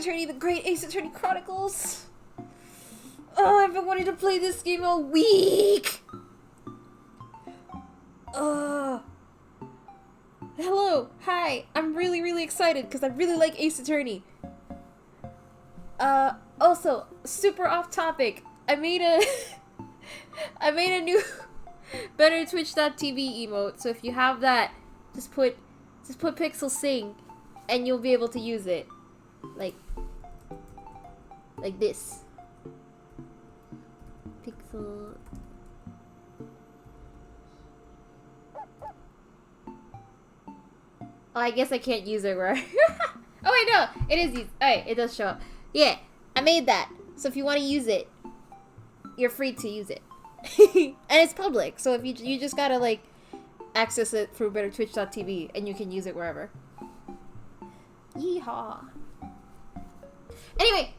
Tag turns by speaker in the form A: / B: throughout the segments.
A: Attorney, the Great Ace Attorney Chronicles. Oh, I've been wanting to play this game all week. Hello, hi. I'm really excited because I really like Ace Attorney. Also, super off topic. I made a new Better Twitch.tv emote. So if you have that, just put Pixel Sing, and you'll be able to use it, like this. Pixel. Oh, I guess I can't use it, right? Oh wait, no, it is used. Alright, it does show up. Yeah, I made that. So if you want to use it, you're free to use it. And it's public, so if you just gotta like access it through bettertwitch.tv and you can use it wherever. Yeehaw. Anyway,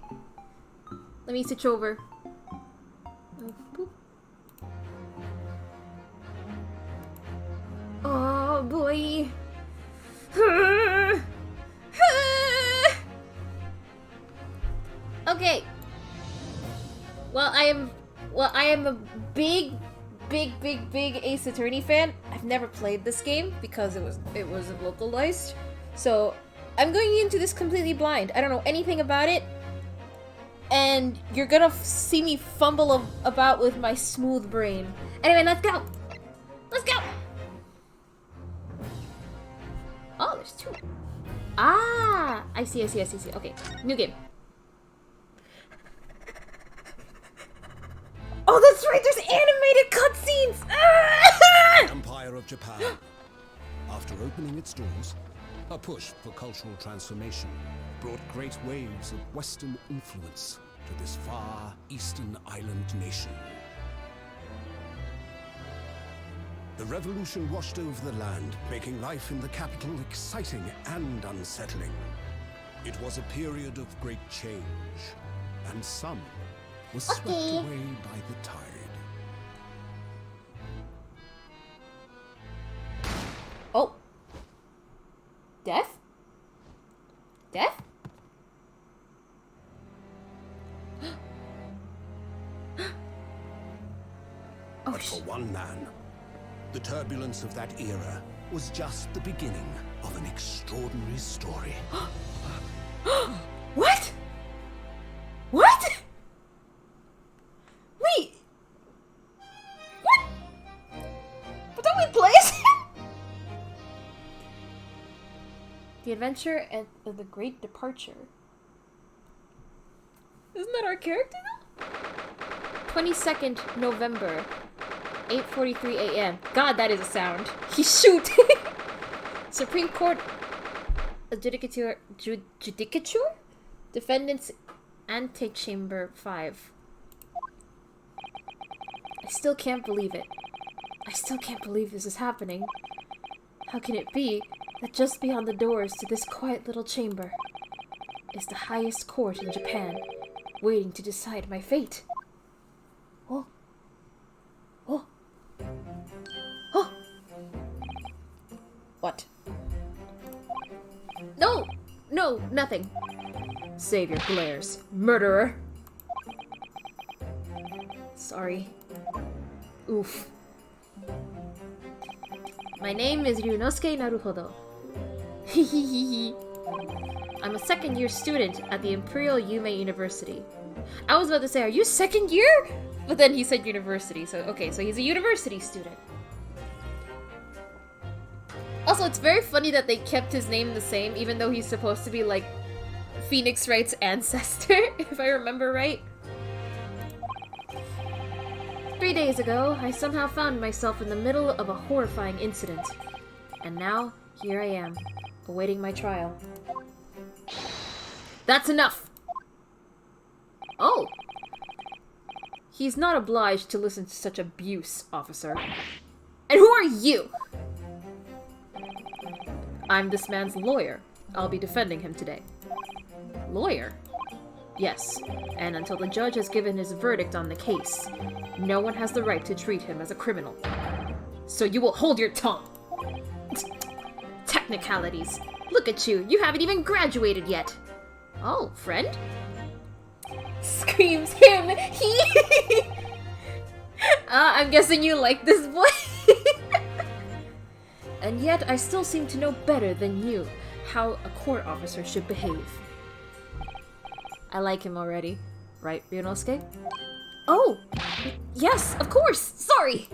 A: let me switch over. Boop. Oh boy. Okay. Well, I am a big Ace Attorney fan. I've never played this game because it wasn't localized. So, I'm going into this completely blind. I don't know anything about it. And you're gonna see me fumble about with my smooth brain. Anyway, let's go! Let's go! Oh, there's two. Ah! I see. Okay, new game. Oh, that's right, there's animated cutscenes! Ah!
B: Empire of Japan. After opening its doors, a push for cultural transformation brought great waves of Western influence to this far eastern island nation. The revolution washed over the land, making life in the capital exciting and unsettling. It was a period of great change, and some were swept away by the tide.
A: Oh. Death? Death?
B: But for one man, the turbulence of that era was just the beginning of an extraordinary story.
A: What? What? Wait. What? But don't we play it? The Adventure of the Great Departure. Isn't that our character though? 22nd November, 8:43 a.m. God, that is a sound. He shoot. Supreme Court Judicature? Defendants Antechamber 5. I still can't believe it. I still can't believe this is happening. How can it be that just beyond the doors to this quiet little chamber is the highest court in Japan, waiting to decide my fate? Oh. Oh. Oh. What? No! No, nothing. Savior glares. Murderer! Sorry. Oof. My name is Ryunosuke Naruhodo. Hehehehe. I'm a second-year student at the Imperial Yume University. I was about to say, are you second year? But then he said university, so okay, so he's a university student. Also, it's very funny that they kept his name the same, even though he's supposed to be, like, Phoenix Wright's ancestor, if I remember right. 3 days ago, I somehow found myself in the middle of a horrifying incident. And now, here I am, awaiting my trial. That's enough! Oh! He's not obliged to listen to such abuse, officer. And who are you? I'm this man's lawyer. I'll be defending him today. Lawyer? Yes, and until the judge has given his verdict on the case, no one has the right to treat him as a criminal. So you will hold your tongue. Technicalities. Look at you, you haven't even graduated yet. Oh, friend? Screams him! He! I'm guessing you like this boy. And yet, I still seem to know better than you how a court officer should behave. I like him already. Right, Ryunosuke? Oh! Yes, of course! Sorry!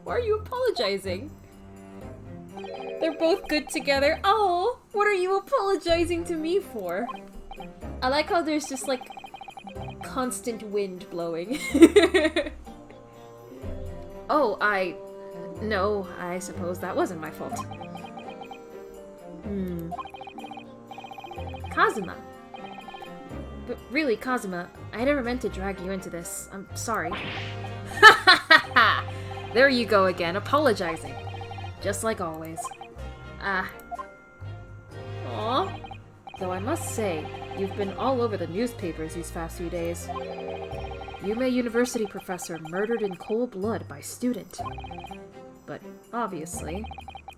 A: Why are you apologizing? They're both good together. Oh! What are you apologizing to me for? I like how there's just like constant wind blowing. Oh, no, I suppose that wasn't my fault. Kazuma. But really, Kazuma, I never meant to drag you into this. I'm sorry. There you go again, apologizing. Just like always. Aw. Though I must say, you've been all over the newspapers these past few days. Yume University professor murdered in cold blood by student. But obviously,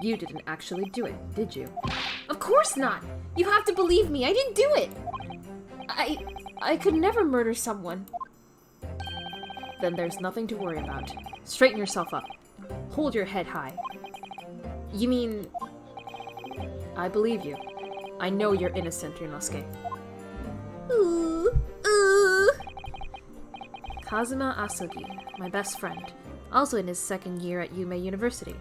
A: you didn't actually do it, did you? Of course not! You have to believe me, I didn't do it! I could never murder someone. Then there's nothing to worry about. Straighten yourself up. Hold your head high. You mean... I believe you. I know you're innocent, Ryunosuke. Kazuma Asugi, my best friend, also in his second year at Yume University.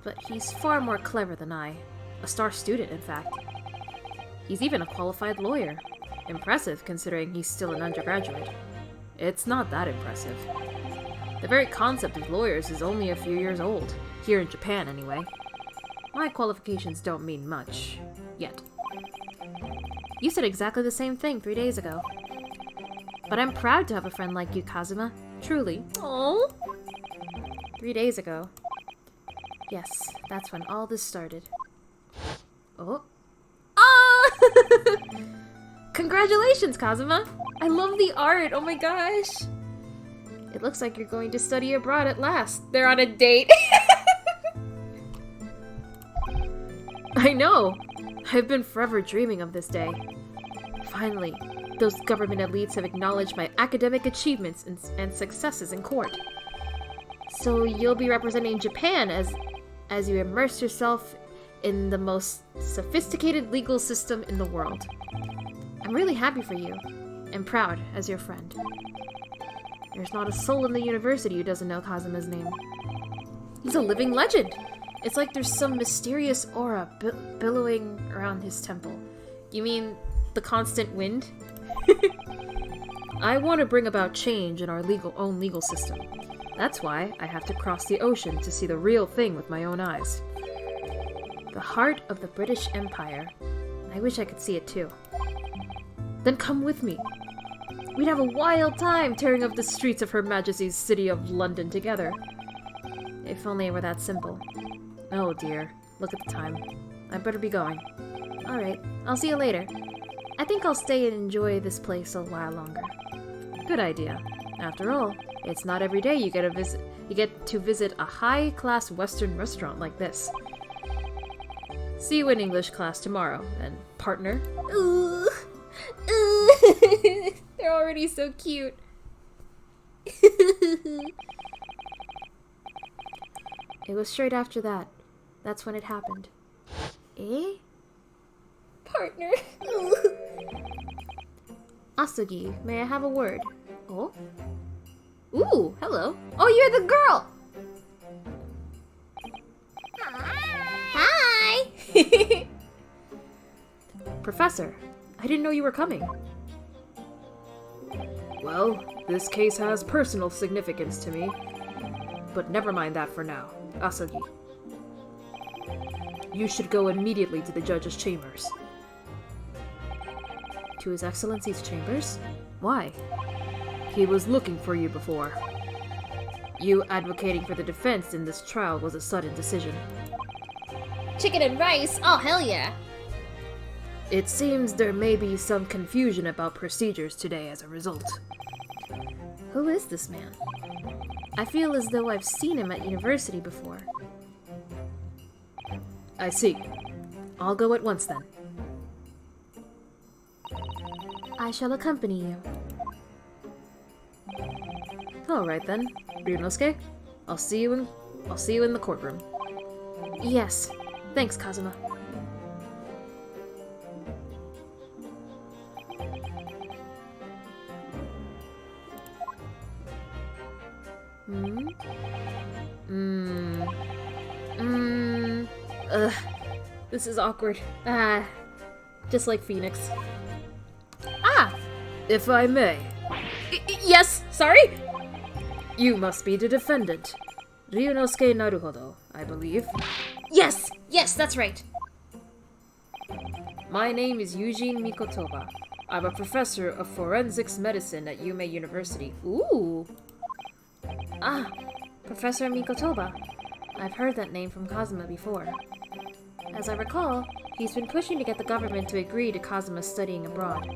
A: But he's far more clever than I. A star student, in fact. He's even a qualified lawyer. Impressive, considering he's still an undergraduate. It's not that impressive. The very concept of lawyers is only a few years old. Here in Japan, anyway. My qualifications don't mean much. Yet. You said exactly the same thing 3 days ago. But I'm proud to have a friend like you, Kazuma. Truly. Aww. 3 days ago. Yes, that's when all this started. Oh. Ah! Congratulations, Kazuma! I love the art! Oh my gosh! It looks like you're going to study abroad at last. They're on a date! I know! I've been forever dreaming of this day. Finally, those government elites have acknowledged my academic achievements and successes in court. So you'll be representing Japan as you immerse yourself in the most sophisticated legal system in the world. I'm really happy for you, and proud as your friend. There's not a soul in the university who doesn't know Kazuma's name. He's a living legend! It's like there's some mysterious aura billowing around his temple. You mean the constant wind? I want to bring about change in our own legal system. That's why I have to cross the ocean to see the real thing with my own eyes. The heart of the British Empire. I wish I could see it too. Then come with me. We'd have a wild time tearing up the streets of Her Majesty's City of London together. If only it were that simple. Oh dear, look at the time. I better be going. Alright, I'll see you later. I think I'll stay and enjoy this place a while longer. Good idea. After all, it's not every day you get to visit a high-class Western restaurant like this. See you in English class tomorrow, then, partner. Ooh. They're already so cute. It was straight after that. That's when it happened. Eh? Partner. Asugi, may I have a word? Oh? Ooh, hello. Oh, you're the girl! Hi! Professor, I didn't know you were coming. Well, this case has personal significance to me. But never mind that for now. Asugi. You should go immediately to the judge's chambers. To His Excellency's chambers? Why? He was looking for you before. You advocating for the defense in this trial was a sudden decision. Chicken and rice? Oh, hell yeah! It seems there may be some confusion about procedures today as a result. Who is this man? I feel as though I've seen him at university before. I see. I'll go at once then. I shall accompany you. Alright then, Ryunosuke. I'll see you in the courtroom. Yes. Thanks, Kazuma. This is awkward. Just like Phoenix. If I may. Yes, sorry? You must be the defendant. Ryunosuke Naruhodo, I believe. Yes, that's right. My name is Eugene Mikotoba. I'm a professor of forensics medicine at Yume University. Ooh. Professor Mikotoba. I've heard that name from Kazuma before. As I recall, he's been pushing to get the government to agree to Kazuma studying abroad.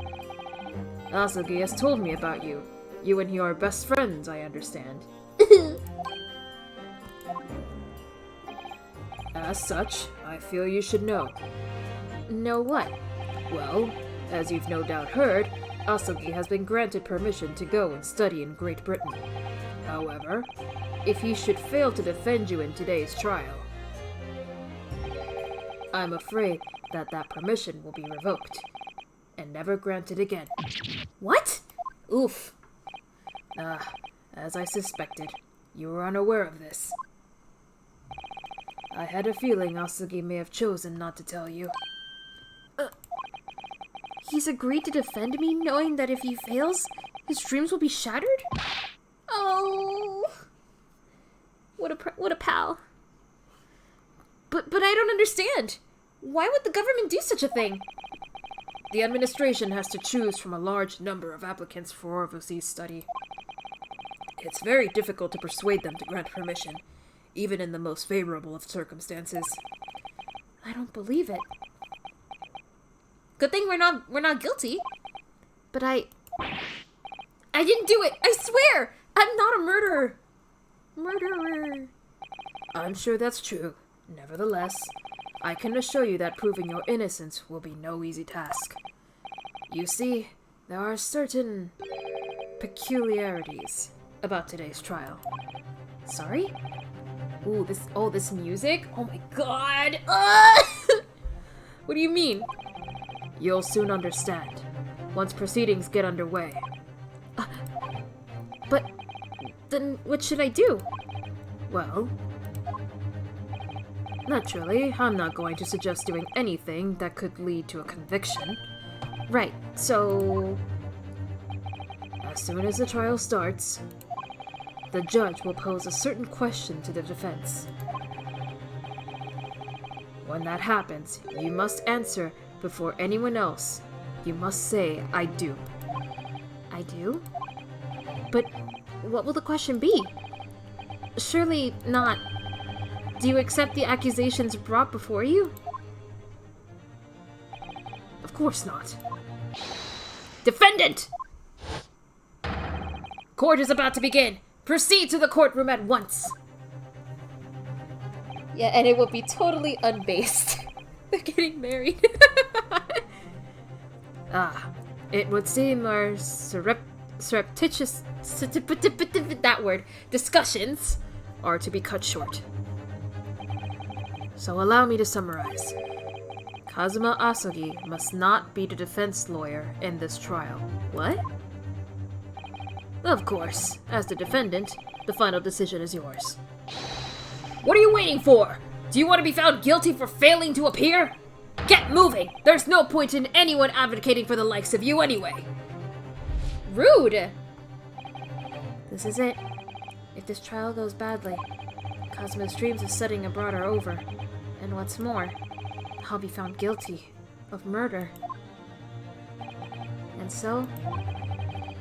A: Asogi has told me about you. You and he are best friends, I understand. As such, I feel you should know. Know what? Well, as you've no doubt heard, Asogi has been granted permission to go and study in Great Britain. However, if he should fail to defend you in today's trial, I'm afraid that permission will be revoked and never granted again. What? Oof. As I suspected, you were unaware of this. I had a feeling Asogi may have chosen not to tell you. He's agreed to defend me, knowing that if he fails, his dreams will be shattered? Oh, what a pal. But I don't understand. Why would the government do such a thing? The administration has to choose from a large number of applicants for overseas study. It's very difficult to persuade them to grant permission, even in the most favorable of circumstances. I don't believe it. Good thing we're not guilty. But I didn't do it. I swear. I'm not a murderer. I'm sure that's true. Nevertheless, I can assure you that proving your innocence will be no easy task. You see, there are certain peculiarities about today's trial. Sorry? Ooh, this music? Oh my god! What do you mean? You'll soon understand, once proceedings get underway. But then what should I do? Well, naturally, I'm not going to suggest doing anything that could lead to a conviction. Right, so as soon as the trial starts, the judge will pose a certain question to the defense. When that happens, you must answer before anyone else. You must say, I do. I do? But what will the question be? Surely not, do you accept the accusations brought before you? Of course not. Defendant! Court is about to begin. Proceed to the courtroom at once. Yeah, and it will be totally unbased. They're getting married. It would seem our surreptitious discussions are to be cut short. So allow me to summarize. Kazuma Asogi must not be the defense lawyer in this trial. What? Of course, as the defendant, the final decision is yours. What are you waiting for? Do you want to be found guilty for failing to appear? Get moving! There's no point in anyone advocating for the likes of you anyway. Rude! This is it. If this trial goes badly, Kazuma's dreams of studying abroad are over. And what's more, I'll be found guilty of murder. And so,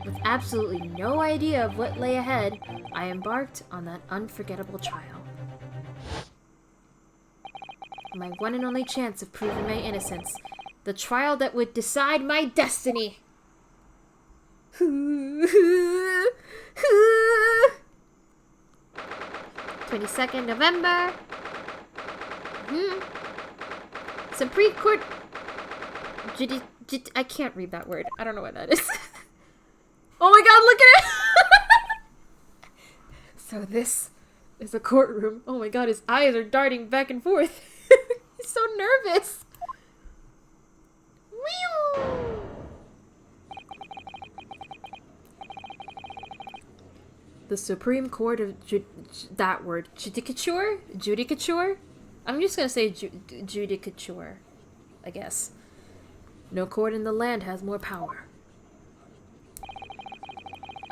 A: with absolutely no idea of what lay ahead, I embarked on that unforgettable trial. My one and only chance of proving my innocence. The trial that would decide my destiny. 22nd November. Supreme Court I can't read that word. I don't know what that is. Oh my god, look at it! So this is a courtroom. Oh my god, his eyes are darting back and forth. He's so nervous. The Supreme Court of that word. Judicature? Judicature? I'm just gonna say judicature, I guess. No court in the land has more power.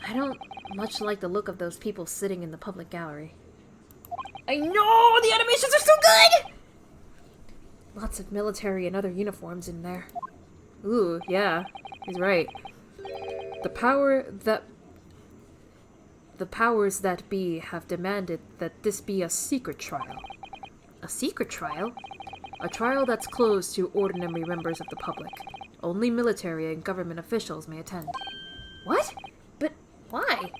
A: I don't much like the look of those people sitting in the public gallery. I know! The animations are so good! Lots of military and other uniforms in there. Ooh, yeah, he's right. The powers that be have demanded that this be a secret trial. A secret trial? A trial that's closed to ordinary members of the public. Only military and government officials may attend. What? But why?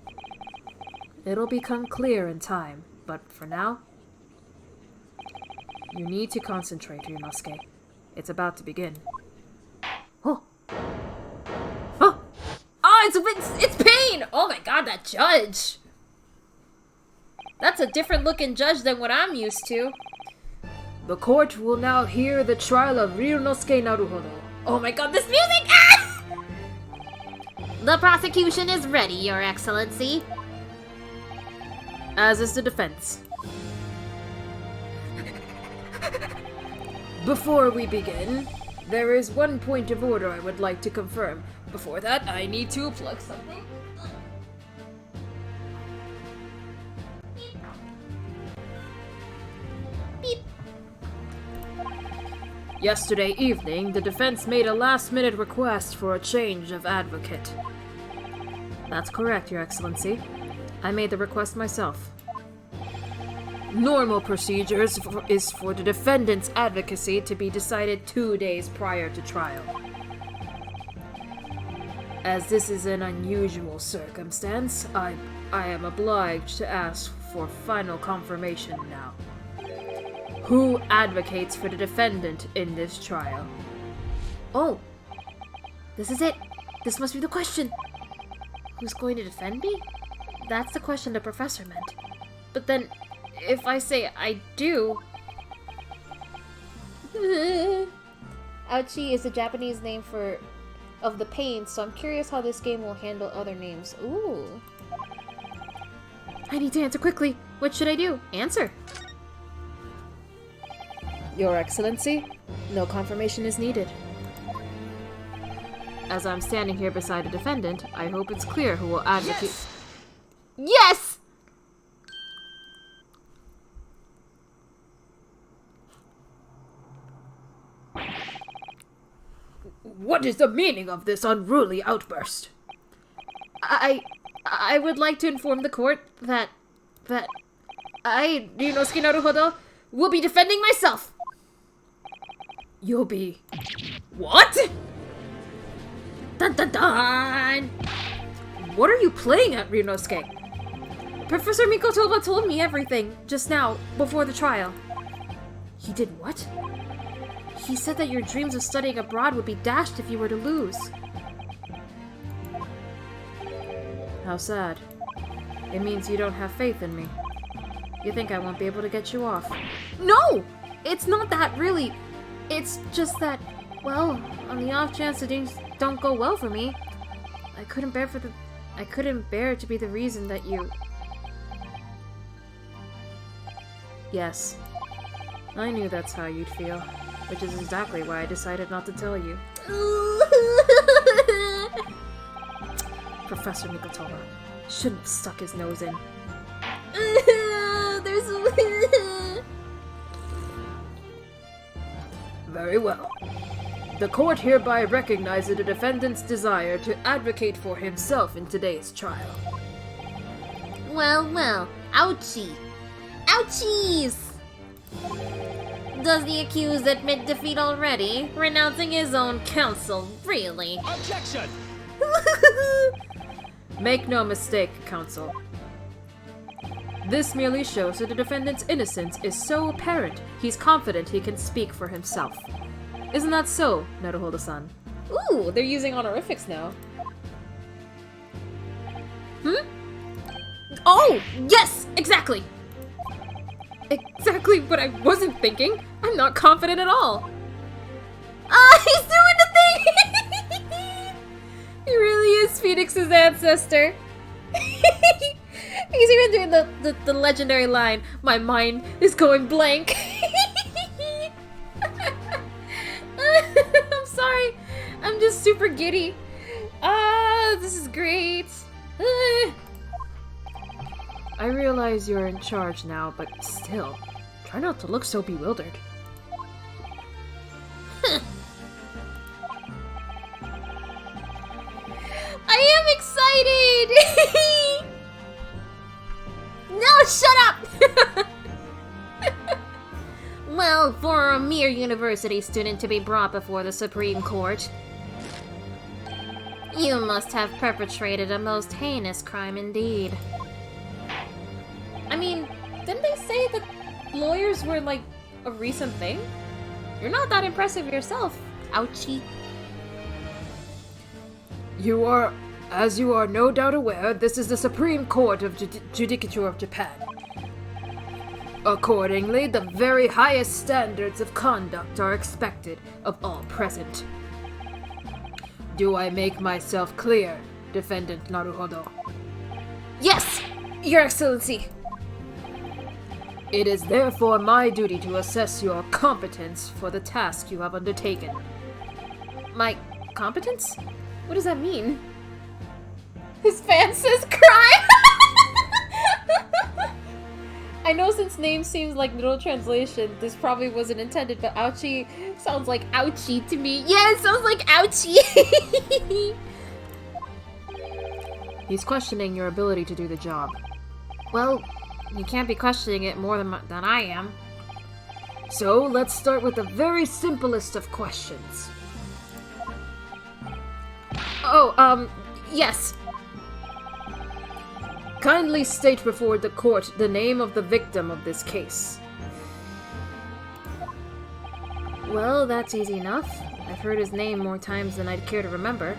A: It'll become clear in time, but for now, you need to concentrate, Ryunosuke. It's about to begin. Oh! Oh! Oh, it's pain! Oh my god, that judge! That's a different looking judge than what I'm used to. The court will now hear the trial of Ryunosuke Naruhodo. Oh my god, this music! Ah! The prosecution is ready, Your Excellency. As is the defense. Before we begin, there is one point of order I would like to confirm. Before that, I need to plug something. Beep. Yesterday evening, the defense made a last-minute request for a change of advocate. That's correct, Your Excellency. I made the request myself. Normal procedures is for the defendant's advocacy to be decided 2 days prior to trial. As this is an unusual circumstance, I am obliged to ask for final confirmation now. Who advocates for the defendant in this trial? Oh, this is it. This must be the question. Who's going to defend me? That's the question the professor meant. But then, if I say I do... Ouchie is a Japanese name of the pain, so I'm curious how this game will handle other names. Ooh. I need to answer quickly. What should I do? Answer. Your Excellency, no confirmation is needed. As I'm standing here beside a defendant, I hope it's clear who will advocate... Yes! What is the meaning of this unruly outburst? I would like to inform the court that I, Ryunosuke Naruhodo, will be defending myself. You'll be... What? Dun dun dun! What are you playing at, Ryunosuke? Professor Mikotoba told me everything just now, before the trial. He did what? He said that your dreams of studying abroad would be dashed if you were to lose. How sad. It means you don't have faith in me. You think I won't be able to get you off. No! It's not that, really. It's just that, well, on the off chance that things don't go well for me, I couldn't bear to be the reason that you... Yes. I knew that's how you'd feel. Which is exactly why I decided not to tell you. Professor Mikotoba shouldn't have stuck his nose in. Very well. The court hereby recognizes the defendant's desire to advocate for himself in today's trial. Well, well. Ouchie. Ouchies! Does the accused admit defeat already? Renouncing his own counsel, really?
C: Objection!
A: Make no mistake, counsel. This merely shows that the defendant's innocence is so apparent, he's confident he can speak for himself. Isn't that so, Naruhodo-san? Ooh, they're using honorifics now. Hmm? Oh, yes, exactly. Exactly what I wasn't thinking. I'm not confident at all. Ah, he's doing the thing! He really is Phoenix's ancestor. He's even doing the legendary line, "My mind is going blank." I'm sorry. I'm just super giddy. Ah, this is great. I realize you're in charge now, but still, try not to look so bewildered. I am excited! No, shut up! Well, for a mere university student to be brought before the Supreme Court, you must have perpetrated a most heinous crime indeed. I mean, didn't they say that lawyers were, like, a recent thing? You're not that impressive yourself, ouchie.
C: As you are no doubt aware, this is the Supreme Court of Judicature of Japan. Accordingly, the very highest standards of conduct are expected of all present. Do I make myself clear, Defendant Naruhodo?
A: Yes, Your Excellency!
C: It is therefore my duty to assess your competence for the task you have undertaken.
A: My competence? What does that mean? His fan says crime! I know since name seems like literal translation, this probably wasn't intended, but ouchie sounds like ouchie to me. Yeah, it sounds like ouchie!
C: He's questioning your ability to do the job.
A: Well, you can't be questioning it more than I am.
C: So, let's start with the very simplest of questions.
A: Oh, yes.
C: Kindly state before the court the name of the victim of this case.
A: Well, that's easy enough. I've heard his name more times than I'd care to remember.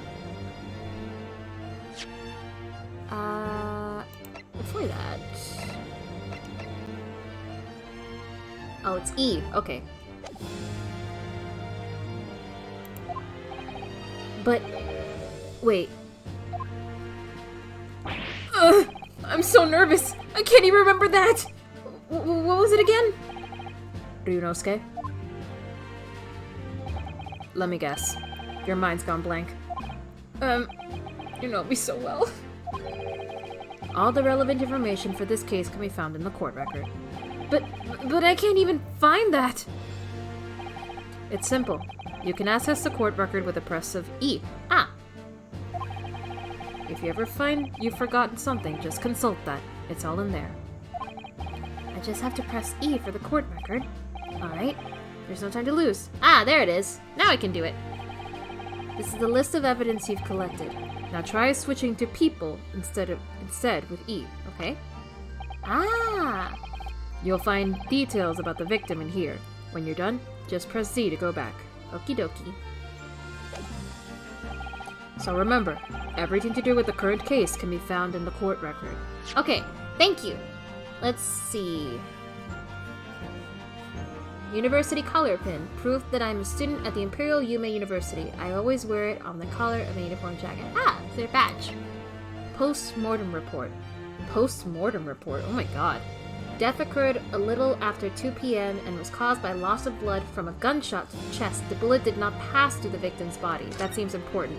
A: Before that... Oh, it's E. Okay. But... Wait. I'm so nervous! I can't even remember that! What was it again?
C: Ryunosuke? Let me guess. Your mind's gone blank.
A: You know me so well.
C: All the relevant information for this case can be found in the court record.
A: But I can't even find that!
C: It's simple. You can access the court record with the press of E.
A: Ah!
C: If you ever find you've forgotten something, just consult that. It's all in there.
A: I just have to press E for the court record. Alright. There's no time to lose. Ah, there it is. Now I can do it. This is the list of evidence you've collected.
C: Now try switching to people instead with E, okay?
A: Ah!
C: You'll find details about the victim in here. When you're done, just press Z to go back.
A: Okie dokie.
C: So remember, everything to do with the current case can be found in the court record.
A: Okay, thank you. Let's see. University collar pin. Proof that I'm a student at the Imperial Yume University. I always wear it on the collar of my uniform jacket. Ah, it's their badge. Post-mortem report. Post-mortem report? Oh my god. Death occurred a little after 2 p.m. and was caused by loss of blood from a gunshot to the chest. The bullet did not pass through the victim's body. That seems important.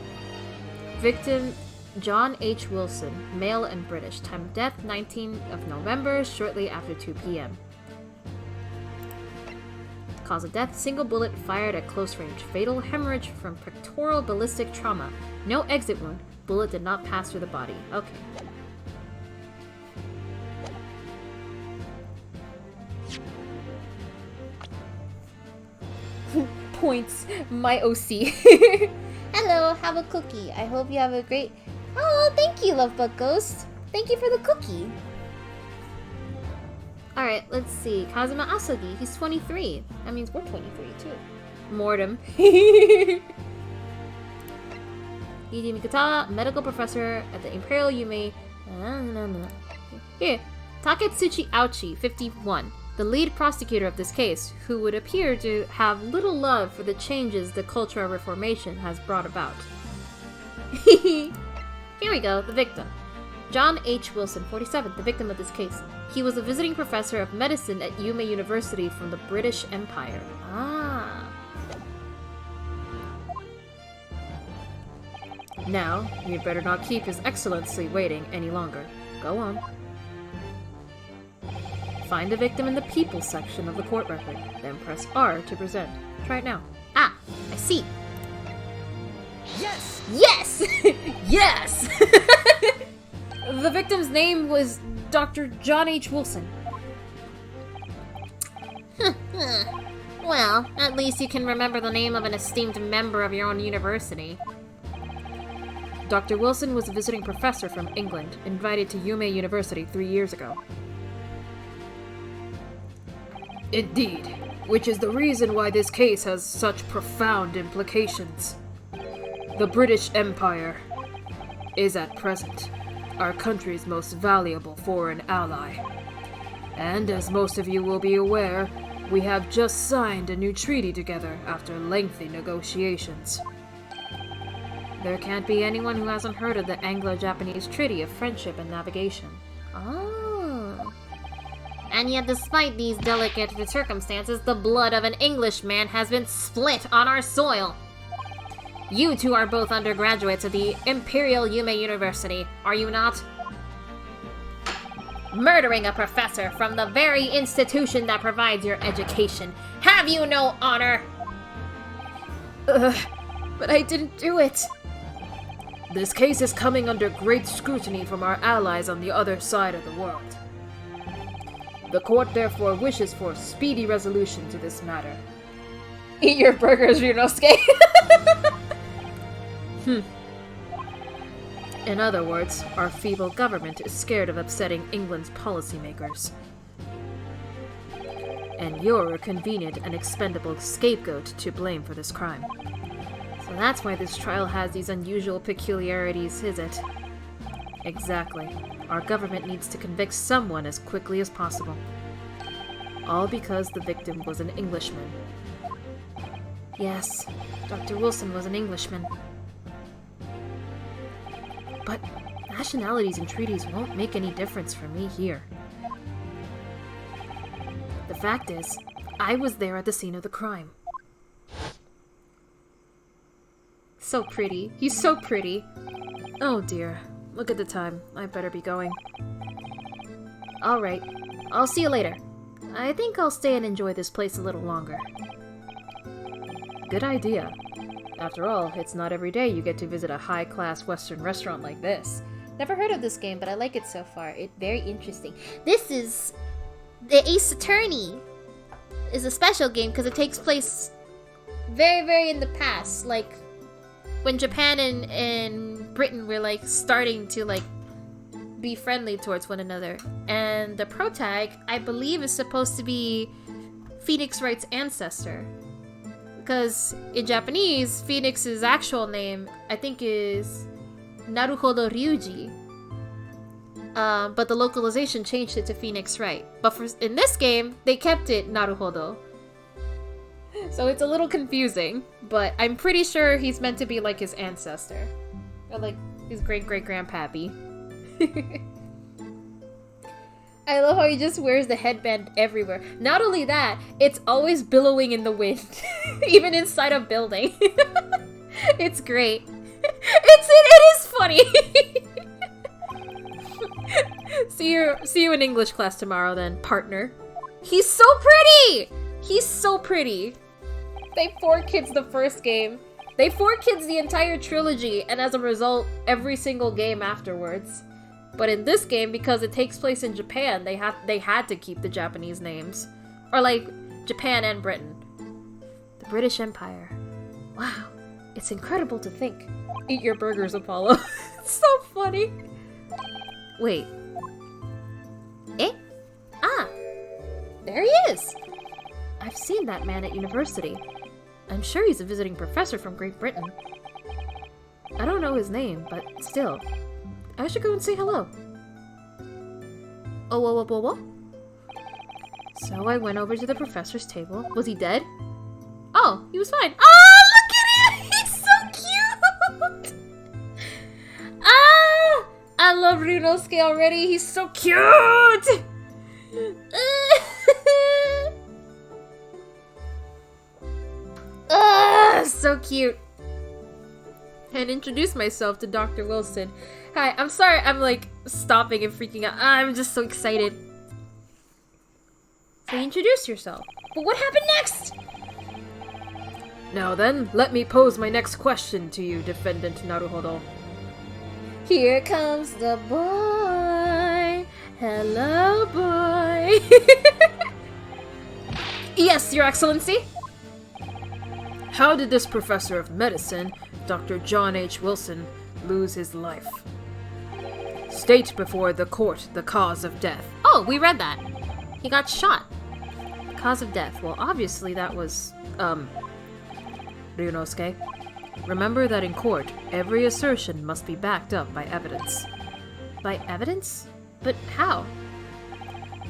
A: Victim, John H. Wilson, male and British. Time of death, 19th of November, shortly after 2 p.m. Cause of death, single bullet fired at close range. Fatal hemorrhage from pectoral ballistic trauma. No exit wound. Bullet did not pass through the body. Okay. Points. My OC. Hello, have a cookie. I hope you have a great... Oh, thank you, Lovebug Ghost. Thank you for the cookie. Alright, let's see. Kazuma Asogi, he's 23. That means we're 23, too. Mortem. Iji Mikata, medical professor at the Imperial Yume. Here, Taketsuchi Auchi, 51, the lead prosecutor of this case, who would appear to have little love for the changes the Cultural Reformation has brought about. Here we go, the victim. John H. Wilson, 47, the victim of this case. He was a visiting professor of medicine at Yume University from the British Empire. Ah. Now, you'd better not keep His Excellency waiting any longer. Go on. Find the victim in the People section of the court record, then press R to present. Try it now. Ah, I see.
B: Yes!
A: Yes! Yes! The victim's name was Dr. John H. Wilson. Well, at least you can remember the name of an esteemed member of your own university. Dr. Wilson was a visiting professor from England, invited to Yume University 3 years ago.
C: Indeed, which is the reason why this case has such profound implications. The British Empire is at present our country's most valuable foreign ally. And as most of you will be aware, we have just signed a new treaty together after lengthy negotiations. There can't be anyone who hasn't heard of the Anglo-Japanese Treaty of Friendship and Navigation. Oh. And yet, despite these delicate circumstances, the blood of an Englishman has been split on our soil. You two are both undergraduates of the Imperial Yume University, are you not? Murdering a professor from the very institution that provides your education. Have you no honor? But I didn't do it. This case is coming under great scrutiny from our allies on the other side of the world. The court therefore wishes for speedy resolution to this matter.
A: Eat your burgers, Ryunosuke.
C: In other words, our feeble government is scared of upsetting England's policymakers. And you're a convenient and expendable scapegoat to blame for this crime.
A: So that's why this trial has these unusual peculiarities, is it?
C: Exactly. Our government needs to convict someone as quickly as possible. All because the victim was an Englishman.
A: Yes, Dr. Wilson was an Englishman.
C: But nationalities and treaties won't make any difference for me here. The fact is, I was there at the scene of the crime.
A: So pretty. He's so pretty.
C: Oh dear. Look at the time. I better be going.
A: Alright. I'll see you later. I think I'll stay and enjoy this place a little longer.
C: Good idea. After all, it's not every day you get to visit a high-class Western restaurant like this.
A: Never heard of this game, but I like it so far. It's very interesting. This is... the Ace Attorney is a special game because it takes place very, very in the past. Like, when Japan and Britain were, like, starting to, like, be friendly towards one another. And the protag, I believe, is supposed to be Phoenix Wright's ancestor. Because in Japanese, Phoenix's actual name, I think, is Naruhodo Ryuji. But the localization changed it to Phoenix Wright. But in this game, they kept it Naruhodo. So it's a little confusing, but I'm pretty sure he's meant to be like his ancestor. Or like his great-great-grandpappy. I love how he just wears the headband everywhere. Not only that, it's always billowing in the wind. Even inside a building. It's great. It is funny. See you in English class tomorrow then, partner. He's so pretty! He's so pretty. They 4 kids the first game. They 4 kids the entire trilogy, and as a result, every single game afterwards. But in this game, because it takes place in Japan, they had to keep the Japanese names. Or like, Japan and Britain. The British Empire. Wow, it's incredible to think. Eat your burgers, Apollo. It's so funny. Wait. Eh? Ah! There he is! I've seen that man at university. I'm sure he's a visiting professor from Great Britain.
C: I don't know his name, but still. I should go and say hello. Oh, whoa. So I went over to the professor's table. Was he dead? Oh, he was fine. Oh, look at him! He's so cute! Ah! I love Ryunosuke already. He's so cute! So cute. And introduce myself to Dr. Wilson. Hi, I'm sorry I'm like stopping and freaking out. I'm just so excited. So you introduce yourself. But what happened next? Now then, let me pose my next question to you, Defendant Naruhodo. Here comes the boy. Hello, boy. Yes, Your Excellency. How did this professor of medicine, Dr. John H. Wilson, lose his life? State before the court the cause of death. Oh, we read that. He got shot. The cause of death. Well, obviously that was, Ryunosuke. Remember that in court, every assertion must be backed up by evidence. By evidence? But how?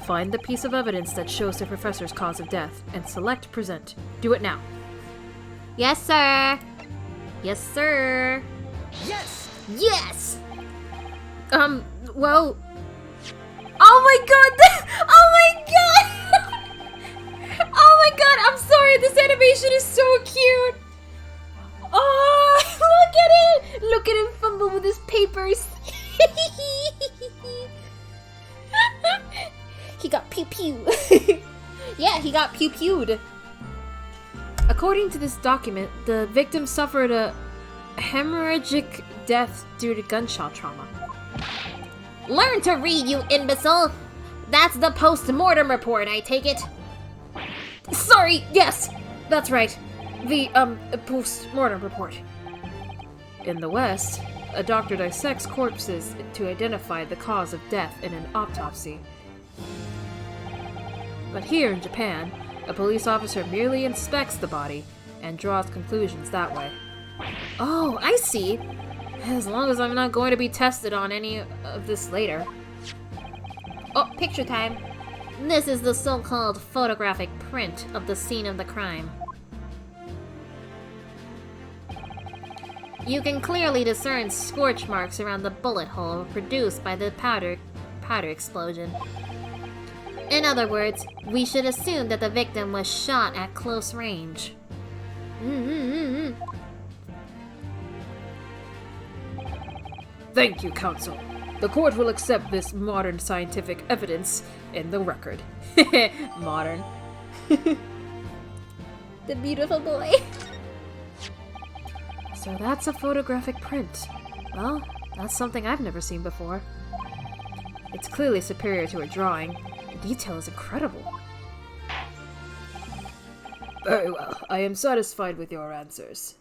C: Find the piece of evidence that shows the professor's cause of death, and select present. Do it now. Yes, sir! Yes, sir!
B: Yes!
C: Yes! Well... Oh my god! Oh my god! Oh my god, I'm sorry, this animation is so cute! Oh, look at it! Look at him fumble with his papers. He got pew-pew. Yeah, he got pew-pewed. According to this document, the victim suffered a hemorrhagic death due to gunshot trauma. Learn to read, you imbecile! That's the post-mortem report, I take it. Sorry, yes, that's right. The, post-mortem report. In the West, a doctor dissects corpses to identify the cause of death in an autopsy. But here in Japan, a police officer merely inspects the body and draws conclusions that way. Oh, I see. As long as I'm not going to be tested on any of this later. Oh, picture time. This is the so-called photographic print of the scene of the crime. You can clearly discern scorch marks around the bullet hole produced by the powder explosion. In other words, we should assume that the victim was shot at close range. Thank you, counsel. The court will accept this modern scientific evidence in the record. Modern. The beautiful boy. So that's a photographic print. Well, that's something I've never seen before. It's clearly superior to a drawing. The detail is incredible. Very well. I am satisfied with your answers.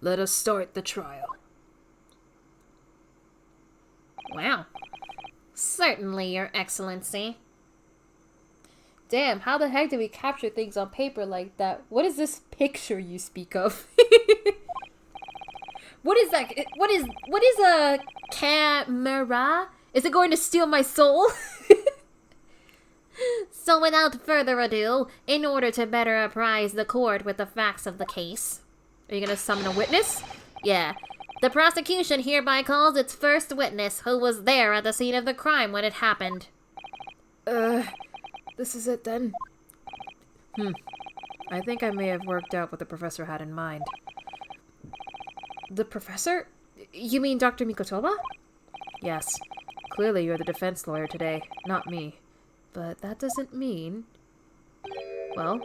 C: Let us start the trial. Wow. Certainly, Your Excellency. Damn, how the heck do we capture things on paper like that? What is this picture you speak of? What is that? What is a camera? Is it going to steal my soul? So without further ado, in order to better apprise the court with the facts of the case... Are you gonna summon a witness? Yeah. The prosecution hereby calls its first witness, who was there at the scene of the crime when it happened. This is it then? I think I may have worked out what the professor had in mind. The professor? You mean Dr. Mikotoba? Yes. Clearly you're the defense lawyer today, not me. But that doesn't mean... Well,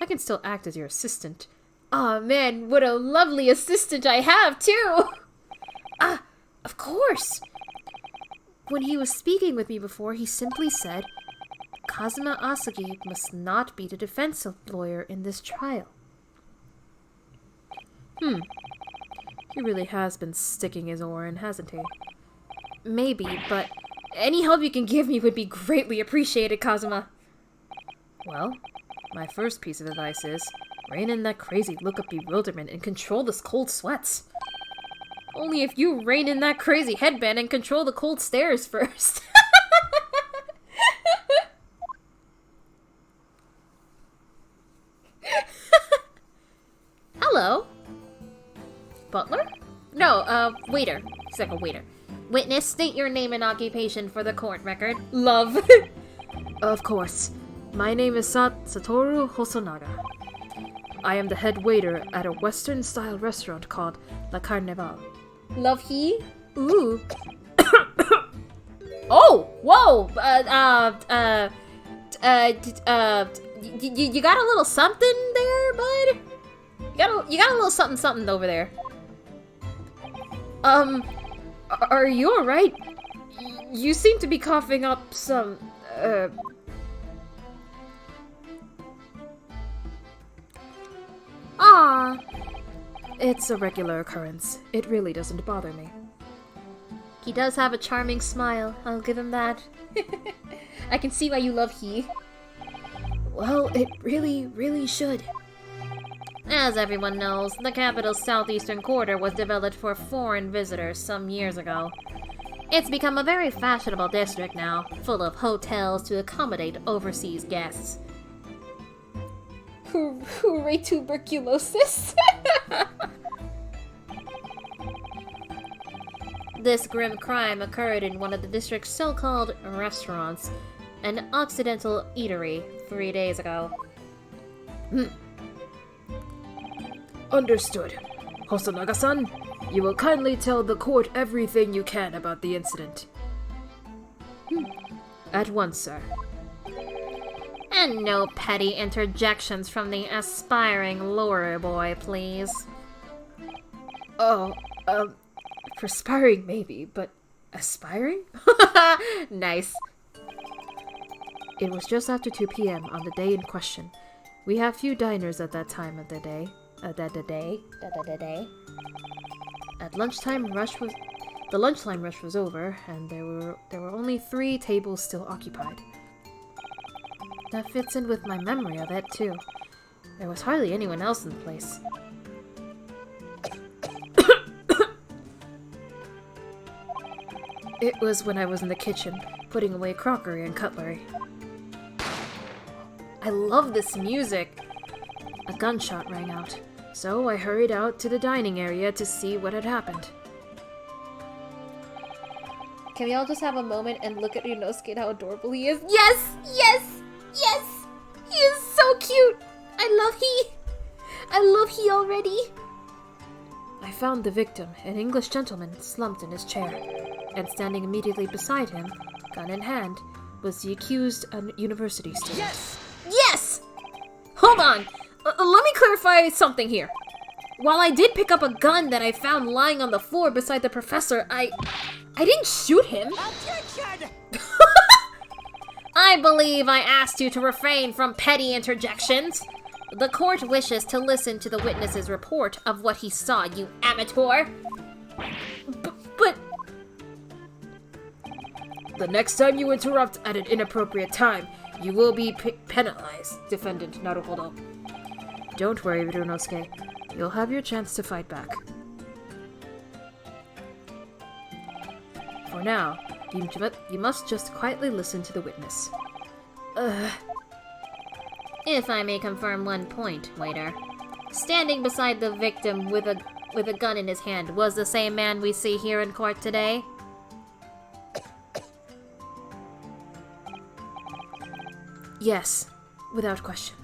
C: I can still act as your assistant. Aw, man, what a lovely assistant I have, too! Ah, of course! When he was speaking with me before, he simply said, Kazuma Asagi must not be the defense lawyer in this trial. He really has been sticking his oar in, hasn't he? Maybe, but any help you can give me would be greatly appreciated, Kazuma. Well, my first piece of advice is, Rein in that crazy look of bewilderment and control the cold sweats. Only if you rein in that crazy headband and control the cold stares first. Hello? Butler? No, waiter. Second waiter. Witness, state your name and occupation for the court record. Love. Of course. My name is Satoru Hosonaga. I am the head waiter at a Western-style restaurant called La Carnival. Love he? Ooh. Oh! Whoa! You got a little something there, bud? You got a little something over there. Are you alright? You seem to be coughing up some, Ah, it's a regular occurrence. It really doesn't bother me. He does have a charming smile, I'll give him that. I can see why you love he. Well, it really should. As everyone knows, the capital's southeastern quarter was developed for foreign visitors some years ago. It's become a very fashionable district now, full of hotels to accommodate overseas guests. Hooray tuberculosis! This grim crime occurred in one of the district's so-called restaurants, an Occidental eatery, 3 days ago. Understood. Hosonaga-san, you will kindly tell the court everything you can about the incident. At once, sir. And no petty interjections from the aspiring lawyer boy, please. Oh, perspiring maybe, but aspiring? Nice. It was just after 2 p.m. on the day in question. We have few diners at that time of the day. At lunchtime the lunchtime rush was over, and there were only 3 tables still occupied. That fits in with my memory of it too. There was hardly anyone else in the place. It was when I was in the kitchen, putting away crockery and cutlery. I love this music! A gunshot rang out, so I hurried out to the dining area to see what had happened. Can we all just have a moment and look at Ryunosuke and how adorable he is? Yes! Yes! Yes! He is so cute! I love he already! I found the victim, an English gentleman, slumped in his chair, and standing immediately beside him, gun in hand, was the accused, a university student.
B: Yes!
C: Yes! Hold on! Let me clarify something here. While I did pick up a gun that I found lying on the floor beside the professor, I didn't shoot him.
B: Objection!
C: I believe I asked you to refrain from petty interjections. The court wishes to listen to the witness's report of what he saw, you amateur. But... The next time you interrupt at an inappropriate time, you will be penalized, Defendant Naruhodo. Don't worry, Ryunosuke. You'll have your chance to fight back. For now, you must just quietly listen to the witness. If I may confirm one point, waiter. Standing beside the victim with a gun in his hand was the same man we see here in court today? Yes, without question.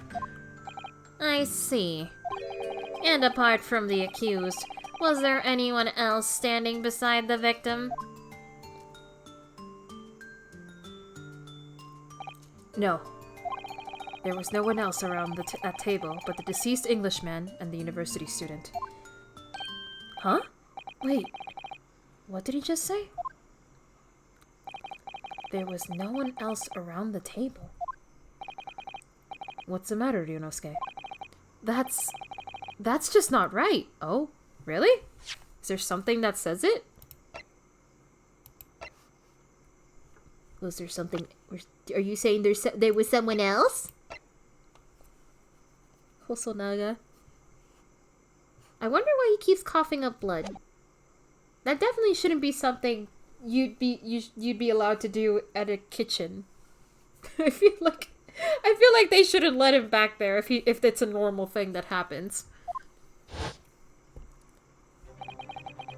C: I see. And apart from the accused, was there anyone else standing beside the victim? No. There was no one else around that table but the deceased Englishman and the university student. Huh? Wait. What did he just say? There was no one else around the table. What's the matter, Ryunosuke? That's just not right. Oh, really? Is there something that says it? Was there something... Are you saying there was someone else?
A: Hosonaga. I wonder why he keeps coughing up blood. That definitely shouldn't be something you'd be allowed to do at a kitchen. I feel like they shouldn't let him back there if it's a normal thing that happens.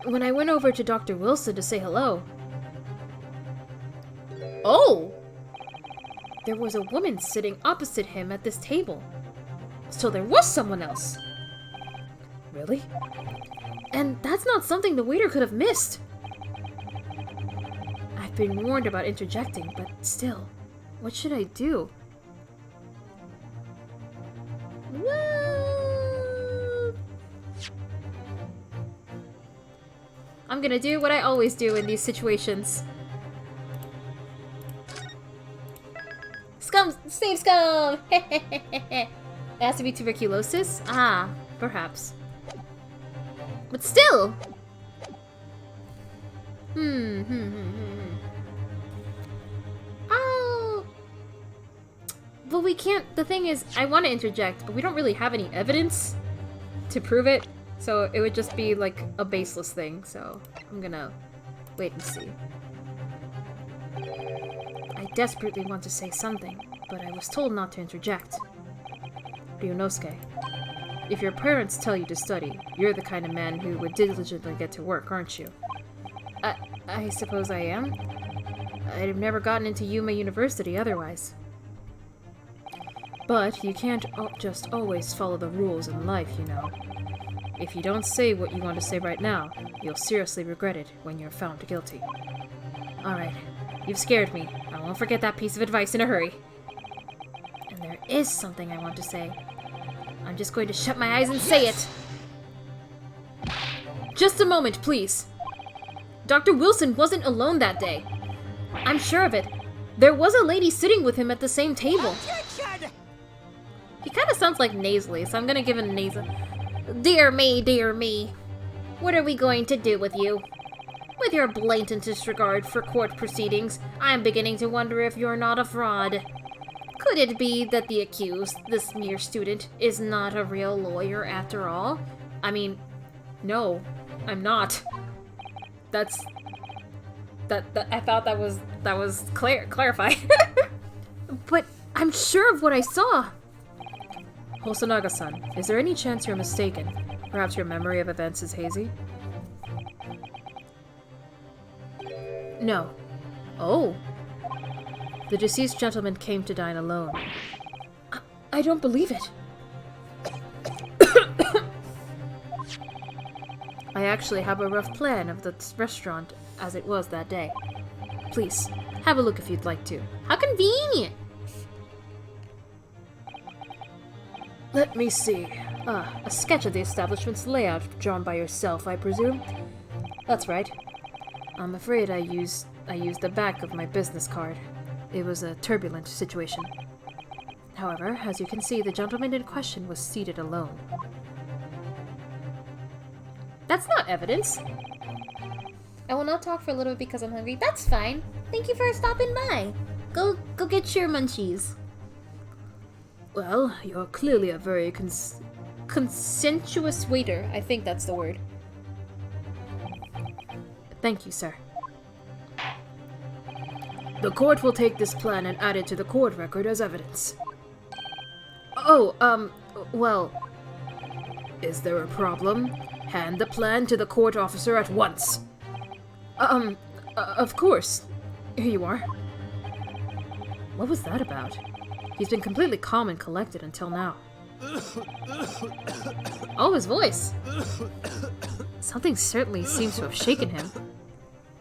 A: When I went over to Dr. Wilson to say hello. Oh! There was a woman sitting opposite him at this table. So there was someone else. Really? And that's not something the waiter could have missed. I've been warned about interjecting, but still, what should I do? Well, I'm gonna do what I always do in these situations. Scum! Save scum! It has to be tuberculosis? Ah, perhaps. But still! Oh! But we can't... The thing is, I want to interject, but we don't really have any evidence to prove it. So it would just be like a baseless thing, so I'm gonna wait and see. I desperately want to say something, but I was told not to interject. Ryunosuke, if your parents tell you to study, you're the kind of man who would diligently get to work, aren't you? I suppose I am. I'd have never gotten into Yuma University otherwise. But you can't just always follow the rules in life, you know. If you don't say what you want to say right now, you'll seriously regret it when you're found guilty. Alright, you've scared me. I won't forget that piece of advice in a hurry. And there is something I want to say. I'm just going to shut my eyes and say it! Just a moment, please. Dr. Wilson wasn't alone that day. I'm sure of it. There was a lady sitting with him at the same table. He kind of sounds like nasally, so I'm gonna give him a nasal. Dear me, dear me. What are we going to do with you? With your blatant disregard for court proceedings, I'm beginning to wonder if you're not a fraud. Could it be that the accused, this mere student, is not a real lawyer after all? I mean, no, I'm not. I thought that was clarified. But I'm sure of what I saw. Hosonaga-san, is there any chance you're mistaken? Perhaps your memory of events is hazy? No. Oh. The deceased gentleman came to dine alone. I don't believe it. I actually have a rough plan of the restaurant as it was that day. Please, have a look if you'd like to. How convenient! Let me see. A sketch of the establishment's layout drawn by yourself, I presume? That's right. I'm afraid I used the back of my business card. It was a turbulent situation. However, as you can see, the gentleman in question was seated alone. That's not evidence. I will not talk for a little bit because I'm hungry. That's fine. Thank you for stopping by. Go get your munchies. Well, you're clearly a very conscientious waiter. I think that's the word. Thank you, sir. The court will take this plan and add it to the court record as evidence. Oh, well... Is there a problem? Hand the plan to the court officer at once. Of course. Here you are. What was that about? He's been completely calm and collected until now. Oh, his voice! Something certainly seems to have shaken him.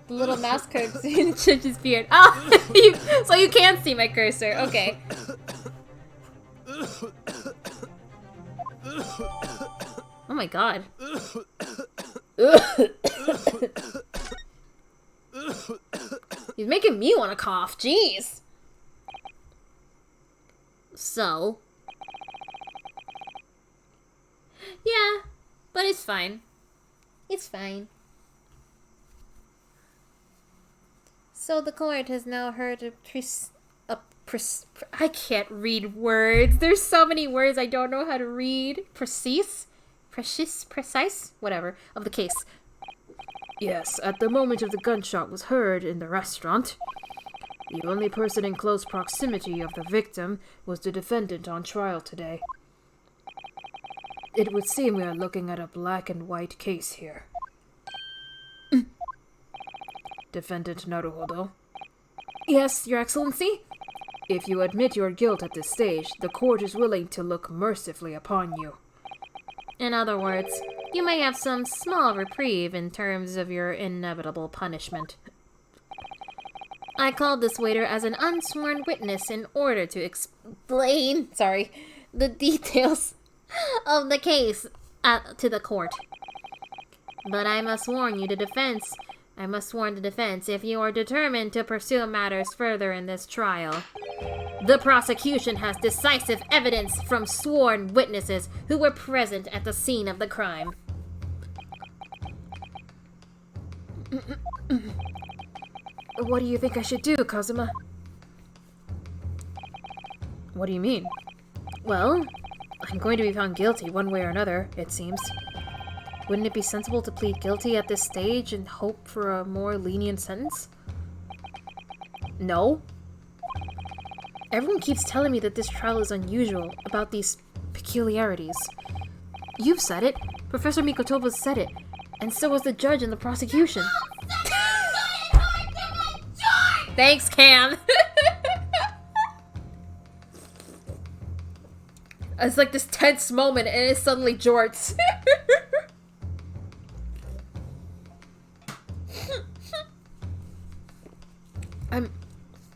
A: The little mouse cursor chipped his beard. Oh! So you can't see my cursor. Okay. Oh my god. He's making me want to cough. Jeez. So. Yeah, but it's fine. It's fine. So the court has now heard a I can't read words. There's so many words I don't know how to read. Precise, whatever, of the case.
C: Yes, at the moment of the gunshot was heard in the restaurant. The only person in close proximity of the victim was the defendant on trial today. It would seem we are looking at a black and white case here. Defendant Naruhodo.
A: Yes, Your Excellency?
C: If you admit your guilt at this stage, the court is willing to look mercifully upon you.
A: In other words, you may have some small reprieve in terms of your inevitable punishment. I called this waiter as an unsworn witness in order to explain, the details of the case to the court. But I must warn the defense, if you are determined to pursue matters further in this trial. The prosecution has decisive evidence from sworn witnesses who were present at the scene of the crime.
C: What do you think I should do, Kazuma?
A: What do you mean?
C: Well, I'm going to be found guilty one way or another, it seems. Wouldn't it be sensible to plead guilty at this stage and hope for a more lenient sentence?
A: No.
C: Everyone keeps telling me that this trial is unusual, about these peculiarities. You've said it, Professor Mikotoba said it, and so was the judge and the prosecution.
A: Thanks, Cam. It's like this tense moment, and it suddenly jorts.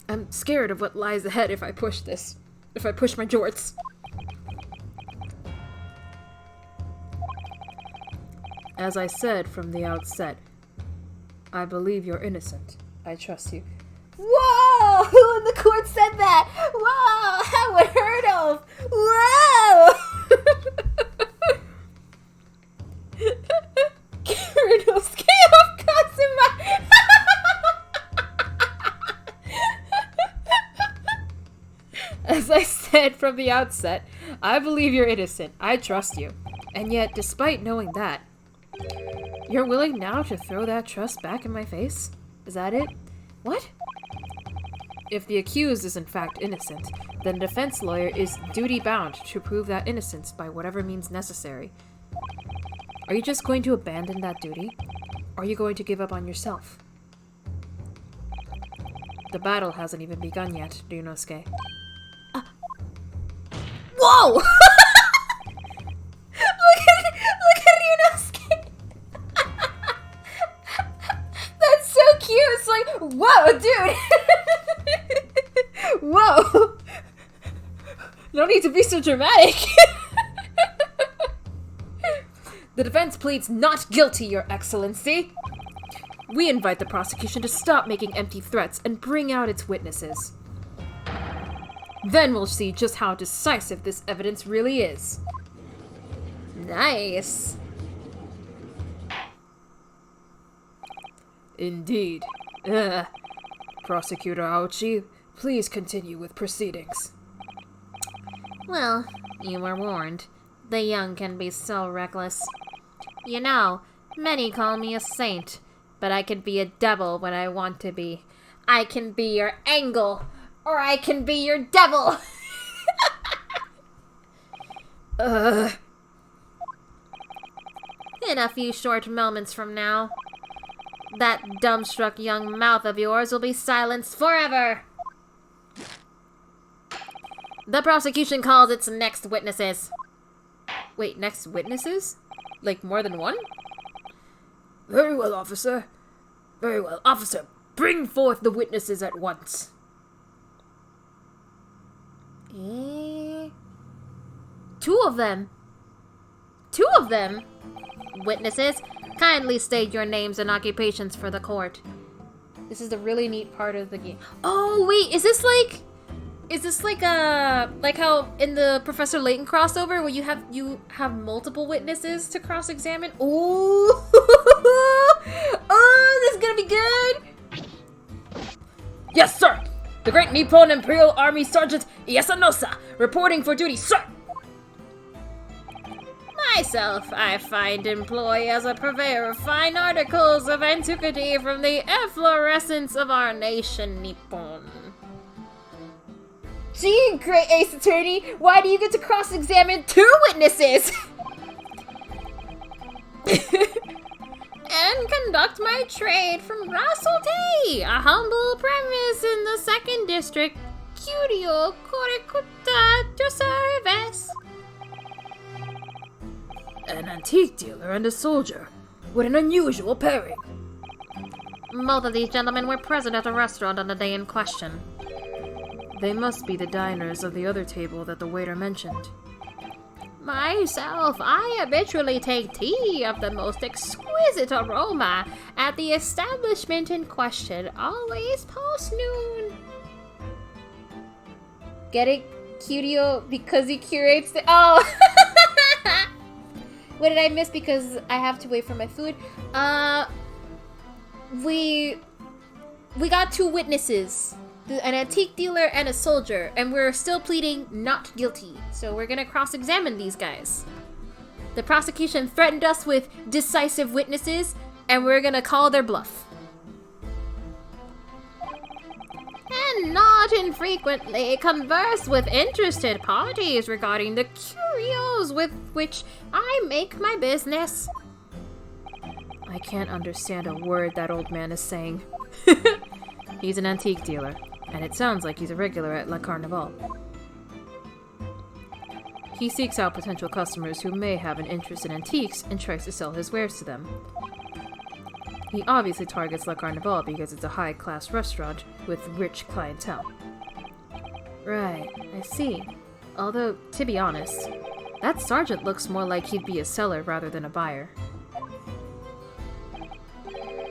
C: I'm scared of what lies ahead if I push this. If I push my jorts. As I said from the outset, I believe you're innocent. I trust you.
A: Whoa! Who in the court said that? Whoa! How unheard of! Whoa! Kurinosuke of Kazuma!
C: As I said from the outset, I believe you're innocent. I trust you. And yet, despite knowing that, you're willing now to throw that trust back in my face? Is that it? What? If the accused is in fact innocent, then the defense lawyer is duty-bound to prove that innocence by whatever means necessary. Are you just going to abandon that duty? Or are you going to give up on yourself? The battle hasn't even begun yet, Ryunosuke.
A: Whoa! Look at Ryunosuke! That's so cute! It's like, whoa, dude! Whoa! No need to be so dramatic!
C: The defense pleads not guilty, Your Excellency. We invite the prosecution to stop making empty threats and bring out its witnesses. Then we'll see just how decisive this evidence really is.
A: Nice.
C: Indeed. Prosecutor Aochi, please continue with proceedings.
A: Well, you were warned. The young can be so reckless. You know, many call me a saint, but I can be a devil when I want to be. I can be your angle, or I can be your devil! In a few short moments from now, that dumbstruck young mouth of yours will be silenced forever! The prosecution calls its next witnesses.
C: Wait, next witnesses? Like more than one?
A: Very well, officer.
C: Very well, officer. Bring forth the witnesses at once.
A: Two of them. Witnesses, kindly state your names and occupations for the court. This is the really neat part of the game. Oh, wait, is this like how in the Professor Layton crossover where you have multiple witnesses to cross-examine? Ooh! Oh, this is gonna be good!
C: Yes, sir! The Great Nippon Imperial Army Sergeant Yasanosa, reporting for duty, sir!
A: Myself, I find employ as a purveyor of fine articles of antiquity from the efflorescence of our nation, Nippon. Gee, Great Ace Attorney, why do you get to cross-examine 2 witnesses? And conduct my trade from Rasote, a humble premise in the 2nd District, Curio Korekuta to service.
C: An antique dealer and a soldier. What an unusual pairing.
A: Both of these gentlemen were present at the restaurant on the day in question.
C: They must be the diners of the other table that the waiter mentioned.
A: Myself, I habitually take tea of the most exquisite aroma at the establishment in question, always post-noon. Get it, Curio, because he curates the— oh! What did I miss because I have to wait for my food? We got 2 witnesses. An antique dealer and a soldier, and we're still pleading not guilty. So we're gonna cross-examine these guys. The prosecution threatened us with decisive witnesses, and we're gonna call their bluff. And not infrequently converse with interested parties regarding the curios with which I make my business.
C: I can't understand a word that old man is saying. He's an antique dealer, and it sounds like he's a regular at La Carnival. He seeks out potential customers who may have an interest in antiques and tries to sell his wares to them. He obviously targets La Carnival because it's a high-class restaurant with rich clientele. Right, I see. Although, to be honest, that sergeant looks more like he'd be a seller rather than a buyer.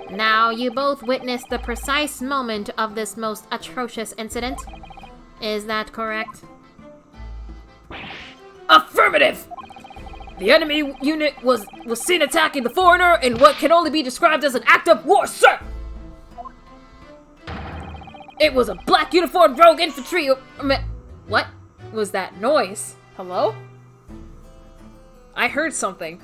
A: Now, you both witnessed the precise moment of this most atrocious incident. Is that correct?
C: Affirmative! The enemy unit was seen attacking the foreigner in what can only be described as an act of war, sir! It was a black uniformed rogue infantry— What was that noise? Hello? I heard something.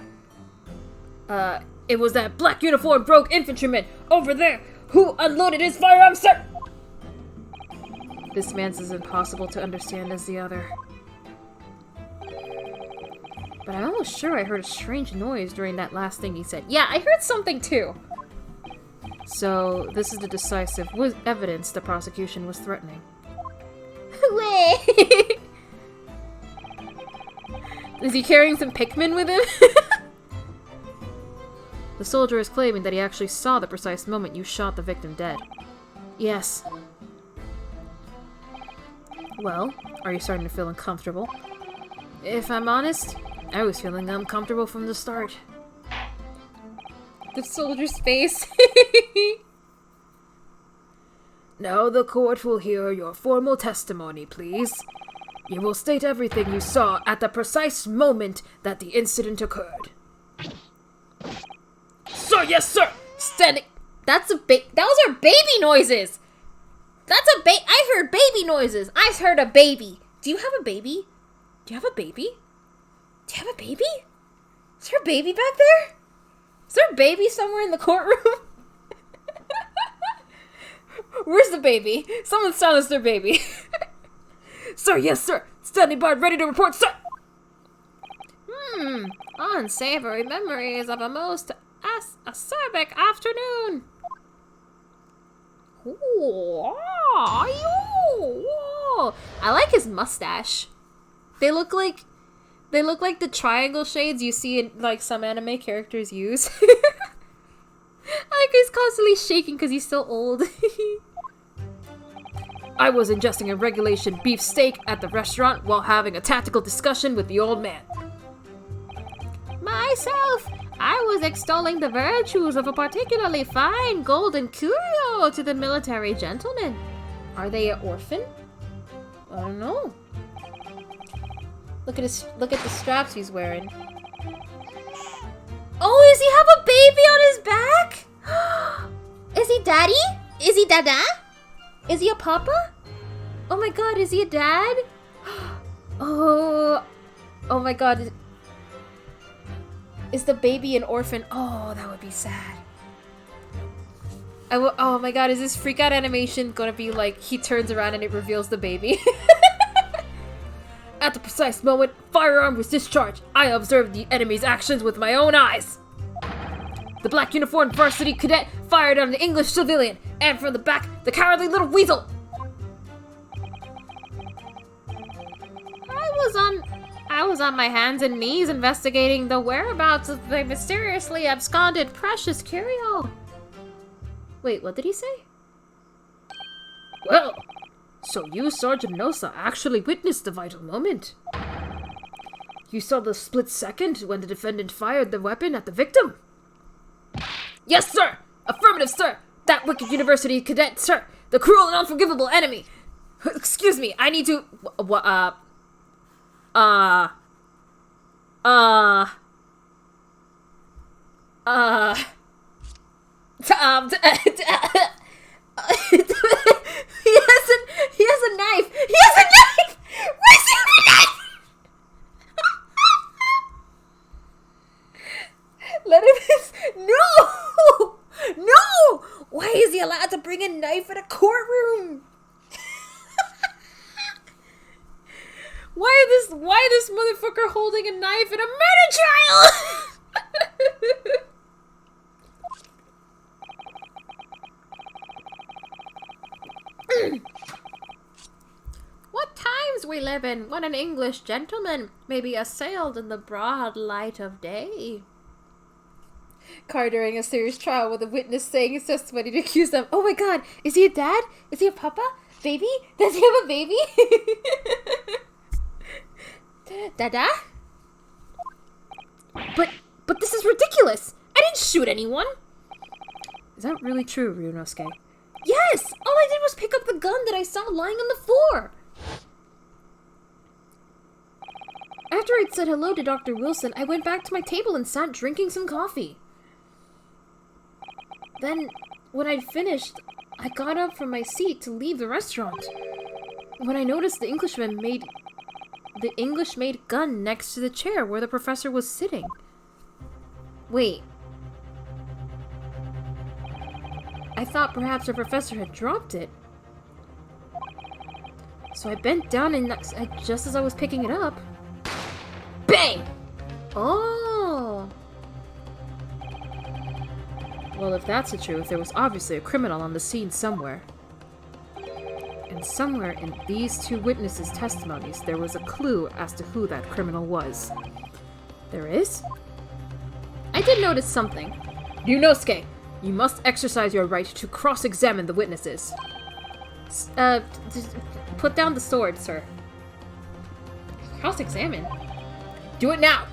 C: It was that black uniformed rogue infantryman over there who unloaded his firearm, sir! This man's as impossible to understand as the other. But I'm almost sure I heard a strange noise during that last thing he said.
A: Yeah, I heard something too.
C: So, this is the decisive evidence the prosecution was threatening.
A: Wait.
C: Is he carrying some Pikmin with him? The soldier is claiming that he actually saw the precise moment you shot the victim dead. Yes. Well, are you starting to feel uncomfortable? If I'm honest, I was feeling uncomfortable from the start.
A: The soldier's face.
C: Now the court will hear your formal testimony, please. You will state everything you saw at the precise moment that the incident occurred. Sir, yes, sir!
A: Standing. Those are baby noises. I heard baby noises. I heard a baby. Do you have a baby? Do you have a baby? Do you have a baby? Is there a baby back there? Is there a baby somewhere in the courtroom? Where's the baby? Someone silence their baby.
C: Sir, yes, sir! Standing by, ready to report, sir!
A: Unsavory memories of a most acerbic afternoon. Ooh, I like his mustache. They look like the triangle shades you see in like some anime characters use. Like he's constantly shaking because he's so old.
C: I was ingesting a regulation beef steak at the restaurant while having a tactical discussion with the old man.
A: Myself, I was extolling the virtues of a particularly fine golden curio to the military gentleman. Are they an orphan? I don't know. Look at the straps he's wearing. Oh, does he have a baby on his back? Is he daddy? Is he dada? Is he a papa? Oh my god, is he a dad? Oh. Oh my god. Is the baby an orphan? Oh, that would be sad. Oh my god, is this freak out animation gonna be like he turns around and it reveals the baby? At the precise moment firearm was discharged, I observed the enemy's actions with my own eyes. The black uniformed varsity cadet fired on the English civilian, and from the back, the cowardly little weasel. I was on my hands and knees investigating the whereabouts of the mysteriously absconded precious curio. Wait, what did he say?
C: Well, so you, Sergeant Nosa, actually witnessed the vital moment. You saw the split second when the defendant fired the weapon at the victim? Yes, sir! Affirmative, sir! That wicked university cadet, sir! The cruel and unforgivable enemy! Excuse me, I need to...
A: He has a knife! He has a knife! Where's the knife? Let him... No! No! Why is he allowed to bring a knife in a courtroom? Why this motherfucker holding a knife in a murder trial? What times we live in when an English gentleman may be assailed in the broad light of day. Car during a serious trial with a witness saying his testimony to accuse them. Oh my god, is he a dad? Is he a papa? Baby? Does he have a baby? Dada? But this is ridiculous! I didn't shoot anyone!
C: Is that really true, Ryunosuke?
A: Yes! All I did was pick up the gun that I saw lying on the floor! After I'd said hello to Dr. Wilson, I went back to my table and sat drinking some coffee. Then, when I'd finished, I got up from my seat to leave the restaurant. When I noticed the English-made gun next to the chair where the professor was sitting. Wait. I thought perhaps the professor had dropped it. So I bent down and just as I was picking it up... BANG! Oh! Well, if that's the truth, there was obviously a criminal on the scene somewhere. And somewhere in these two witnesses' testimonies, there was a clue as to who that criminal was. There is? I did notice something. Ryunosuke, you must exercise your right to cross-examine the witnesses. Put down the sword, sir. Cross-examine? Do it now!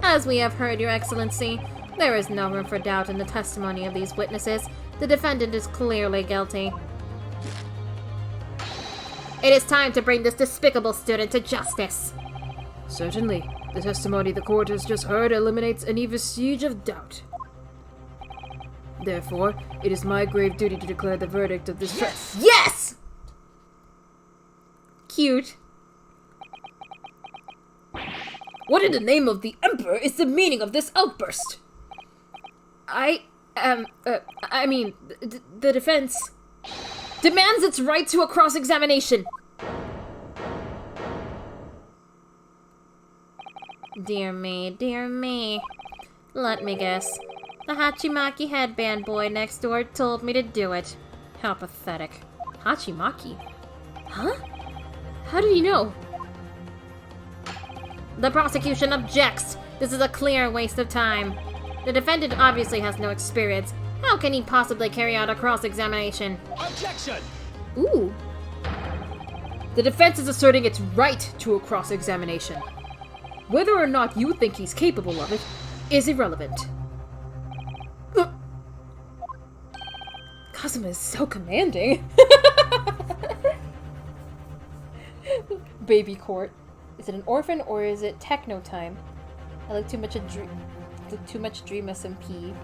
A: As we have heard, Your Excellency, there is no room for doubt in the testimony of these witnesses. The defendant is clearly guilty. It is time to bring this despicable student to justice.
C: Certainly. The testimony the court has just heard eliminates any vestige of doubt. Therefore, it is my grave duty to declare the verdict of this trial.
A: Yes! Cute.
C: What in the name of the Emperor is the meaning of this outburst?
A: The defense demands its right to a cross-examination. Dear me, dear me. Let me guess. The Hachimaki headband boy next door told me to do it. How pathetic. Hachimaki? Huh? How did he know? The prosecution objects. This is a clear waste of time. The defendant obviously has no experience. How can he possibly carry out a cross-examination?
B: Objection!
A: Ooh.
C: The defense is asserting its right to a cross-examination. Whether or not you think he's capable of it is irrelevant.
A: Kazuma is so commanding. Baby court. Is it an orphan or is it techno time? I look too much Dream SMP.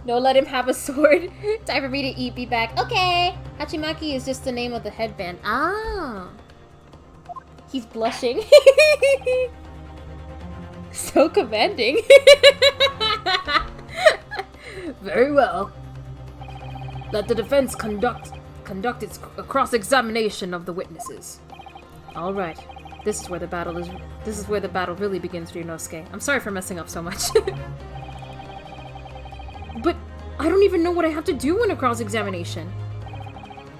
A: No, let him have a sword. Time for me to eat. Be back. Okay. Hachimaki is just the name of the headband. Ah. He's blushing. So commanding.
C: Very well. Let the defense conduct its cross-examination of the witnesses.
A: All right. This is where the battle really begins, Ryunosuke. I'm sorry for messing up so much.
C: But I don't even know what I have to do in a cross-examination.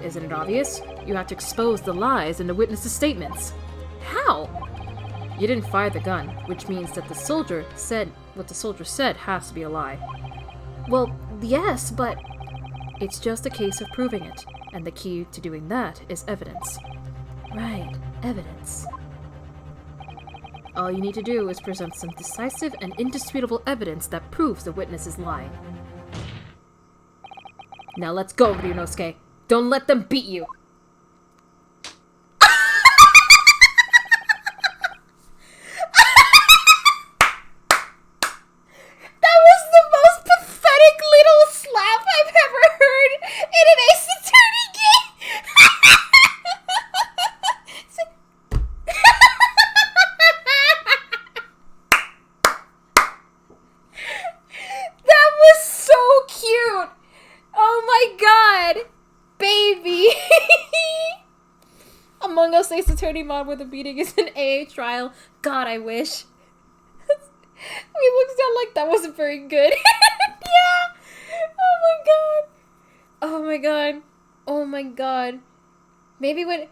C: Isn't it obvious? You have to expose the lies in the witnesses' statements.
A: How?
C: You didn't fire the gun, which means that what the soldier said has to be a lie.
A: Well, yes, but
C: it's just a case of proving it, and the key to doing that is evidence.
A: Right, evidence.
C: All you need to do is present some decisive and indisputable evidence that proves the witness is lying. Now let's go, Ryunosuke. Don't let them beat you!
A: That was the most pathetic little slap I've ever heard in an Ace Attorney game! That was so cute! Oh my god! Baby! Among Us Ace Attorney mod where the beating is an AA trial. God, I wish. It looks down like that wasn't very good. Yeah! Oh my god. Oh my god. Oh my god. Maybe when...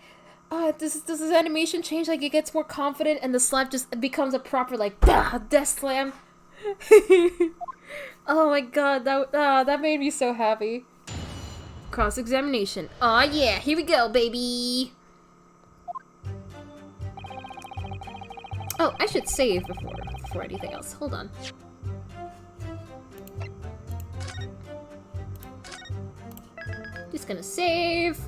A: does this animation change? Like, it gets more confident and the slap just becomes a proper, like, death slam? Oh my god, that made me so happy.
C: Cross-examination.
A: Aw, yeah, here we go, baby! Oh, I should save before anything else. Hold on. Just gonna save.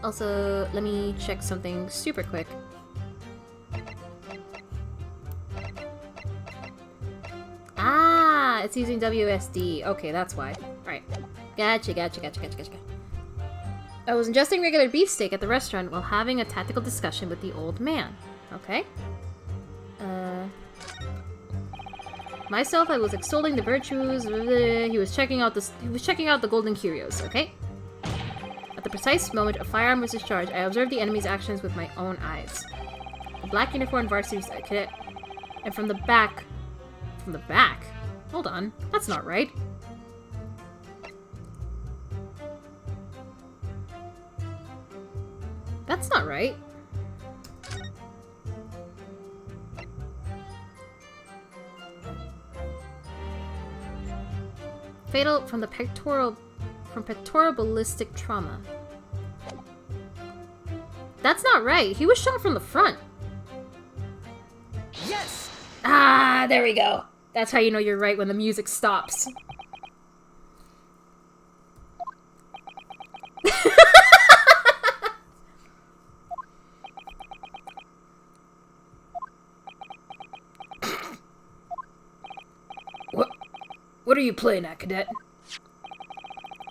A: Also, let me check something super quick. Ah, it's using WSD. Okay, that's why. Alright. Gotcha. I was ingesting regular beefsteak at the restaurant while having a tactical discussion with the old man. Okay. Myself, I was extolling the virtues. He was checking out the golden curios. Okay. At the precise moment a firearm was discharged, I observed the enemy's actions with my own eyes. The black uniformed varsity cadet, and from the back. From the back? Hold on, that's not right. That's not right. Fatal from pectoral ballistic trauma. That's not right. He was shot from the front.
B: Yes!
A: Ah, there we go. That's how you know you're right when the music stops.
C: What are you playing at, cadet?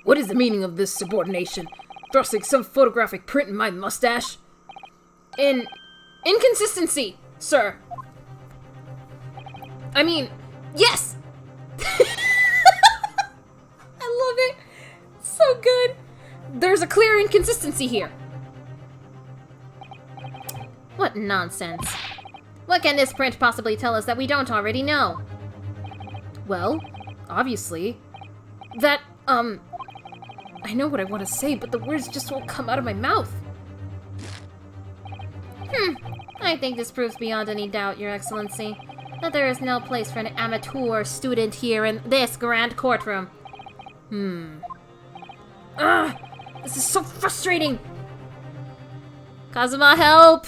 C: What is the meaning of this subordination? Thrusting some photographic print in my mustache? Inconsistency, sir. I mean, yes!
A: I love it. So good.
C: There's a clear inconsistency here.
A: What nonsense. What can this print possibly tell us that we don't already know?
C: Well, obviously, that, I know what I want to say, but the words just won't come out of my mouth.
A: I think this proves beyond any doubt, Your Excellency, that there is no place for an amateur student here in this grand courtroom.
C: This is so frustrating!
A: Kazuma, help!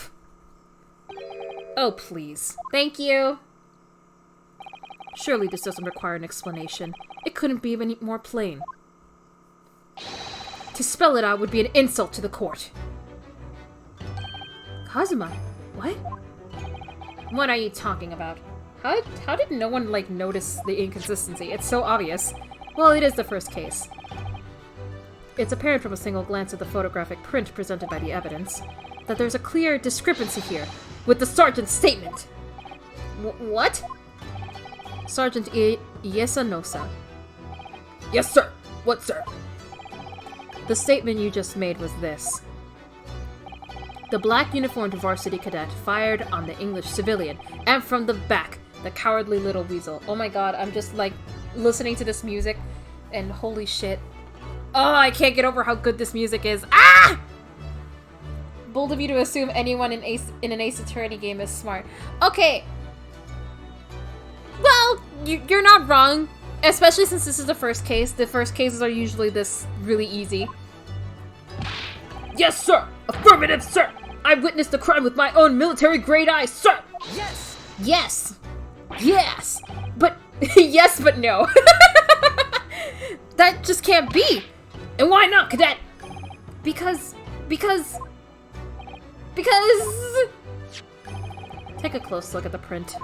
C: Oh, please.
A: Thank you.
C: Surely this doesn't require an explanation. It couldn't be any more plain. To spell it out would be an insult to the court.
A: Kazuma, what?
C: What are you talking about? How did no one, like, notice the inconsistency? It's so obvious. Well, it is the first case. it's apparent from a single glance at the photographic print presented by the evidence that there's a clear discrepancy here with the sergeant's statement.
A: What?
C: Sergeant Iesanosa.
D: Yes, sir. What, sir?
C: The statement you just made was this. The black uniformed varsity cadet fired on the English civilian, and from the back, the cowardly little weasel. Oh my god, I'm just like listening to this music, and holy shit. Oh, I can't get over how good this music is. Ah! Bold of you to assume anyone in an Ace Attorney game is smart. Okay. Well, you're not wrong. Especially since this is the first case. The first cases are usually this really easy.
D: Yes, sir! Affirmative, sir!
C: I witnessed the crime with my own military-grade eyes, sir!
D: Yes!
C: Yes! Yes! But... yes, but no. That just can't be!
D: And why not, cadet?
C: Because... Take a close look at the print.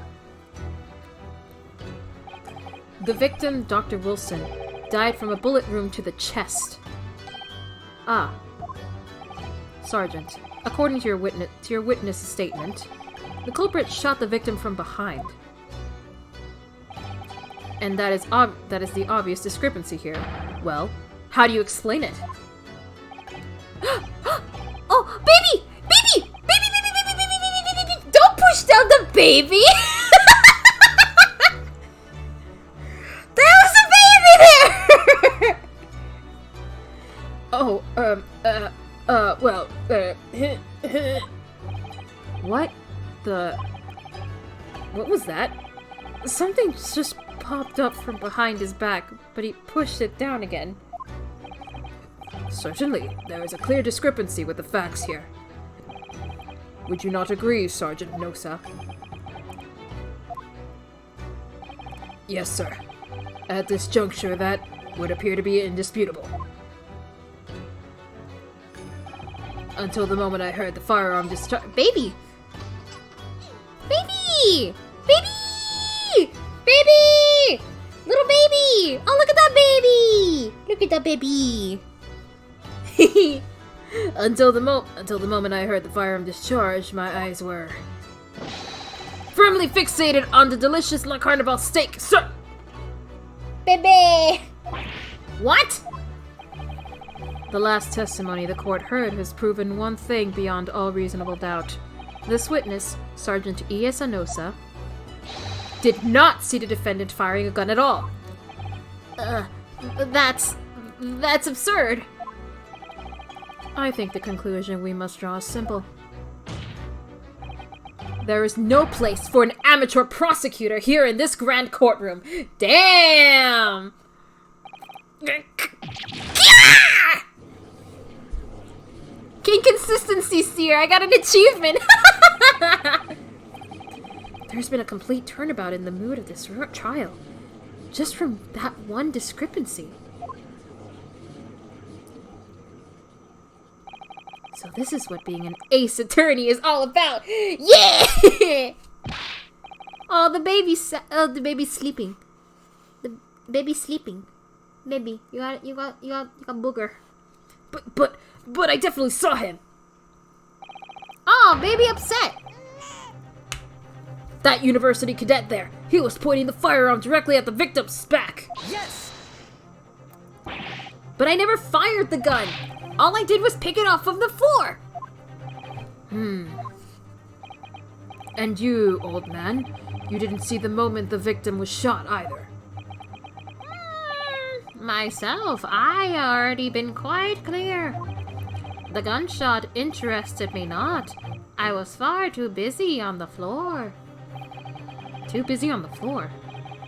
C: The victim, Dr. Wilson, died from a bullet wound to the chest. Ah. Sergeant, according to your witness statement, the culprit shot the victim from behind. And that is the obvious discrepancy here. Well, how do you explain it?
A: Oh, baby! Baby! Baby, baby, baby, baby, baby, baby, baby! Don't push down the baby! There was a baby there!
C: Oh, well, what the... What was that? Something just popped up from behind his back, but he pushed it down again.
D: Certainly, there is a clear discrepancy with the facts here. Would you not agree, Sergeant Nosa? Yes, sir. At this juncture, that would appear to be indisputable. Until the moment I heard the firearm discharge—
A: Baby! Baby! Baby! Baby! Little baby! Oh, look at that baby! Look at that baby!
C: Until the moment I heard the firearm discharge, my eyes were firmly fixated on the delicious La Carnival steak, sir!
A: Baby! What?
C: The last testimony the court heard has proven one thing beyond all reasonable doubt. This witness, Sergeant Iesanosa, did not see the defendant firing a gun at all.
A: That's absurd.
C: I think the conclusion we must draw is simple. There is no place for an amateur prosecutor here in this grand courtroom. Damn! Inconsistency, Seer! I got an achievement! There's been a complete turnabout in the mood of this trial. Just from that one discrepancy. So this is what being an ace attorney is all about! Yeah! Oh, the baby's sleeping. The baby's sleeping. Baby, you got booger.
D: But I definitely saw him!
A: Oh, baby upset.
C: That university cadet there, he was pointing the firearm directly at the victim's back.
D: Yes!
C: But I never fired the gun. All I did was pick it off of the floor. And you, old man, you didn't see the moment the victim was shot either.
A: Myself, I already been quite clear. The gunshot interested me not. I was far too busy on the floor.
C: Too busy on the floor?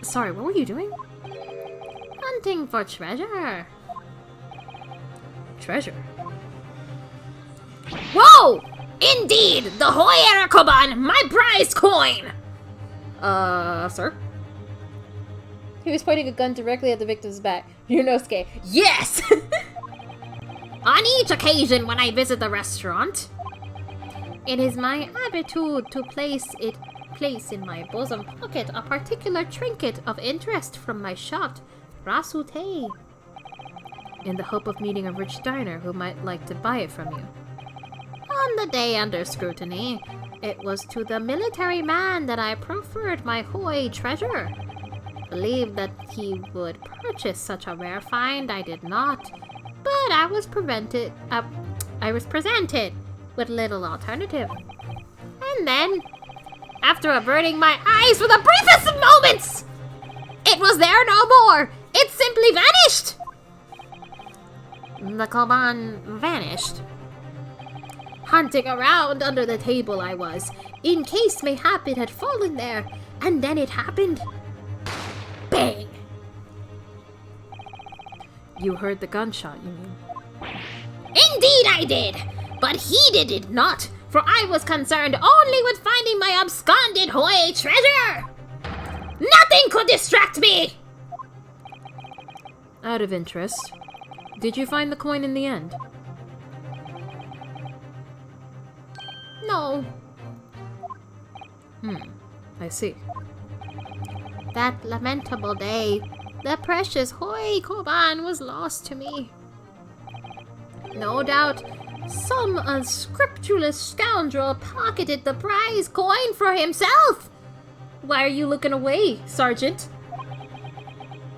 C: Sorry, what were you doing?
A: Hunting for treasure.
C: Treasure?
A: Whoa! Indeed! The Hoy Arakoban, my prize coin!
C: Sir?
A: He was pointing a gun directly at the victim's back. Yunosuke, yes! On each occasion when I visit the restaurant, it is my habitude to place in my bosom pocket a particular trinket of interest from my shot, rasute.
C: in the hope of meeting a rich diner who might like to buy it from you.
A: On the day under scrutiny, it was to the military man that I proffered my hoy treasure. Believed that he would purchase such a rare find, I did not, but I was presented with little alternative. And then, after averting my eyes for the briefest of moments, it was there no more. It simply vanished. The koban vanished. Hunting around under the table I was, in case mayhap it had fallen there, and then it happened. Bang!
C: You heard the gunshot, you mean?
A: Indeed I did, but he did not, for I was concerned only with finding my absconded hoy treasure. Nothing could distract me!
C: Out of interest, did you find the coin in the end?
A: No.
C: I see.
A: That lamentable day, the precious hoy koban was lost to me. No doubt, some unscrupulous scoundrel pocketed the prize coin for himself. Why are you looking away, Sergeant?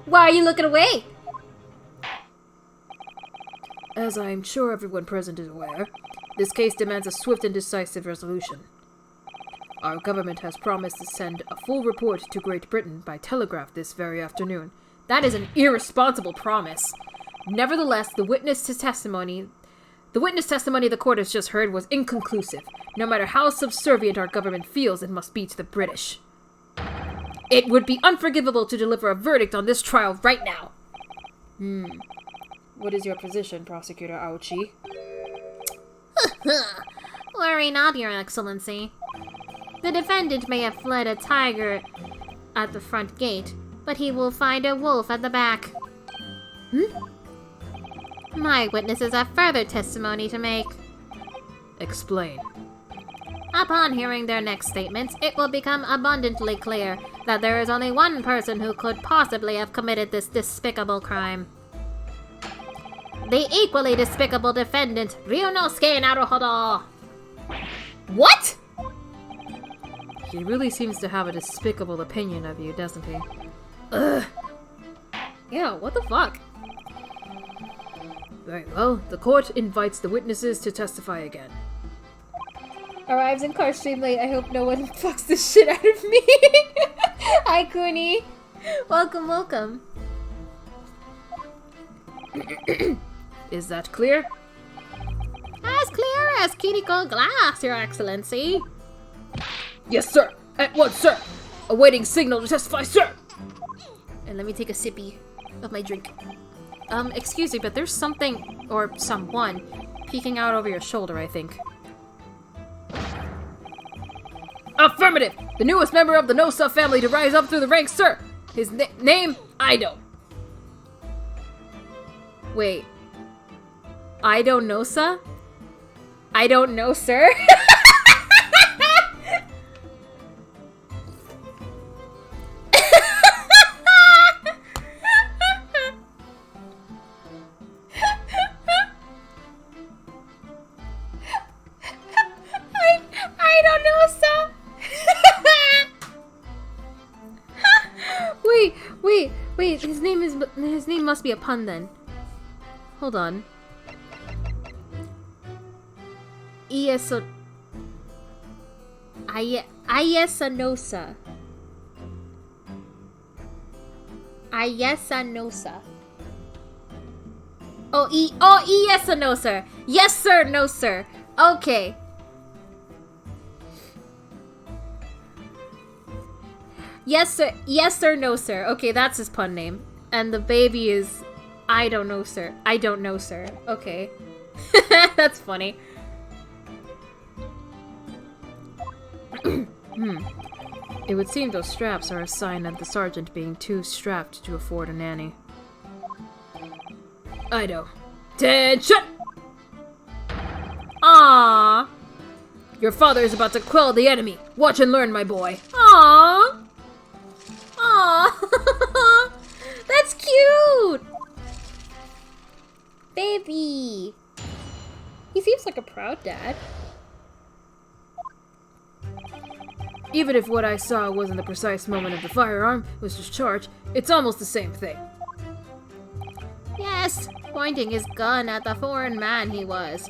A: Why are you looking away?
C: As I'm sure everyone present is aware, this case demands a swift and decisive resolution. Our government has promised to send a full report to Great Britain by telegraph this very afternoon.
A: That is an irresponsible promise.
C: Nevertheless, the witness testimony the court has just heard was inconclusive. No matter how subservient our government feels, it must be to the British. It would be unforgivable to deliver a verdict on this trial right now. What is your position, Prosecutor Aochi?
A: Worry not, Your Excellency. The defendant may have fled a tiger at the front gate, but he will find a wolf at the back. My witnesses have further testimony to make.
C: Explain.
A: Upon hearing their next statements, it will become abundantly clear that there is only one person who could possibly have committed this despicable crime. The equally despicable defendant, Ryunosuke Naruhodo. What?
C: He really seems to have a despicable opinion of you, doesn't he?
A: Yeah, what the fuck?
C: Very well, the court invites the witnesses to testify again.
A: Arrives in car stream late. I hope no one fucks the shit out of me. Hi, Kuni. Welcome, welcome.
C: Is that clear?
A: As clear as Kiriko glass, Your Excellency.
C: Yes, sir! At once, sir! Awaiting signal to testify, sir!
A: And let me take a sippy of my drink.
C: Excuse me, but there's something, or someone, peeking out over your shoulder, I think. Affirmative! The newest member of the Nosa family to rise up through the ranks, sir! His name, Ido.
A: Wait. I don't know, sir? I don't know, sir? I don't know, sir. Wait. His name must be a pun then. Hold on. Ayesanosa. Oh, Iyesanosa. Yes, sir. No, sir. Okay. Yes, sir. Yes, sir. No, sir. Okay, that's his pun name. And the baby is... I don't know, sir. I don't know, sir. Okay. That's funny.
C: It would seem those straps are a sign of the sergeant being too strapped to afford a nanny. Ido. Attention!
A: Aww.
C: Your father is about to quell the enemy. Watch and learn, my boy.
A: Aww. Aww. That's cute. Baby! He seems like a proud dad.
C: Even if what I saw wasn't the precise moment of the firearm was discharged, it's almost the same thing.
A: Yes, pointing his gun at the foreign man he was.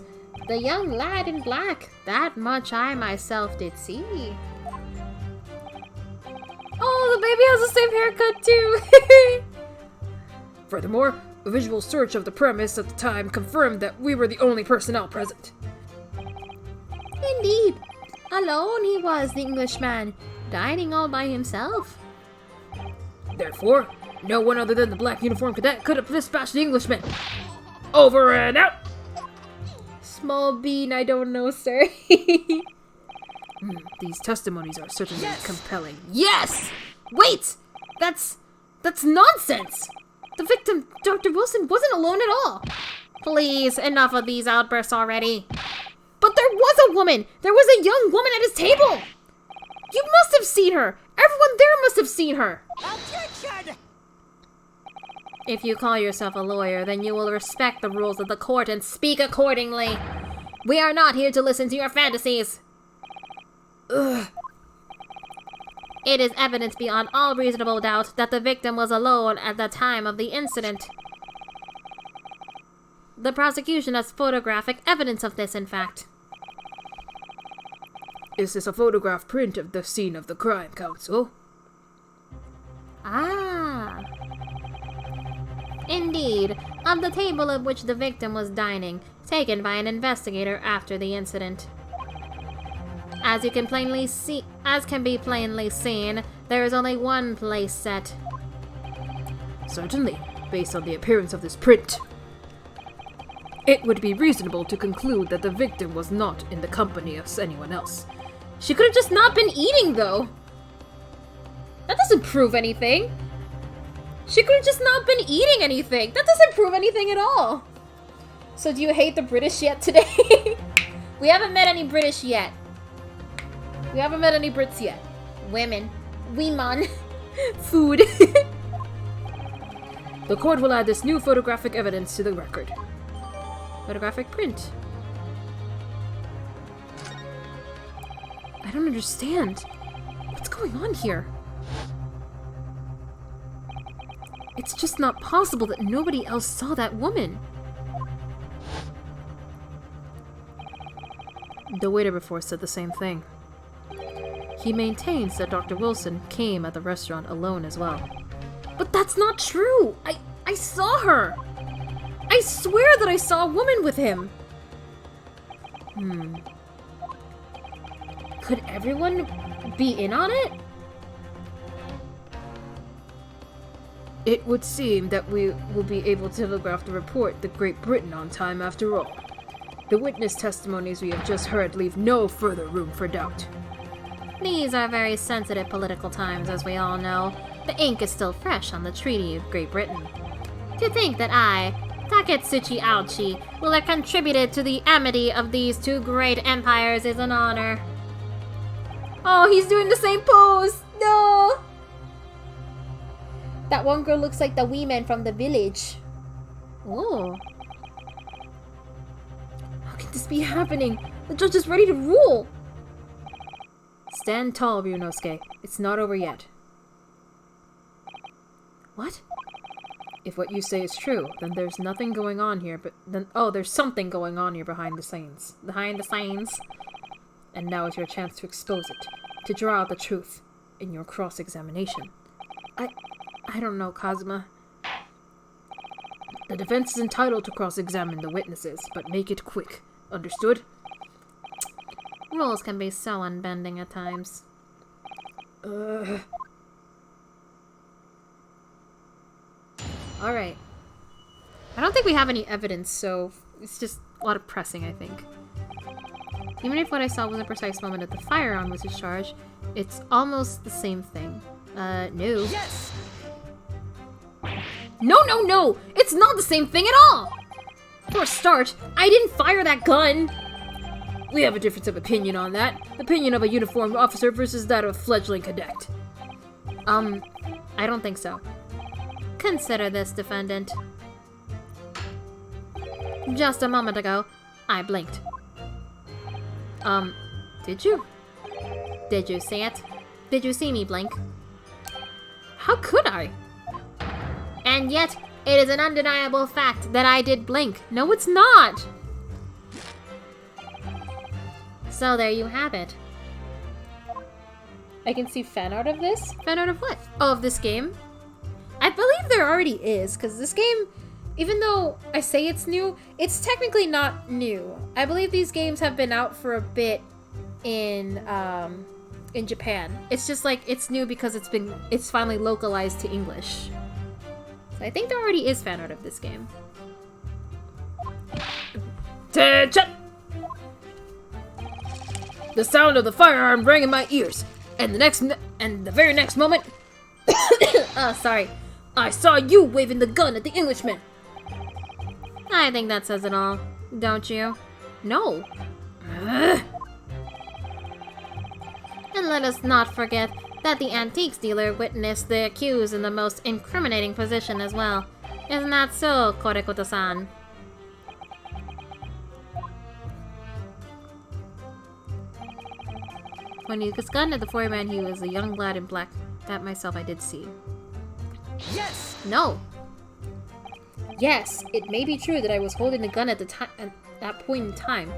A: The young lad in black. That much I myself did see. Oh, the baby has the same haircut too!
C: Furthermore, a visual search of the premise at the time confirmed that we were the only personnel present.
A: Indeed. Alone he was, the Englishman, dining all by himself.
C: Therefore, no one other than the black uniformed cadet could have dispatched the Englishman. Over and out!
A: Small bean, I don't know, sir.
C: These testimonies are certainly compelling.
A: Yes! Wait! That's nonsense! The victim, Dr. Wilson, wasn't alone at all. Please, enough of these outbursts already. But there was a woman! There was a young woman at his table! You must have seen her! Everyone there must have seen her!
E: Objection!
A: If you call yourself a lawyer, then you will respect the rules of the court and speak accordingly. We are not here to listen to your fantasies.
C: Ugh.
A: It is evidence beyond all reasonable doubt that the victim was alone at the time of the incident. The prosecution has photographic evidence of this, in fact.
C: Is this a photograph print of the scene of the crime, Counsel?
A: Ah. Indeed, of the table at which the victim was dining, taken by an investigator after the incident. As can be plainly seen, there is only one place set.
C: Certainly, based on the appearance of this print. It would be reasonable to conclude that the victim was not in the company of anyone else.
A: She could have just not been eating, though. That doesn't prove anything. She could have just not been eating anything. That doesn't prove anything at all. So do you hate the British yet today? We haven't met any British yet. We haven't met any Brits yet. Women. Women. Food.
C: The court will add this new photographic evidence to the record.
A: Photographic print. I don't understand. What's going on here? It's just not possible that nobody else saw that woman.
C: The waiter before said the same thing. He maintains that Dr. Wilson came at the restaurant alone as well.
A: But that's not true! I saw her! I swear that I saw a woman with him! Could everyone be in on it?
C: It would seem that we will be able to telegraph the report to Great Britain on time after all. The witness testimonies we have just heard leave no further room for doubt.
A: These are very sensitive political times, as we all know. The ink is still fresh on the Treaty of Great Britain. To think that I, Taketsuchi Aochi, will have contributed to the amity of these two great empires is an honor. Oh, he's doing the same pose! No! That one girl looks like the women from the village. Oh. How can this be happening? The judge is ready to rule!
C: Stand tall, Ryunosuke. It's not over yet.
A: What?
C: If what you say is true, then there's nothing going on here, there's something going on here behind the scenes.
A: Behind the scenes?
C: And now is your chance to expose it, to draw out the truth in your cross-examination.
A: I don't know, Kazuma.
C: The defense is entitled to cross-examine the witnesses, but make it quick. Understood?
A: Rules can be so unbending at times. Alright. I don't think we have any evidence, so it's just a lot of pressing, I think. Even if what I saw was a precise moment that the firearm was discharged, it's almost the same thing. No.
E: Yes!
A: No! It's not the same thing at all! For a start, I didn't fire that gun!
C: We have a difference of opinion on that. The opinion of a uniformed officer versus that of a fledgling cadet.
A: I don't think so. Consider this, defendant. Just a moment ago, I blinked.
C: Did you?
A: Did you see it? Did you see me blink?
C: How could I?
A: And yet, it is an undeniable fact that I did blink.
C: No, it's not!
A: So there you have it.
C: I can see fan art of this?
A: Fan art of what?
C: Oh, of this game? I believe there already is, because this game, even though I say it's new, it's technically not new. I believe these games have been out for a bit in Japan. It's just like, it's new because it's finally localized to English. So I think there already is fan art of this game. Attention! The sound of the firearm rang in my ears, and the very next moment, sorry, I saw you waving the gun at the Englishman.
A: I think that says it all, don't you?
C: No.
A: And let us not forget that the antiques dealer witnessed the accused in the most incriminating position as well. Isn't that so, Korekoto-san? When he was gunned at the foreman, he was a young lad in black. That myself I did see.
B: Yes!
A: No.
C: Yes, it may be true that I was holding the gun at that point in time.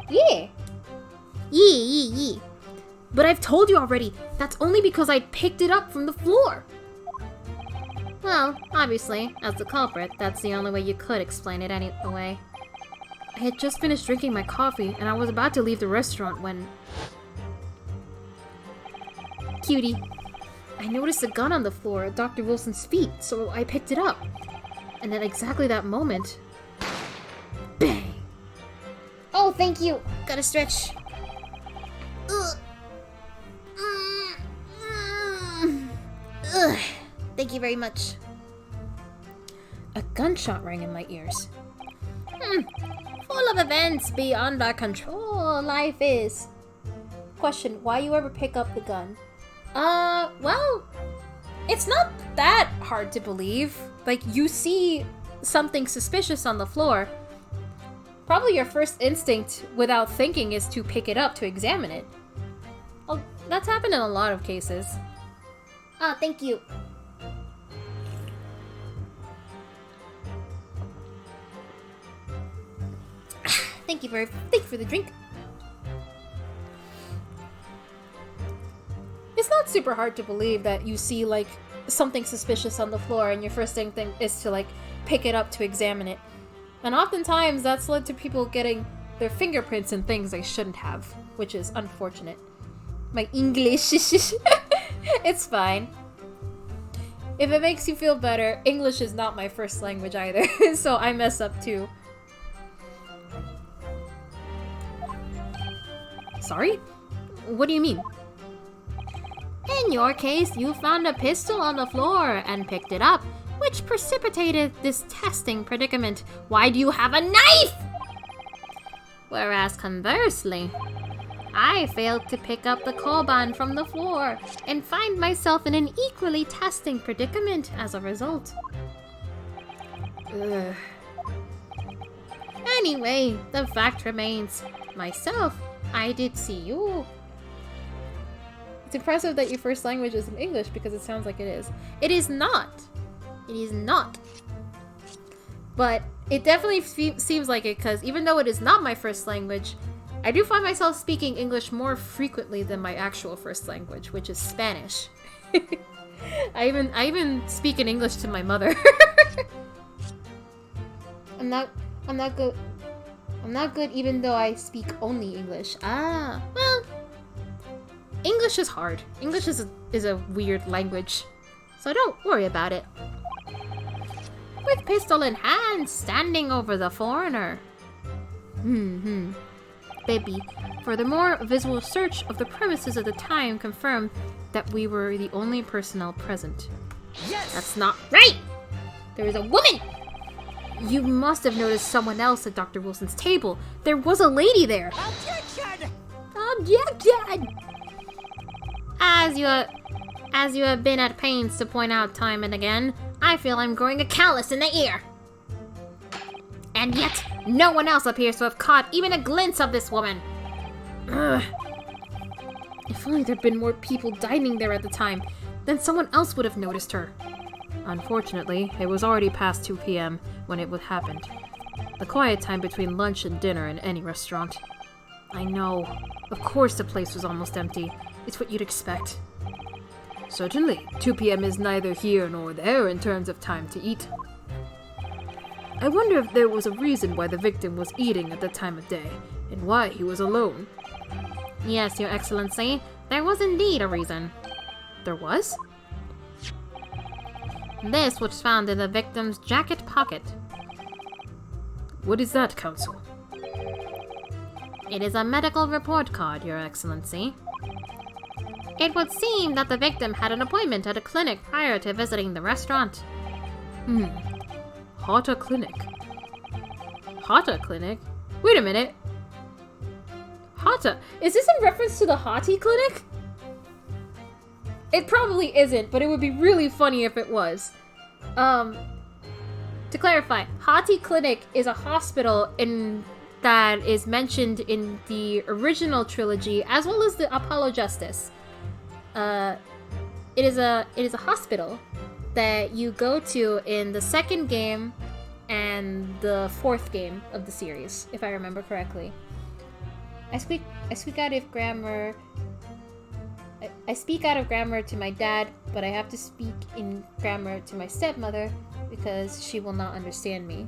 C: Yeah.
A: Yee.
C: But I've told you already, that's only because I picked it up from the floor.
A: Well, obviously, as the culprit, that's the only way you could explain it anyway.
C: I had just finished drinking my coffee, and I was about to leave the restaurant when...
A: Cutie.
C: I noticed a gun on the floor at Dr. Wilson's feet, so I picked it up. And at exactly that moment... Bang!
A: Oh, thank you. Gotta stretch. Ugh. Ugh. Thank you very much.
C: A gunshot rang in my ears.
A: Full of events beyond our control, life is.
C: Question, why you ever pick up the gun?
A: Well,
C: It's not that hard to believe. Like, you see something suspicious on the floor. Probably your first instinct, without thinking, is to pick it up to examine it. Well, that's happened in a lot of cases.
A: ah, thank you. Thank you for the drink.
C: It's not super hard to believe that you see, like, something suspicious on the floor and your first instinct is to, like, pick it up to examine it. And oftentimes that's led to people getting their fingerprints and things they shouldn't have, which is unfortunate. My English, it's fine. If it makes you feel better, English is not my first language either, so I mess up too. Sorry? What do you mean?
A: In your case, you found a pistol on the floor and picked it up, which precipitated this testing predicament. Why do you have a knife? Whereas conversely, I failed to pick up the koban from the floor and find myself in an equally testing predicament as a result.
C: Ugh.
A: Anyway, the fact remains, myself, I did see you.
C: It's impressive that your first language isn't English because it sounds like it is.
A: It is not. It is not.
C: But it definitely seems like it because even though it is not my first language, I do find myself speaking English more frequently than my actual first language, which is Spanish. I even speak in English to my mother. I'm not good even though I speak only English.
A: Ah, well,
C: English is hard. English is a weird language.
A: so don't worry about it. With pistol in hand, standing over the foreigner.
C: Baby. Furthermore, a visual search of the premises at the time confirmed that we were the only personnel present.
B: Yes!
A: That's not right! There is a woman!
C: You must have noticed someone else at Dr. Wilson's table. There was a lady there.
B: Objection!
A: Objection! As you have been at pains to point out time and again, I feel I'm growing a callus in the ear. And yet, no one else appears to have caught even a glimpse of this woman.
C: Ugh. If only there'd been more people dining there at the time, then someone else would have noticed her. Unfortunately, it was already past 2 p.m. when it happened. The quiet time between lunch and dinner in any restaurant. I know. Of course the place was almost empty. It's what you'd expect. Certainly, 2 p.m. is neither here nor there in terms of time to eat. I wonder if there was a reason why the victim was eating at that time of day, and why he was alone.
A: Yes, Your Excellency. There was indeed a reason.
C: There was?
A: This was found in the victim's jacket pocket.
C: What is that, Counsel?
A: It is a medical report card, Your Excellency. It would seem that the victim had an appointment at a clinic prior to visiting the restaurant.
C: Hata Clinic. Hata Clinic? Wait a minute. Hata? Is this in reference to the Hati Clinic? It probably isn't, but it would be really funny if it was. To clarify, Hati Clinic is a hospital that is mentioned in the original trilogy as well as the Apollo Justice. It is a hospital that you go to in the second game and the fourth game of the series, if I remember correctly. I speak out of grammar. I speak out of grammar to my dad, but I have to speak in grammar to my stepmother because she will not understand me.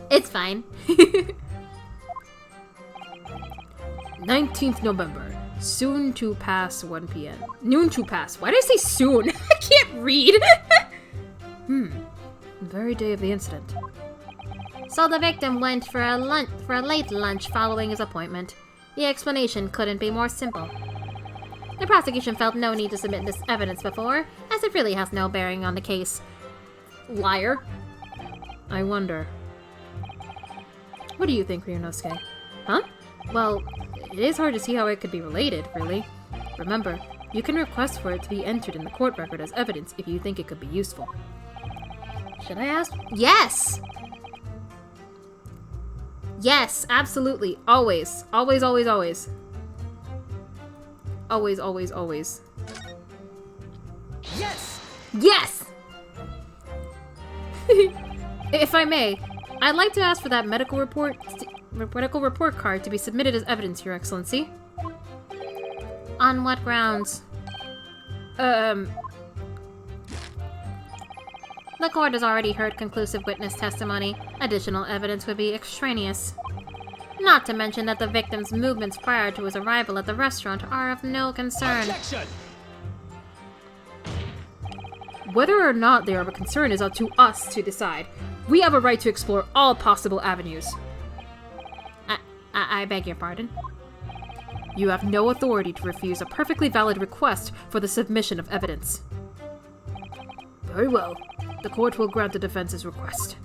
A: It's fine.
C: 19th November. Soon to pass 1 p.m. Noon to pass. Why did I say soon? I can't read. Very day of the incident.
A: So the victim went for a late lunch following his appointment. The explanation couldn't be more simple. The prosecution felt no need to submit this evidence before, as it really has no bearing on the case.
C: Liar. I wonder. What do you think, Ryunosuke? Huh? Well, it is hard to see how it could be related, really. Remember, you can request for it to be entered in the court record as evidence if you think it could be useful. Should I ask?
A: Yes! Yes, absolutely. Always. Always, always, always.
C: Always, always, always.
B: Yes!
A: Yes!
C: If I may, I'd like to ask for that medical report card to be submitted as evidence, Your Excellency.
A: On what grounds? The court has already heard conclusive witness testimony. Additional evidence would be extraneous. Not to mention that the victim's movements prior to his arrival at the restaurant are of no concern.
B: Objection!
C: Whether or not they are of a concern is up to us to decide. We have a right to explore all possible avenues.
A: I beg your pardon?
C: You have no authority to refuse a perfectly valid request for the submission of evidence. Very well. The court will grant the defense's request.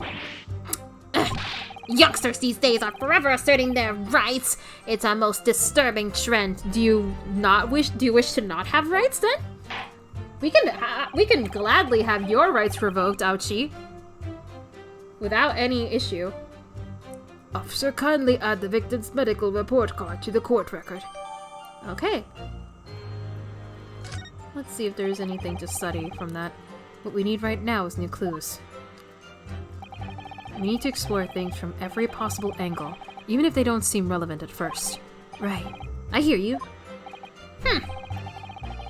A: Youngsters these days are forever asserting their rights. It's a most disturbing trend.
C: Do you wish to not have rights then? We can gladly have your rights revoked, Ouchie. Without any issue. Officer, kindly add the victim's medical report card to the court record. Okay. Let's see if there's anything to study from that. What we need right now is new clues. We need to explore things from every possible angle, even if they don't seem relevant at first. Right. I hear you.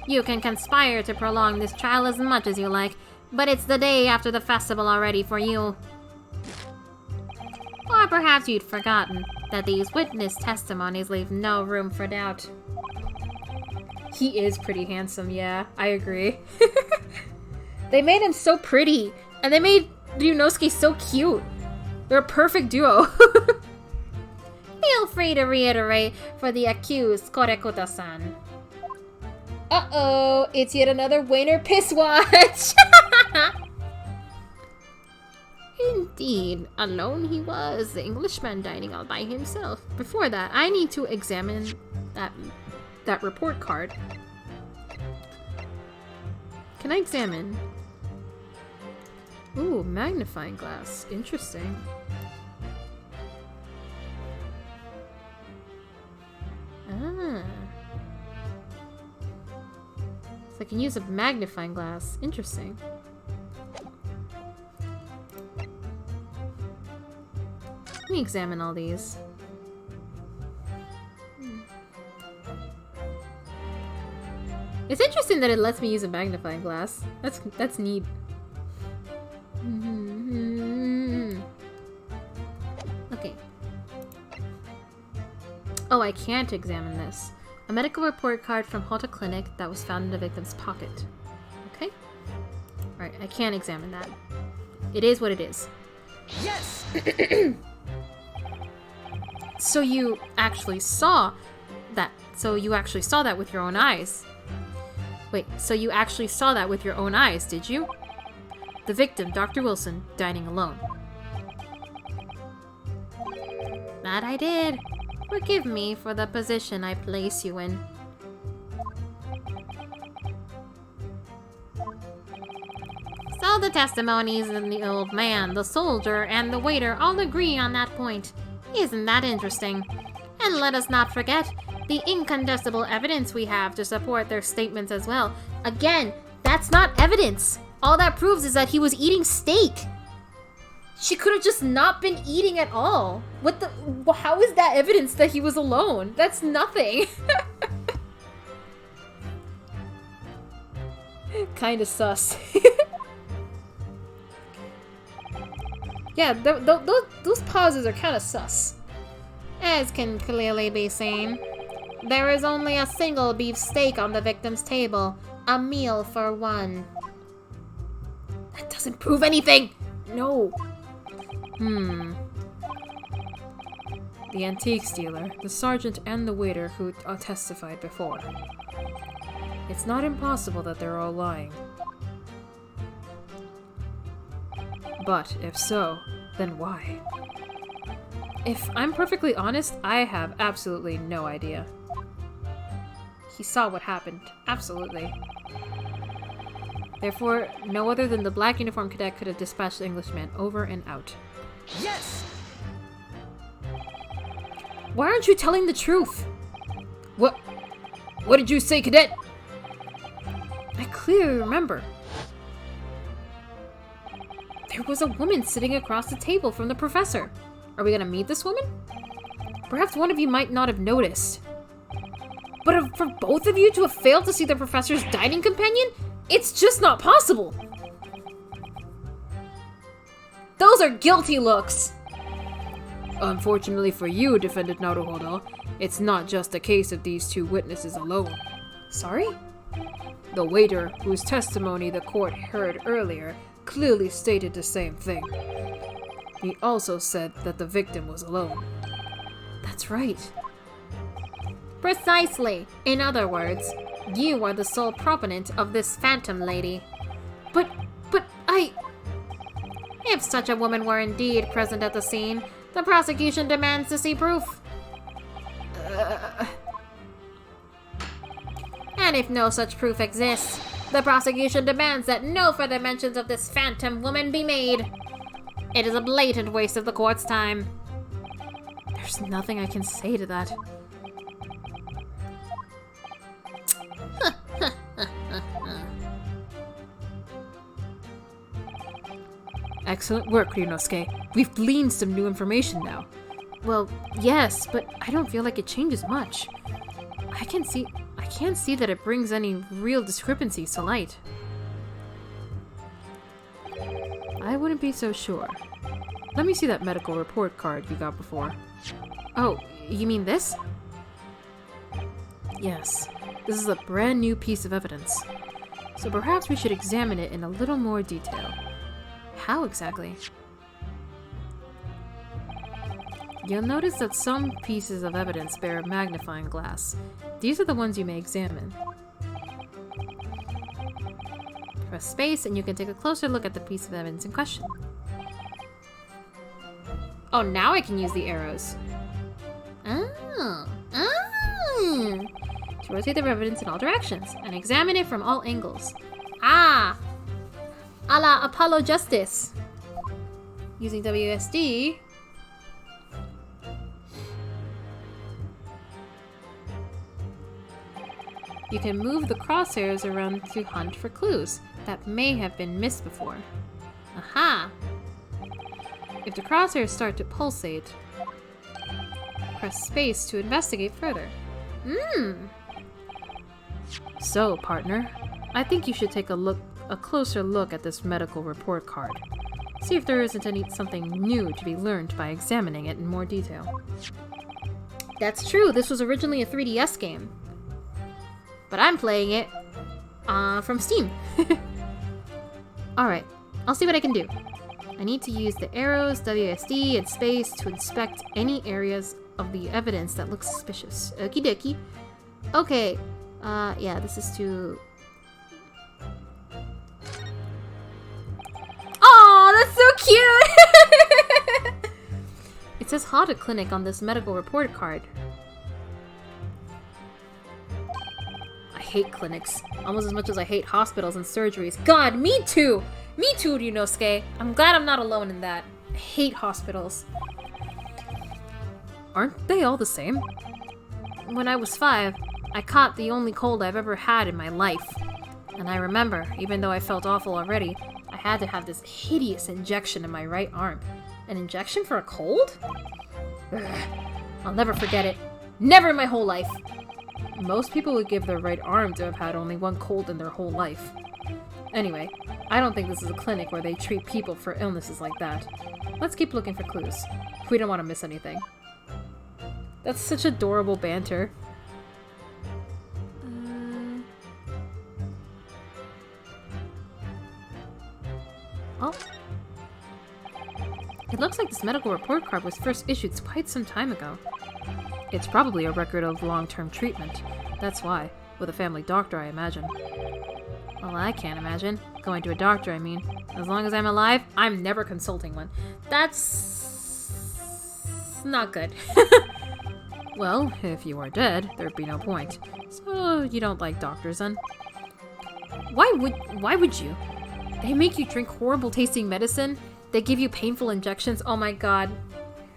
A: You can conspire to prolong this trial as much as you like, but it's the day after the festival already for you. Or perhaps you'd forgotten that these witness testimonies leave no room for doubt.
C: He is pretty handsome, yeah. I agree. They made him so pretty, and they made Ryunosuke so cute. They're a perfect duo.
A: Feel free to reiterate for the accused, Korekota-san.
C: Uh-oh, it's yet another Wayner piss watch!
A: Indeed, alone he was, the Englishman dining all by himself.
C: Before that, I need to examine that report card. Can I examine? Ooh, magnifying glass. Interesting.
A: So I can use a magnifying glass. Interesting. Let me examine all these. It's interesting that it lets me use a magnifying glass. That's neat. Okay. Oh, I can't examine this. A medical report card from Halta Clinic that was found in the victim's pocket. Okay. Alright, I can't examine that. It is what it is.
B: Yes!
A: So you actually saw that. So you actually saw that with your own eyes. Wait, so you actually saw that with your own eyes, did you? The victim, Dr. Wilson, dining alone. That I did. Forgive me for the position I place you in. So the testimonies of the old man, the soldier, and the waiter all agree on that point. Isn't that interesting? And let us not forget the incontestable evidence we have to support their statements as well. Again, that's not evidence. All that proves is that he was eating steak. She could have just not been eating at all. What the? How is that evidence that he was alone? That's nothing. Kinda sus. Yeah, those pauses are kinda sus. As can clearly be seen, there is only a single beef steak on the victim's table. A meal for one. That doesn't prove anything! No.
C: The antiques dealer, the sergeant, and the waiter who testified before. It's not impossible that they're all lying. But if so, then why? If I'm perfectly honest, I have absolutely no idea. He saw what happened. Absolutely. Therefore, no other than the black uniformed cadet could have dispatched the Englishman over and out.
B: Yes!
C: Why aren't you telling the truth? What did you say, cadet? I clearly remember. There was a woman sitting across the table from the professor. Are we gonna meet this woman? Perhaps one of you might not have noticed. But for both of you to have failed to see the professor's dining companion? It's just not possible! Those are guilty looks! Unfortunately for you, defendant Naruhodo, it's not just a case of these two witnesses alone. Sorry? The waiter, whose testimony the court heard earlier, clearly stated the same thing. He also said that the victim was alone. That's right.
A: Precisely. In other words, you are the sole proponent of this phantom lady.
C: But
A: If such a woman were indeed present at the scene, the prosecution demands to see proof. And if no such proof exists, the prosecution demands that no further mentions of this phantom woman be made. It is a blatant waste of the court's time.
C: There's nothing I can say to that. Excellent work, Ryunosuke. We've gleaned some new information now. Well, yes, but I don't feel like it changes much. I can't see that it brings any real discrepancies to light. I wouldn't be so sure. Let me see that medical report card you got before. Oh, you mean this? Yes, this is a brand new piece of evidence. So perhaps we should examine it in a little more detail. How exactly? You'll notice that some pieces of evidence bear a magnifying glass. These are the ones you may examine. Press space and you can take a closer look at the piece of evidence in question. Oh, now I can use the arrows. To rotate the evidence in all directions and examine it from all angles. Ah! A la Apollo Justice. Using WSD.
A: You can move the crosshairs around to hunt for clues that may have been missed before. Aha! If the crosshairs start to pulsate, press space to investigate further. So, partner, I think you should take a closer look at this medical report card. See if there isn't something new to be learned by examining it in more detail. That's true, this was originally a 3DS game. But I'm playing it from Steam. Alright, I'll see what I can do. I need to use the arrows, WSD, and space to inspect any areas of the evidence that looks suspicious. Okie dokie. Okay, yeah, this is to... Aw, that's so cute! It says Haunted Clinic on this medical report card. I hate clinics, almost as much as I hate hospitals and surgeries. God, me too! Me too, Ryunosuke. I'm glad I'm not alone in that. I hate hospitals.
C: Aren't they all the same?
A: When I was 5, I caught the only cold I've ever had in my life. And I remember, even though I felt awful already, I had to have this hideous injection in my right arm. An injection for a cold? Ugh. I'll never forget it. Never in my whole life.
C: Most people would give their right arm to have had only one cold in their whole life. Anyway, I don't think this is a clinic where they treat people for illnesses like that. Let's keep looking for clues. We don't want to miss anything. That's such adorable banter.
A: Oh. It looks like this medical report card was first issued quite some time ago.
C: It's probably a record of long-term treatment. That's why. With a family doctor, I imagine.
A: Well, I can't imagine. Going to a doctor, I mean. As long as I'm alive, I'm never consulting one. That's... not good.
C: Well, if you are dead, there'd be no point. So, you don't like doctors, then?
A: Why would you? They make you drink horrible tasting medicine. They give you painful injections. Oh my god.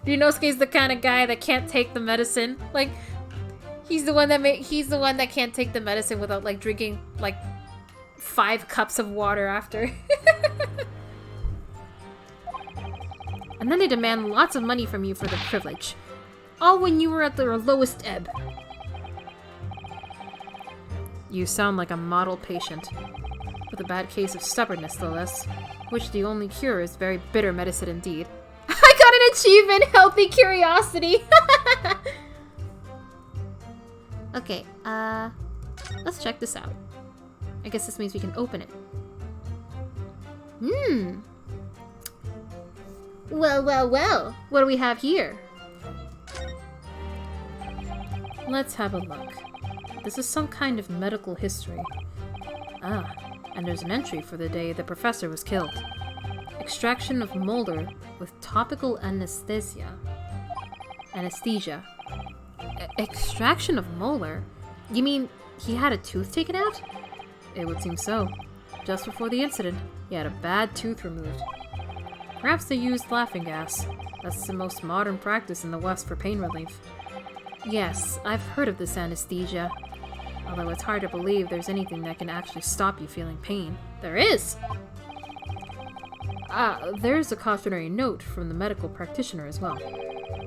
A: Ryunosuke's the kind of guy that can't take the medicine. Like, he's the one that can't take the medicine without like drinking like 5 cups of water after. And then they demand lots of money from you for the privilege. All when you were at their lowest ebb.
C: You sound like a model patient. With a bad case of stubbornness, no less. Which the only cure is very bitter medicine indeed.
A: I got an achievement! Healthy curiosity! Okay, let's check this out. I guess this means we can open it. Well, well, well. What do we have here?
C: Let's have a look. This is some kind of medical history. Ah, and there's an entry for the day the professor was killed. Extraction of molar with topical anesthesia.
A: Extraction of molar? You mean he had a tooth taken out?
C: It would seem so. Just before the incident, he had a bad tooth removed. Perhaps they used laughing gas. That's the most modern practice in the West for pain relief.
A: Yes, I've heard of this anesthesia.
C: Although it's hard to believe there's anything that can actually stop you feeling pain.
A: There is!
C: There's a cautionary note from the medical practitioner as well.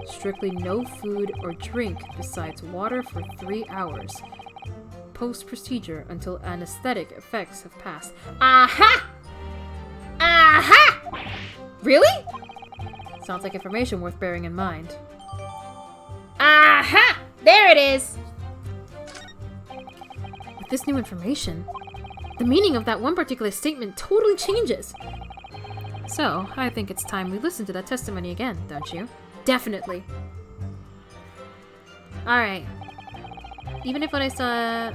C: Strictly no food or drink besides water for 3 hours. Post-procedure until anesthetic effects have passed.
A: Aha! Aha! Really?
C: Sounds like information worth bearing in mind.
A: Aha! There it is!
C: With this new information, the meaning of that one particular statement totally changes. So, I think it's time we listen to that testimony again, don't you?
A: Definitely. Alright. Even if what I saw...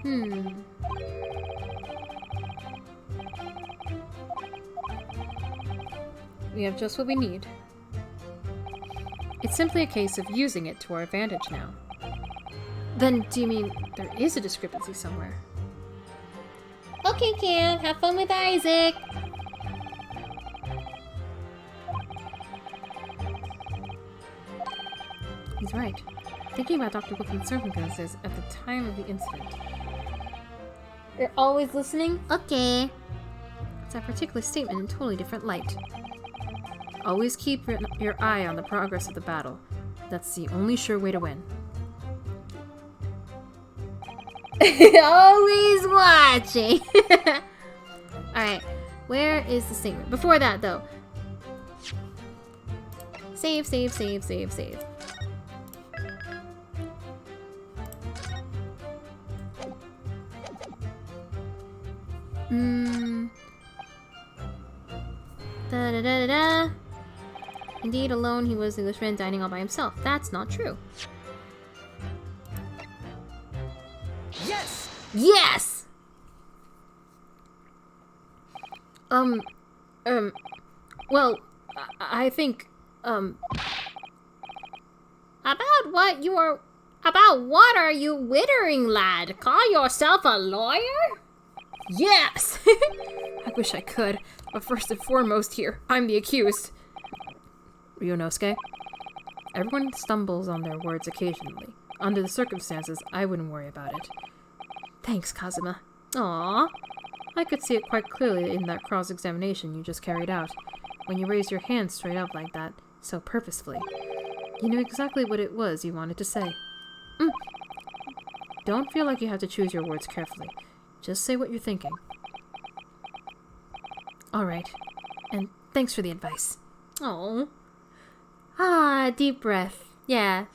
C: We have just what we need. It's simply a case of using it to our advantage now. Then, do you mean there is a discrepancy somewhere?
A: Okay, Cam, have fun with Isaac.
C: He's right. Thinking about Dr. Wilkins' circumstances at the time of the incident.
A: You're always listening? Okay.
C: It's that particular statement in a totally different light. Always keep your eye on the progress of the battle. That's the only sure way to win.
A: Always watching. Alright, where is the statement? Before that, though. Save, save, save, save, save. Da da da da da. Indeed, alone he was the Englishman dining all by himself. That's not true.
B: Yes!
A: Yes!
C: Well, I think,
A: About what are you wittering, lad? Call yourself a lawyer?
C: yes! I wish I could, but first and foremost here, I'm the accused. Ryunosuke, everyone stumbles on their words occasionally. Under the circumstances, I wouldn't worry about it. Thanks, Kazuma.
A: Aww.
C: I could see it quite clearly in that cross-examination you just carried out. When you raised your hand straight up like that, so purposefully. You knew exactly what it was you wanted to say. Don't feel like you have to choose your words carefully. Just say what you're thinking. Alright. And thanks for the advice.
A: Oh. Ah, deep breath. Yeah.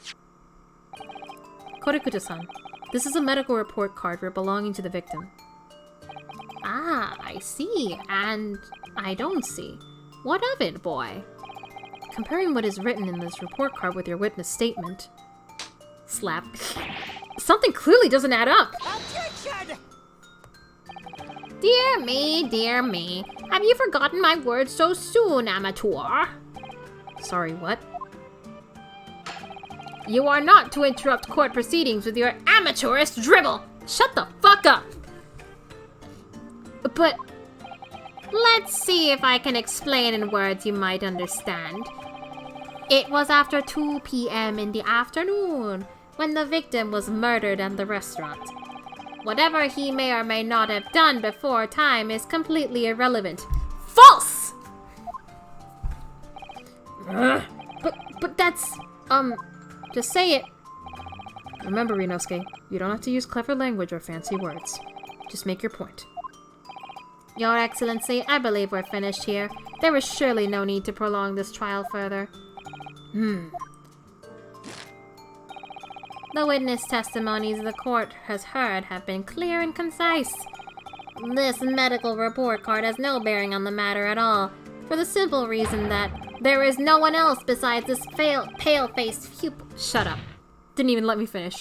C: Korekuta-san, this is a medical report card belonging to the victim.
A: Ah, I see. And I don't see. What of it, boy?
C: Comparing what is written in this report card with your witness statement...
A: Slap.
C: Something clearly doesn't add up!
A: Dear me, dear me. Have you forgotten my words so soon, amateur?
C: Sorry, what?
A: You are not to interrupt court proceedings with your amateurish dribble! Shut the fuck up! But... let's see if I can explain in words you might understand. It was after 2 p.m. in the afternoon when the victim was murdered at the restaurant. Whatever he may or may not have done before time is completely irrelevant. False!
C: But that's... just say it. Remember, Ryunosuke, you don't have to use clever language or fancy words. Just make your point.
A: Your Excellency, I believe we're finished here. There is surely no need to prolong this trial further. The witness testimonies the court has heard have been clear and concise. This medical report card has no bearing on the matter at all, for the simple reason that there is no one else besides this pale-faced pupil.
C: Shut up. Didn't even let me finish.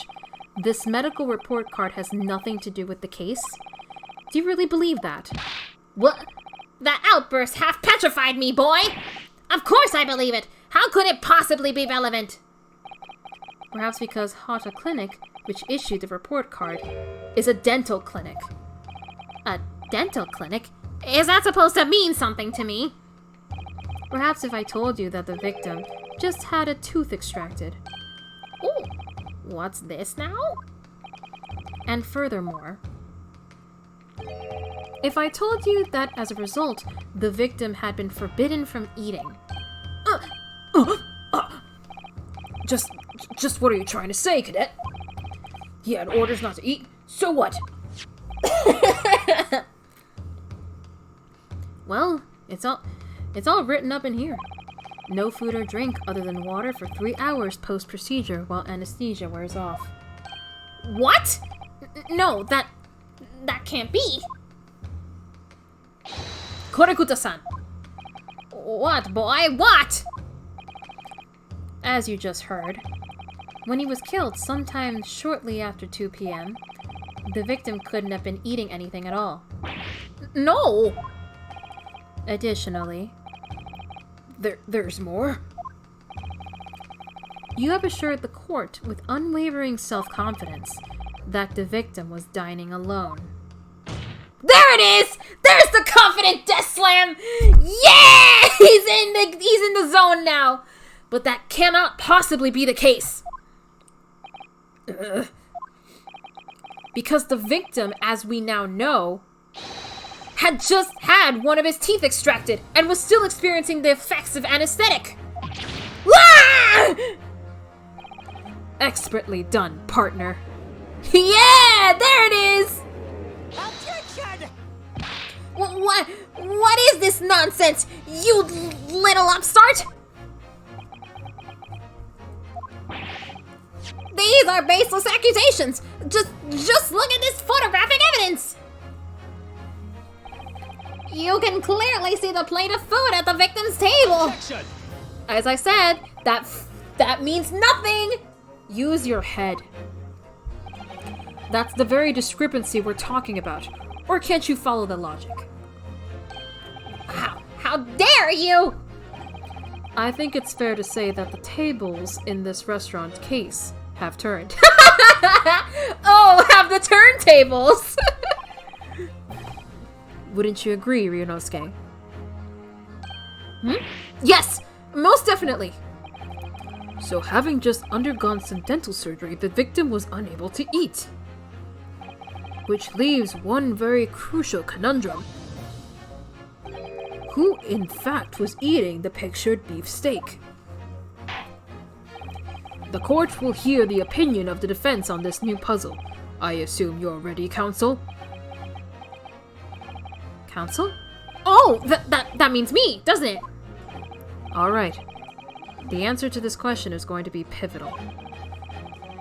C: This medical report card has nothing to do with the case? Do you really believe that?
A: What? That outburst half petrified me, boy! Of course I believe it! How could it possibly be relevant?
C: Perhaps because Hata Clinic, which issued the report card, is a dental clinic.
A: A dental clinic? Is that supposed to mean something to me?
C: Perhaps if I told you that the victim just had a tooth extracted.
A: Ooh, what's this now?
C: And furthermore, if I told you that as a result, the victim had been forbidden from eating. Just what are you trying to say, Cadet? He had orders not to eat, so what? Well, it's all written up in here. No food or drink other than water for 3 hours post-procedure while anesthesia wears off.
A: What? No, that can't be.
C: Korekuta-san!
A: What, boy? What?
C: As you just heard, when he was killed sometime shortly after 2 p.m.,
A: the victim couldn't have been eating anything at all.
C: No!
A: Additionally,
C: There's more?
A: you have assured the court with unwavering self-confidence that the victim was dining alone. There it is! There's the confident death slam! Yeah! He's in the zone now! But that cannot possibly be the case. Because the victim, as we now know, had just had one of his teeth extracted and was still experiencing the effects of anesthetic. Ah!
C: Expertly done, partner.
A: Yeah, there it is.
E: Objection!
A: What is this nonsense, you little upstart? These are baseless accusations. Just look at this photographic evidence. You can clearly see the plate of food at the victim's table.
E: Objection!
A: As I said, that means nothing.
C: Use your head. That's the very discrepancy we're talking about. Or can't you follow the logic?
A: How dare you?
C: I think it's fair to say that the tables in this restaurant case have turned.
A: Oh, have the turntables.
C: Wouldn't you agree, Ryunosuke?
A: Yes, most definitely.
C: So having just undergone some dental surgery, the victim was unable to eat. Which leaves one very crucial conundrum. Who, in fact, was eating the pictured beef steak? The court will hear the opinion of the defense on this new puzzle. I assume you're ready, counsel?
A: Counsel? Oh, that means me, doesn't it?
C: Alright. The answer to this question is going to be pivotal.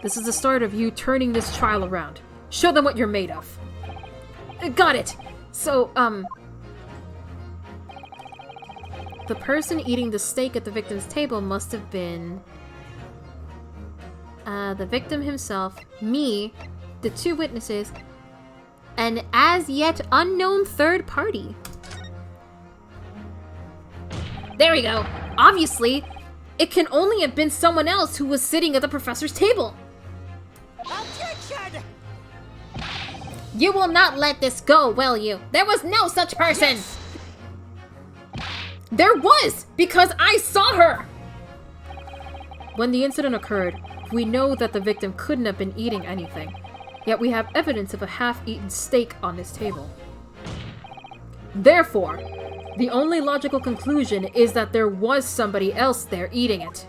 C: This is the start of you turning this trial around. Show them what you're made of.
A: Got it. So,
C: the person eating the steak at the victim's table must have been
A: the victim himself, me, the two witnesses, an as yet unknown third party. There we go. Obviously, it can only have been someone else who was sitting at the professor's table.
E: Objection!
A: You will not let this go, will you? There was no such person!
E: Yes.
A: There was! Because I saw her!
C: When the incident occurred, we know that the victim couldn't have been eating anything, yet we have evidence of a half-eaten steak on his table. Therefore, the only logical conclusion is that there was somebody else there eating it.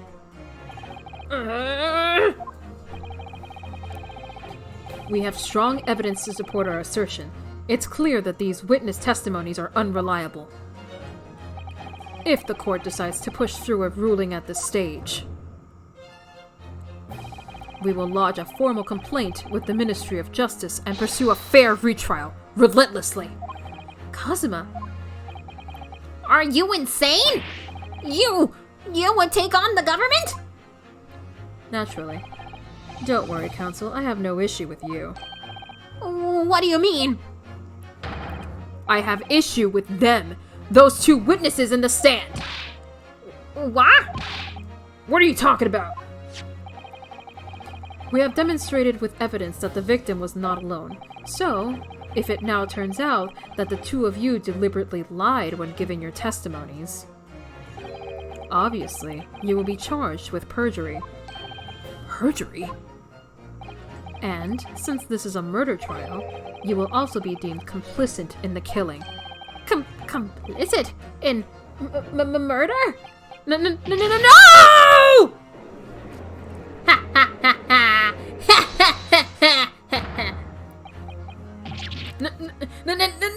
C: We have strong evidence to support our assertion. It's clear that these witness testimonies are unreliable. If the court decides to push through a ruling at this stage, we will lodge a formal complaint with the Ministry of Justice and pursue a fair retrial, relentlessly.
A: Kazuma, are you insane? You would take on the government?
C: Naturally. Don't worry, Counsel, I have no issue with you.
A: What do you mean?
C: I have issue with them, those two witnesses in the stand.
A: What?
C: What are you talking about? We have demonstrated with evidence that the victim was not alone. So, if it now turns out that the two of you deliberately lied when giving your testimonies, obviously, you will be charged with perjury.
A: Perjury?
C: And, since this is a murder trial, you will also be deemed complicit in the killing.
A: Complicit in murder? No! Ha ha ha ha!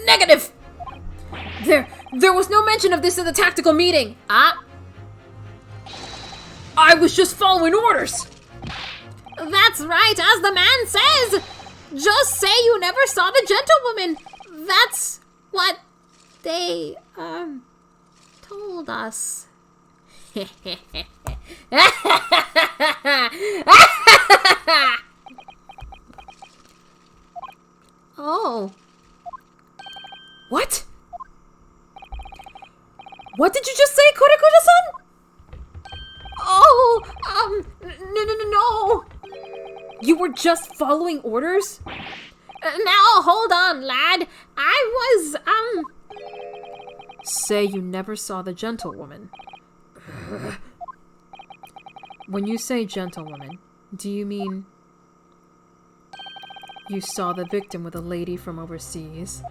A: Negative! There was no mention of this in the tactical meeting.
C: I was just following orders!
A: That's right, as the man says! Just say you never saw the gentlewoman! That's what they, told us.
C: You were just following orders?
A: Now, hold on, lad. I was,
C: Say you never saw the gentlewoman. When you say gentlewoman, do you mean you saw the victim with a lady from overseas?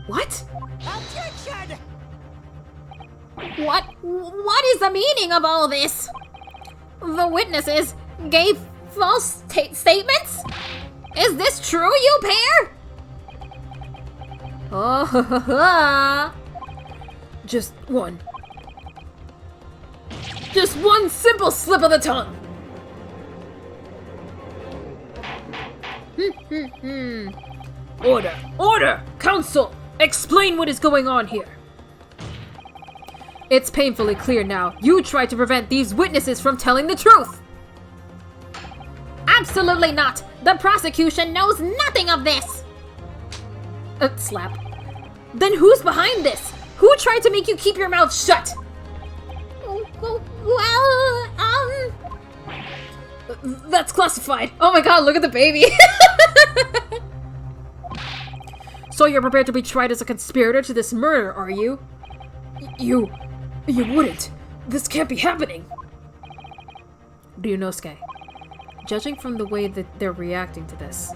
A: What?
E: Objection!
A: What is the meaning of all this? The witnesses gave false statements? Is this true, you pair? Oh,
C: Just one. Just one simple slip of the tongue! Order! Order! Council! Explain what is going on here! It's painfully clear now. You tried to prevent these witnesses from telling the truth!
A: absolutely not. The prosecution knows nothing of this.
C: Slap. Then who's behind this? Who tried to make you keep your mouth shut?
A: Well,
C: That's classified. Oh my god, look at the baby. So you're prepared to be tried as a conspirator to this murder, are you? You wouldn't. This can't be happening. Ryunosuke, judging from the way that they're reacting to this,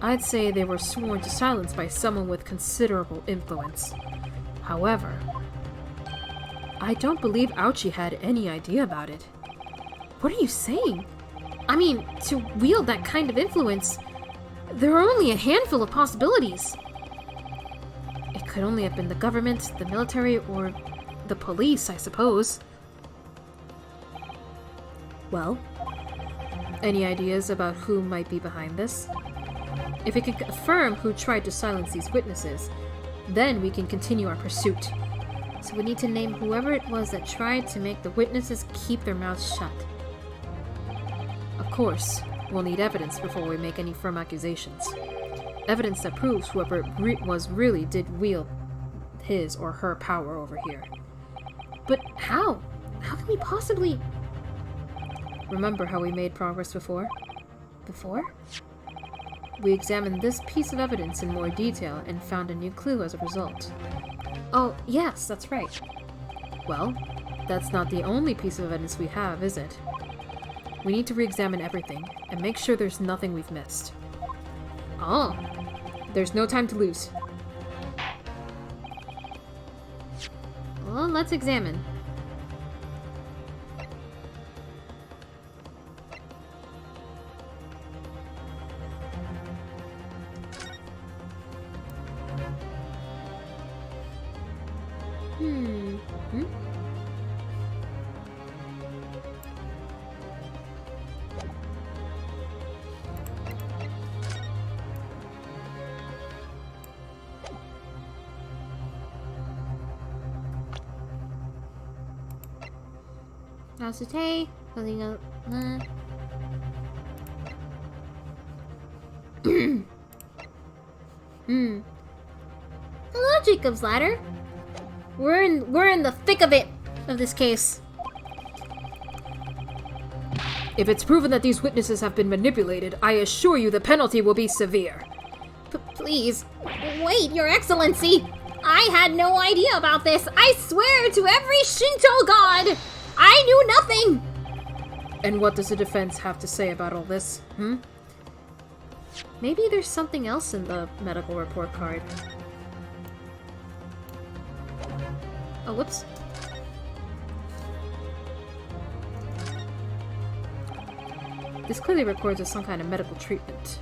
C: I'd say they were sworn to silence by someone with considerable influence. However, I don't believe Ouchi had any idea about it. What are you saying? I mean, to wield that kind of influence, there are only a handful of possibilities. It could only have been the government, the military, or the police, I suppose. Well, any ideas about who might be behind this? If we can confirm who tried to silence these witnesses, then we can continue our pursuit.
A: so we need to name whoever it was that tried to make the witnesses keep their mouths shut.
C: Of course, we'll need evidence before we make any firm accusations. Evidence that proves whoever really did wield his or her power over here.
A: But how? How can we possibly...
C: Remember how we made progress before?
A: Before?
C: We examined this piece of evidence in more detail and found a new clue as a result.
A: Oh, yes, that's right.
C: Well, that's not the only piece of evidence we have, is it? We need to re-examine everything and make sure there's nothing we've missed.
A: Oh.
C: There's no time to lose.
A: Well, let's examine. Today, holding up. Hello, Jacob's Ladder. We're in the thick of it, of this case.
C: If it's proven that these witnesses have been manipulated, I assure you the penalty will be severe.
A: Please, wait, Your Excellency. I had no idea about this. I swear to every Shinto god, I knew nothing.
C: And what does the defense have to say about all this,
A: Maybe there's something else in the medical report card. Oh, whoops.
C: This clearly records as some kind of medical treatment.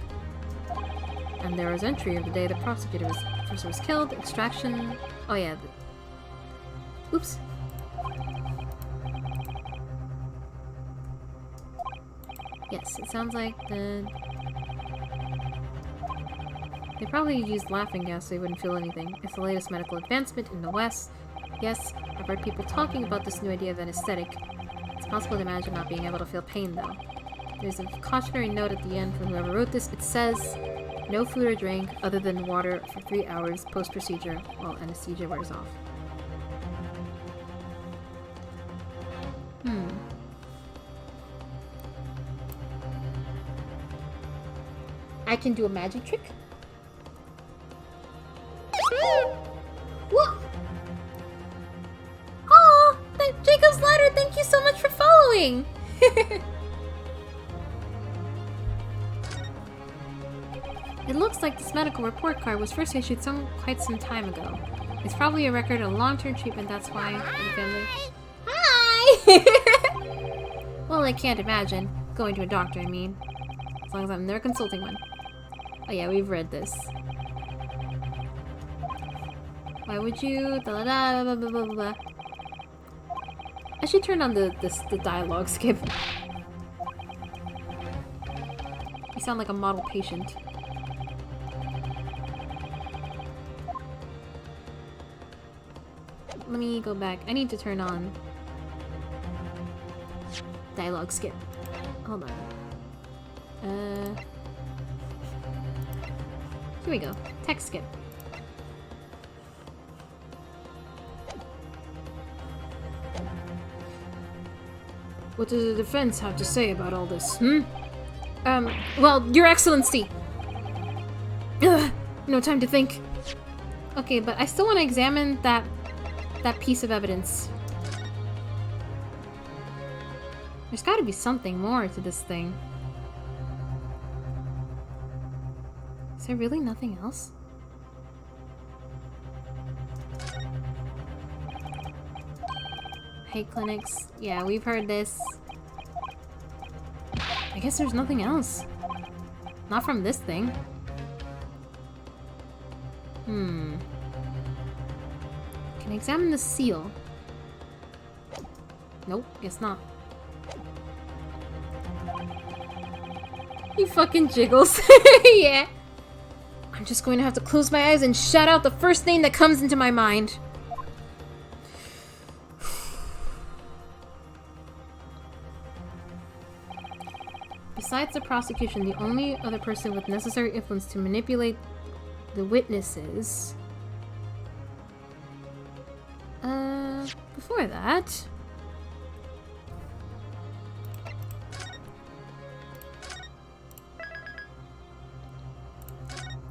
C: And there is entry of the day the prosecutor was killed, extraction... Oh yeah. Oops.
A: Yes, it sounds like they probably used laughing gas so they wouldn't feel anything. It's the latest medical advancement in the West. Yes, I've heard people talking about this new idea of anesthetic. It's possible to imagine not being able to feel pain, though. There's a cautionary note at the end from whoever wrote this. It says, no food or drink other than water for 3 hours post-procedure while anesthesia wears off. I can do a magic trick. What? Oh, Jacob's Ladder, thank you so much for following. It looks like this medical report card was first issued quite some time ago. It's probably a record of long-term treatment, that's why the family... Hi! Well, I can't imagine. Going to a doctor, I mean. As long as I'm there consulting one. Oh yeah, we've read this. Why would you... Da, da, da, blah, blah, blah, blah. I should turn on the dialogue skip. You sound like a model patient. Let me go back. I need to turn on dialogue skip. Hold on. Here we go. Text skip.
C: What does the defense have to say about all this,
A: Well, Your Excellency.
C: Ugh, no time to think.
A: Okay, but I still want to examine that piece of evidence. There's got to be something more to this thing. Is there really nothing else? Hate clinics. Yeah, we've heard this. I guess there's nothing else. Not from this thing. Can I examine the seal? Nope, guess not. He fucking jiggles. Yeah. I'm just going to have to close my eyes and shout out the first name that comes into my mind. Besides the prosecution, the only other person with necessary influence to manipulate the witnesses... before that...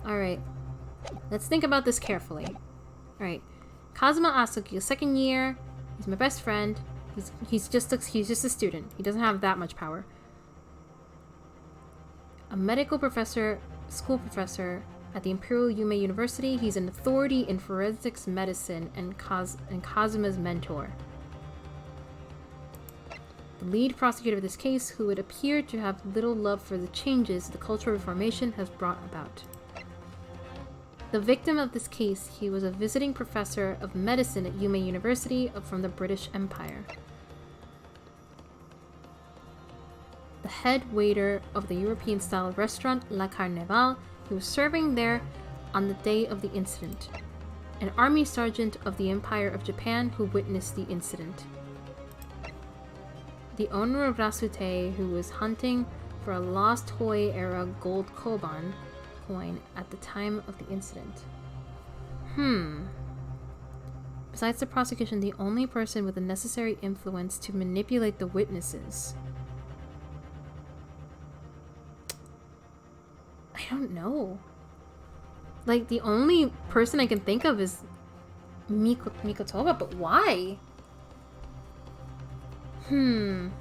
A: Alright. Let's think about this carefully. Alright. Kazuma Asuki, second year. He's my best friend. He's just a student. He doesn't have that much power. A medical professor, school professor at the Imperial Yume University. He's an authority in forensics medicine and Kazuma's mentor. The lead prosecutor of this case, who would appear to have little love for the changes the Cultural Reformation has brought about. The victim of this case, he was a visiting professor of medicine at Yume University from the British Empire. The head waiter of the European-style restaurant La Carnival, he was serving there on the day of the incident. An army sergeant of the Empire of Japan who witnessed the incident. The owner of Rasute, who was hunting for a lost Toei-era gold koban coin at the time of the incident. Besides the prosecution, the only person with the necessary influence to manipulate the witnesses. I don't know. Like, the only person I can think of is Mikotoba, but why? Either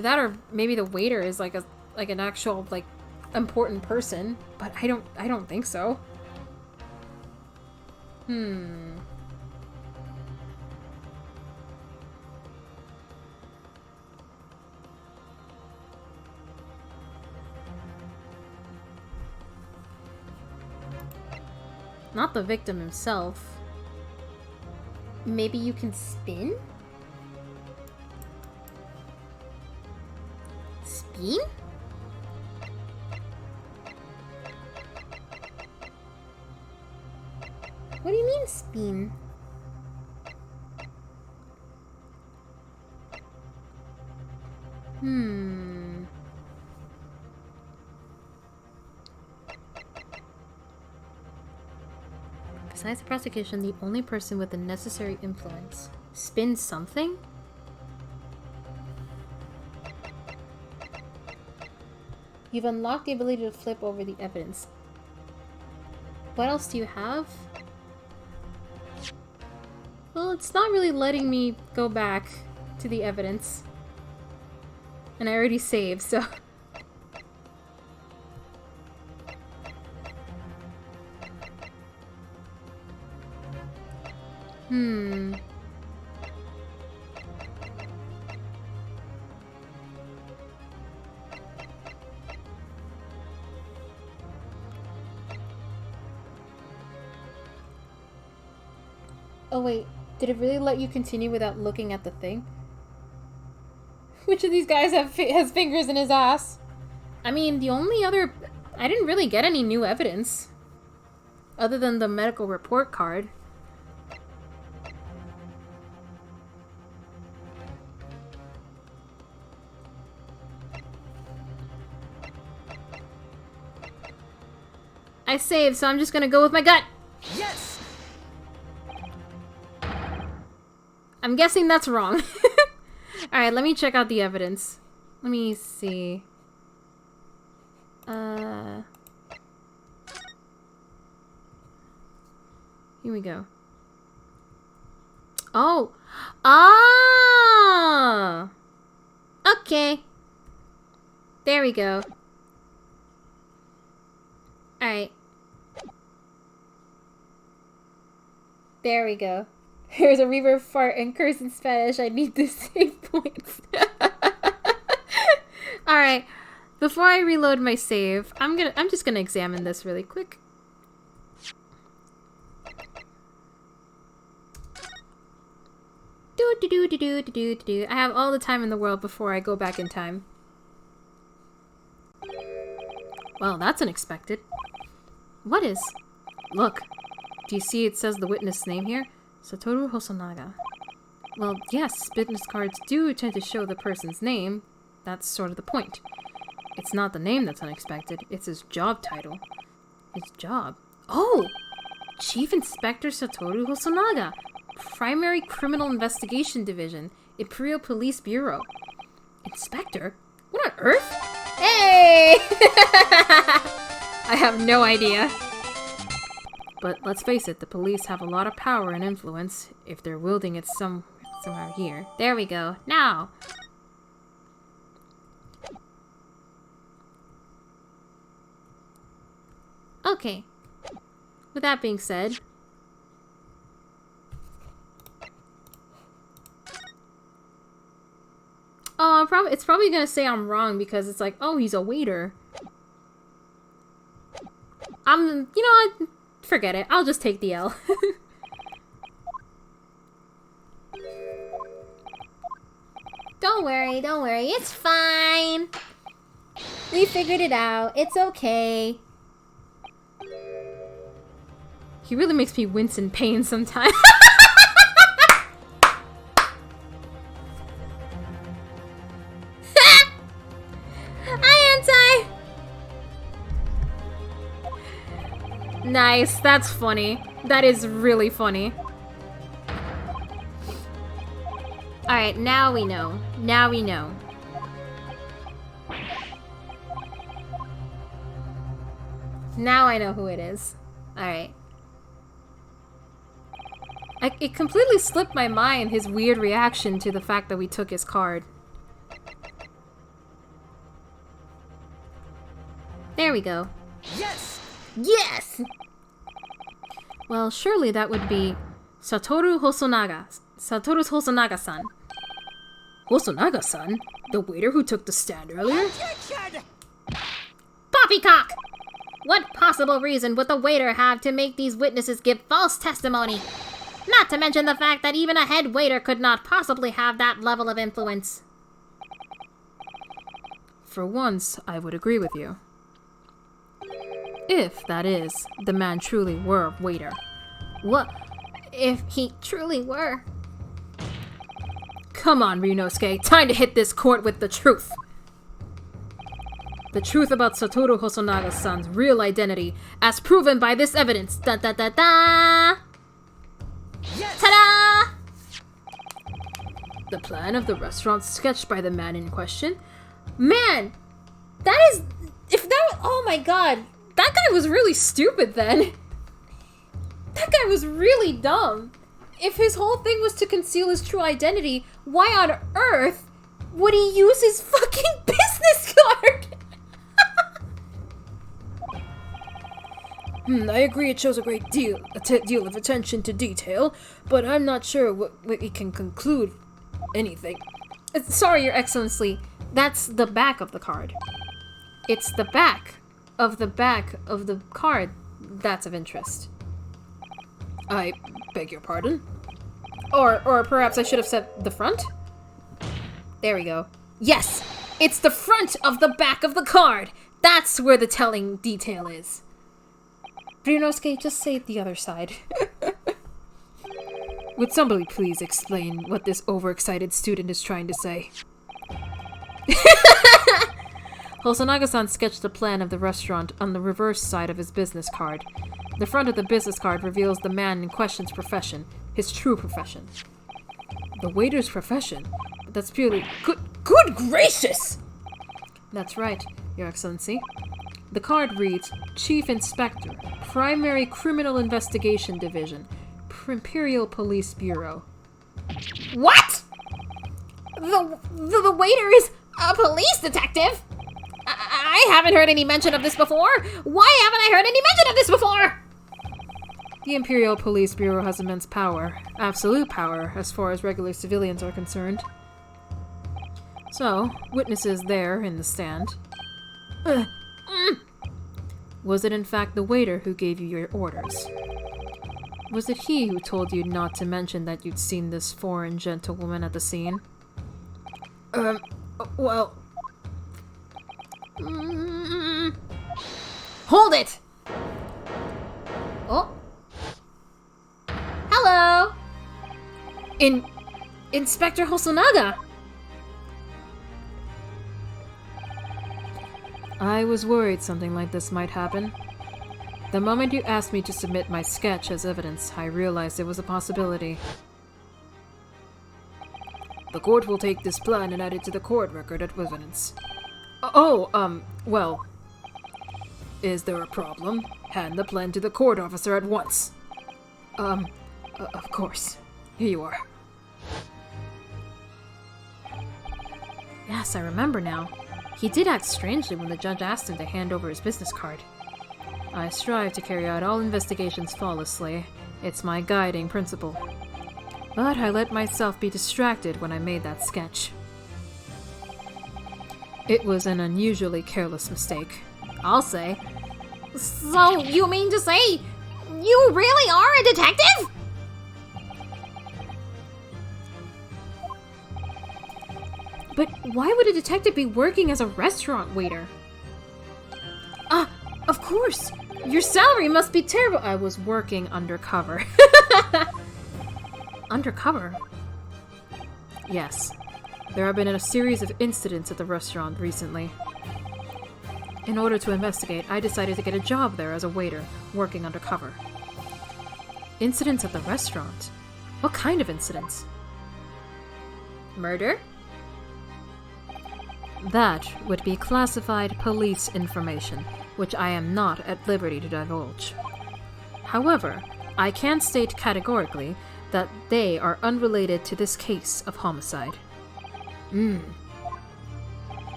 A: that or maybe the waiter is like an actual, like, important person, but I don't think so. Not the victim himself. Maybe you can spin? Spin? What do you mean, spin? Besides the prosecution, the only person with the necessary influence. Spin something? You've unlocked the ability to flip over the evidence. What else do you have? Well, it's not really letting me go back to the evidence. And I already saved, so... Oh wait, did it really let you continue without looking at the thing? Which of these guys has fingers in his ass? I mean, the only other... I didn't really get any new evidence. Other than the medical report card. I saved, so I'm just gonna go with my gut.
E: Yes!
A: I'm guessing that's wrong. Alright, let me check out the evidence. Let me see. Here we go. Oh! Ah! Okay. There we go. Alright. There we go. There's a reverb fart and curse in Spanish. I need to save points. Alright. Before I reload my save, I'm just gonna examine this really quick. I have all the time in the world before I go back in time. Well, that's unexpected. What is? Look. Do you see it says the witness name here? Satoru Hosonaga. Well, yes, witness cards do tend to show the person's name. That's sort of the point. It's not the name that's unexpected, it's his job title. His job? Oh! Chief Inspector Satoru Hosonaga! Primary Criminal Investigation Division, Imperial Police Bureau. Inspector? What on earth? Hey! I have no idea. But let's face it, the police have a lot of power and influence if they're wielding it somewhere here. There we go. Now! Okay. With that being said... Oh, it's probably gonna say I'm wrong because it's like, oh, he's a waiter. You know what? Forget it. I'll just take the L. Don't worry, it's fine. We figured it out. It's okay. He really makes me wince in pain sometimes. Nice, that's funny. That is really funny. Alright, now we know. Now we know. Now I know who it is. Alright. It completely slipped my mind, his weird reaction to the fact that we took his card. There we go.
E: Yes!
A: Yes! Well, surely that would be Satoru Hosonaga. Satoru Hosonaga-san. Hosonaga-san? The waiter who took the stand earlier?
E: Objection!
A: Poppycock! What possible reason would the waiter have to make these witnesses give false testimony? Not to mention the fact that even a head waiter could not possibly have that level of influence.
D: For once, I would agree with you. If, that is, the man truly were a waiter.
A: What if he truly were?
D: Come on, Ryunosuke, time to hit this court with the truth. The truth about Satoru Hosonaga-san's real identity, as proven by this evidence.
A: Da da da da!
E: Yes!
A: Ta-da!
D: The plan of the restaurant sketched by the man in question.
A: Man! That is... Oh my god.
C: That guy was really stupid then.
A: That guy was really dumb. If his whole thing was to conceal his true identity, why on earth would he use his fucking business card?
C: I agree it shows a great deal of attention to detail, but I'm not sure what we can conclude anything.
A: Sorry, Your Excellency. That's the back of the card. It's the back of the card that's of interest.
C: I beg your pardon?
A: Or perhaps I should have said the front? There we go. Yes! It's the front of the back of the card! That's where the telling detail is. Brunosuke, just say the other side.
C: Would somebody please explain what this overexcited student is trying to say?
A: Hosonaga-san sketched a plan of the restaurant on the reverse side of his business card. The front of the business card reveals the man in question's profession, his true profession.
C: The waiter's profession?
A: But that's purely...
C: Good gracious!
A: That's right, Your Excellency. The card reads, Chief Inspector, Primary Criminal Investigation Division, Imperial Police Bureau. What?! The waiter is a police detective?! I haven't heard any mention of this before! Why haven't I heard any mention of this before?!
C: The Imperial Police Bureau has immense power. Absolute power, as far as regular civilians are concerned. So, witnesses there in the stand. Was it in fact the waiter who gave you your orders? Was it he who told you not to mention that you'd seen this foreign gentlewoman at the scene?
A: Well... Hold it! Oh. Hello! Inspector Hosonaga!
C: I was worried something like this might happen. The moment you asked me to submit my sketch as evidence, I realized it was a possibility. The court will take this plan and add it to the court record as evidence. Well... Is there a problem? Hand the plan to the court officer at once. Of course. Here you are.
A: Yes, I remember now. He did act strangely when the judge asked him to hand over his business card.
C: I strive to carry out all investigations flawlessly. It's my guiding principle. But I let myself be distracted when I made that sketch. It was an unusually careless mistake, I'll say.
A: So, you mean to say you really are a detective? But why would a detective be working as a restaurant waiter? Of course! Your salary must be terrible.
C: I was working undercover.
A: Undercover?
C: Yes. There have been a series of incidents at the restaurant recently. In order to investigate, I decided to get a job there as a waiter, working undercover.
A: Incidents at the restaurant? What kind of incidents? Murder?
C: That would be classified police information, which I am not at liberty to divulge. However, I can state categorically that they are unrelated to this case of homicide.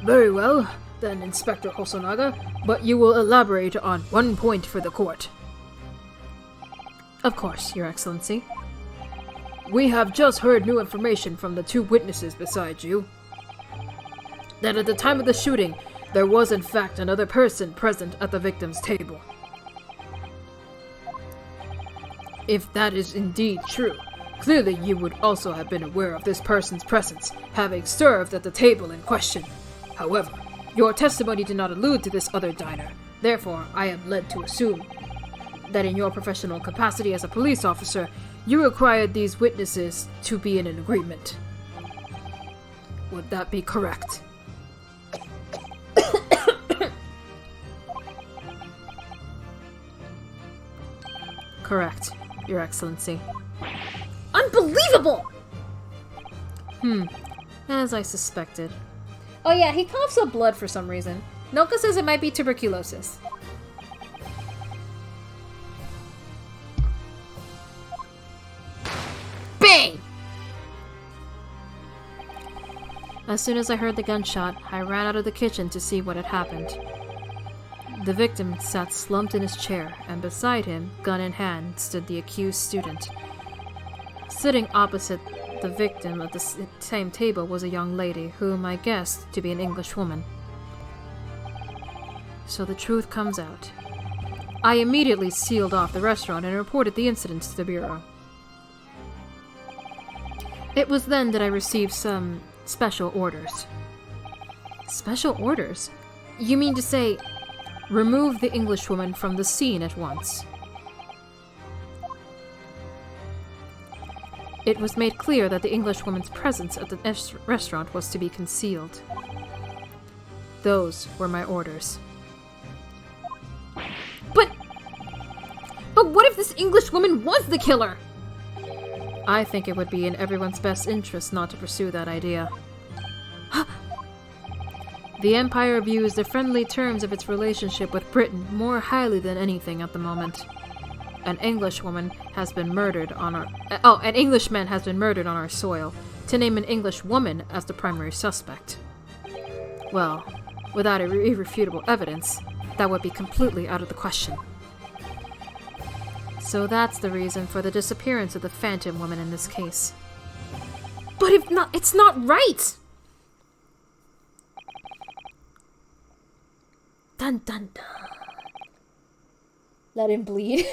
C: Very well, then, Inspector Hosonaga, but you will elaborate on one point for the court.
A: Of course, Your Excellency.
C: We have just heard new information from the two witnesses beside you. That at the time of the shooting, there was in fact another person present at the victim's table. If that is indeed true, clearly you would also have been aware of this person's presence, having served at the table in question. However, your testimony did not allude to this other diner. Therefore, I am led to assume that in your professional capacity as a police officer, you required these witnesses to be in an agreement. Would that be correct? Correct, Your Excellency.
A: Unbelievable!
C: As I suspected.
A: Oh yeah, he coughs up blood for some reason. Noka says it might be tuberculosis. Bang! As soon as I heard the gunshot, I ran out of the kitchen to see what had happened. The victim sat slumped in his chair, and beside him, gun in hand, stood the accused student. Sitting opposite the victim at the same table was a young lady, whom I guessed to be an English woman. So the truth comes out. I immediately sealed off the restaurant and reported the incident to the bureau. It was then that I received some special orders. Special orders? You mean to say, remove the Englishwoman from the scene at once? It was made clear that the Englishwoman's presence at the restaurant was to be concealed. Those were my orders. But what if this Englishwoman was the killer? I think it would be in everyone's best interest not to pursue that idea. The Empire views the friendly terms of its relationship with Britain more highly than anything at the moment. An Englishwoman has been murdered on our... an Englishman has been murdered on our soil. To name an English woman as the primary suspect. Well, without irrefutable evidence, that would be completely out of the question. So that's the reason for the disappearance of the Phantom Woman in this case. But if not, it's not right! Dun dun dun. Let him bleed.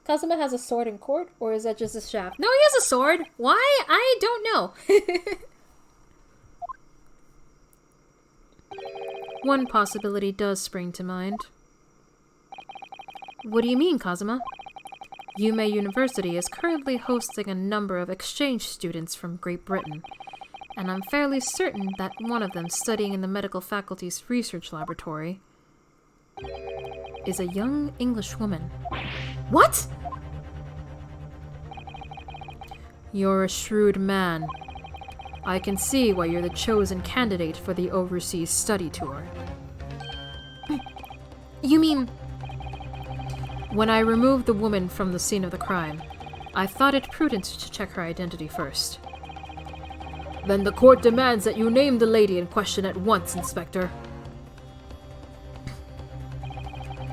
A: Kazuma has a sword in court, or is that just a shaft? No, he has a sword. Why? I don't know. One possibility does spring to mind. What do you mean, Kazuma? Yume University is currently hosting a number of exchange students from Great Britain, and I'm fairly certain that one of them studying in the medical faculty's research laboratory is a young English woman. What? You're a shrewd man. I can see why you're the chosen candidate for the overseas study tour. You mean... When I removed the woman from the scene of the crime, I thought it prudent to check her identity first. Then the court demands that you name the lady in question at once, Inspector.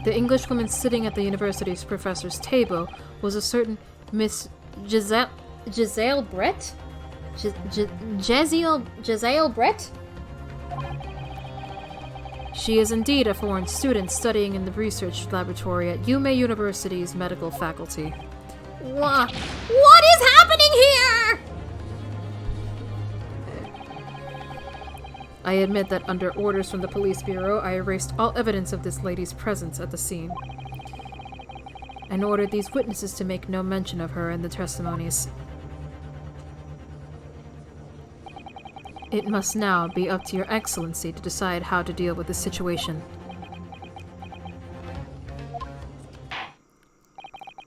A: The Englishwoman sitting at the university's professor's table was a certain Miss Giselle Brett? Giselle Brett? She is indeed a foreign student studying in the research laboratory at Yume University's medical faculty. What is happening here? I admit that under orders from the police bureau, I erased all evidence of this lady's presence at the scene, and ordered these witnesses to make no mention of her in the testimonies. It must now be up to Your Excellency to decide how to deal with the situation.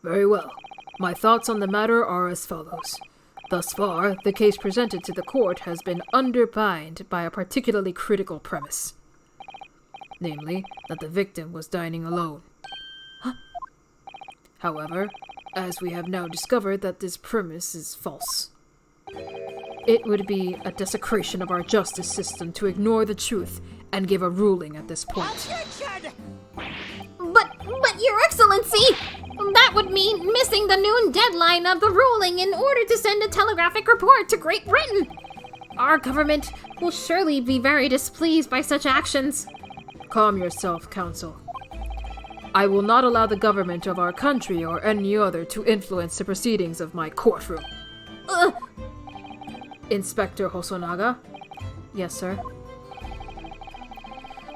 C: Very well. My thoughts on the matter are as follows. Thus far, the case presented to the court has been underpinned by a particularly critical premise. Namely, that the victim was dining alone. However, as we have now discovered that this premise is false. It would be a desecration of our justice system to ignore the truth and give a ruling at this point.
A: But Your Excellency! That would mean missing the noon deadline of the ruling in order to send a telegraphic report to Great Britain. Our government will surely be very displeased by such actions.
C: Calm yourself, Counsel. I will not allow the government of our country or any other to influence the proceedings of my courtroom. Inspector Hosonaga?
A: Yes, sir.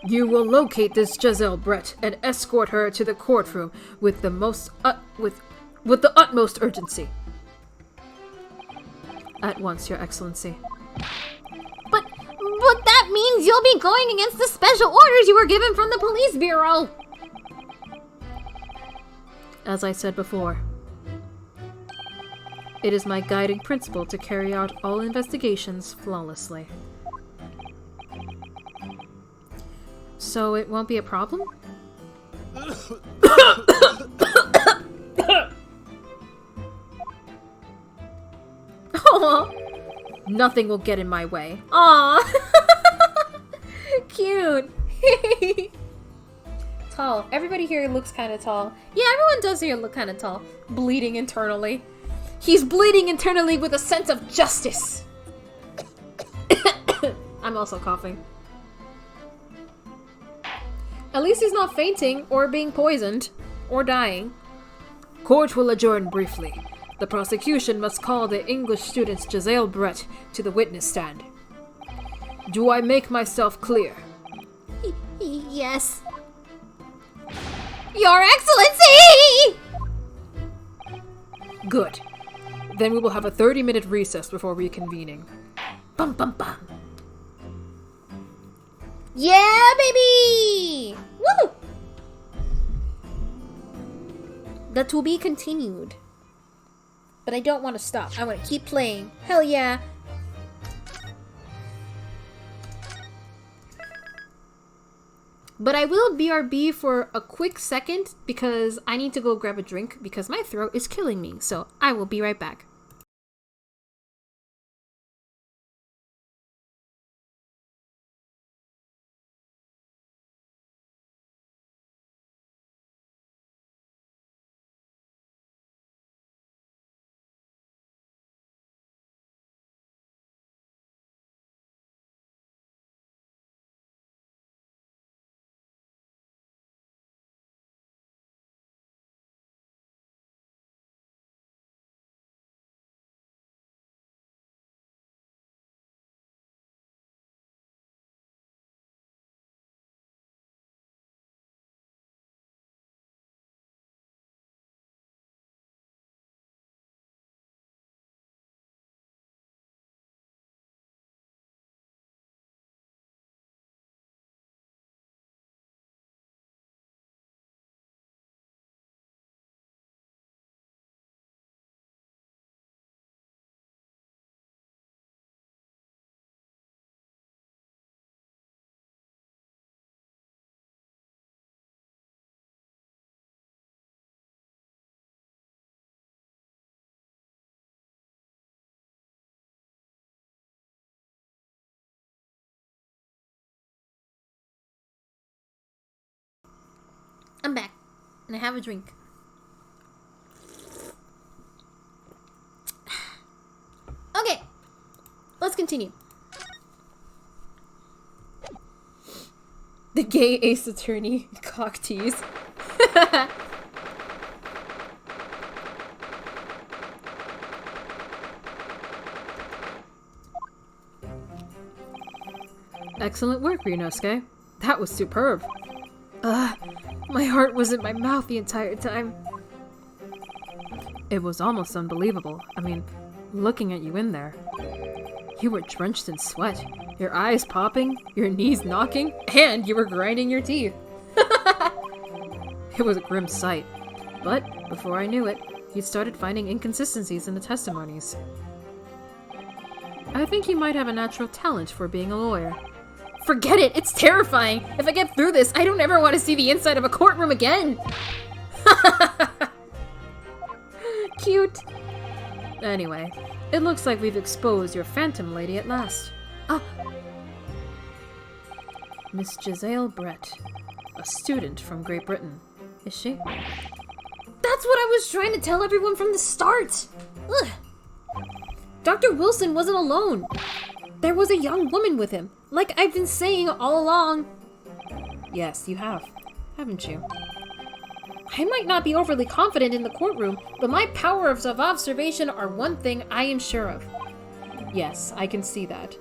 C: You will locate this Giselle Brett and escort her to the courtroom with the utmost urgency.
A: At once, Your Excellency. But that means you'll be going against the special orders you were given from the police bureau. As I said before, it is my guiding principle to carry out all investigations flawlessly.
C: So it won't be a problem?
A: Aw.
C: Nothing will get in my way.
A: Aw. Cute. Tall. Everybody here looks kind of tall. Yeah, everyone does here look kind of tall. Bleeding internally. He's bleeding internally with a sense of justice. I'm also coughing. At least he's not fainting or being poisoned or dying.
C: Court will adjourn briefly. The prosecution must call the English student Giselle Brett to the witness stand. Do I make myself clear?
A: Yes. Your Excellency!
C: Good. Then we will have a 30-minute recess before reconvening.
A: Bum bum bum. Yeah, baby! Woo! The to be continued. But I don't want to stop. I want to keep playing. Hell yeah. But I will BRB for a quick second because I need to go grab a drink because my throat is killing me. So I will be right back. I'm back, and I have a drink. Okay, let's continue. The gay ace attorney cock tease.
C: Excellent work, Ryunosuke. That was superb. My heart was in my mouth the entire time. It was almost unbelievable. I mean, looking at you in there. You were drenched in sweat, your eyes popping, your knees knocking, and you were grinding your teeth. It was a grim sight. But before I knew it, you'd started finding inconsistencies in the testimonies. I think you might have a natural talent for being a lawyer.
A: Forget it! It's terrifying! If I get through this, I don't ever want to see the inside of a courtroom again! Cute!
C: Anyway, it looks like we've exposed your phantom lady at last. Miss Giselle Brett, a student from Great Britain. Is she?
A: That's what I was trying to tell everyone from the start! Ugh. Dr. Wilson wasn't alone. There was a young woman with him, like I've been saying all along.
C: Yes, you have, haven't you?
A: I might not be overly confident in the courtroom, but my powers of observation are one thing I am sure of.
C: Yes, I can see that.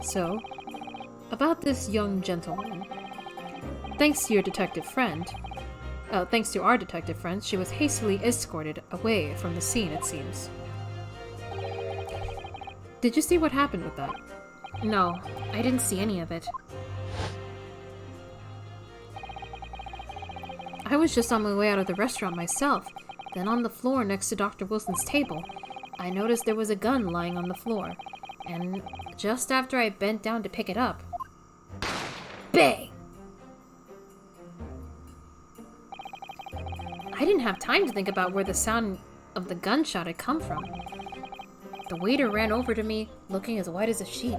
C: So, about this young gentleman. Thanks to our detective friend, she was hastily escorted away from the scene, it seems. Did you see what happened with that?
A: No, I didn't see any of it.
C: I was just on my way out of the restaurant myself. Then on the floor next to Dr. Wilson's table, I noticed there was a gun lying on the floor. And just after I bent down to pick it up, bang!
A: didn't have time to think about where the sound of the gunshot had come from. The waiter ran over to me, looking as white as a sheet.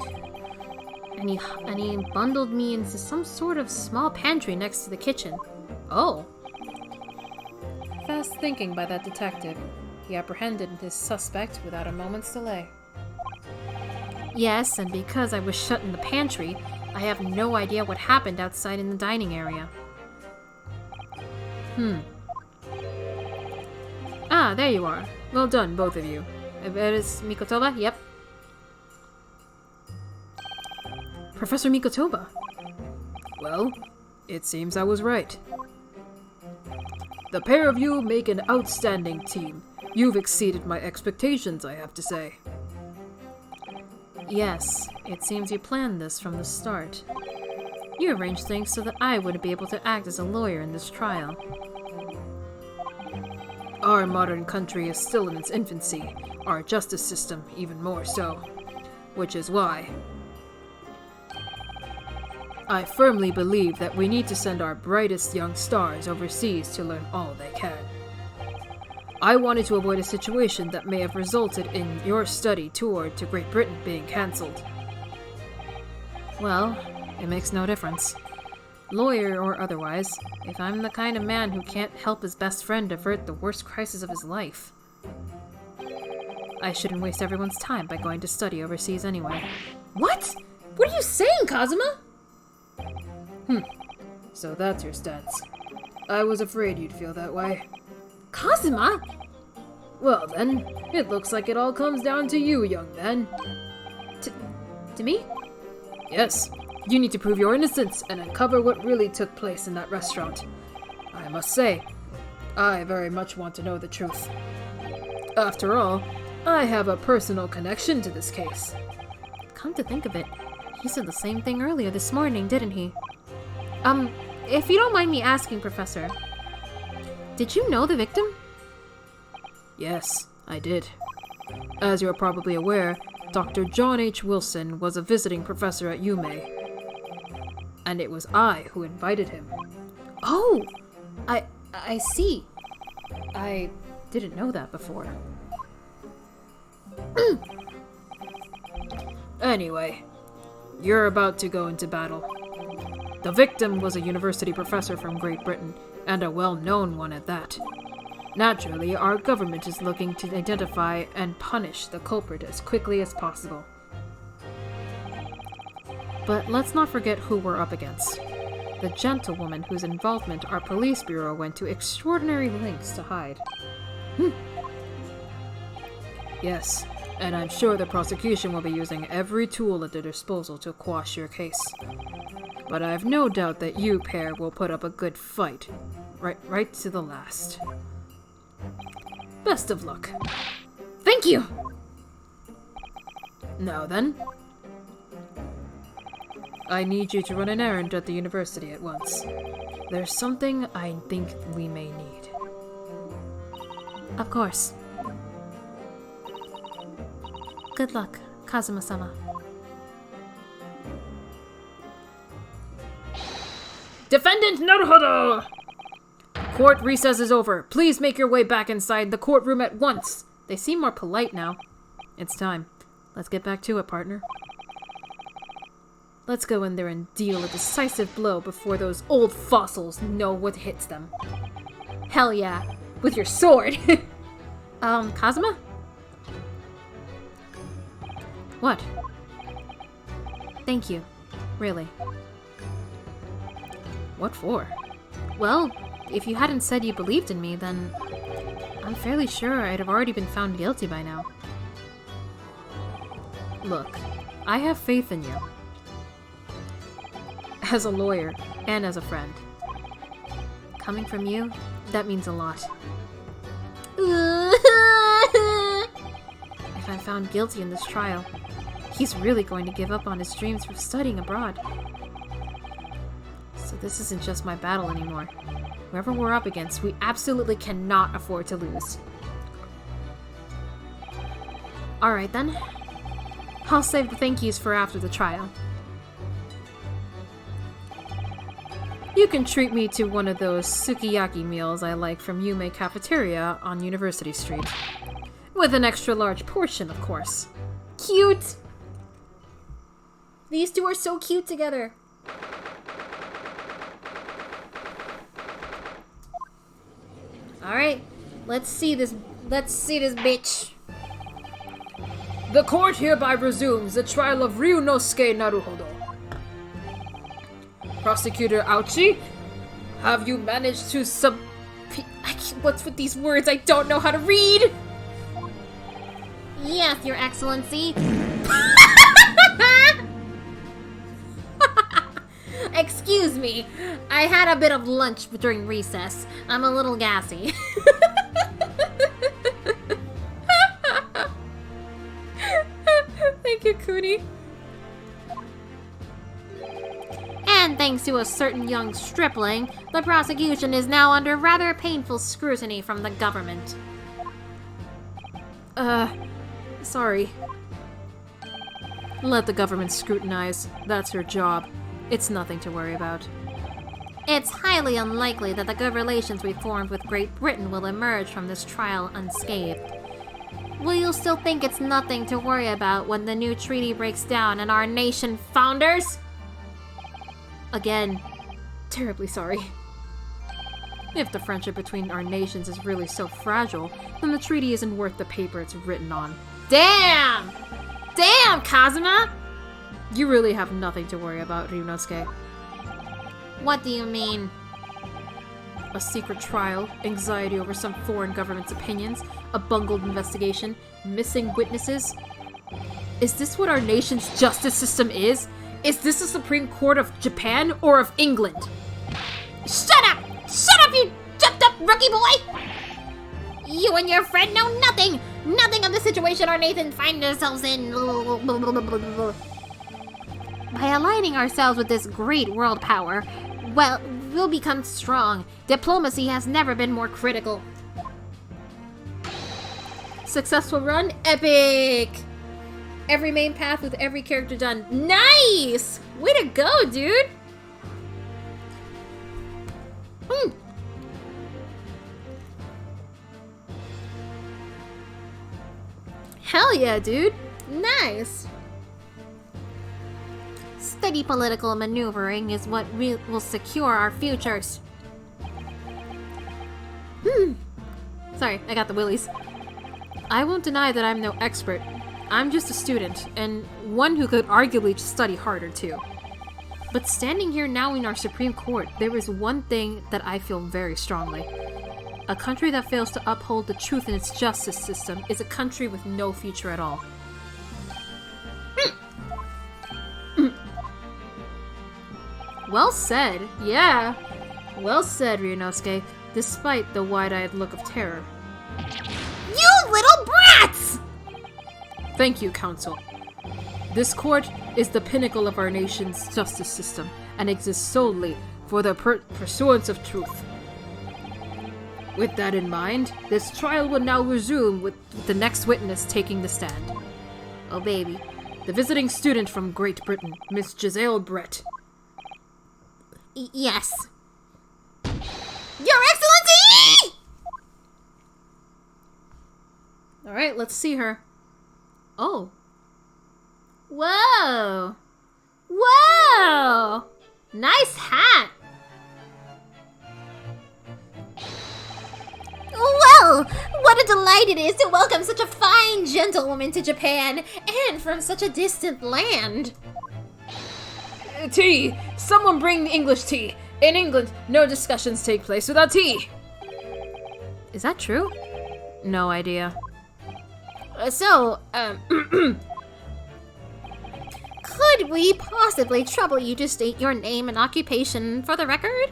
A: And he bundled me into some sort of small pantry next to the kitchen. Oh. Fast thinking by that detective, he apprehended his suspect without a moment's delay. Yes, and because I was shut in the pantry, I have no idea what happened outside in the dining area. Ah, there you are. Well done, both of you. Is Mikotoba? Yep. Professor Mikotoba.
D: Well, it seems I was right. The pair of you make an outstanding team. You've exceeded my expectations, I have to say.
A: Yes, it seems you planned this from the start. You arranged things so that I wouldn't be able to act as a lawyer in this trial.
D: Our modern country is still in its infancy, our justice system even more so. Which is why I firmly believe that we need to send our brightest young stars overseas to learn all they can. I wanted to avoid a situation that may have resulted in your study tour to Great Britain being cancelled.
A: Well, it makes no difference. Lawyer or otherwise, if I'm the kind of man who can't help his best friend avert the worst crisis of his life, I shouldn't waste everyone's time by going to study overseas anyway. What? What are you saying, Kazuma?
D: So that's your stance. I was afraid you'd feel that way.
A: Kazuma?
D: Well then, it looks like it all comes down to you, young man.
A: To me?
D: Yes. You need to prove your innocence and uncover what really took place in that restaurant. I must say, I very much want to know the truth. After all, I have a personal connection to this case.
A: Come to think of it, he said the same thing earlier this morning, didn't he? If you don't mind me asking, Professor, did you know the victim?
D: Yes, I did. As you're probably aware, Dr. John H. Wilson was a visiting professor at UMA. And it was I who invited him.
A: Oh! I see. I didn't know that before.
D: Anyway, you're about to go into battle. The victim was a university professor from Great Britain, and a well-known one at that. Naturally, our government is looking to identify and punish the culprit as quickly as possible.
A: But let's not forget who we're up against. The gentlewoman whose involvement our police bureau went to extraordinary lengths to hide.
D: Yes, and I'm sure the prosecution will be using every tool at their disposal to quash your case. But I have no doubt that you pair will put up a good fight, right to the last. Best of luck.
A: Thank you!
D: Now then, I need you to run an errand at the university at once. There's something I think we may need.
A: Of course. Good luck, Kazuma-sama.
D: Defendant Naruhodo! Court recess is over. Please make your way back inside the courtroom at once.
A: They seem more polite now. It's time. Let's get back to it, partner. Let's go in there and deal a decisive blow before those old fossils know what hits them. Hell yeah. With your sword. Kazuma? What? Thank you. Really.
D: What for?
A: Well, if you hadn't said you believed in me, then I'm fairly sure I'd have already been found guilty by now. Look, I have faith in you. As a lawyer, and as a friend. Coming from you, that means a lot. If I'm found guilty in this trial, he's really going to give up on his dreams for studying abroad. So this isn't just my battle anymore. Whoever we're up against, we absolutely cannot afford to lose. Alright then. I'll save the thank yous for after the trial.
D: You can treat me to one of those sukiyaki meals I like from Yume Cafeteria on University Street. With an extra large portion, of course.
A: Cute! These two are so cute together. Alright, let's see this bitch.
C: The court hereby resumes the trial of Ryunosuke Naruhodo. Prosecutor Auchi, have you managed to
A: What's with these words? I don't know how to read! Yes, Your Excellency. Excuse me. I had a bit of lunch during recess. I'm a little gassy.
D: Thank you, Kuni.
A: And thanks to a certain young stripling, the prosecution is now under rather painful scrutiny from the government.
D: Sorry. Let the government scrutinize. That's her job. It's nothing to worry about.
A: It's highly unlikely that the good relations we formed with Great Britain will emerge from this trial unscathed. Will you still think it's nothing to worry about when the new treaty breaks down and our nation founders? Again, terribly sorry.
D: If the friendship between our nations is really so fragile, then the treaty isn't worth the paper it's written on.
A: Damn! Damn, Kazuma!
D: You really have nothing to worry about, Ryunosuke.
A: What do you mean?
D: A secret trial, anxiety over some foreign government's opinions, a bungled investigation, missing witnesses. Is this what our nation's justice system is? Is this the Supreme Court of Japan or of England?
A: Shut up! Shut up, you jumped-up rookie boy! You and your friend know nothing! Nothing of the situation our Nathan find ourselves in. By aligning ourselves with this great world power, well, we'll become strong. Diplomacy has never been more critical. Successful run? Epic! Every main path with every character done. Nice! Way to go, dude! Hell yeah, dude! Nice! Steady political maneuvering is what will secure our futures. Sorry, I got the willies.
D: I won't deny that I'm no expert. I'm just a student, and one who could arguably study harder too. But standing here now in our Supreme Court, there is one thing that I feel very strongly. A country that fails to uphold the truth in its justice system is a country with no future at all. Well said, yeah. Well said, Ryunosuke, despite the wide-eyed look of terror.
A: You little brats!
D: Thank you, Counsel. This court is the pinnacle of our nation's justice system and exists solely for the pursuance of truth. With that in mind, this trial will now resume with the next witness taking the stand.
A: Oh, baby.
D: The visiting student from Great Britain, Miss Giselle Brett.
A: Yes. Your Excellency!
D: Alright, let's see her.
A: Oh. Whoa. Whoa! Nice hat! Well, what a delight it is to welcome such a fine gentlewoman to Japan, and from such a distant land.
C: Tea! Someone bring English tea! In England, no discussions take place without tea!
D: Is that true? No idea.
A: Could we possibly trouble you to state your name and occupation for the record?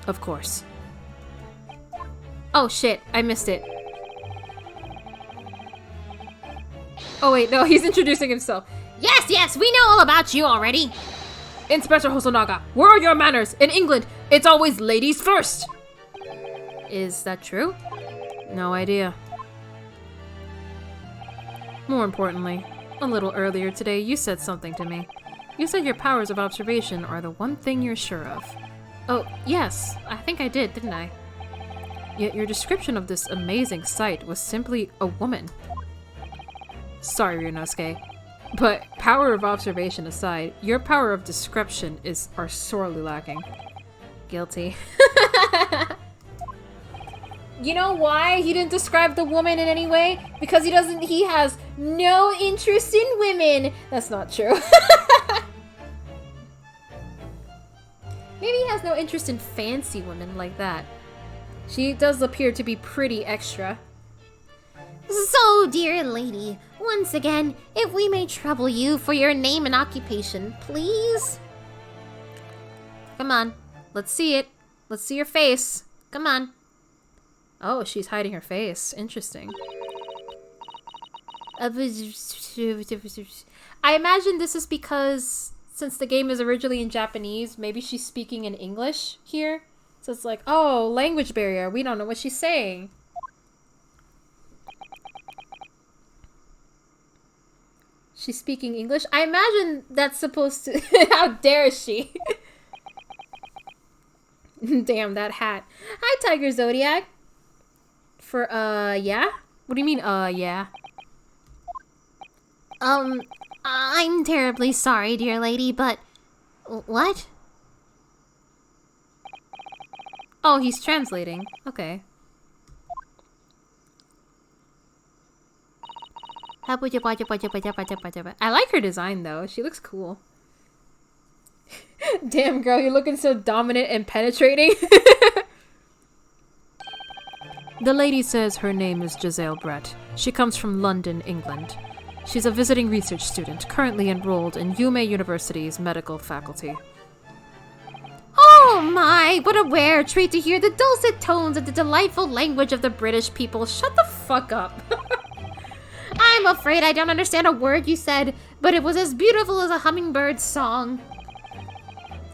D: Of course.
A: Oh shit, I missed it.
C: Oh wait, no, he's introducing himself.
A: Yes, we know all about you already.
C: Inspector Hosonaga, where are your manners? In England, it's always ladies first!
D: Is that true? No idea. More importantly, a little earlier today you said something to me. You said your powers of observation are the one thing you're sure of. Oh, yes, I think I did, didn't I? Yet your description of this amazing sight was simply a woman. Sorry, Ryunosuke, but power of observation aside, your power of description are sorely lacking. Guilty.
A: You know why he didn't describe the woman in any way? Because he has no interest in women. That's not true. Maybe he has no interest in fancy women like that. She does appear to be pretty extra.
F: So, dear lady, once again, if we may trouble you for your name and occupation, please?
A: Come on, let's see it. Let's see your face. Come on. Oh, she's hiding her face. Interesting. I imagine this is because, since the game is originally in Japanese, maybe she's speaking in English here. So it's like, oh, language barrier. We don't know what she's saying. She's speaking English? I imagine that's supposed to... How dare she? Damn, that hat. Hi, Tiger Zodiac. Yeah? What do you mean, yeah?
F: I'm terribly sorry, dear lady, but... What?
A: Oh, he's translating. Okay. I like her design, though. She looks cool. Damn, girl, you're looking so dominant and penetrating.
D: The lady says her name is Giselle Brett. She comes from London, England. She's a visiting research student, currently enrolled in Yume University's medical faculty.
F: Oh my, what a rare treat to hear the dulcet tones of the delightful language of the British people.
A: Shut the fuck up.
F: I'm afraid I don't understand a word you said, but it was as beautiful as a hummingbird's song.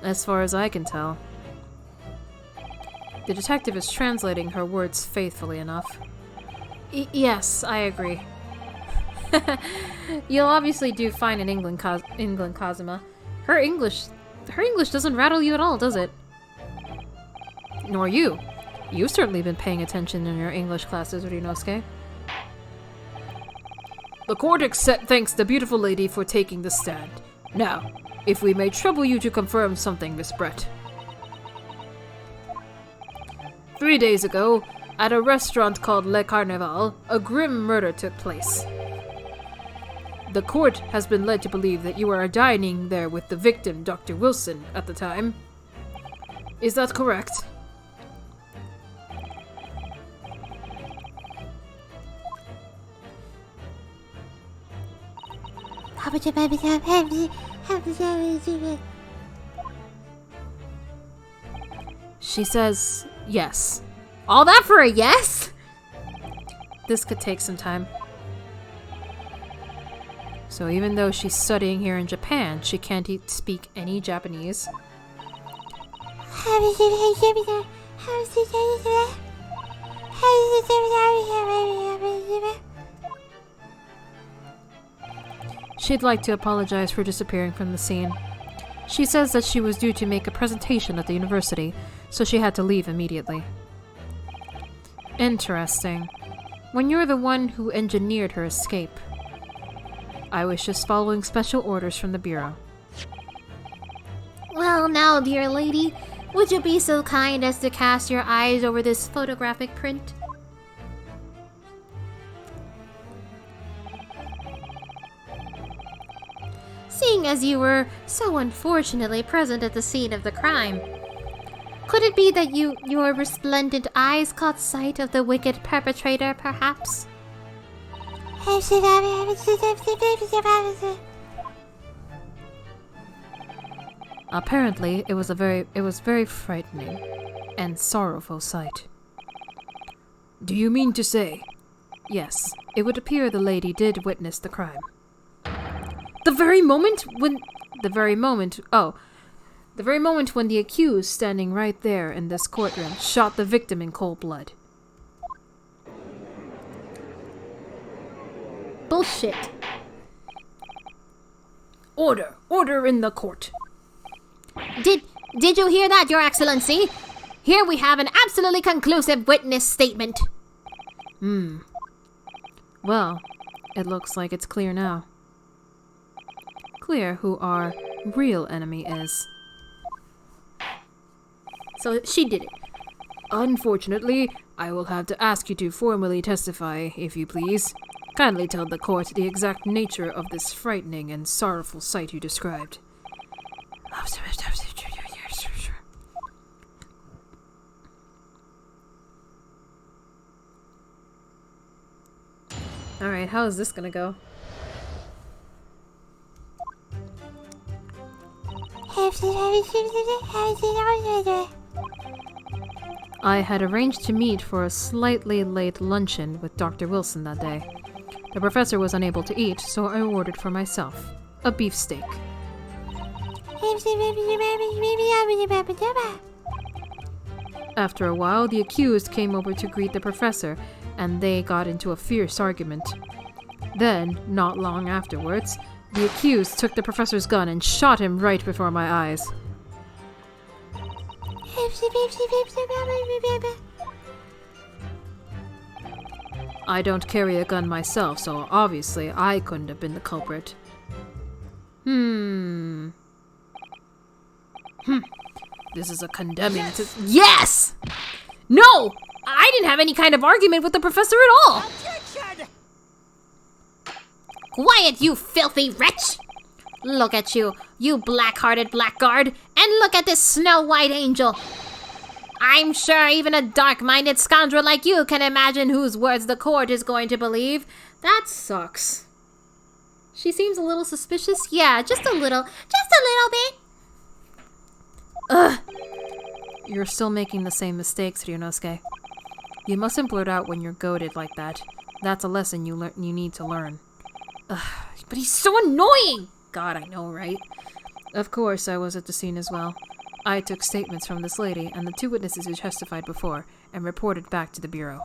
D: As far as I can tell. The detective is translating her words faithfully enough. Yes, I agree.
A: You'll obviously do fine in England, Kazuma. Her English doesn't rattle you at all, does it?
D: Nor you. You've certainly been paying attention in your English classes, Ryunosuke. The court thanks the beautiful lady for taking the stand. Now, if we may trouble you to confirm something, Miss Brett. 3 days ago, at a restaurant called Le Carnaval, a grim murder took place. The court has been led to believe that you were dining there with the victim, Dr. Wilson, at the time. Is that correct? She says yes.
A: All that for a yes?
D: This could take some time. So even though she's studying here in Japan, she can't speak any Japanese. She'd like to apologize for disappearing from the scene. She says that she was due to make a presentation at the university, so she had to leave immediately. Interesting. When you're the one who engineered her escape. I was just following special orders from the Bureau.
F: Well now, dear lady, would you be so kind as to cast your eyes over this photographic print? Seeing as you were so unfortunately present at the scene of the crime, could it be that your resplendent eyes caught sight of the wicked perpetrator, perhaps?
D: Apparently, it was very frightening and sorrowful sight. Do you mean to say? Yes, it would appear the lady did witness the crime. The very moment when the accused, standing right there in this courtroom, shot the victim in cold blood.
A: Bullshit.
D: Order! Order in the court!
F: Did you hear that, Your Excellency? Here we have an absolutely conclusive witness statement.
D: Well, it looks like it's clear now. Clear who our real enemy is.
A: So she did it.
D: Unfortunately, I will have to ask you to formally testify, if you please. Kindly tell the court the exact nature of this frightening and sorrowful sight you described.
A: Alright, how is this gonna go?
D: I had arranged to meet for a slightly late luncheon with Dr. Wilson that day. The professor was unable to eat, so I ordered for myself a beefsteak. After a while, the accused came over to greet the professor, and they got into a fierce argument. Then, not long afterwards, the accused took the professor's gun and shot him right before my eyes. I don't carry a gun myself, so obviously I couldn't have been the culprit. This is a condemning to—
A: Yes! No! I didn't have any kind of argument with the professor at all!
E: Objection!
F: Quiet, you filthy wretch! Look at you, you black-hearted blackguard, and look at this snow-white angel. I'm sure even a dark-minded scoundrel like you can imagine whose words the court is going to believe.
A: That sucks. She seems a little suspicious.
F: Yeah, just a little bit.
A: Ugh.
D: You're still making the same mistakes, Ryunosuke. You mustn't blurt out when you're goaded like that. That's a lesson you need to learn.
A: But he's so annoying!
D: God, I know, right? Of course, I was at the scene as well. I took statements from this lady and the two witnesses who testified before, and reported back to the bureau.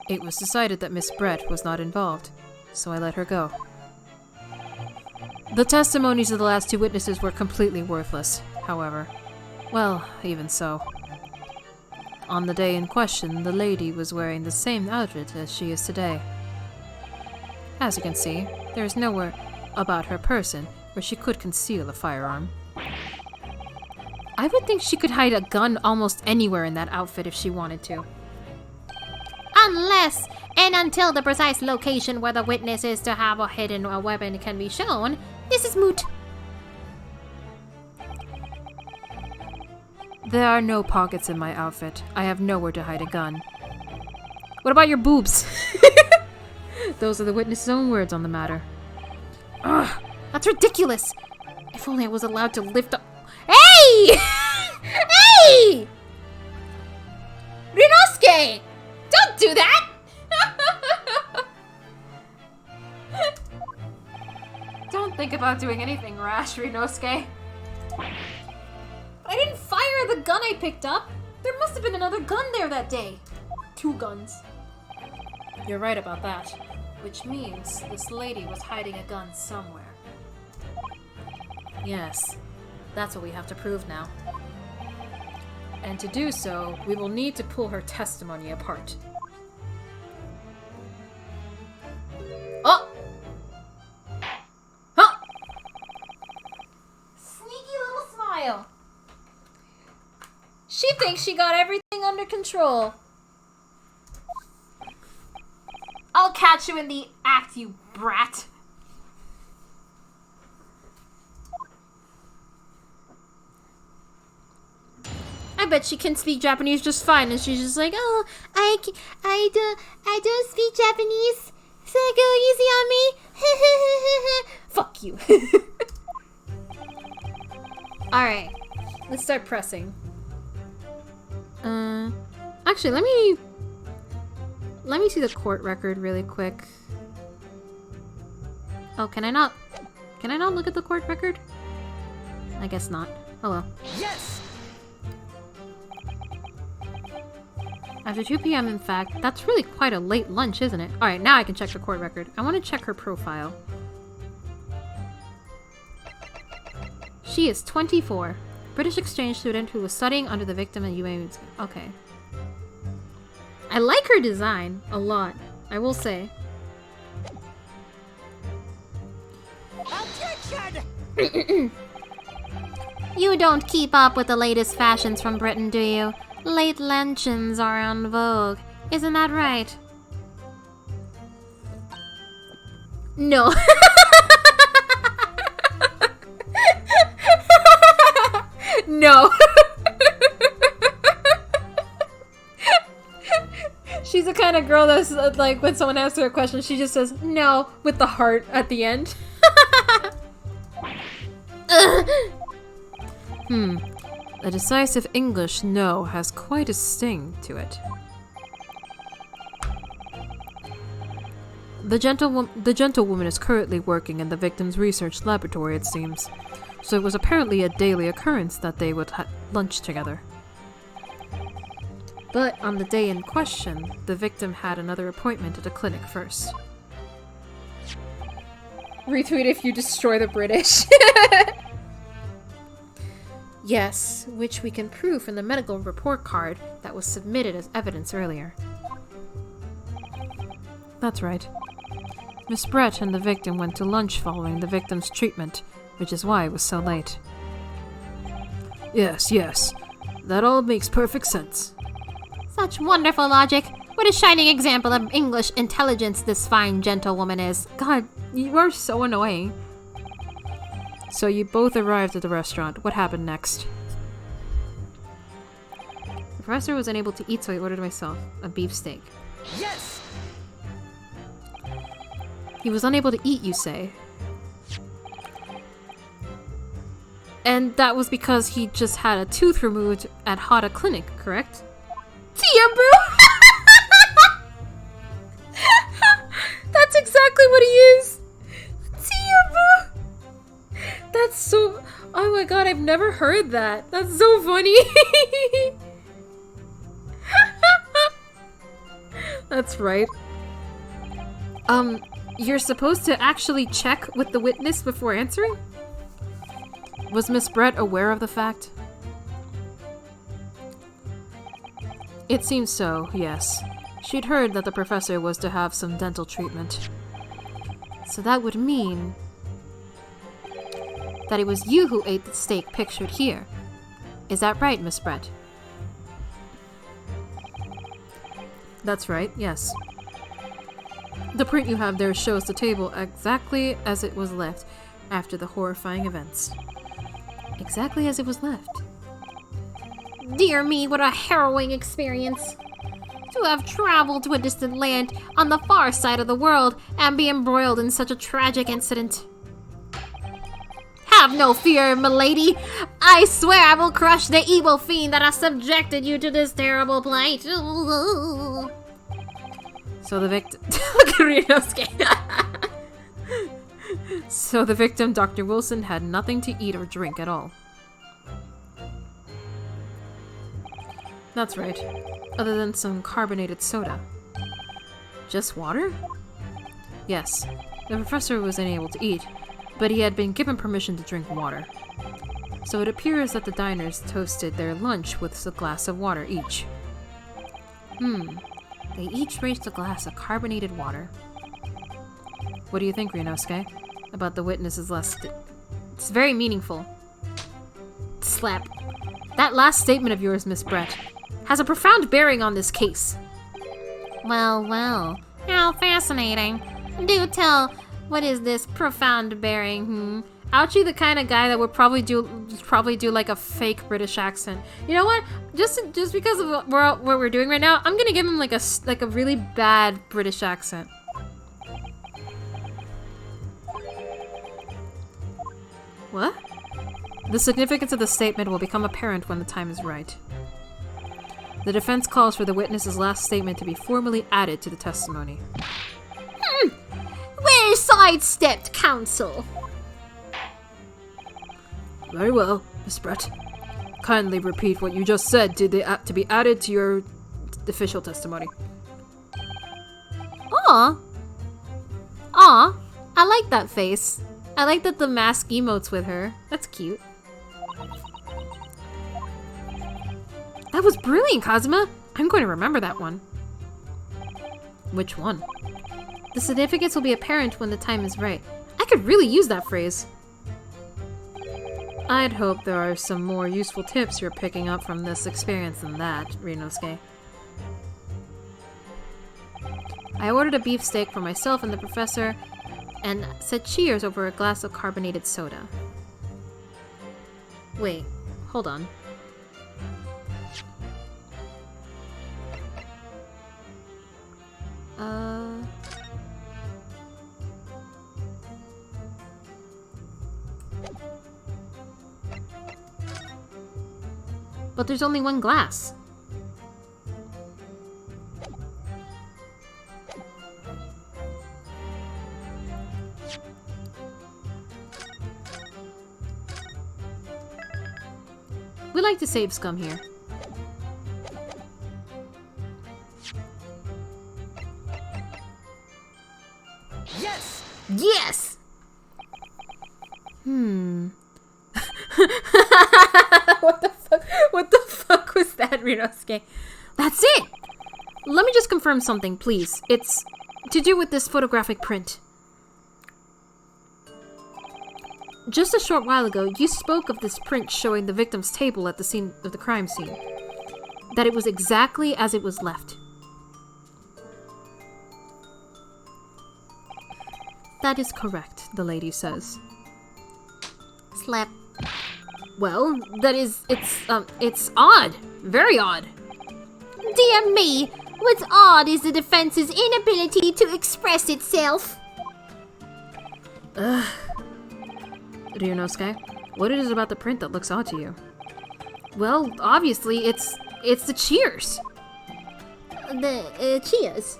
D: It was decided that Miss Brett was not involved, so I let her go. The testimonies of the last two witnesses were completely worthless, however. Well, even so. On the day in question, the lady was wearing the same outfit as she is today. As you can see, there is nowhere about her person where she could conceal a firearm.
A: I would think she could hide a gun almost anywhere in that outfit if she wanted to.
F: Unless and until the precise location where the witness is to have a hidden weapon can be shown, this is moot.
D: There are no pockets in my outfit. I have nowhere to hide a gun. What about your boobs? Those are the witness's own words on the matter.
A: Ugh, that's ridiculous. If only I was allowed to lift up. Hey! Hey! Ryunosuke! Don't do that!
D: Don't think about doing anything rash, Ryunosuke.
A: I didn't fire the gun I picked up. There must have been another gun there that day. 2 guns.
D: You're right about that. Which means this lady was hiding a gun somewhere. Yes, that's what we have to prove now. And to do so, we will need to pull her testimony apart.
A: Oh! Huh! Sneaky little smile. She thinks she got everything under control. I'll catch you in the act, you brat. I bet she can speak Japanese just fine, and she's just like, oh, I don't speak Japanese, so go easy on me. Fuck you. Alright, let's start pressing.
D: Actually, let me see the court record really quick. Oh, can I not look at the court record? I guess not. Oh well.
E: Yes!
D: After 2 p.m., in fact, that's really quite a late lunch, isn't it? Alright, now I can check the court record. I want to check her profile. She is 24. British exchange student who was studying under the victim at UAE. Okay. I like her design a lot, I will say.
E: Objection!
F: You don't keep up with the latest fashions from Britain, do you? Late luncheons are en vogue. Isn't that right?
A: No. No. She's the kind of girl that's like, when someone asks her a question, she just says no with the heart at the end.
D: A decisive English no has quite a sting to it. The gentlewoman is currently working in the victim's research laboratory, it seems. So it was apparently a daily occurrence that they would lunch together. But on the day in question, the victim had another appointment at a clinic first.
A: Retweet if you destroy the British.
D: Yes, which we can prove from the medical report card that was submitted as evidence earlier. That's right. Miss Brett and the victim went to lunch following the victim's treatment, which is why it was so late. Yes. That all makes perfect sense.
F: Such wonderful logic. What a shining example of English intelligence this fine gentlewoman is.
D: God, you are so annoying. So you both arrived at the restaurant. What happened next? The professor was unable to eat, so I ordered myself a beefsteak.
E: Yes!
D: He was unable to eat, you say? And that was because he just had a tooth removed at Hada Clinic, correct?
A: Tia, bro! That's exactly what he is! Tia, bro! That's so... Oh my god, I've never heard that. That's so funny.
D: That's right. You're supposed to actually check with the witness before answering? Was Miss Brett aware of the fact? It seems so, yes. She'd heard that the professor was to have some dental treatment. So that would mean that it was you who ate the steak pictured here. Is that right, Miss Brett? That's right, yes. The print you have there shows the table exactly as it was left after the horrifying events. Exactly as it was left.
F: Dear me, what a harrowing experience. To have traveled to a distant land on the far side of the world and be embroiled in such a tragic incident. Have no fear, milady. I swear I will crush the evil fiend that has subjected you to this terrible plight.
D: So the victim... Look at Ryunosuke. So the victim, Dr. Wilson, had nothing to eat or drink at all. That's right. Other than some carbonated soda. Just water? Yes. The professor was unable to eat, but he had been given permission to drink water. So it appears that the diners toasted their lunch with a glass of water each. They each raised a glass of carbonated water. What do you think, Ryunosuke? About the witness's last... It's very meaningful. Slap. That last statement of yours, Miss Brett, has a profound bearing on this case.
F: Well, how fascinating. Do tell, what is this profound bearing,
D: Aren't you the kind of guy that would probably do like a fake British accent? You know what? Just because of what we're doing right now, I'm gonna give him like a really bad British accent. What? The significance of the statement will become apparent when the time is right. The defense calls for the witness's last statement to be formally added to the testimony.
F: Well sidestepped, counsel.
D: Very well, Miss Brett. Kindly repeat what you just said to be added to your official testimony.
F: Aw, I like that face. I like that the mask emotes with her. That's cute.
D: That was brilliant, Kazuma! I'm going to remember that one. Which one? The significance will be apparent when the time is right. I could really use that phrase. I'd hope there are some more useful tips you're picking up from this experience than that, Ryunosuke. I ordered a beefsteak for myself and the professor, and said cheers over a glass of carbonated soda. Wait, hold on. But there's only one glass. We like to save scum here.
E: Yes!
F: Yes!
D: What the fuck was that, Ryunosuke? That's it! Let me just confirm something, please. It's to do with this photographic print. Just a short while ago, you spoke of this print showing the victim's table at the scene of the crime scene. That it was exactly as it was left. That is correct, the lady says.
F: Slip.
D: Well, it's odd. Very odd.
F: Dear me, what's odd is the defense's inability to express itself.
D: Ryunosuke, what is it about the print that looks odd to you? Well, obviously, it's the cheers.
F: The cheers.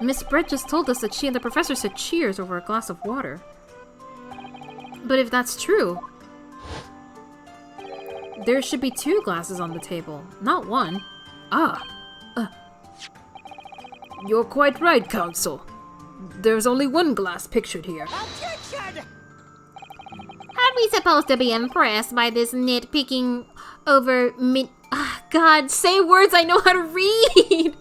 D: Miss Brett just told us that she and the professor said cheers over a glass of water. But if that's true, there should be 2 glasses on the table, not 1. You're quite right, Counsel. There's only 1 glass pictured here.
E: Objection!
F: Are we supposed to be impressed by this nitpicking over God, say words I know how to read!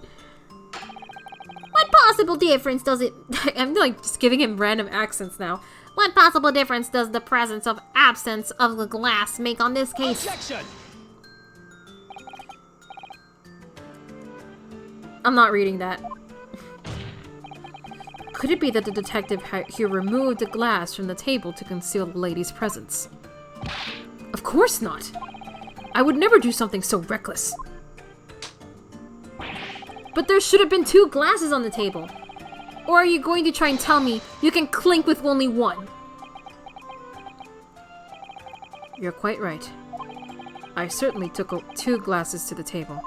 F: What possible difference does it...
D: I'm like just giving him random accents now.
F: What possible difference does the presence of absence of the glass make on this case?
E: Objection!
D: I'm not reading that. Could it be that the detective here removed the glass from the table to conceal the lady's presence? Of course not! I would never do something so reckless. But there should have been 2 glasses on the table. Or are you going to try and tell me you can clink with only 1? You're quite right. I certainly took 2 glasses to the table.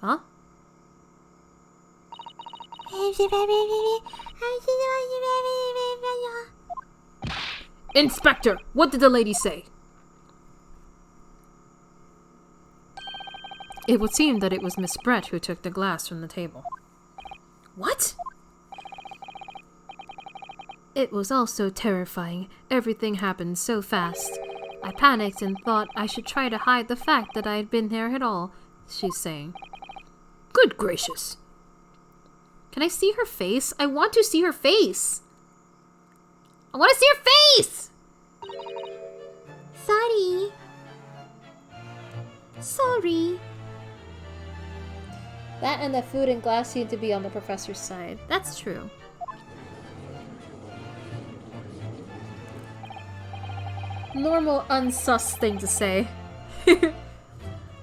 D: Huh? Inspector, what did the lady say? It would seem that it was Miss Brett who took the glass from the table. What? It was all so terrifying. Everything happened so fast. I panicked and thought I should try to hide the fact that I had been there at all, she's saying. Good gracious. Can I see her face? I want to see her face. I want to see her face!
F: Sorry. Sorry.
A: That and the food and glass seem to be on the professor's side.
D: That's true. Normal unsus thing to say.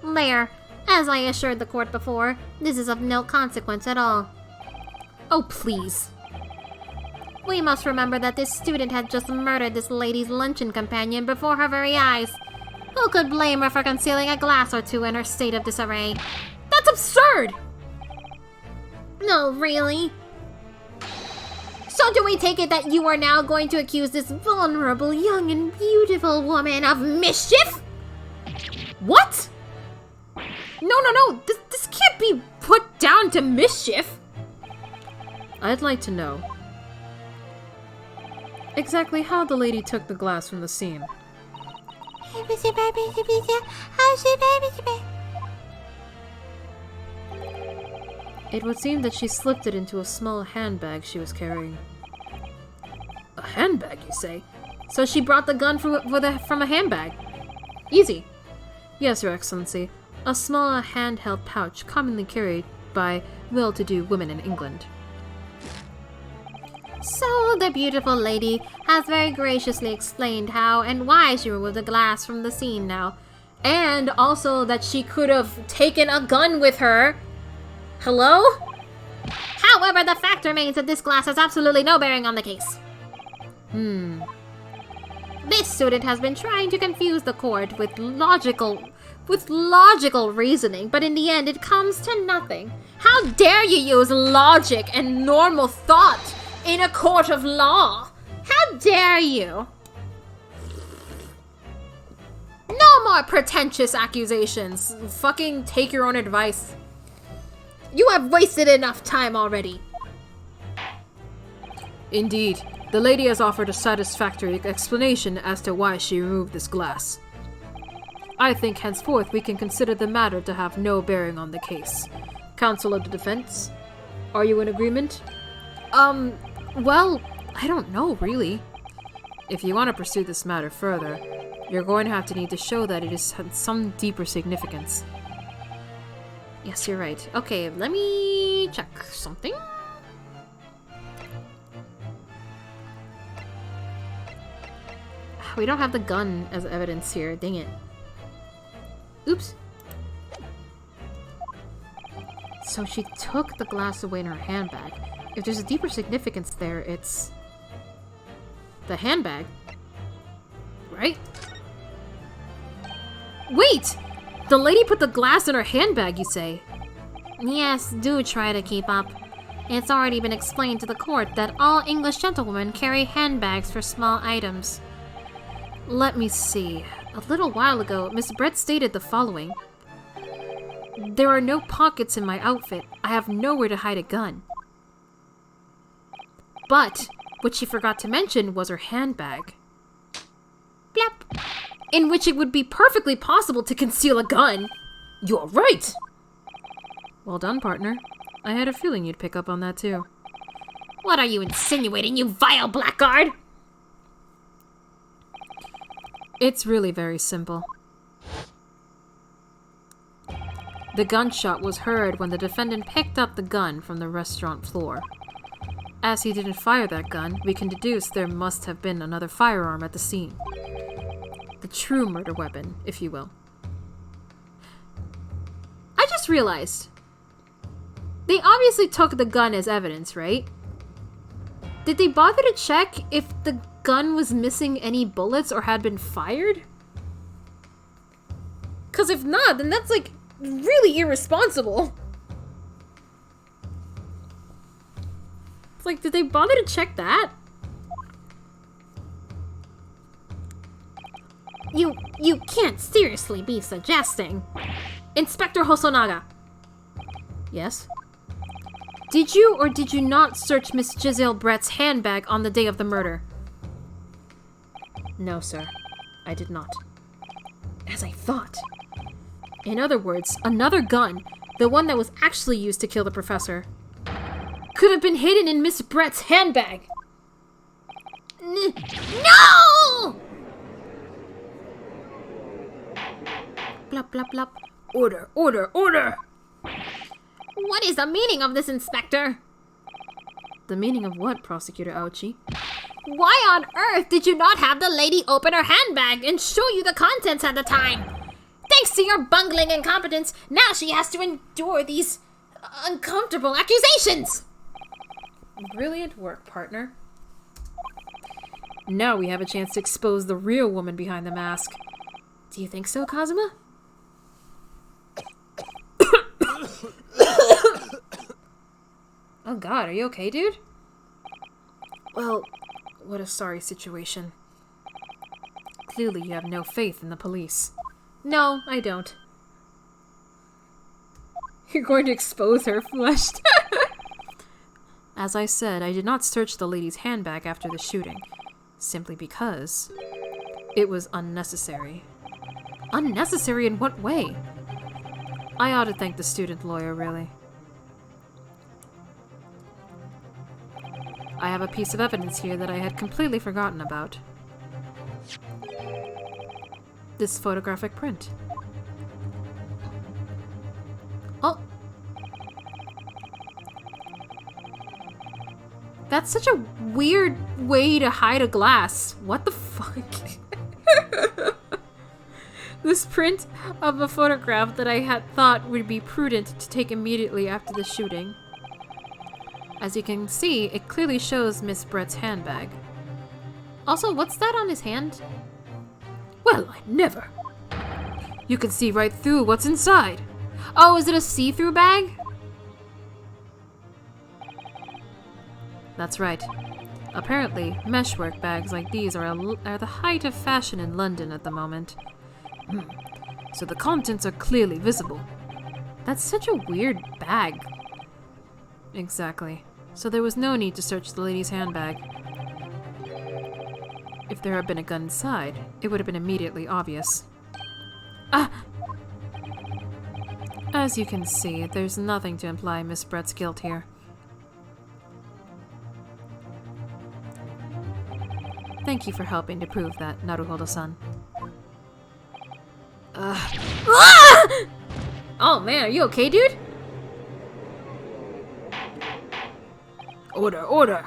F: There. As I assured the court before, this is of no consequence at all.
D: Oh, please.
F: We must remember that this student had just murdered this lady's luncheon companion before her very eyes. Who could blame her for concealing a glass or 2 in her state of disarray?
D: That's absurd!
F: No, really? So do we take it that you are now going to accuse this vulnerable, young, and beautiful woman of mischief?
D: What? No. This can't be put down to mischief. I'd like to know exactly how the lady took the glass from the scene. It would seem that she slipped it into a small handbag she was carrying. A handbag, you say? So she brought the gun from a handbag? Easy. Yes, Your Excellency. A small handheld pouch commonly carried by well-to-do women in England.
F: So the beautiful lady has very graciously explained how and why she removed the glass from the scene now.
A: And also that she could have taken a gun with her. Hello?
F: However, the fact remains that this glass has absolutely no bearing on the case. This student has been trying to confuse the court with logical reasoning, but in the end it comes to nothing.
A: How dare you use logic and normal thought in a court of law? How dare you? No more pretentious accusations. Fucking take your own advice. You have wasted enough time already.
D: Indeed, the lady has offered a satisfactory explanation as to why she removed this glass. I think henceforth we can consider the matter to have no bearing on the case. Counsel of the defense, are you in agreement?
C: Well, I don't know, really.
D: If you want to pursue this matter further, you're going to need to show that it has some deeper significance.
A: Yes, you're right. Okay, let me check something. We don't have the gun as evidence here. Dang it. Oops. So she took the glass away in her handbag. If there's a deeper significance there, it's the handbag. Right? Wait! The lady put the glass in her handbag, you say?
F: Yes, do try to keep up. It's already been explained to the court that all English gentlewomen carry handbags for small items.
A: Let me see. A little while ago, Miss Brett stated the following. There are no pockets in my outfit. I have nowhere to hide a gun. But what she forgot to mention was her handbag. Blap. In which it would be perfectly possible to conceal a gun. You're right!
D: Well done, partner. I had a feeling you'd pick up on that too.
F: What are you insinuating, you vile blackguard?
D: It's really very simple. The gunshot was heard when the defendant picked up the gun from the restaurant floor. As he didn't fire that gun, we can deduce there must have been another firearm at the scene. The true murder weapon, if you will.
A: I just realized. They obviously took the gun as evidence, right? Did they bother to check if the gun was missing any bullets or had been fired? Because if not, then that's like really irresponsible. It's like, did they bother to check that?
F: You can't seriously be suggesting.
A: Inspector Hosonaga.
D: Yes?
A: Did you or did you not search Miss Giselle Brett's handbag on the day of the murder?
D: No, sir. I did not.
A: As I thought. In other words, another gun, the one that was actually used to kill the professor, could have been hidden in Miss Brett's handbag.
F: No!
A: Blop, blop, blop. Order, order, order!
F: What is the meaning of this, Inspector?
D: The meaning of what, Prosecutor Aochi?
F: Why on earth did you not have the lady open her handbag and show you the contents at the time? Thanks to your bungling incompetence, now she has to endure these uncomfortable accusations!
D: Brilliant work, partner. Now we have a chance to expose the real woman behind the mask.
A: Do you think so, Kazuma?
D: Oh god, are you okay, dude?
A: Well,
D: what a sorry situation. Clearly you have no faith in the police.
A: no, I don't. You're going to expose her, flushed.
D: As I said, I did not search the lady's handbag after the shooting, simply because it was unnecessary. Unnecessary in what way? I ought to thank the student lawyer, really. I have a piece of evidence here that I had completely forgotten about. This photographic print. Oh! That's such a weird way to hide a glass. What the fuck? This print of a photograph that I had thought would be prudent to take immediately after the shooting. As you can see, it clearly shows Miss Brett's handbag. Also, what's that on his hand? Well, I never. You can see right through what's inside. Oh, is it a see-through bag? That's right. Apparently, meshwork bags like these are the height of fashion in London at the moment. So the contents are clearly visible. That's such a weird bag. Exactly. So there was no need to search the lady's handbag. If there had been a gun inside, it would have been immediately obvious. Ah! As you can see, there's nothing to imply Miss Brett's guilt here. Thank you for helping to prove that, Naruhodo-san. Ah! Oh man, are you okay, dude? Order, order!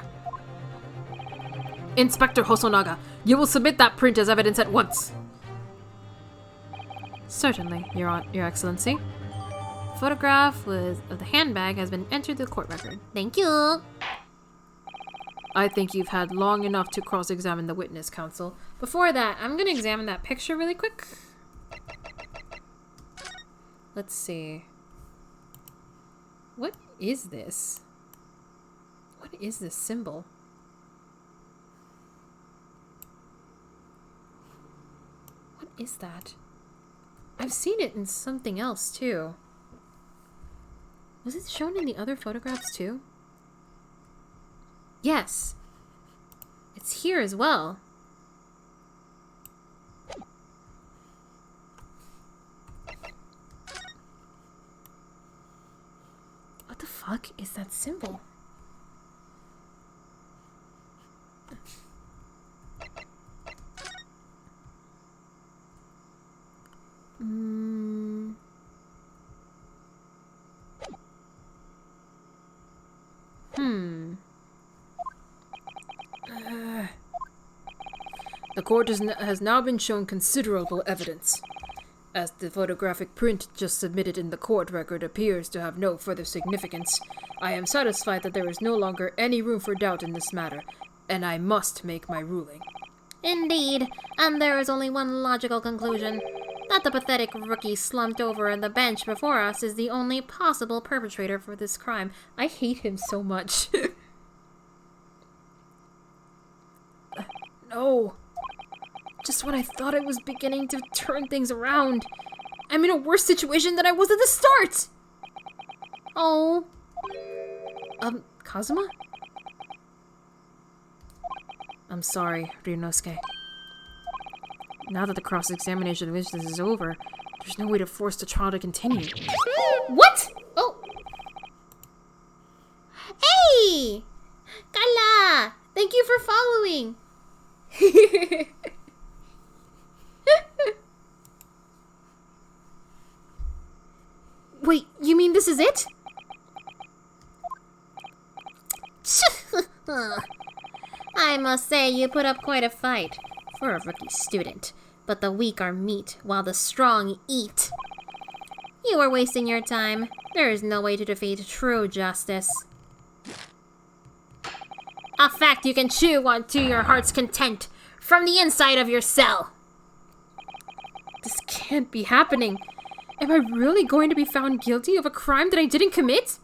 D: Inspector Hosonaga, you will submit that print as evidence at once. Certainly, Your Excellency. Photograph of the handbag has been entered the court record.
F: Thank you.
D: I think you've had long enough to cross-examine the witness, counsel. Before that, I'm gonna examine that picture really quick. Let's see. What is this? What is this symbol? What is that? I've seen it in something else, too. Was it shown in the other photographs, too? Yes. It's here as well. What the fuck is that symbol? The court has now been shown considerable evidence, as the photographic print just submitted in the court record appears to have no further significance. I am satisfied that there is no longer any room for doubt in this matter, and I must make my ruling.
F: Indeed, and there is only one logical conclusion. That the pathetic rookie slumped over on the bench before us is the only possible perpetrator for this crime.
D: I hate him so much. No. Just when I thought I was beginning to turn things around, I'm in a worse situation than I was at the start!
F: Oh.
D: Kazuma? I'm sorry, Ryunosuke. Now that the cross-examination of witnesses is over, there's no way to force the trial to continue.
F: What? Oh. Hey! Kala! Thank you for following!
D: Wait, you mean this is it?
F: I must say you put up quite a fight for a rookie student, but the weak are meat while the strong eat. You are wasting your time. There is no way to defeat true justice. A fact you can chew on to your heart's content from the inside of your cell.
D: This can't be happening. Am I really going to be found guilty of a crime that I didn't commit?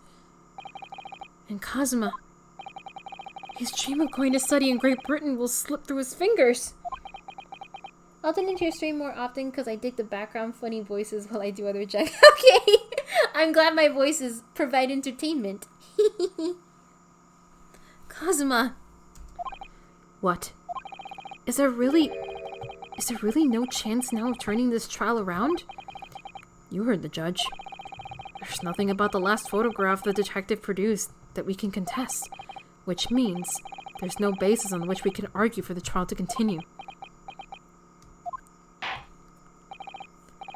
D: And Kazuma, his dream of going to study in Great Britain will slip through his fingers.
A: I'll tune into your stream more often because I dig the background funny voices while I do other junk. Okay! I'm glad my voices provide entertainment.
D: Kazuma! What? Is there really Is there really no chance now of turning this trial around? You heard the judge. There's nothing about the last photograph the detective produced that we can contest, which means there's no basis on which we can argue for the trial to continue.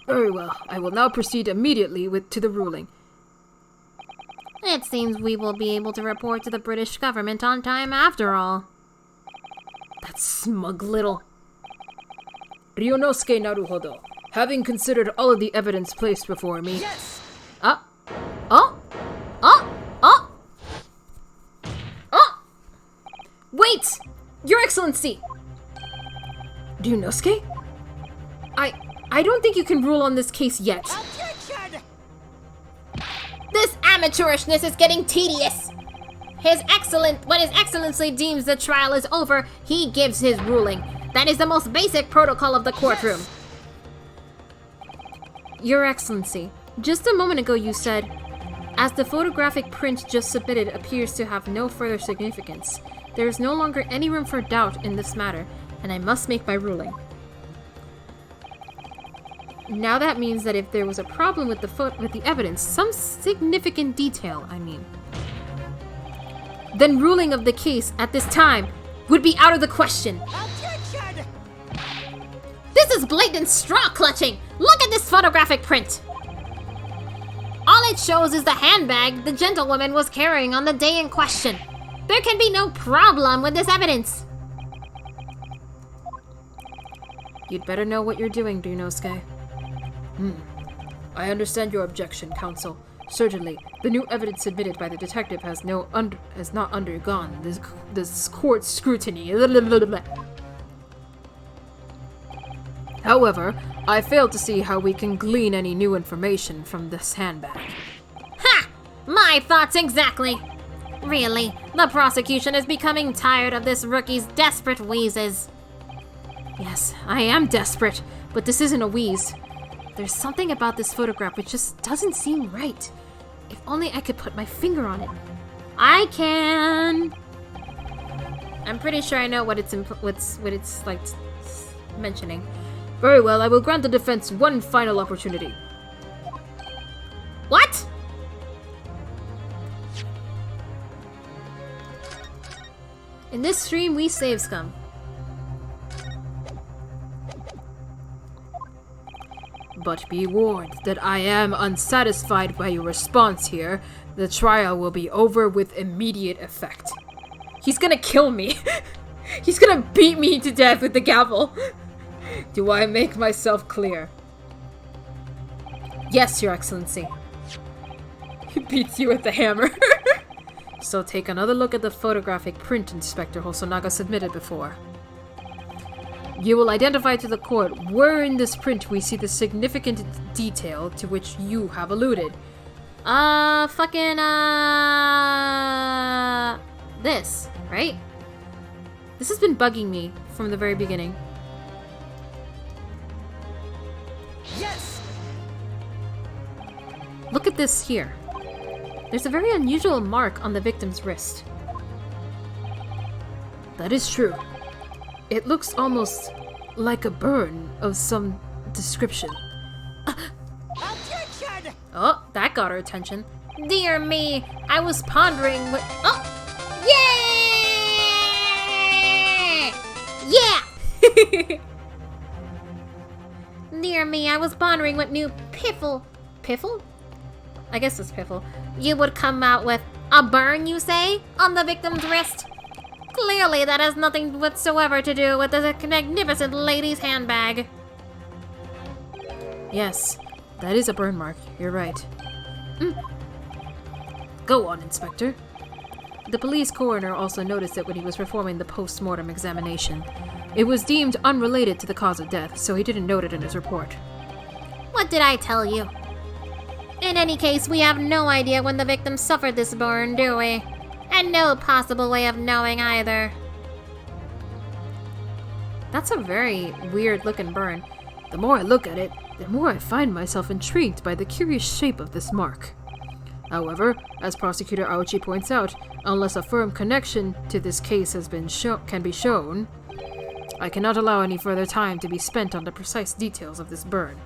D: Very well. I will now proceed immediately to the ruling.
F: It seems we will be able to report to the British government on time after all.
D: That smug little... Ryunosuke Naruhodo, having considered all of the evidence placed before me...
E: Yes!
D: Wait! Your Excellency! Ryunosuke? I don't think you can rule on this case yet.
E: Objection!
F: This amateurishness is getting tedious. When His Excellency deems the trial is over, he gives his ruling. That is the most basic protocol of the courtroom.
D: Your Excellency, just a moment ago you said, as the photographic print just submitted appears to have no further significance, there is no longer any room for doubt in this matter, and I must make my ruling. Now that means that if there was a problem with the evidence, some significant detail, then ruling of the case at this time would be out of the question.
E: Objection!
F: This is blatant straw clutching. Look at this photographic print. All it shows is the handbag the gentlewoman was carrying on the day in question. There can be no problem with this evidence.
D: You'd better know what you're doing, Ryunosuke. I understand your objection, counsel. Certainly, the new evidence submitted by the detective has not undergone this court scrutiny. However, I fail to see how we can glean any new information from this handbag.
F: Ha! My thoughts exactly. Really, the prosecution is becoming tired of this rookie's desperate wheezes.
D: Yes, I am desperate, but this isn't a wheeze. There's something about this photograph which just doesn't seem right. If only I could put my finger on it.
F: I can. I'm pretty sure I know what it's like mentioning.
D: Very well, I will grant the defense one final opportunity.
F: What?
D: In this stream, we save scum. But be warned that I am unsatisfied by your response here. The trial will be over with immediate effect. He's gonna kill me. He's gonna beat me to death with the gavel. Do I make myself clear? Yes, Your Excellency. He beats you with the hammer. So take another look at the photographic print Inspector Hosonaga submitted before. You will identify to the court where in this print we see the significant detail to which you have alluded.
F: This, right?
D: This has been bugging me from the very beginning.
E: Yes!
D: Look at this here. There's a very unusual mark on the victim's wrist. That is true. It looks almost like a burn of some description.
E: Objection!
F: Oh, that got her attention. Dear me, I was pondering what... Oh! Yeah! Yeah! Dear me, I was pondering what new piffle... Piffle? I guess it's piffle. You would come out with. A burn, you say? On the victim's wrist? Clearly, that has nothing whatsoever to do with the magnificent lady's handbag.
D: Yes, that is a burn mark. You're right. Go on, Inspector. The police coroner also noticed it when he was performing the post-mortem examination. It was deemed unrelated to the cause of death, so he didn't note it in his report.
F: What did I tell you? In any case, we have no idea when the victim suffered this burn, do we? And no possible way of knowing either.
D: That's a very weird-looking burn. The more I look at it, the more I find myself intrigued by the curious shape of this mark. However, as Prosecutor Aochi points out, unless a firm connection to this case can be shown, I cannot allow any further time to be spent on the precise details of this burn.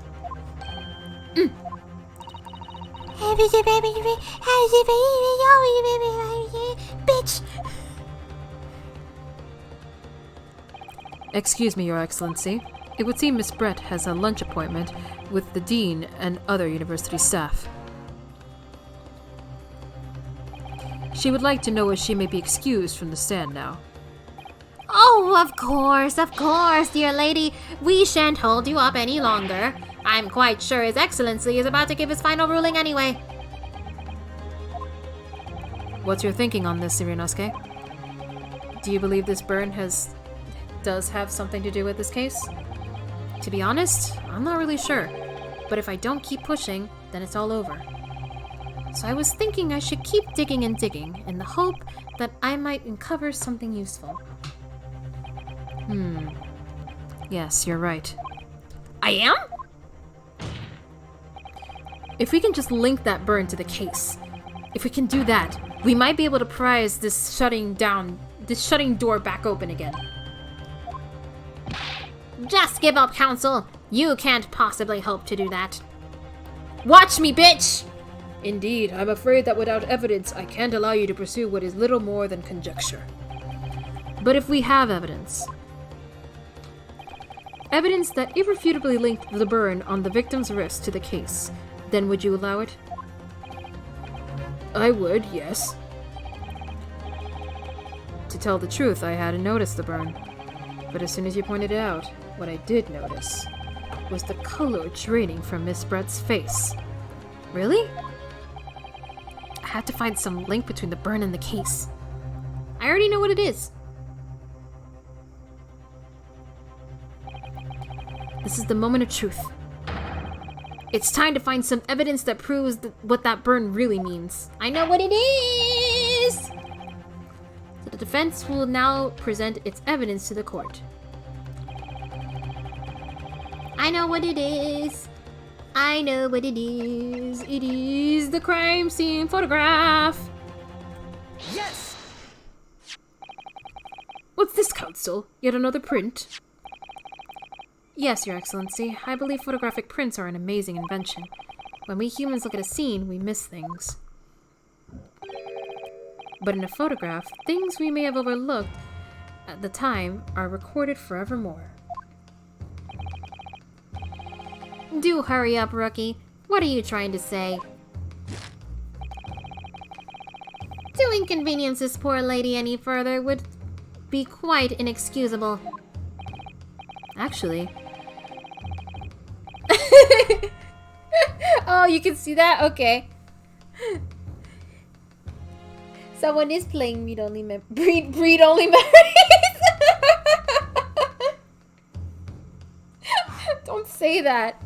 F: Bitch!
D: Excuse me, Your Excellency. It would seem Miss Brett has a lunch appointment with the Dean and other university staff. She would like to know if she may be excused from the stand now.
F: Oh, of course, dear lady. We shan't hold you up any longer. I'm quite sure His Excellency is about to give his final ruling anyway.
D: What's your thinking on this, Irinosuke? Do you believe this burn does have something to do with this case? To be honest, I'm not really sure. But if I don't keep pushing, then it's all over. So I was thinking I should keep digging and digging in the hope that I might uncover something useful. Yes, you're right.
F: I am?
D: If we can just link that burn to the case, if we can do that, we might be able to prise this shutting door back open again.
F: Just give up, Counsel. You can't possibly hope to do that. Watch me, bitch!
D: Indeed, I'm afraid that without evidence, I can't allow you to pursue what is little more than conjecture. But if we have evidence that irrefutably linked the burn on the victim's wrist to the case, then would you allow it? I would, yes. To tell the truth, I hadn't noticed the burn. But as soon as you pointed it out, what I did notice was the color draining from Miss Brett's face. Really? I had to find some link between the burn and the case.
F: I already know what it is.
D: This is the moment of truth. It's time to find some evidence that proves what that burn really means.
F: I know what it is!
D: So the defense will now present its evidence to the court.
F: I know what it is. I know what it is.
D: It is the crime scene photograph.
E: Yes!
D: What's this, Counsel? Yet another print? Yes, Your Excellency. I believe photographic prints are an amazing invention. When we humans look at a scene, we miss things. But in a photograph, things we may have overlooked at the time are recorded forevermore.
F: Do hurry up, rookie. What are you trying to say? To inconvenience this poor lady any further would be quite inexcusable.
D: Actually,
A: Oh, you can see that? Okay. Someone is playing breed only memories. Don't say that.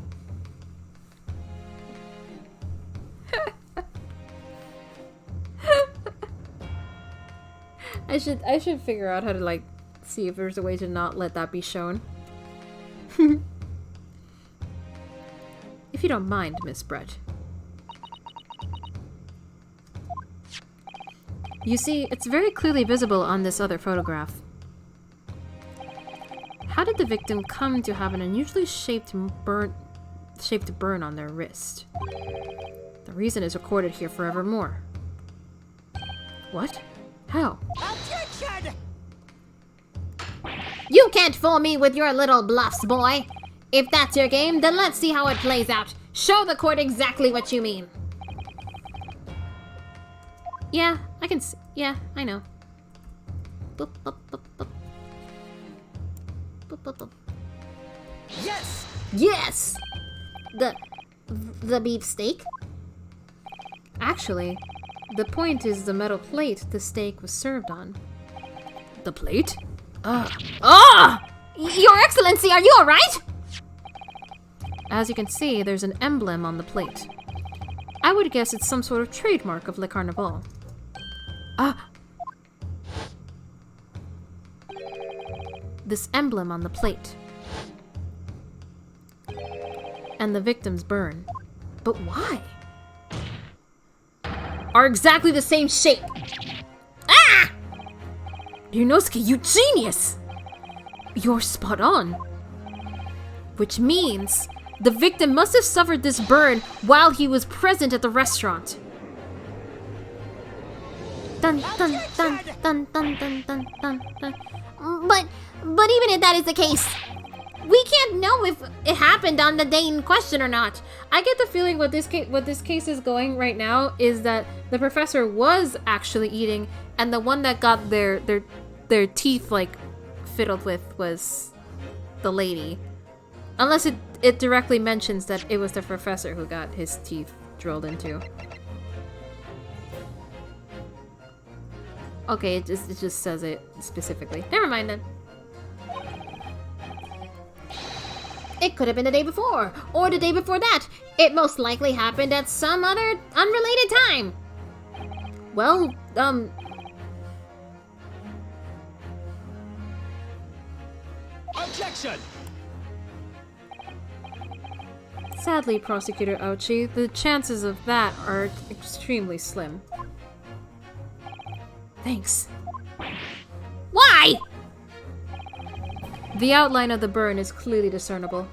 A: I should figure out how to like see if there's a way to not let that be shown.
D: if you don't mind, Miss Brett. You see, it's very clearly visible on this other photograph. How did the victim come to have an unusually shaped burn on their wrist? The reason is recorded here forevermore. What? How?
E: Objection!
F: You can't fool me with your little bluffs, boy. If that's your game, then let's see how it plays out. Show the court exactly what you mean.
D: Yeah, I can see. Yeah, I know.
F: Boop, boop, boop, boop. Boop, boop, boop.
E: Yes!
F: Yes! The beefsteak?
D: Actually, the point is the metal plate the steak was served on. The plate?
F: Ah! Your Excellency, are you alright?
D: As you can see, there's an emblem on the plate. I would guess it's some sort of trademark of Le Carnival. This emblem on the plate. And the victim's burn. But why?
F: Are exactly the same shape. Ah!
D: Ryunosuke, you genius! You're spot on. Which means the victim must have suffered this burn while he was present at the restaurant.
F: Dun dun dun dun dun dun dun dun dun. But even if that is the case, we can't know if it happened on the day in question or not.
D: I get the feeling what this case is going right now is that the professor was actually eating, and the one that got their teeth like fiddled with was the lady. Unless it directly mentions that it was the professor who got his teeth drilled into. Okay, it just says it specifically. Never mind then.
F: It could have been the day before, or the day before that. It most likely happened at some other unrelated time.
D: Well,
E: Objection!
D: sadly, Prosecutor Ouchi, the chances of that are extremely slim. Thanks.
F: Why?
D: The outline of the burn is clearly discernible.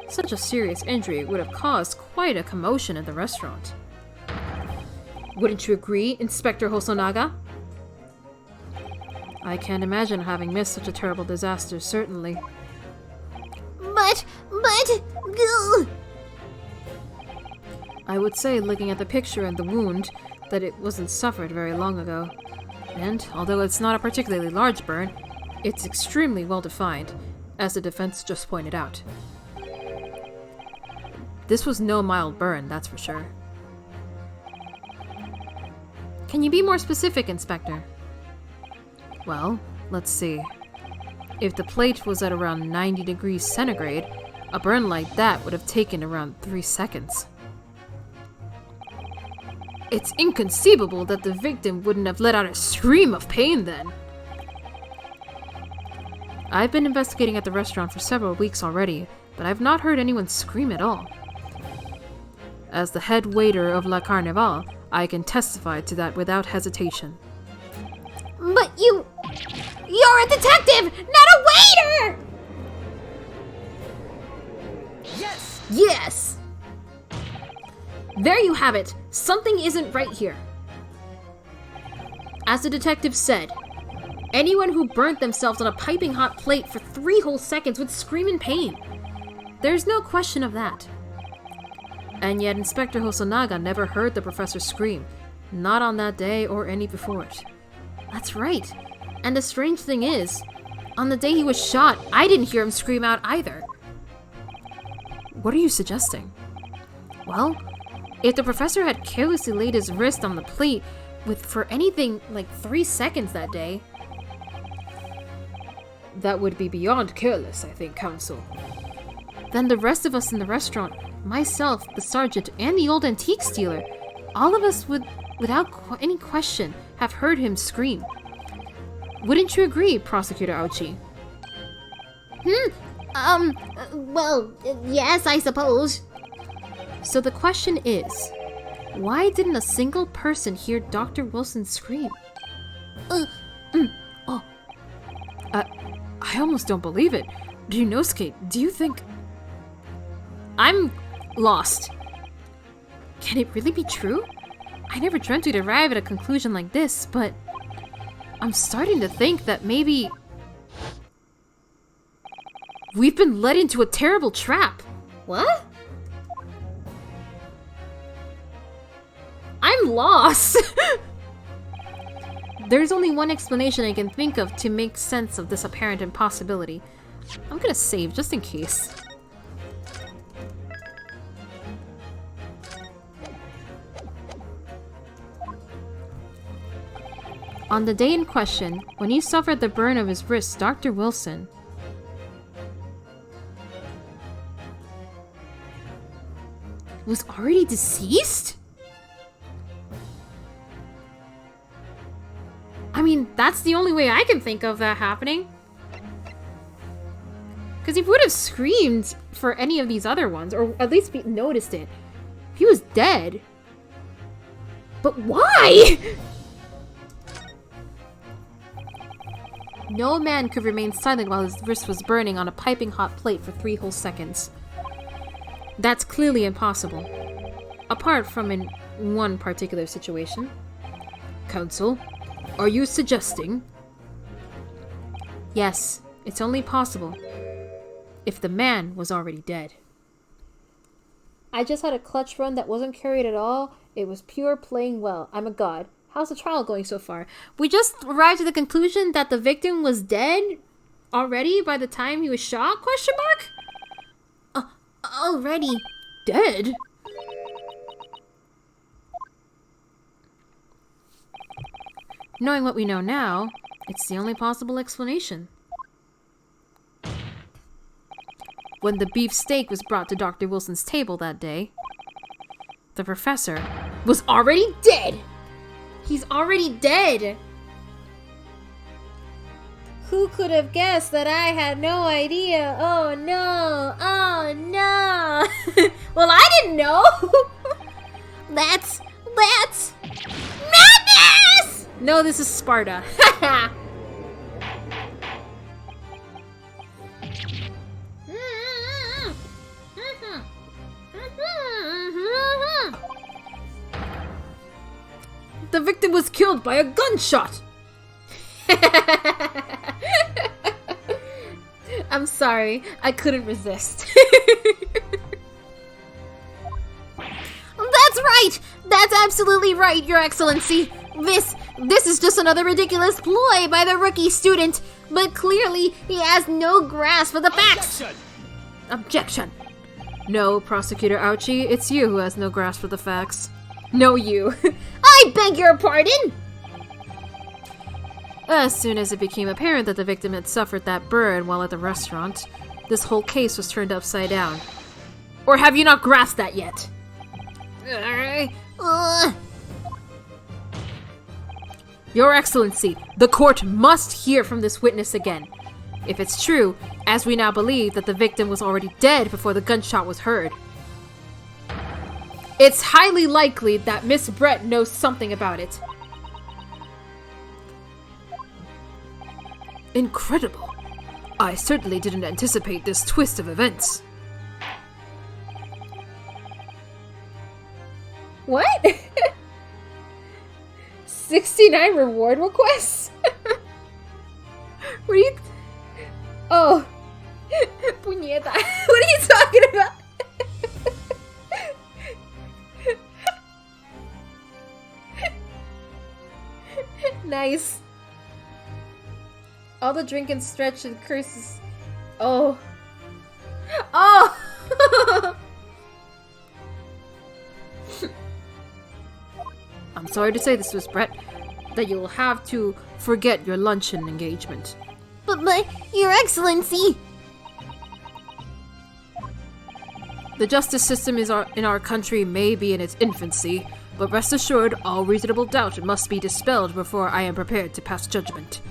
D: Such a serious injury would have caused quite a commotion in the restaurant. Wouldn't you agree, Inspector Hosonaga? I can't imagine having missed such a terrible disaster, certainly.
F: But... Gah.
D: I would say, looking at the picture and the wound, that it wasn't suffered very long ago. And, although it's not a particularly large burn, it's extremely well defined, as the defense just pointed out. This was no mild burn, that's for sure. Can you be more specific, Inspector? Well, let's see. If the plate was at around 90 degrees centigrade, a burn like that would have taken around 3 seconds. It's inconceivable that the victim wouldn't have let out a scream of pain then. I've been investigating at the restaurant for several weeks already, but I've not heard anyone scream at all. As the head waiter of La Carnival, I can testify to that without hesitation.
F: But you're a detective, not a waiter!
E: Yes!
F: Yes!
D: There you have it! Something isn't right here. As the detective said, anyone who burnt themselves on a piping hot plate for 3 whole seconds would scream in pain. There's no question of that. And yet Inspector Hosonaga never heard the professor scream, not on that day or any before it. That's right. And the strange thing is, on the day he was shot, I didn't hear him scream out either. What are you suggesting? Well, if the professor had carelessly laid his wrist on the plate for anything like 3 seconds that day, that would be beyond careless, I think, Counsel. Then the rest of us in the restaurant, myself, the sergeant, and the old antique dealer, all of us would, without any question, have heard him scream. Wouldn't you agree, Prosecutor Ouchi?
F: Well, yes, I suppose.
D: So the question is, why didn't a single person hear Dr. Wilson scream? I almost don't believe it. Ryunosuke, do you think... I'm lost. Can it really be true? I never dreamt we'd arrive at a conclusion like this, but... I'm starting to think that maybe... we've been led into a terrible trap.
F: What?
D: I'm lost! There's only one explanation I can think of to make sense of this apparent impossibility. I'm gonna save just in case. On the day in question, when he suffered the burn of his wrist, Dr. Wilson was already deceased? I mean, that's the only way I can think of that happening. Because he would have screamed for any of these other ones, or at least noticed it. He was dead. But why? No man could remain silent while his wrist was burning on a piping hot plate for 3 whole seconds. That's clearly impossible. Apart from in one particular situation. Counsel, are you suggesting? Yes, it's only possible if the man was already dead.
A: I just had a clutch run that wasn't carried at all. It was pure playing well. I'm a god. How's the trial going so far?
D: We just arrived at the conclusion that the victim was dead already by the time he was shot? Question mark?
F: Already.
D: Dead? Knowing what we know now, it's the only possible explanation. When the beef steak was brought to Dr. Wilson's table that day, the professor was already dead!
A: He's already dead! Who could have guessed that I had no idea? Oh no! Oh no! Well, I didn't know!
F: That's madness!
D: No, this is Sparta. The victim was killed by a gunshot!
A: I'm sorry, I couldn't resist.
F: That's right! That's absolutely right, Your Excellency! This is just another ridiculous ploy by the rookie student, but clearly he has no grasp of the facts!
D: Objection! No, Prosecutor Ouchie, it's you who has no grasp of the facts. No, you.
F: I beg your pardon!
D: As soon as it became apparent that the victim had suffered that burn while at the restaurant, this whole case was turned upside down. Or have you not grasped that yet? Your Excellency, the court must hear from this witness again. If it's true, as we now believe that the victim was already dead before the gunshot was heard. It's highly likely that Miss Brett knows something about it. Incredible. I certainly didn't anticipate this twist of events.
A: What? 69 reward requests?
D: What are you...
A: Oh. Puñeta. What are you talking about? Nice. All the drink and stretch and curses. Oh. Oh!
D: I'm sorry to say this, Miss Brett, that you'll have to forget your luncheon engagement.
F: But Your Excellency!
D: The justice system in our country may be in its infancy, but rest assured, all reasonable doubt must be dispelled before I am prepared to pass judgment.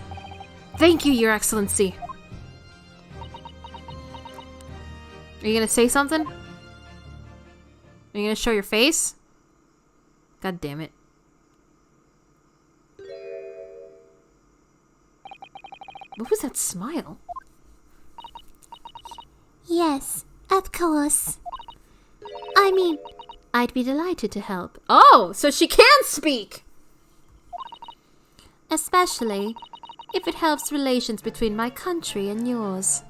D: Thank you, Your Excellency. Are you gonna say something? Are you gonna show your face? God damn it. What was that smile?
F: Yes, of course. I mean, I'd be delighted to help.
D: Oh, so she can speak!
F: Especially if it helps relations between my country and yours.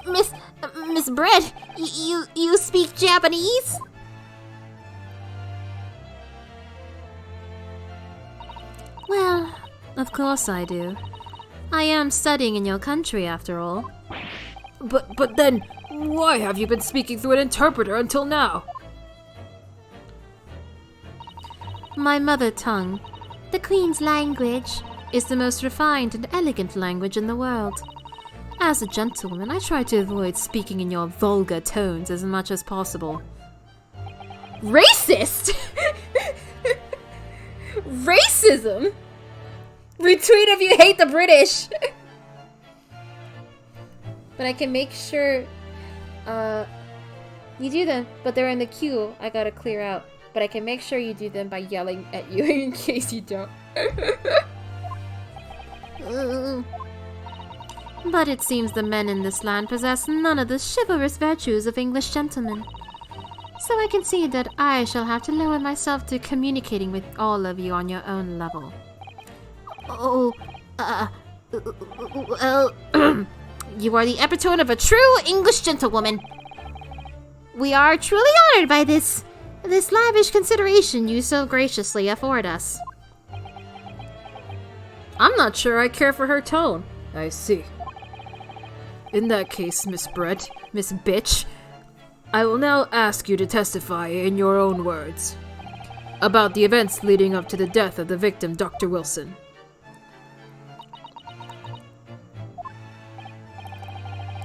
F: Miss Brett, you speak Japanese?
D: Well, of course I do. I am studying in your country, after all. But then, why have you been speaking through an interpreter until now? My mother tongue,
F: The Queen's language.
D: is the most refined and elegant language in the world. As a gentlewoman, I try to avoid speaking in your vulgar tones as much as possible.
A: Racist? Racism? Retweet if you hate the British. But I can make sure. You do them, but they're in the queue. I gotta clear out. but I can make sure you do them by yelling at you in case you don't.
F: But it seems the men in this land possess none of the chivalrous virtues of English gentlemen. So I can see that I shall have to lower myself to communicating with all of you on your own level. Well, you are the epitome of a true English gentlewoman. We are truly honored by this lavish consideration you so graciously afford us.
D: I'm not sure I care for her tone. I see. In that case, Miss Brett, Miss Bitch, I will now ask you to testify in your own words about the events leading up to the death of the victim, Dr. Wilson.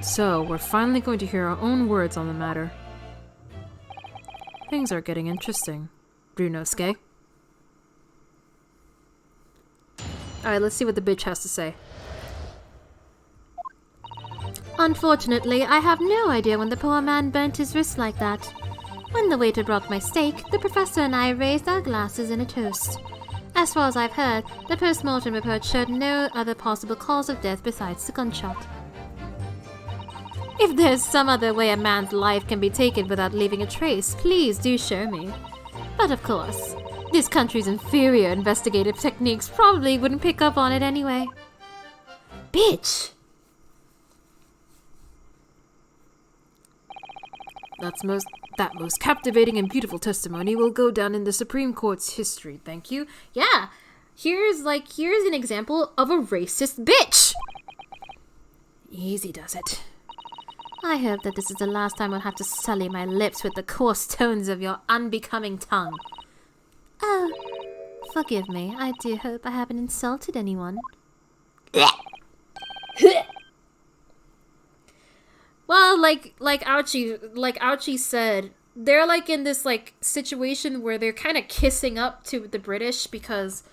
D: So, we're finally going to hear our own words on the matter. Things are getting interesting. Brunosuke. Alright, let's see what the bitch has to say.
F: Unfortunately, I have no idea when the poor man burnt his wrist like that. When the waiter brought my steak, the professor and I raised our glasses in a toast. As far as I've heard, the post-mortem report showed no other possible cause of death besides the gunshot. If there's some other way a man's life can be taken without leaving a trace, please do show me. But of course, this country's inferior investigative techniques probably wouldn't pick up on it anyway. Bitch!
D: That most captivating and beautiful testimony will go down in the Supreme Court's history. Thank you.
A: Yeah, here's an example of a racist bitch.
D: Easy does it.
F: I hope that this is the last time I'll have to sully my lips with the coarse tones of your unbecoming tongue. Oh, forgive me. I do hope I haven't insulted anyone.
A: Well, like Ouchie said, they're like in this like situation where they're kind of kissing up to the British because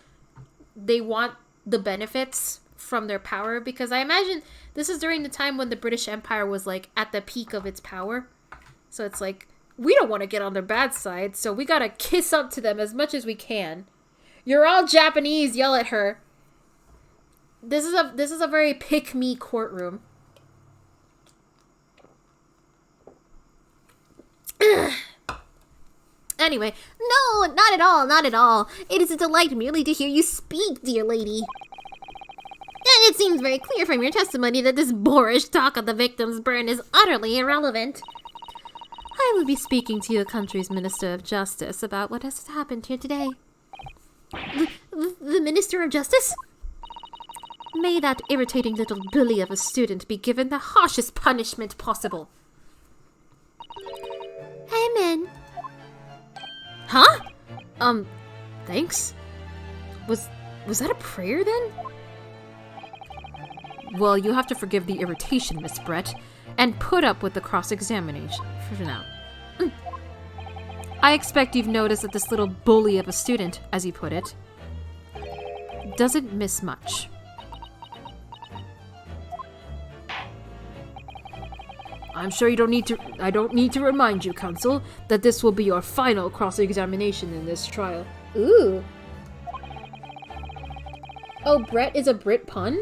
A: they want the benefits from their power. Because I imagine this is during the time when the British Empire was like at the peak of its power. So it's like, we don't want to get on their bad side, so we gotta kiss up to them as much as we can. You're all Japanese, yell at her. This is a very pick-me courtroom.
F: Anyway, no, not at all, not at all. It is a delight merely to hear you speak, dear lady. And it seems very clear from your testimony that this boorish talk of the victim's burn is utterly irrelevant. I will be speaking to your country's Minister of Justice about what has happened here today. The Minister of Justice? May that irritating little bully of a student be given the harshest punishment possible. Amen.
A: Huh? Thanks? Was that a prayer then?
D: Well, you have to forgive the irritation, Miss Brett, and put up with the cross-examination for now. I expect you've noticed that this little bully of a student, as you put it, doesn't miss much. I'm sure I don't need to remind you, counsel, that this will be your final cross-examination in this trial.
A: Ooh. Oh, Brett is a Brit pun?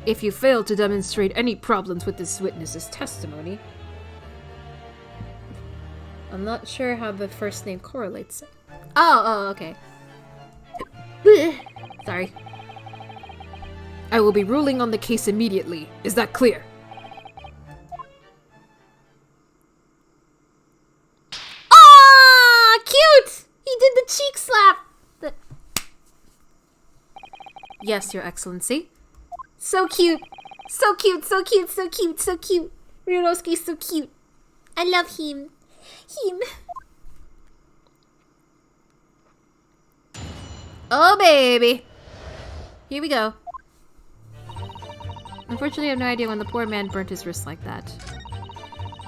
D: If you fail to demonstrate any problems with this witness's testimony.
A: I'm not sure how the first name correlates.
F: Oh, okay.
A: Sorry.
D: I will be ruling on the case immediately. Is that clear?
F: Ah, cute! He did the cheek slap!
D: Yes, Your Excellency.
F: So cute. So cute, so cute, so cute, so cute. Ryunosuke's so cute. I love him.
A: Oh, baby. Here we go. Unfortunately, I have no idea when the poor man burnt his wrist like that.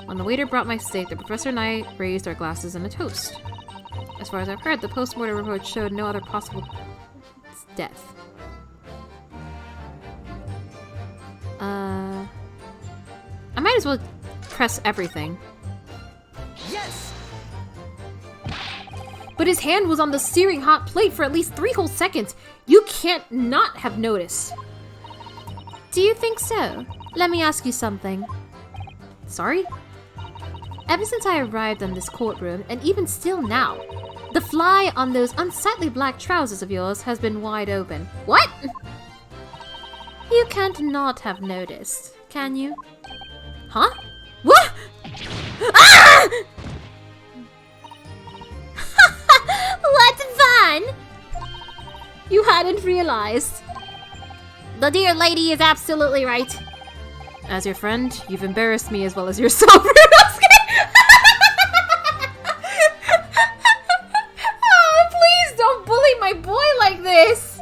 A: When the waiter brought my steak, the professor and I raised our glasses in a toast. As far as I've heard, the post-mortem report showed no other possible death. I might as well press everything.
E: Yes!
C: but his hand was on the searing hot plate for at least 3 whole seconds. You can't not have noticed.
F: Do you think so? Let me ask you something.
C: Sorry?
F: Ever since I arrived in this courtroom, and even still now, the fly on those unsightly black trousers of yours has been wide open.
C: What?
F: You can't not have noticed, can you?
C: Huh? What? Ah!
F: What fun!
C: You hadn't realized.
F: The dear lady is absolutely right.
C: As your friend, you've embarrassed me as well as yourself. Oh, please don't bully my boy like this.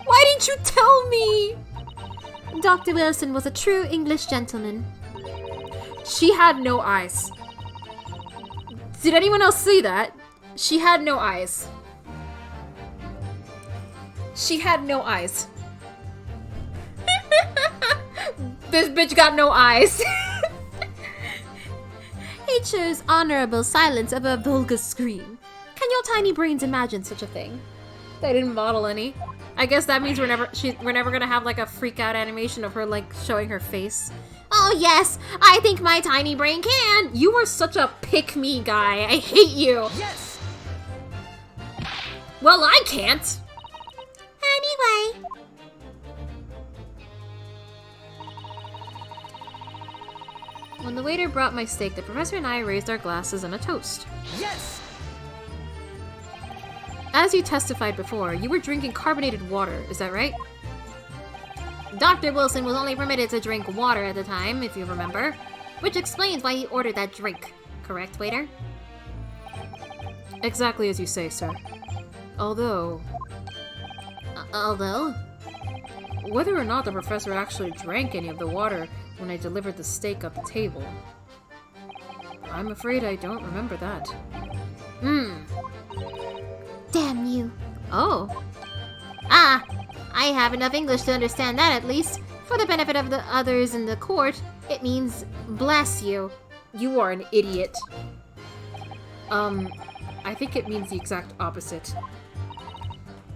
C: Why didn't you tell me?
F: Dr. Wilson was a true English gentleman.
C: She had no eyes. Did anyone else see that? She had no eyes. She had no eyes. This bitch got no eyes.
F: He chose honorable silence over a vulgar scream. Can your tiny brains imagine such a thing?
C: They didn't model any. I guess that means we're never gonna have like a freak out animation of her like showing her face.
F: Oh yes, I think my tiny brain can.
C: You are such a pick-me guy. I hate you.
E: Yes!
C: Well, I can't.
F: Anyway.
C: When the waiter brought my steak, the professor and I raised our glasses in a toast.
E: Yes!
C: As you testified before, you were drinking carbonated water, is that right?
F: Dr. Wilson was only permitted to drink water at the time, if you remember, which explains why he ordered that drink. Correct, waiter?
C: Exactly as you say, sir. Although, whether or not the professor actually drank any of the water when I delivered the steak at the table, I'm afraid I don't remember that.
F: Damn you.
C: Oh.
F: Ah, I have enough English to understand that at least. For the benefit of the others in the court, it means bless you.
C: You are an idiot. I think it means the exact opposite.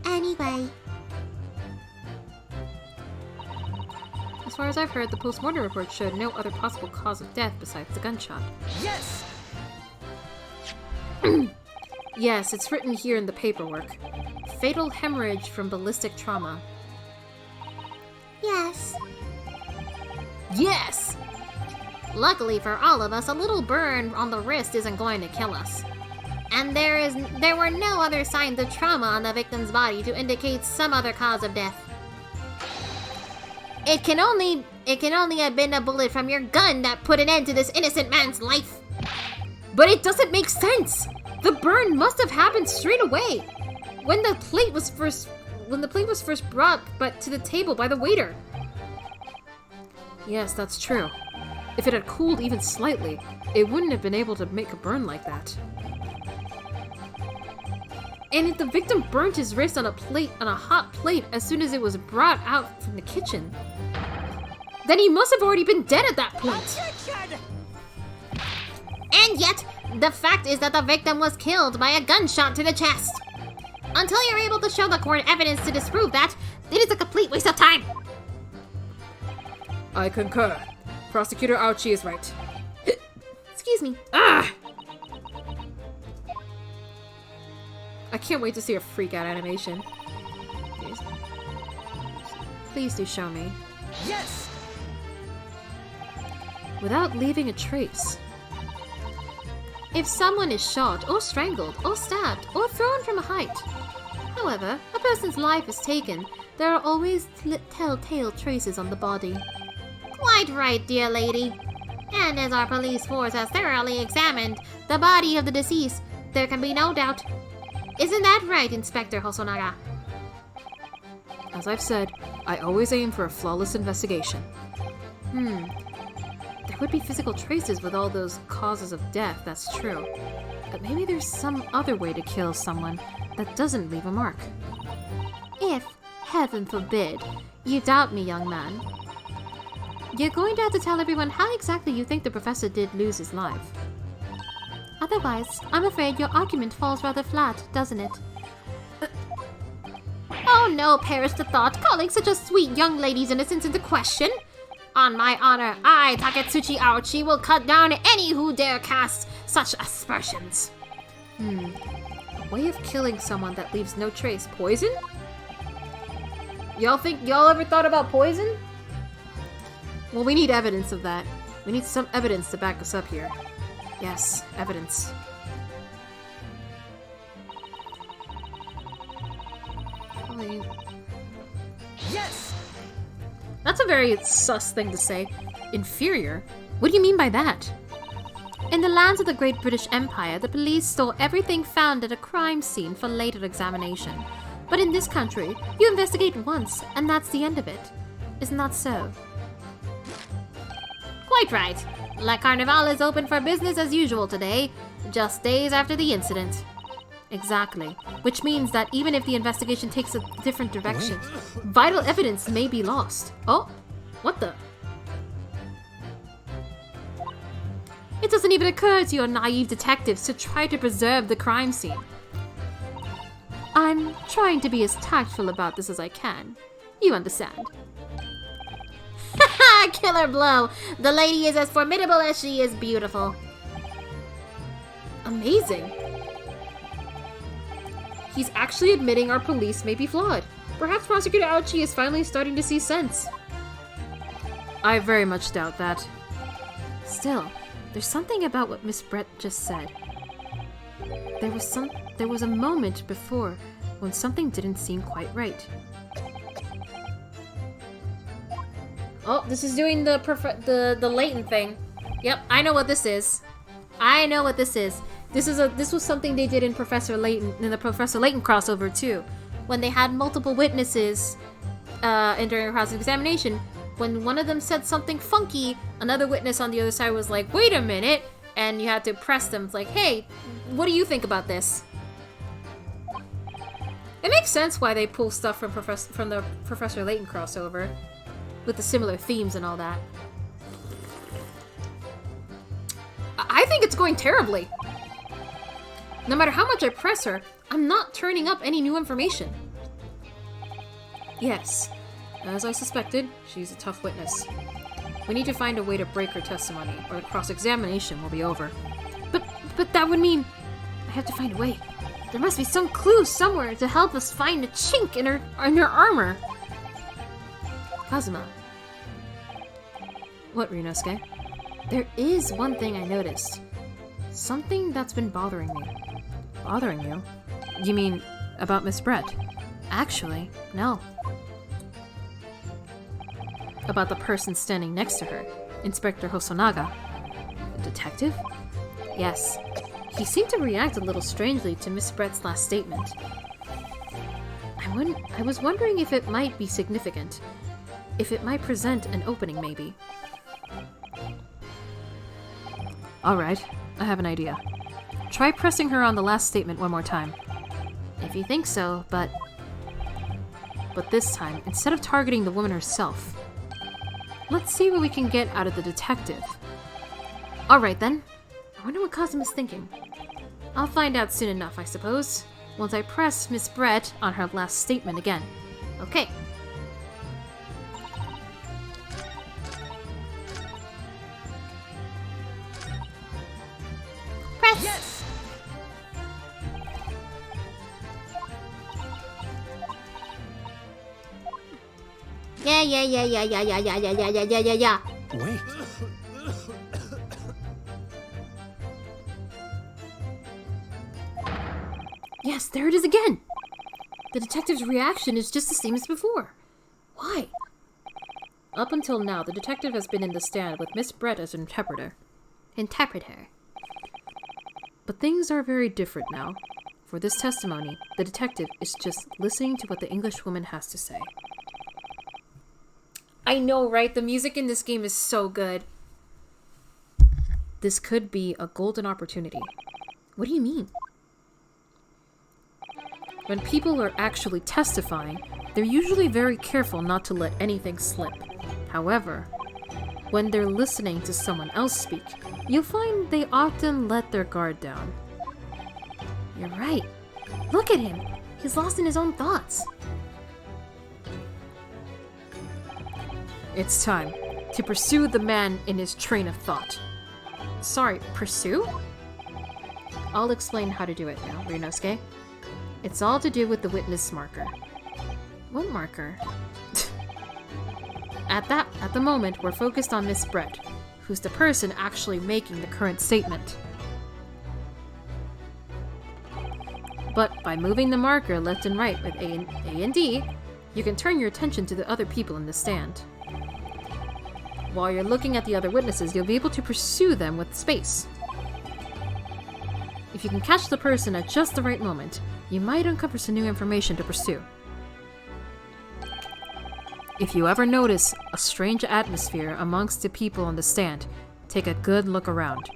F: Anyway.
C: As far as I've heard, the post-mortem report showed no other possible cause of death besides the gunshot.
E: Yes!
C: Yes, it's written here in the paperwork. Fatal hemorrhage from ballistic trauma.
F: Yes.
C: Yes!
F: Luckily for all of us, a little burn on the wrist isn't going to kill us. And there were no other signs of trauma on the victim's body to indicate some other cause of death. It can only have been a bullet from your gun that put an end to this innocent man's life.
C: But it doesn't make sense! The burn must have happened straight away! When the plate was first brought to the table by the waiter. Yes, that's true. If it had cooled even slightly, it wouldn't have been able to make a burn like that. And if the victim burnt his wrist on a hot plate as soon as it was brought out from the kitchen, then he must have already been dead at that point.
F: And yet, the fact is that the victim was killed by a gunshot to the chest. Until you're able to show the court evidence to disprove that, it is a complete waste of time.
C: I concur. Prosecutor Ouchie is right.
F: Excuse me.
C: Ah! I can't wait to see a freak out animation. Please do show me.
E: Yes!
C: Without leaving a trace.
F: If someone is shot, or strangled, or stabbed, or thrown from a height, however, a person's life is taken, there are always telltale traces on the body. Quite right, dear lady. And as our police force has thoroughly examined the body of the deceased, there can be no doubt. Isn't that right, Inspector Hosonaga?
C: As I've said, I always aim for a flawless investigation. There would be physical traces with all those causes of death, that's true. But maybe there's some other way to kill someone that doesn't leave a mark.
F: If, heaven forbid, you doubt me, young man, you're going to have to tell everyone how exactly you think the professor did lose his life. Otherwise, I'm afraid your argument falls rather flat, doesn't it? Oh no, perish the thought, calling such a sweet young lady's innocence into question. On my honor, I, Taketsuchi Aochi, will cut down any who dare cast such aspersions.
A: A way of killing someone that leaves no trace. Poison? Y'all ever thought about poison? Well, we need evidence of that. We need some evidence to back us up here. Yes, evidence.
E: Yes!
A: That's a very sus thing to say. Inferior? What do you mean by that?
F: In the lands of the Great British Empire, the police store everything found at a crime scene for later examination. But in this country, you investigate once, and that's the end of it. Isn't that so? Quite right. La Carnival is open for business as usual today, just days after the incident. Exactly. Which means that even if the investigation takes a different direction, vital evidence may be lost. Oh, what the? It doesn't even occur to your naive detectives to try to preserve the crime scene. I'm trying to be as tactful about this as I can. You understand. Haha! Killer blow! The lady is as formidable as she is beautiful.
A: Amazing. He's actually admitting our police may be flawed. Perhaps Prosecutor Aochi is finally starting to see sense. I very much doubt that. Still, there's something about what Miss Brett just said. There was a moment before when something didn't seem quite right. Oh, this is doing the latent thing. Yep, I know what this is. I know what this is. This was something they did in the Professor Layton crossover too, when they had multiple witnesses, and during a cross-examination. When one of them said something funky, another witness on the other side was like, "Wait a minute," and you had to press them. It's like, "Hey, what do you think about this?" It makes sense why they pull stuff from the Professor Layton crossover, with the similar themes and all that. I think it's going terribly. No matter how much I press her, I'm not turning up any new information. Yes, as I suspected, she's a tough witness. We need to find a way to break her testimony, or the cross-examination will be over. But that would mean I have to find a way. There must be some clue somewhere to help us find a chink in her armor. Kazuma. What, Ryunosuke? There is one thing I noticed. Something that's been bothering me. Bothering you? You mean about Miss Brett? Actually, no. About the person standing next to her, Inspector Hosonaga. A detective? Yes. He seemed to react a little strangely to Miss Brett's last statement. I was wondering if it might be significant. If it might present an opening, maybe. Alright, I have an idea. Try pressing her on the last statement one more time. If you think so, but this time, instead of targeting the woman herself, let's see what we can get out of the detective. Alright then. I wonder what Kazuma's thinking. I'll find out soon enough, I suppose, once I press Miss Brett on her last statement again. Okay.
F: Press!
E: Yes!
F: Yeah.
B: Wait.
A: Yes, there it is again! The detective's reaction is just the same as before. Why? Up until now, the detective has been in the stand with Miss Brett as interpreter. But things are very different now. For this testimony, the detective is just listening to what the Englishwoman has to say. I know, right? The music in this game is so good. This could be a golden opportunity. What do you mean? When people are actually testifying, they're usually very careful not to let anything slip. However,
D: when they're listening to someone else speak, you'll find they often let their guard down.
F: You're right. Look at him. He's lost in his own thoughts.
D: It's time to pursue the man in his train of thought.
F: Sorry, pursue?
D: I'll explain how to do it now, Ryunosuke. It's all to do with the witness marker.
F: What marker?
D: At the moment, we're focused on Miss Brett, who's the person actually making the current statement. But by moving the marker left and right with A and D, you can turn your attention to the other people in the stand. While you're looking at the other witnesses, you'll be able to pursue them with space. If you can catch the person at just the right moment, you might uncover some new information to pursue. If you ever notice a strange atmosphere amongst the people on the stand, take a good look around.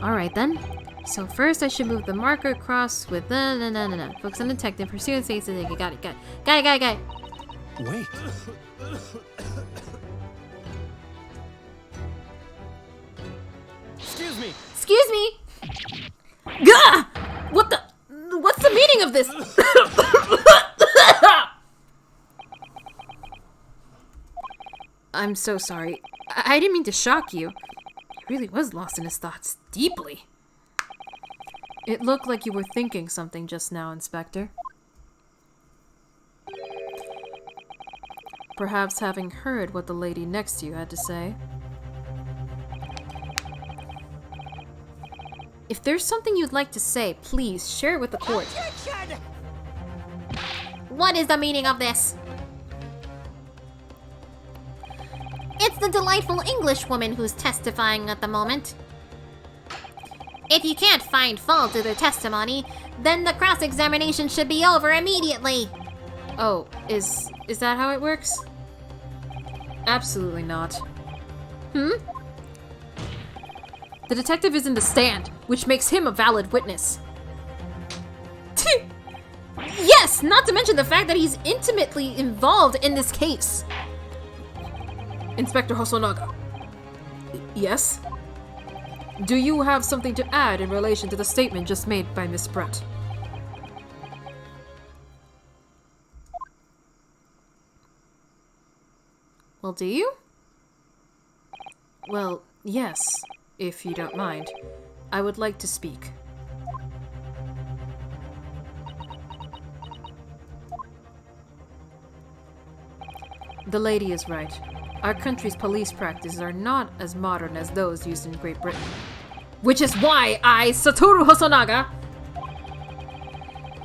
F: Alright then. So first I should move the marker across with focus on detective, pursue and say something. Got it.
B: Wait.
F: Excuse me!
D: Gah! What's the meaning of this? I'm so sorry. I didn't mean to shock you. He really was lost in his thoughts deeply. It looked like you were thinking something just now, Inspector. Perhaps having heard what the lady next to you had to say. If there's something you'd like to say, please share it with the court.
F: What is the meaning of this? It's the delightful English woman who's testifying at the moment. If you can't find fault with her testimony, then the cross-examination should be over immediately.
D: Oh, is that how it works? Absolutely not.
F: Hmm?
D: The detective is in the stand, which makes him a valid witness.
F: Yes, not to mention the fact that he's intimately involved in this case.
D: Inspector Hosonaga. Yes? Do you have something to add in relation to the statement just made by Miss Brett?
F: Well, do you?
D: Well, yes, if you don't mind. I would like to speak. The lady is right. Our country's police practices are not as modern as those used in Great Britain. Which is why Satoru Hosonaga...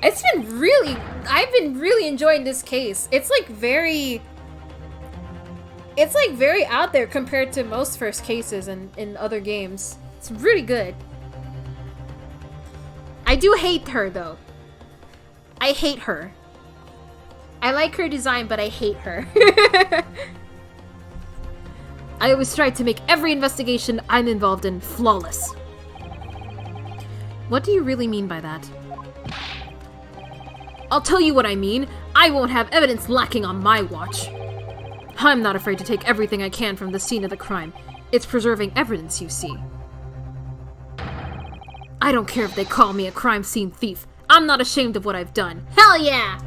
A: I've been really enjoying this case. It's like very out there compared to most first cases in other games. It's really good. I do hate her though. I hate her. I like her design, but I hate her.
D: I always try to make every investigation I'm involved in flawless.
F: What do you really mean by that?
D: I'll tell you what I mean. I won't have evidence lacking on my watch. I'm not afraid to take everything I can from the scene of the crime. It's preserving evidence, you see. I don't care if they call me a crime scene thief. I'm not ashamed of what I've done.
F: Hell yeah!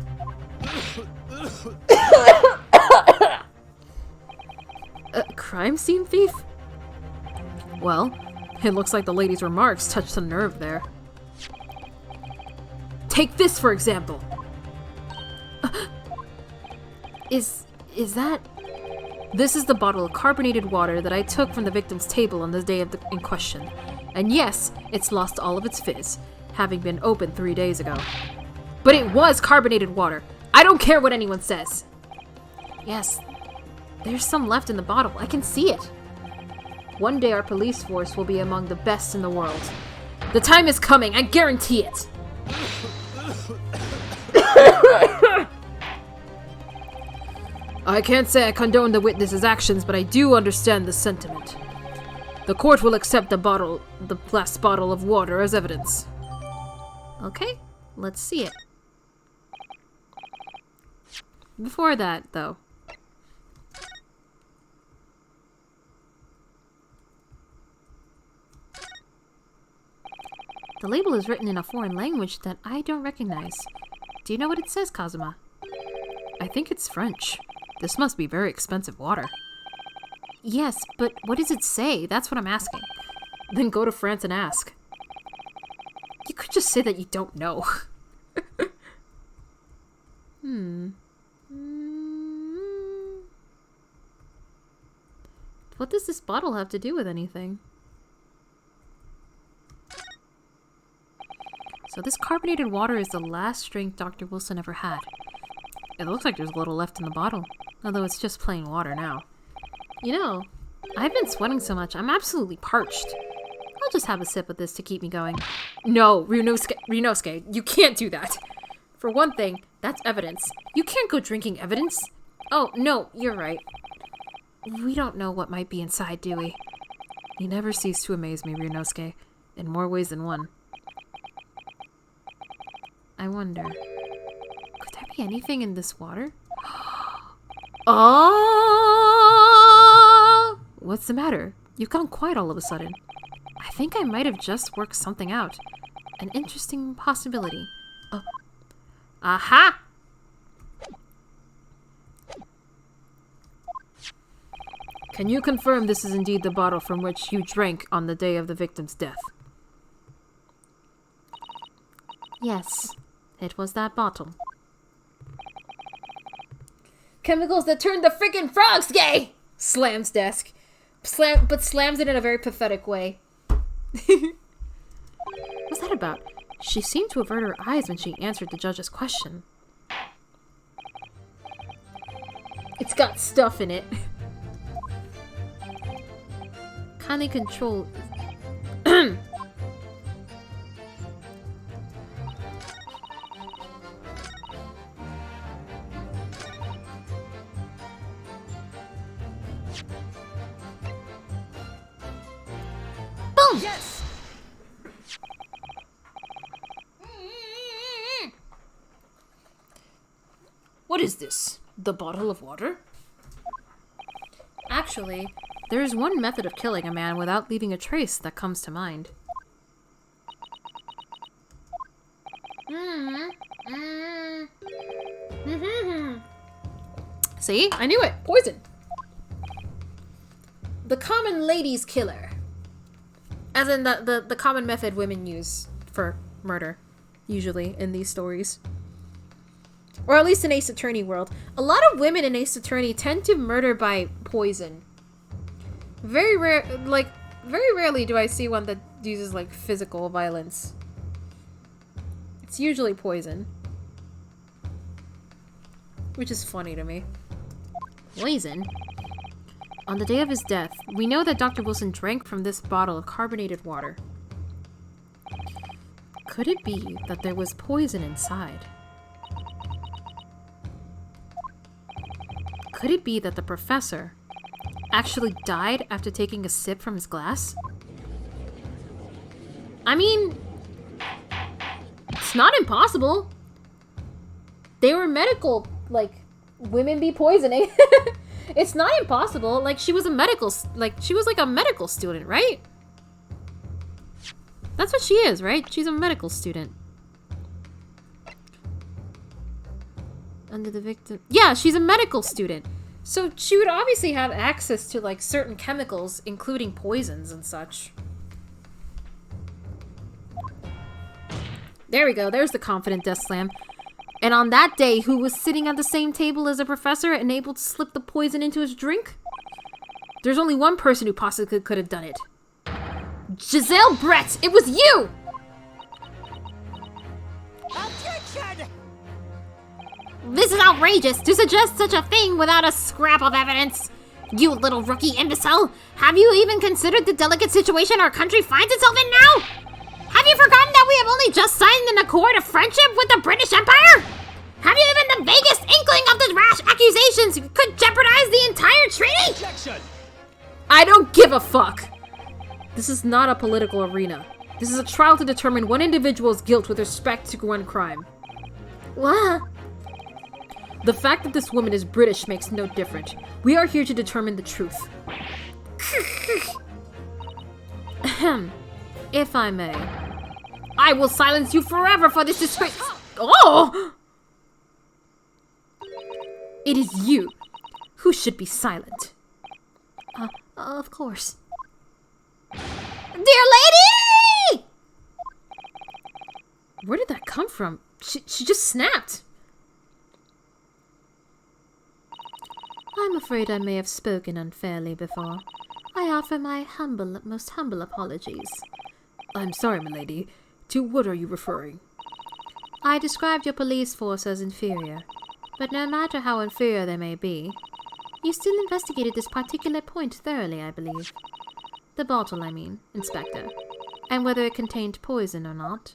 D: A crime scene thief? Well, it looks like the lady's remarks touched a nerve there. Take this, for example. Is that... This is the bottle of carbonated water that I took from the victim's table on the day in question. And yes, it's lost all of its fizz, having been opened 3 days ago. But it was carbonated water. I don't care what anyone says.
F: Yes, there's some left in the bottle. I can see it.
D: One day our police force will be among the best in the world. The time is coming, I guarantee it. I can't say I condone the witness's actions, but I do understand the sentiment. The court will accept the glass bottle of water as evidence.
F: Okay, let's see it.
D: Before that, though. The label is written in a foreign language that I don't recognize. Do you know what it says, Kazuma? I think it's French. This must be very expensive water. Yes, but what does it say? That's what I'm asking. Then go to France and ask. You could just say that you don't know. What does this bottle have to do with anything? So this carbonated water is the last drink Dr. Wilson ever had. It looks like there's a little left in the bottle, although it's just plain water now. You know, I've been sweating so much, I'm absolutely parched. I'll just have a sip of this to keep me going. No, Ryunosuke, you can't do that. For one thing, that's evidence. You can't go drinking evidence. Oh, no, you're right. We don't know what might be inside, do we? You never cease to amaze me, Ryunosuke, in more ways than one. I wonder, could there be anything in this water? Oh! What's the matter? You've gone quiet all of a sudden. I think I might have just worked something out. An interesting possibility. Oh. Aha! Can you confirm this is indeed the bottle from which you drank on the day of the victim's death? Yes, it was that bottle.
A: Chemicals that turn the freaking frogs gay! Slams desk. But slams it in a very pathetic way.
D: What's that about? She seemed to avert her eyes when she answered the judge's question.
A: It's got stuff in it.
D: Kindly control...
F: Boom!
E: Yes!
C: What is this? The bottle of water?
D: Actually, there is one method of killing a man without leaving a trace that comes to mind.
A: See? I knew it. Poison. The common ladies killer. As in the common method women use for murder. Usually in these stories. Or at least in Ace Attorney world. A lot of women in Ace Attorney tend to murder by poison. Very rarely do I see one that uses, like, physical violence. It's usually poison. Which is funny to me.
D: Poison? On the day of his death, we know that Dr. Wilson drank from this bottle of carbonated water. Could it be that there was poison inside? Could it be that the professor actually died after taking a sip from his glass?
A: I mean, it's not impossible. They were medical, like, women be poisoning. It's not impossible. Like, she was a medical student, right?
D: That's what she is, right? She's a medical student. Under the victim...
A: Yeah, she's a medical student. So she would obviously have access to, like, certain chemicals, including poisons and such.
D: There we go. There's the confident death slam. And on that day, who was sitting at the same table as a professor and able to slip the poison into his drink? There's only one person who possibly could have done it.
A: Giselle Brett! It was you!
E: Objection!
F: This is outrageous to suggest such a thing without a scrap of evidence. You little rookie imbecile! Have you even considered the delicate situation our country finds itself in now? Have you forgotten that we have only just signed an accord of friendship with the British Empire? Have you even the vaguest inkling of the rash accusations could jeopardize the entire treaty?
E: Objection!
A: I don't give a fuck! This is not a political arena. This is a trial to determine one individual's guilt with respect to one crime.
F: What?
A: The fact that this woman is British makes no difference. We are here to determine the truth.
D: Ahem. If I may. I will silence you forever for this disgrace. Oh! It is you who should be silent.
F: Of course. Dear lady!
D: Where did that come from? She just snapped.
F: I'm afraid I may have spoken unfairly before. I offer my most humble apologies.
D: I'm sorry, milady. To what are you referring?
F: I described your police force as inferior, but no matter how inferior they may be, you still investigated this particular point thoroughly, I believe. The bottle, I mean, Inspector, and whether it contained poison or not.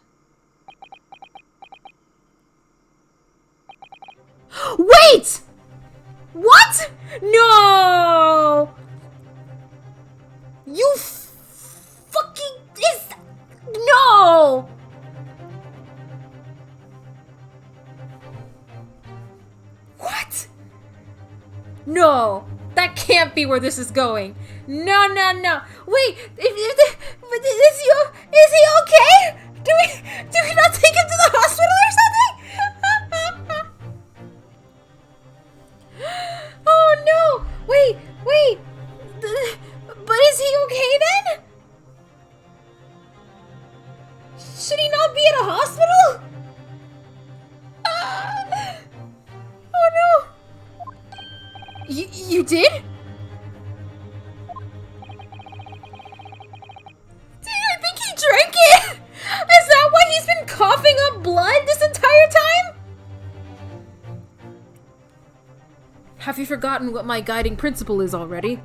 A: Wait! What? No! You fucking no! What? No, that can't be where this is going. No. Wait, is he okay? Do we not take him to the hospital or something? Oh no! Wait. But is he okay then? Should he not be at a hospital? Oh no! You did? Dude, I think he drank it! Is that why he's been coughing up blood this entire time?
D: Have you forgotten what my guiding principle is already?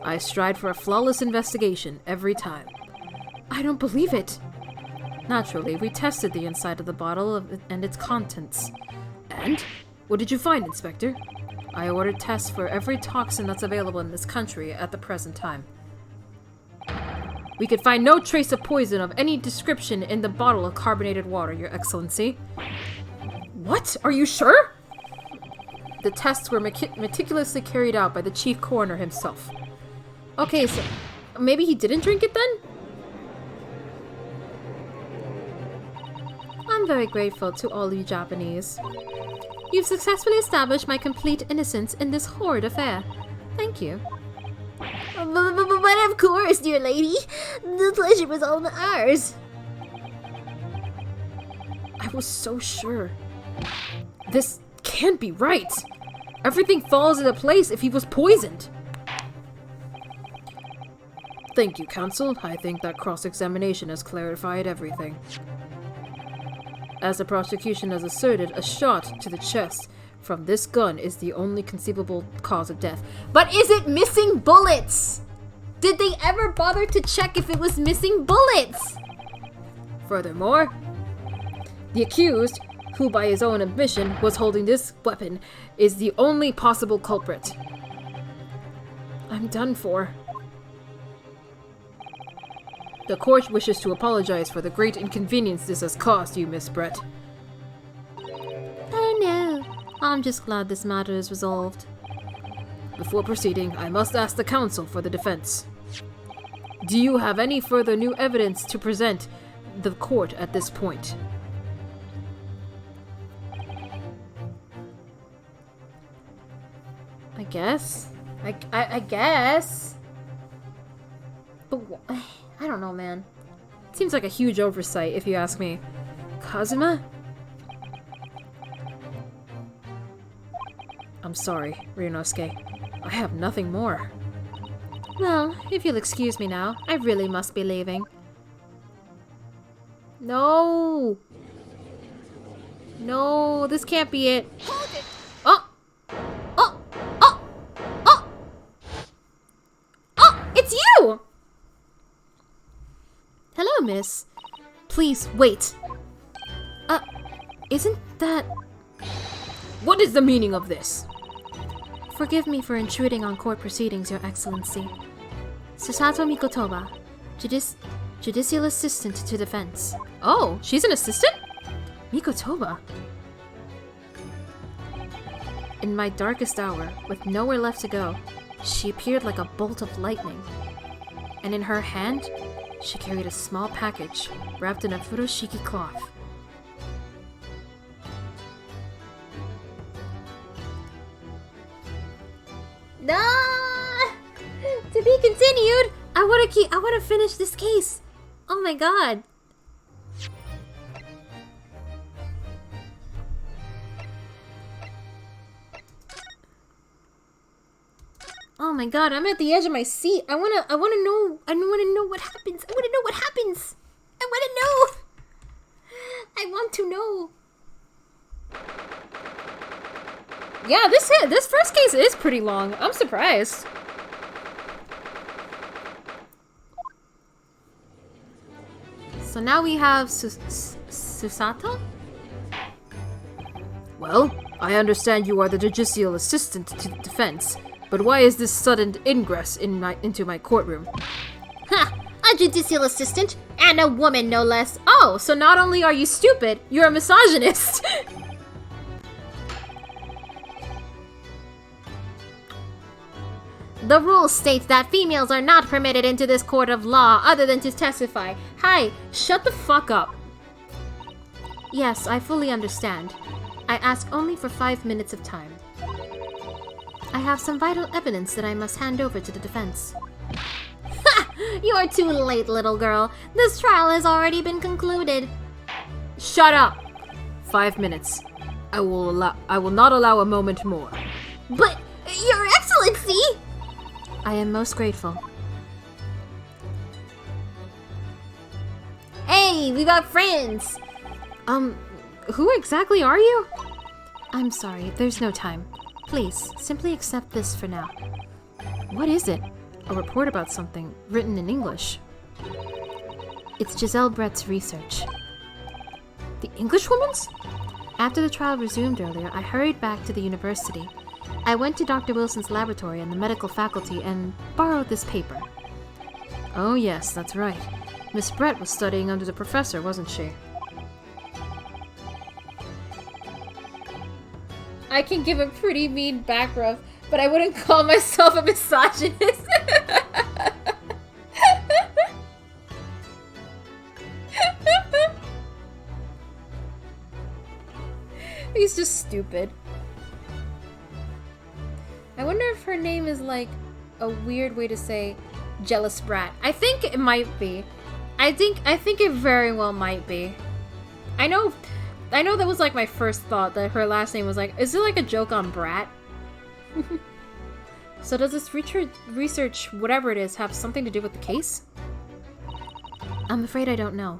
D: I strive for a flawless investigation every time. I don't believe it. Naturally, we tested the inside of the bottle and its contents. And? What did you find, Inspector? I ordered tests for every toxin that's available in this country at the present time. We could find no trace of poison of any description in the bottle of carbonated water, Your Excellency. What? Are you sure? The tests were meticulously carried out by the chief coroner himself. Okay, so maybe he didn't drink it then?
F: I'm very grateful to all you Japanese. You've successfully established my complete innocence in this horrid affair. Thank you. But of course, dear lady. The pleasure was all ours.
D: I was so sure. This can't be right. Everything falls into place if he was poisoned. Thank you, Counsel. I think that cross-examination has clarified everything. As the prosecution has asserted, a shot to the chest from this gun is the only conceivable cause of death.
A: But is it missing bullets? Did they ever bother to check if it was missing bullets?
D: Furthermore, the accused, who by his own admission was holding this weapon, is the only possible culprit. I'm done for. The court wishes to apologize for the great inconvenience this has caused you, Miss Brett.
F: Oh no, I'm just glad this matter is resolved.
D: Before proceeding, I must ask the counsel for the defense. Do you have any further new evidence to present the court at this point?
A: I guess. I guess. But I don't know, man.
D: Seems like a huge oversight, if you ask me. Kazuma? I'm sorry, Ryunosuke. I have nothing more.
F: Well, if you'll excuse me now, I really must be leaving.
A: No! No, this can't be it.
E: Hold it!
A: Oh! Oh! Oh! Oh! Oh! It's you!
F: Hello, miss. Please, wait. Isn't that...
D: What is the meaning of this?
F: Forgive me for intruding on court proceedings, Your Excellency. Susato Mikotoba, judicial assistant to defense.
D: Oh, she's an assistant? Mikotoba.
F: In my darkest hour, with nowhere left to go, she appeared like a bolt of lightning. And in her hand,
D: She carried a small package wrapped in a furoshiki cloth.
F: Nah! To be continued! I wanna finish this case! Oh my god! Oh my god, I'm at the edge of my seat. I wanna know what happens. I wanna know what happens. I wanna know. I want to know.
D: Yeah, this first case is pretty long. I'm surprised.
F: So now we have Susato?
D: Well, I understand you are the judicial assistant to the defense, but why is this sudden ingress into my courtroom?
F: Ha! A judicial assistant and a woman, no less.
D: Oh, so not only are you stupid, you're a misogynist.
F: The rule states that females are not permitted into this court of law other than to testify.
D: Hi, shut the fuck up.
F: Yes, I fully understand. I ask only for 5 minutes of time. I have some vital evidence that I must hand over to the defense. Ha! You're too late, little girl. This trial has already been concluded.
D: Shut up. 5 minutes. I will not allow a moment more.
F: But, Your Excellency!
D: I am most grateful.
F: Hey, we got friends!
D: Who exactly are you?
F: I'm sorry, there's no time. Please, simply accept this for now.
D: What is it? A report about something, written in English.
F: It's Giselle Brett's research.
D: The Englishwoman's?
F: After the trial resumed earlier, I hurried back to the university. I went to Dr. Wilson's laboratory in the medical faculty and borrowed this paper.
D: Oh yes, that's right. Miss Brett was studying under the professor, wasn't she?
A: I can give a pretty mean back rub, but I wouldn't call myself a misogynist. He's just stupid. I wonder if her name is like a weird way to say jealous brat. I think it might be. I think it very well might be. I know that was like my first thought, that her last name was like, is it like a joke on brat? So does this research, whatever it is, have something to do with the case?
F: I'm afraid I don't know.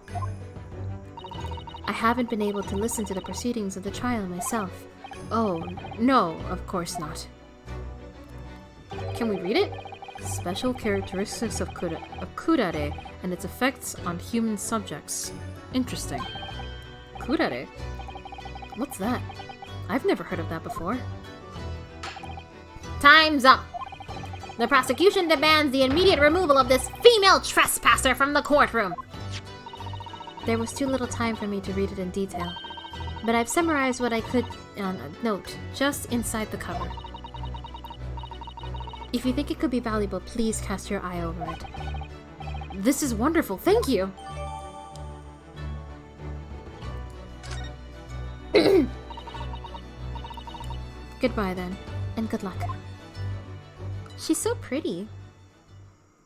F: I haven't been able to listen to the proceedings of the trial myself.
D: Oh, no, of course not.
A: Can we read it?
D: Special characteristics of kudare and its effects on human subjects. Interesting.
A: Kudare?
D: What's that? I've never heard of that before.
F: Time's up! The prosecution demands the immediate removal of this female trespasser from the courtroom! There was too little time for me to read it in detail, but I've summarized what I could on a note just inside the cover. If you think it could be valuable, please cast your eye over it.
D: This is wonderful, thank you!
F: Goodbye then, and good luck. She's so pretty.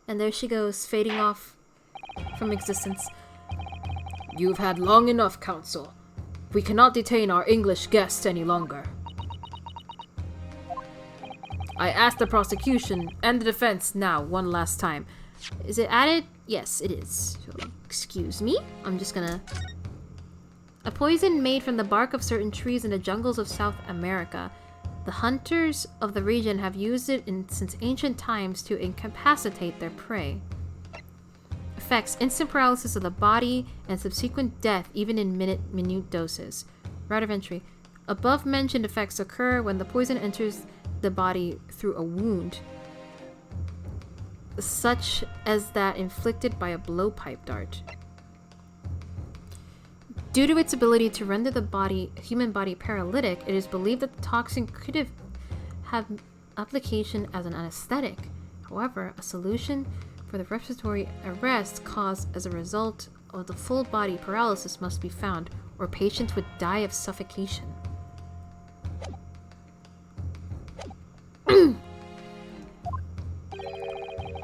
A: And there she goes, fading off from existence.
D: You've had long enough, counsel. We cannot detain our English guest any longer. I ask the prosecution and the defense now one last time.
F: Is it added? Yes, it is. Excuse me? I'm just gonna... A poison made from the bark of certain trees in the jungles of South America. The hunters of the region have used it since ancient times to incapacitate their prey. Effects: instant paralysis of the body and subsequent death even in minute doses. Route of entry: above mentioned effects occur when the poison enters the body through a wound, such as that inflicted by a blowpipe dart. Due to its ability to render the human body paralytic, it is believed that the toxin could have application as an anesthetic. However, a solution
D: For the respiratory arrest caused as a result of the full body paralysis must be found, or patient would die of suffocation.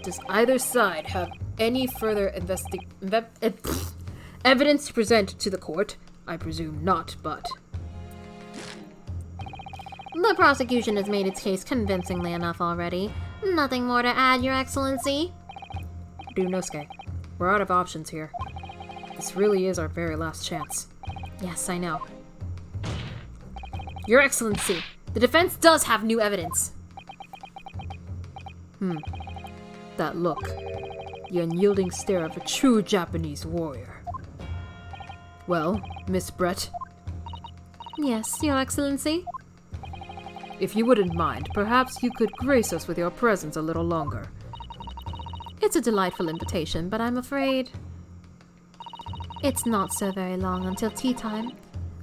D: Does either side have any further evidence to present to the court? I presume not, but...
F: The prosecution has made its case convincingly enough already. Nothing more to add, Your Excellency.
D: Ryunosuke, we're out of options here. This really is our very last chance.
F: Yes, I know.
D: Your Excellency, the defense does have new evidence. That look. The unyielding stare of a true Japanese warrior. Well, Miss Brett?
F: Yes, Your Excellency?
D: If you wouldn't mind, perhaps you could grace us with your presence a little longer.
F: It's a delightful invitation, but I'm afraid it's not so very long until tea time.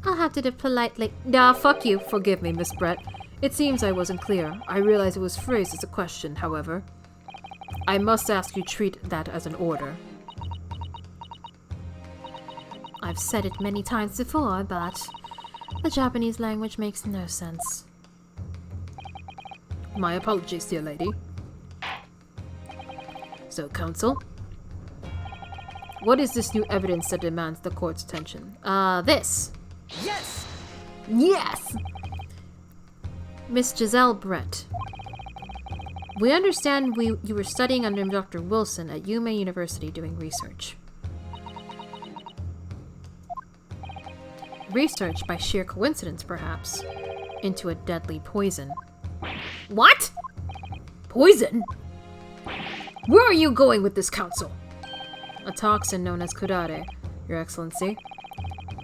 F: I'll have to politely...
D: Fuck you. Forgive me, Miss Brett. It seems I wasn't clear. I realize it was phrased as a question, however. I must ask you treat that as an order.
F: I've said it many times before, but the Japanese language makes no sense.
D: My apologies, dear lady. So, counsel? What is this new evidence that demands the court's attention?
F: This.
E: Yes!
F: Yes!
D: Miss Giselle Brett. We understand you were studying under Dr. Wilson at Yume University doing research. Research by sheer coincidence, perhaps, into a deadly poison.
F: What?
D: Poison? Where are you going with this, counsel? A toxin known as kurare, Your Excellency.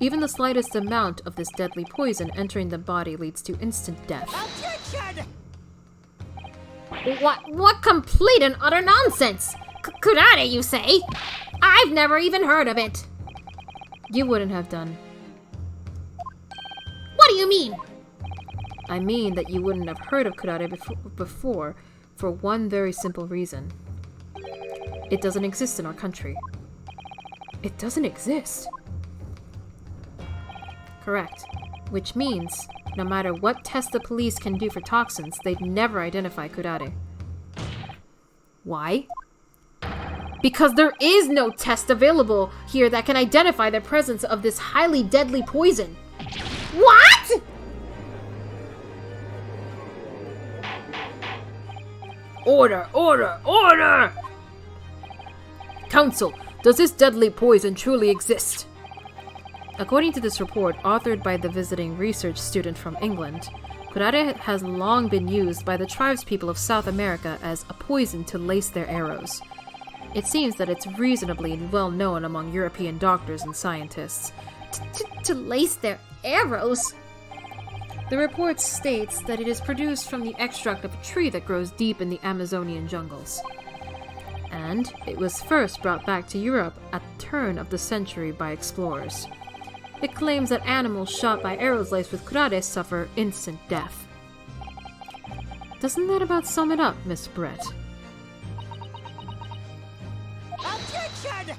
D: Even the slightest amount of this deadly poison entering the body leads to instant death.
E: Objection!
F: What complete and utter nonsense! Kurare, you say? I've never even heard of it.
D: You wouldn't have done.
F: What do you mean?
D: I mean that you wouldn't have heard of kurare before for one very simple reason. It doesn't exist in our country. It doesn't exist. Correct. Which means, no matter what test the police can do for toxins, they'd never identify kurare. Why? Because there is no test available here that can identify the presence of this highly deadly poison.
F: What?!
D: Order! Order! Order! Counsel, does this deadly poison truly exist? According to this report, authored by the visiting research student from England, kurare has long been used by the tribespeople of South America as a poison to lace their arrows. It seems that it's reasonably well known among European doctors and scientists.
F: To lace their arrows?
D: The report states that it is produced from the extract of a tree that grows deep in the Amazonian jungles. And it was first brought back to Europe at the turn of the century by explorers. It claims that animals shot by arrows laced with kurare suffer instant death. Doesn't that about sum it up, Miss Brett?
E: Objection!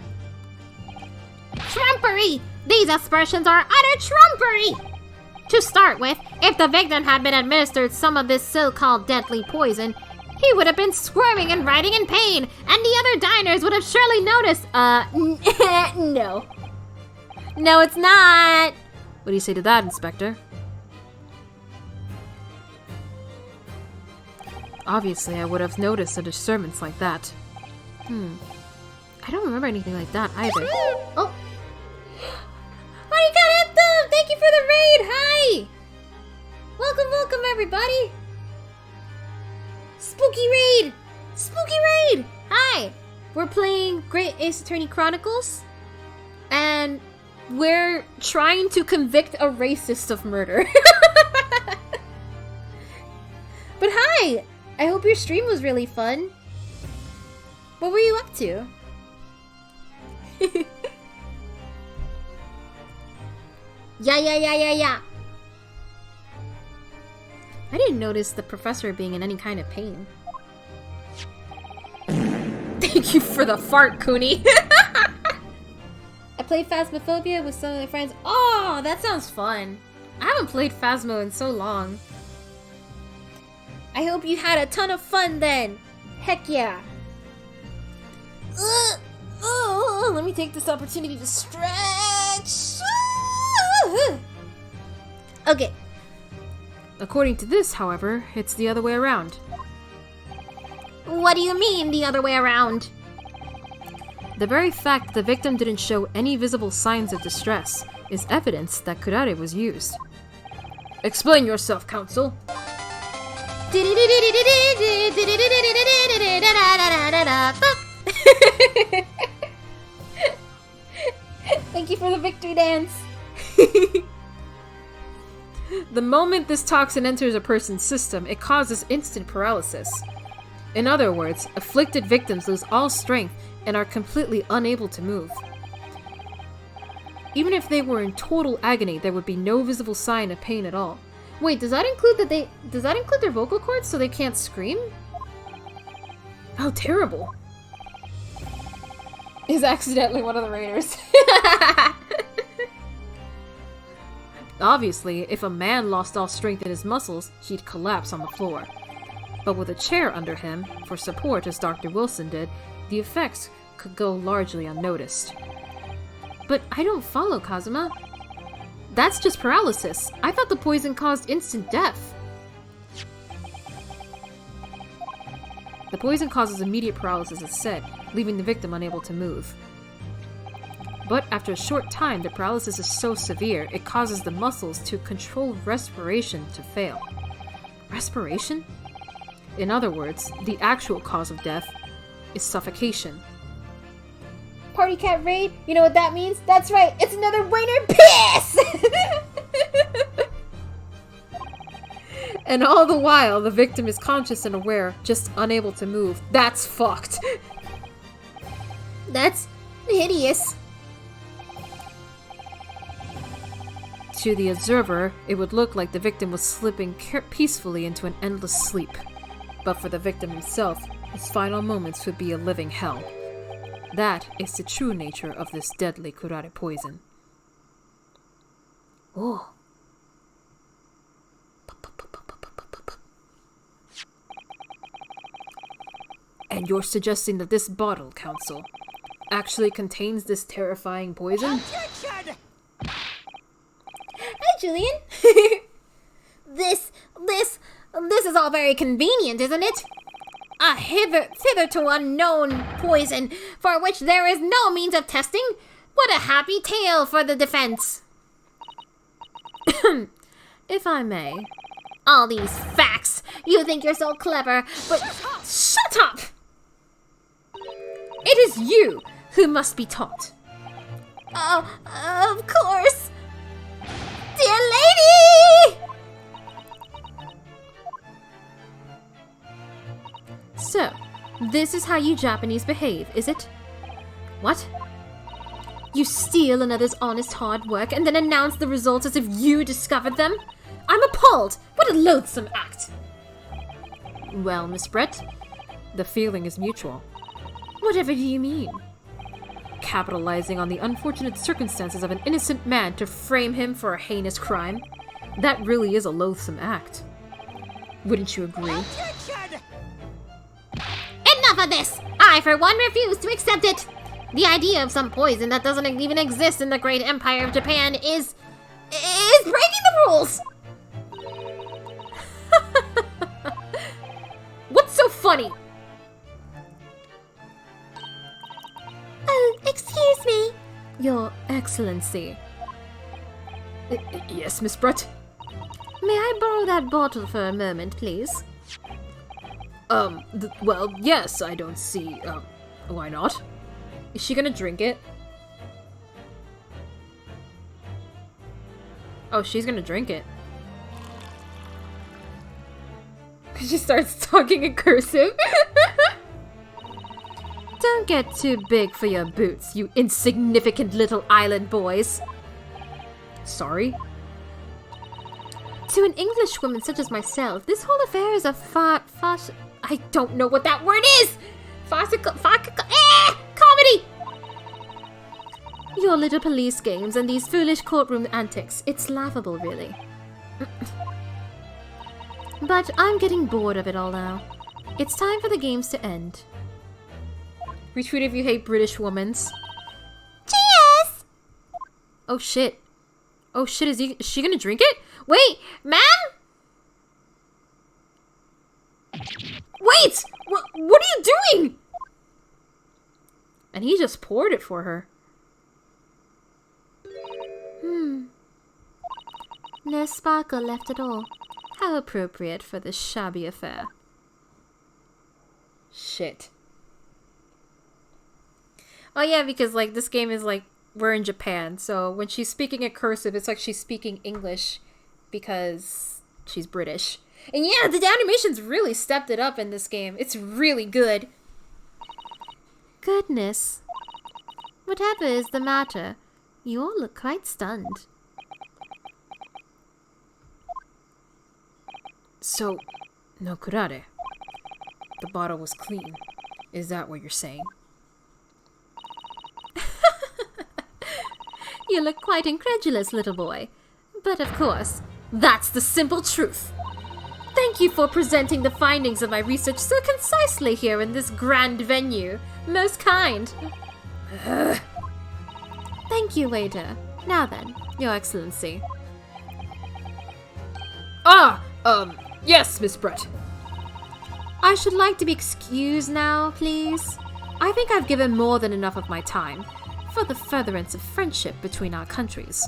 F: Trumpery! These aspersions are utter trumpery! To start with, if the victim had been administered some of this so-called deadly poison, he would have been squirming and writhing in pain, and the other diners would have surely noticed. No. No, it's not!
D: What do you say to that, Inspector? Obviously, I would have noticed a disturbance like that. I don't remember anything like that either.
F: Oh! Arigato Anthem! Thank you for the raid! Hi! Welcome, welcome, everybody! Spooky raid! Spooky raid! Hi! We're playing Great Ace Attorney Chronicles, and we're trying to convict a racist of murder. But hi! I hope your stream was really fun. What were you up to? Yeah. I didn't notice the professor being in any kind of pain. Thank
A: Thank you for the fart, Cooney. I played Phasmophobia with some of my friends. Oh, that sounds fun. I haven't played Phasmo in so long. I hope you had a ton of fun then. Heck yeah. Let me take this opportunity to stretch. Okay.
D: According to this, however, it's the other way around.
F: What do you mean, the other way around?
D: The very fact the victim didn't show any visible signs of distress is evidence that kurare was used. Explain yourself, counsel.
A: Thank you for the victory dance.
D: The moment this toxin enters a person's system, it causes instant paralysis. In other words, afflicted victims lose all strength and are completely unable to move. Even if they were in total agony, there would be no visible sign of pain at all.
A: Wait, does that include their vocal cords so they can't scream?
D: How terrible.
A: Is accidentally one of the raiders.
D: Obviously, if a man lost all strength in his muscles, he'd collapse on the floor. But with a chair under him, for support as Dr. Wilson did, the effects could go largely unnoticed.
A: But I don't follow, Kazuma. That's just paralysis. I thought the poison caused instant death.
D: The poison causes immediate paralysis, as said, leaving the victim unable to move. But after a short time, the paralysis is so severe, it causes the muscles to control respiration to fail. Respiration? In other words, the actual cause of death is suffocation.
A: Party cat raid? You know what that means? That's right, it's another Rainer piss!
D: And all the while, the victim is conscious and aware, just unable to move. That's fucked.
A: That's hideous.
D: To the observer, it would look like the victim was slipping peacefully into an endless sleep. But for the victim himself, his final moments would be a living hell. That is the true nature of this deadly kurare poison. Oh. And you're suggesting that this bottle, Counsel, actually contains this terrifying poison?
E: Objection!
A: Hi, Julian.
F: This is all very convenient, isn't it? A hitherto unknown poison for which there is no means of testing? What a happy tale for the defense!
D: If I may.
F: All these facts! You think you're so clever, but shut up!
A: It is you who must be taught.
F: Of course! Dear lady!
A: So, this is how you Japanese behave, is it? What? You steal another's honest hard work and then announce the results as if you discovered them? I'm appalled! What a loathsome act!
D: Well, Miss Brett, the feeling is mutual.
A: Whatever do you mean?
D: Capitalizing on the unfortunate circumstances of an innocent man to frame him for a heinous crime. That really is a loathsome act. Wouldn't you agree?
E: Objection!
F: Enough of this! I, for one, refuse to accept it! The idea of some poison that doesn't even exist in the great empire of Japan is breaking the rules!
A: What's so funny?
F: Oh, excuse me.
D: Your Excellency. Yes, Miss Brett?
A: May I borrow that bottle for a moment, please?
D: Well, yes, I don't see, why not? Is she gonna drink it? Oh, she's gonna drink it.
A: She starts talking in cursive.
D: Don't get too big for your boots, you insignificant little island boys. Sorry?
A: To an English woman such as myself, this whole affair is a I don't know what that word is!
F: Comedy!
A: Your little police games and these foolish courtroom antics. It's laughable, really. But I'm getting bored of it all now. It's time for the games to end. Retweet if you hate British womans.
F: Cheers!
A: Oh shit. Oh shit, is she gonna drink it? Wait, ma'am? Wait! What are you doing? And he just poured it for her. No sparkle left at all. How appropriate for this shabby affair. Shit. Oh yeah, because like this game is like we're in Japan, so when she's speaking in cursive, it's like she's speaking English because she's British. And yeah, the animations really stepped it up in this game. It's really good. Goodness. Whatever is the matter? You all look quite stunned.
D: So, no kurare. The bottle was clean. Is that what you're saying?
A: You look quite incredulous, little boy. But of course, that's the simple truth. Thank you for presenting the findings of my research so concisely here in this grand venue. Most kind. Thank you, waiter. Now then, Your Excellency.
D: Yes, Miss Brett.
A: I should like to be excused now, please. I think I've given more than enough of my time for the furtherance of friendship between our countries.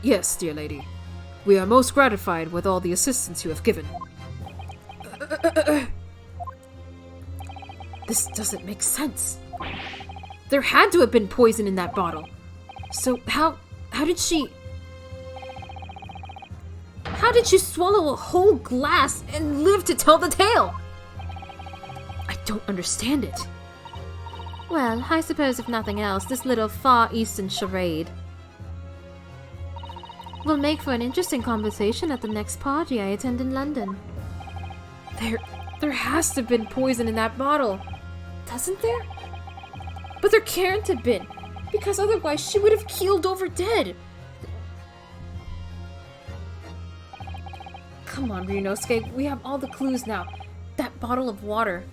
D: Yes, dear lady. We are most gratified with all the assistance you have given.
A: This doesn't make sense. There had to have been poison in that bottle. So how did she... How did she swallow a whole glass and live to tell the tale? I don't understand it. Well, I suppose if nothing else, this little Far Eastern charade will make for an interesting conversation at the next party I attend in London. There has to have been poison in that bottle. Doesn't there? But there can't have been, because otherwise she would have keeled over dead. Come on, Ryunosuke, we have all the clues now. That bottle of water.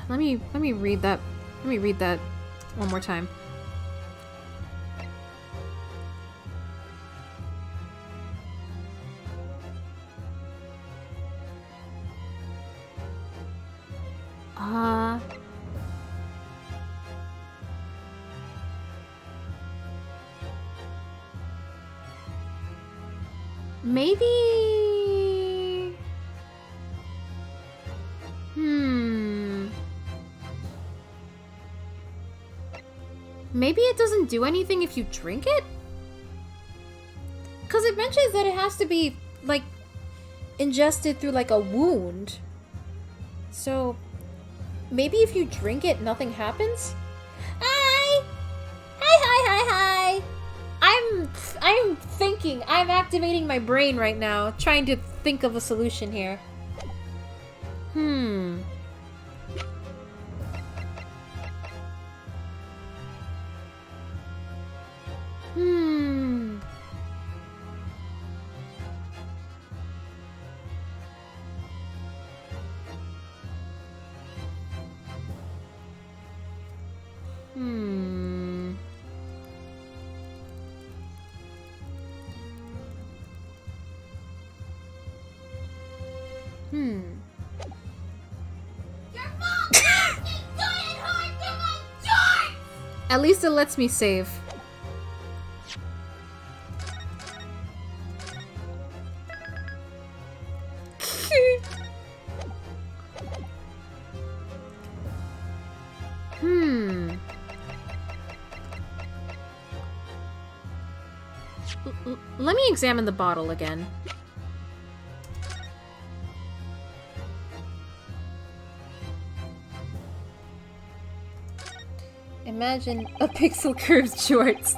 A: Let me read that. Let me read that one more time. Maybe... Maybe it doesn't do anything if you drink it? Because it mentions that it has to be, like, ingested through, like, a wound. So, maybe if you drink it, nothing happens? Hi! Hi! I'm thinking. I'm activating my brain right now, trying to think of a solution here. At least it lets me save. Let me examine the bottle again. Imagine a pixel curved shorts.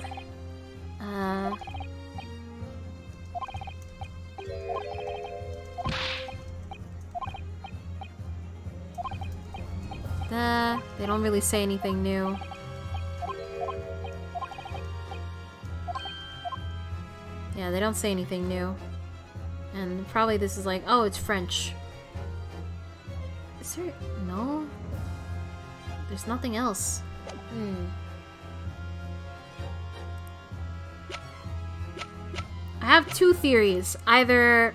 F: They don't really say anything new. Yeah, they don't say anything new. And probably this is like, oh, it's French. Is there... No? There's nothing else. I have two theories. Either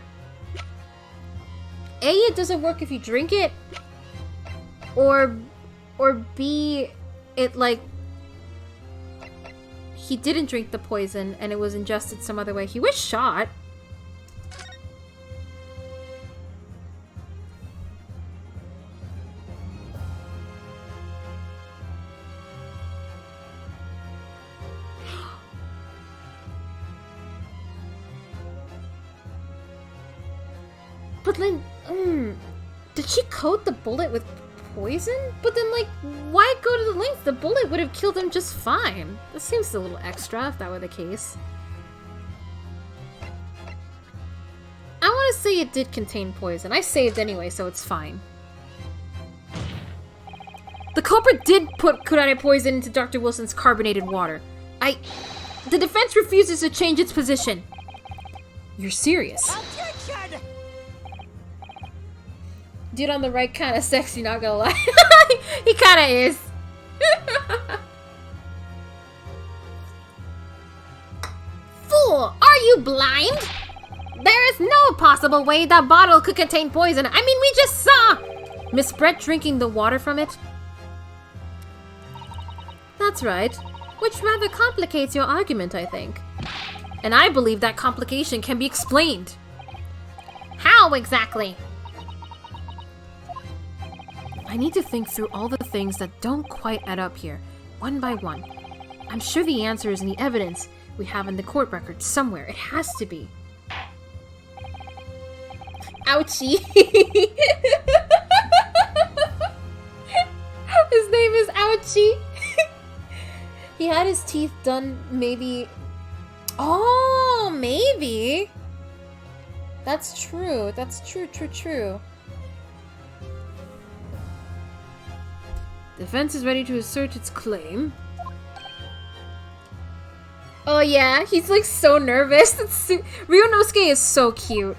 F: A, it doesn't work if you drink it, or B, it like he didn't drink the poison and it was ingested some other way. He was shot. But then, did she coat the bullet with poison? But then, like, why go to the length? The bullet would have killed him just fine. That seems a little extra if that were the case. I want to say it did contain poison. I saved anyway, so it's fine. The culprit did put kurare poison into Dr. Wilson's carbonated water. The defense refuses to change its position. You're serious?
E: Objection!
A: Dude on the right kind of sexy, not gonna lie. He kind of is.
F: Fool! Are you blind? There is no possible way that bottle could contain poison. I mean, we just saw
A: Miss Brett drinking the water from it? That's right. Which rather complicates your argument, I think. And I believe that complication can be explained.
F: How exactly?
A: I need to think through all the things that don't quite add up here, one by one. I'm sure the answer is in the evidence we have in the court record somewhere. It has to be. Ouchie. His name is Ouchie. He had his teeth done maybe... Oh, maybe. That's true. That's true. Defense is ready to assert its claim. Oh yeah, he's like so nervous. Ryunosuke is so cute.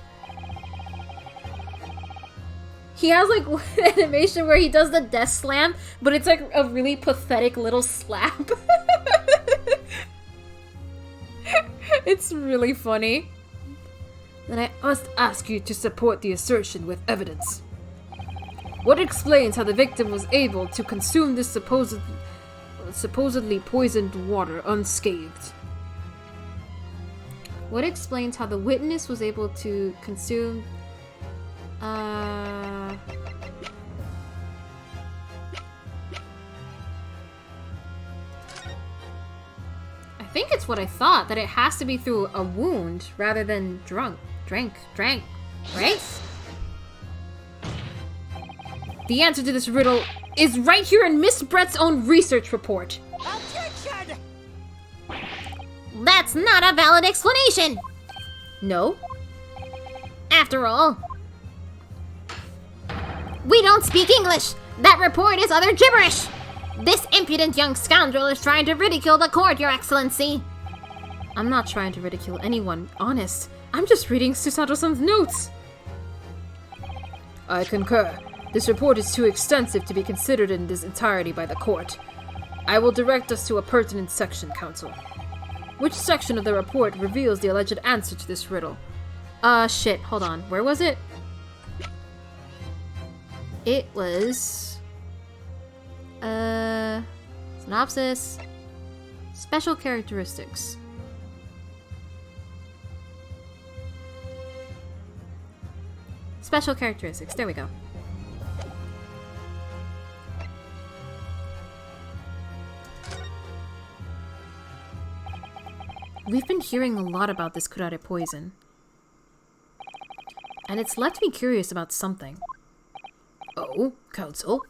A: He has like one animation where he does the death slam, but it's like a really pathetic little slap. It's really funny. Then I must ask you to support the assertion with evidence. What explains how the victim was able to consume this supposedly poisoned water unscathed? What explains how the witness was able to consume... I think it's what I thought, that it has to be through a wound rather than drank, right? The answer to this riddle is right here in Miss Brett's own research report.
E: Objection!
F: That's not a valid explanation.
A: No?
F: After all, we don't speak English. That report is utter gibberish. This impudent young scoundrel is trying to ridicule the court, Your Excellency.
A: I'm not trying to ridicule anyone, honest. I'm just reading Susato-san's notes. I concur. This report is too extensive to be considered in this entirety by the court. I will direct us to a pertinent section, Counsel. Which section of the report reveals the alleged answer to this riddle? Shit, hold on. Where was it? It was... synopsis. Special characteristics. Special characteristics, there we go. We've been hearing a lot about this kurare poison. And it's left me curious about something. Oh, Counsel?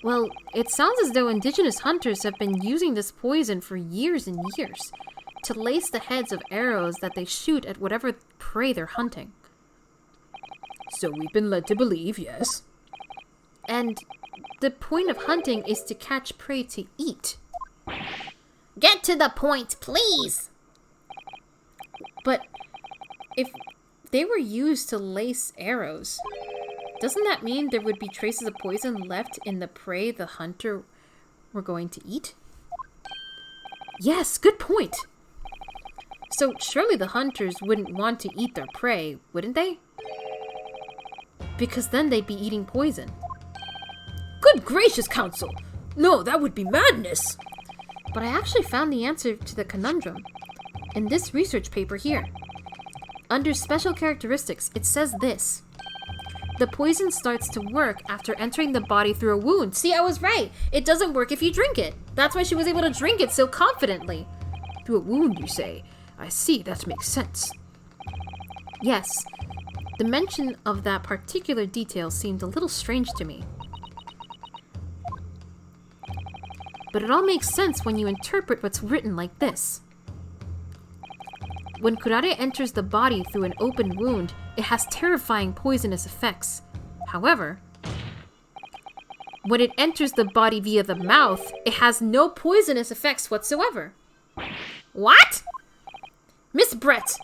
D: Well, it sounds as though indigenous hunters have been using this poison for years and years to lace the heads of arrows that they shoot at whatever prey they're hunting.
C: So we've been led to believe, yes.
D: And the point of hunting is to catch prey to eat.
F: Get to the point, please!
D: But if they were used to lace arrows, doesn't that mean there would be traces of poison left in the prey the hunter were going to eat?
C: Yes, good point.
D: So surely the hunters wouldn't want to eat their prey, wouldn't they? Because then they'd be eating poison.
C: Good gracious, Council! No, that would be madness!
D: But I actually found the answer to the conundrum in this research paper here. Under special characteristics, it says this. The poison starts to work after entering the body through a wound. See, I was right. It doesn't work if you drink it. That's why she was able to drink it so confidently.
C: Through a wound, you say? I see, that makes sense.
D: Yes. The mention of that particular detail seemed a little strange to me. But it all makes sense when you interpret what's written like this. When kurare enters the body through an open wound, it has terrifying poisonous effects. However, when it enters the body via the mouth, it has no poisonous effects whatsoever. What? Miss Brett,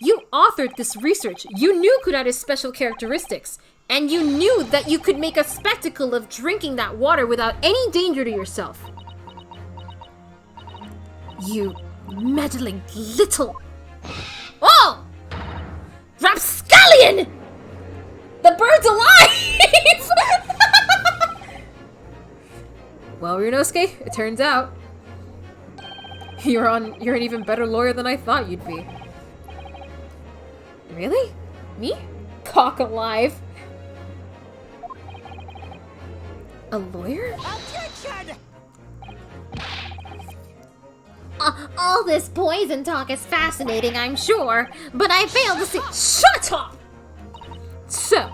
D: you authored this research. You knew kurare's special characteristics, and you knew that you could make a spectacle of drinking that water without any danger to yourself. You meddling little... Oh! Rapscallion! The bird's alive!
C: Well, Ryunosuke, it turns out you're an even better lawyer than I thought you'd be.
D: Really? Me? Cock alive. A lawyer?
E: Objection!
F: All this poison talk is fascinating, I'm sure, but I fail to see—
D: Shut up! So,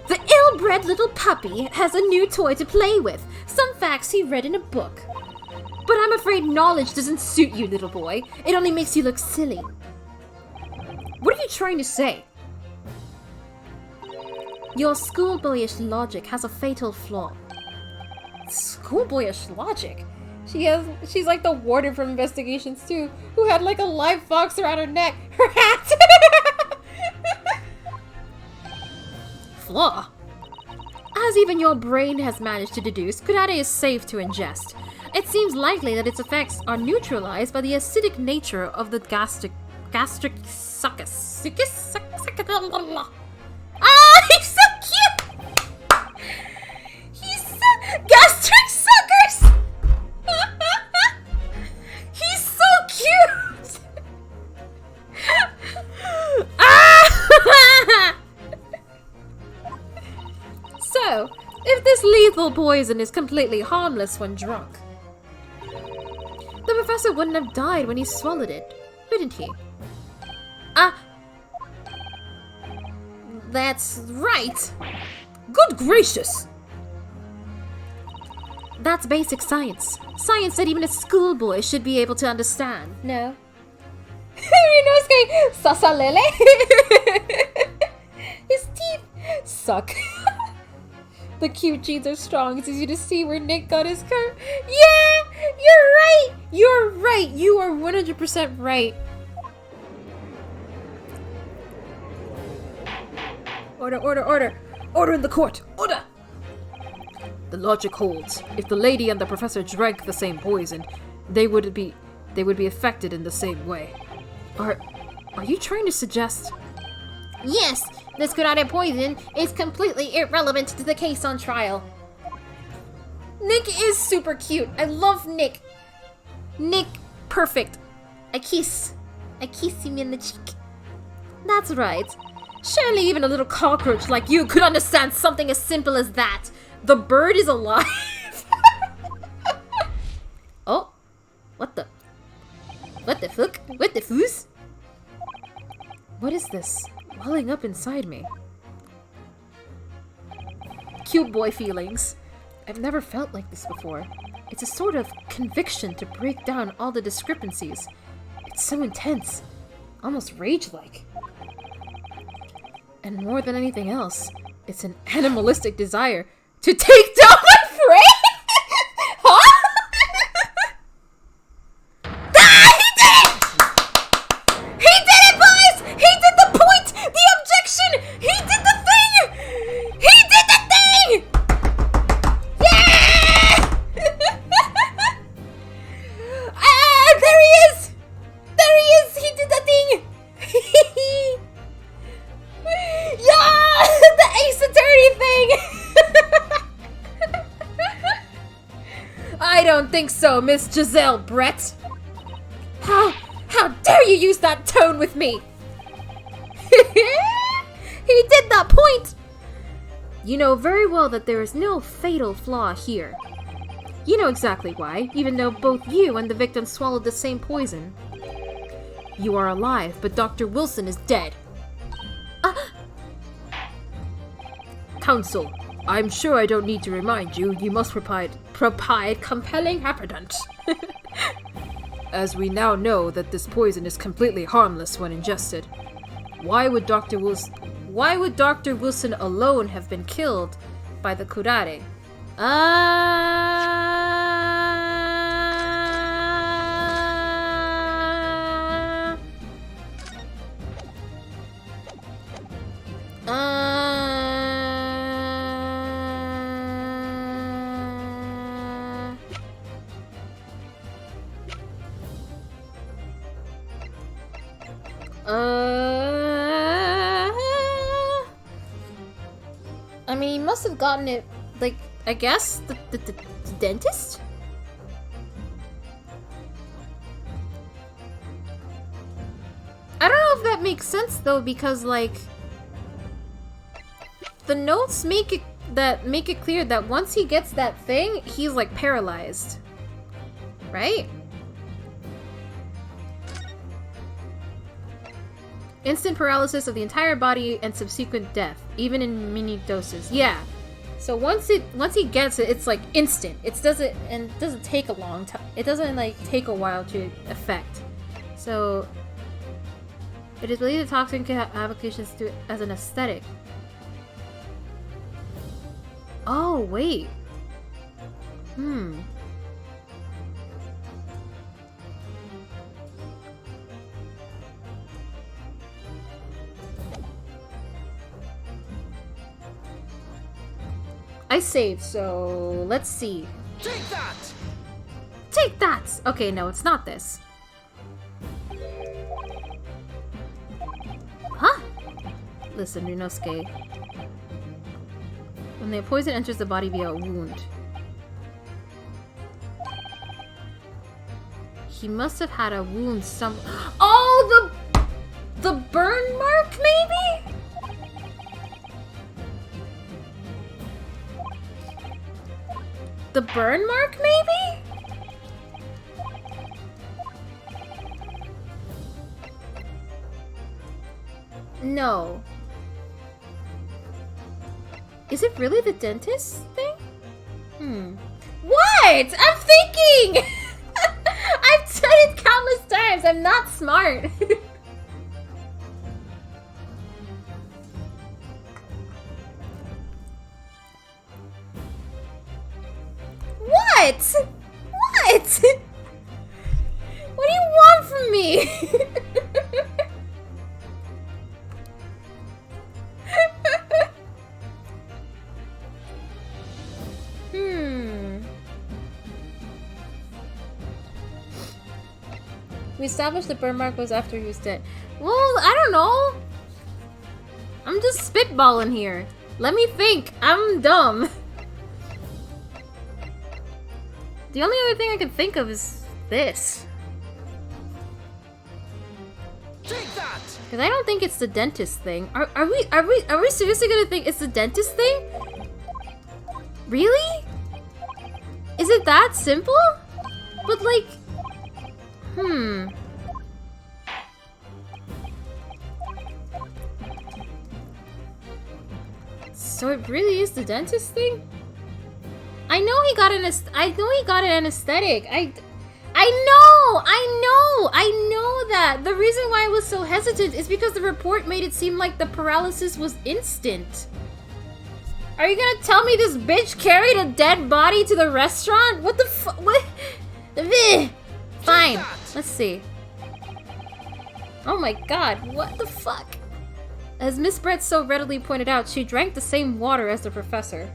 D: the ill-bred little puppy has a new toy to play with. Some facts he read in a book. But I'm afraid knowledge doesn't suit you, little boy. It only makes you look silly. What are you trying to say? Your schoolboyish logic has a fatal flaw.
A: Schoolboyish logic? She's like the warden from Investigations 2, who had like a live fox around her neck. Her hat!
D: Flaw? As even your brain has managed to deduce, kurare is safe to ingest. It seems likely that its effects are neutralized by the acidic nature of the gastric succus. Ah, he's so cute! He's so... Gastric suckers! He's so cute! Ah! So, if this lethal poison is completely harmless when drunk, the professor wouldn't have died when he swallowed it, wouldn't he? That's right.
C: Good gracious!
D: That's basic science. Science that even a schoolboy should be able to understand.
A: No. Ryunosuke Sasalele? His teeth suck. The cute genes are strong. It's easy to see where Nick got his curve. Yeah! You're right! You're right! You are 100% right.
C: Order, order, order! Order in the court! Order! The logic holds. If the lady and the professor drank the same poison, they would be affected in the same way. Are you trying to suggest?
F: Yes, this kurare poison is completely irrelevant to the case on trial.
A: Nick is super cute. I love Nick.
D: Nick, perfect. I kiss him in the cheek. That's right. Surely even a little cockroach like you could understand something as simple as that. The bird is alive. Oh, what the fuck? What the foos? What is this welling up inside me? Cute boy feelings.
C: I've never felt like this before. It's a sort of conviction to break down all the discrepancies. It's so intense, almost rage-like. And more than anything else, it's an animalistic desire to take down my prey! Huh? Ah, he did it! He did it, boys! He did the point! The objection! He did the thing! He did the thing! Yeah! Ah, there he is! There he is! He did the thing! Yeah! The Ace Attorney thing! I don't think so, Miss Giselle Brett. How dare you use that tone with me? He did that point! You know very well that there is no fatal flaw here. You know exactly why, even though both you and the victim swallowed the same poison. You are alive, but Dr. Wilson is dead. Counsel, I'm sure I don't need to remind you, you must provide compelling evidence. As we now know that this poison is completely harmless when ingested, why would Dr. Wilson alone have been killed by the curare? I mean, he must have gotten it, like, I guess, the dentist? I don't know if that makes sense, though, because, like, the notes make it clear that once he gets that thing, he's, like, paralyzed. Right? Instant paralysis of the entire body and subsequent death, even in mini doses. Yeah. So once he gets it, it's like instant. It doesn't take a long time. It doesn't like take a while to affect. So it is believed the toxin can have applications to as an aesthetic. Oh wait. I saved, so let's see.
E: Take that!
C: Take that! Okay, no, it's not this. Huh? Listen, Ryunosuke. When the poison enters the body via a wound, he must have had a wound some. Oh, the burn mark, maybe? The burn mark, maybe? No. Is it really the dentist thing? What? I'm thinking! I've said it countless times. I'm not smart. What? What? What do you want from me? We established the burn mark was after he was dead. Well, I don't know. I'm just spitballing here. Let me think. I'm dumb. The only other thing I can think of is this.
E: Take that!
C: Because I don't think it's the dentist thing. Are we seriously gonna think it's the dentist thing? Really? Is it that simple? But like, So it really is the dentist thing?
A: I know he got an anesthetic. I know that. The reason why I was so hesitant is because the report made it seem like the paralysis was instant. Are you gonna tell me this bitch carried a dead body to the restaurant? What the fuck? What? Fine. Let's see. Oh my god, what the fuck? As Miss Brett so readily pointed out, she drank the same water as the professor.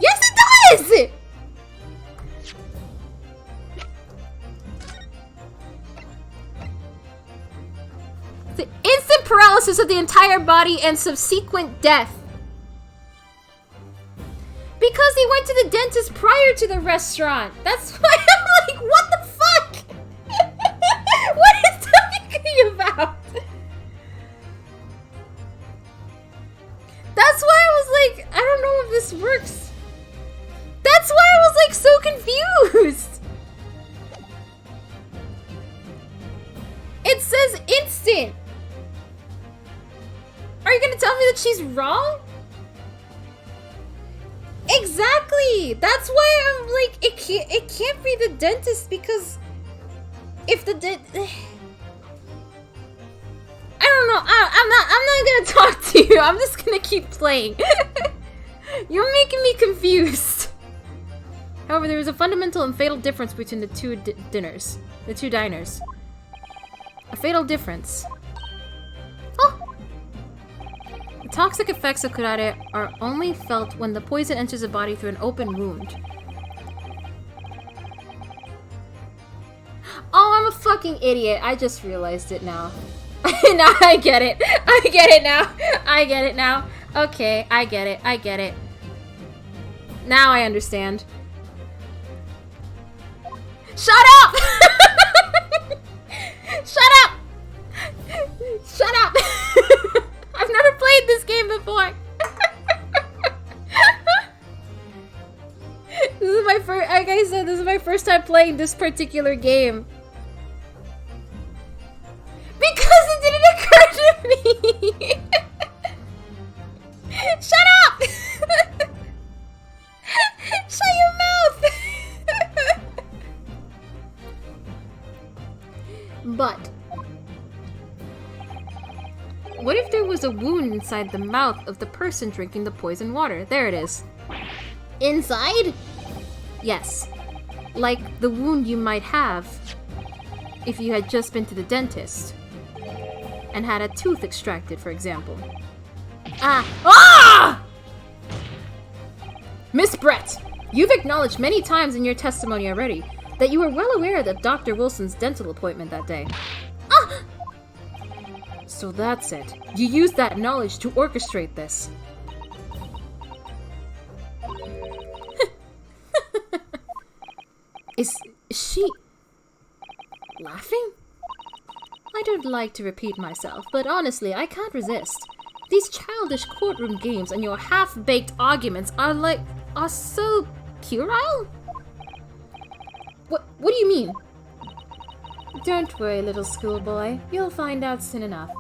A: Yes, it does! The instant paralysis of the entire body and subsequent death. Because he went to the dentist prior to the restaurant. That's why I'm like, what the fuck? What is talking about? That's why I was like, I don't know if this works. That's why I was like so confused. It says instant. Are you gonna tell me that she's wrong? Exactly. That's why I'm like, it can't be the dentist because if the I don't know. I'm not gonna talk to you. I'm just gonna keep playing. You're making me confused. However, there is a fundamental and fatal difference between the two diners. A fatal difference. Oh. The toxic effects of curare are only felt when the poison enters the body through an open wound. Oh, I'm a fucking idiot. I just realized it now. Now I get it. I get it now. I get it now. Okay, I get it. I get it. Now I understand. Shut up! Shut up! Shut up! I've never played this game before. This is my first, like I said, this is my first time playing this particular game. Because it didn't occur to me! Shut up! Shut your mouth! But what if there was a wound inside the mouth of the person drinking the poison water? There it is. Inside? Yes. Like the wound you might have if you had just been to the dentist and had a tooth extracted, for example. Ah! Miss Brett, you've acknowledged many times in your testimony already that you were well aware of Dr. Wilson's dental appointment that day. Ah! So that's it. You used that knowledge to orchestrate this. Is she laughing? I don't like to repeat myself, but honestly, I can't resist. These childish courtroom games and your half-baked arguments are so puerile? What do you mean? Don't worry, little schoolboy. You'll find out soon enough.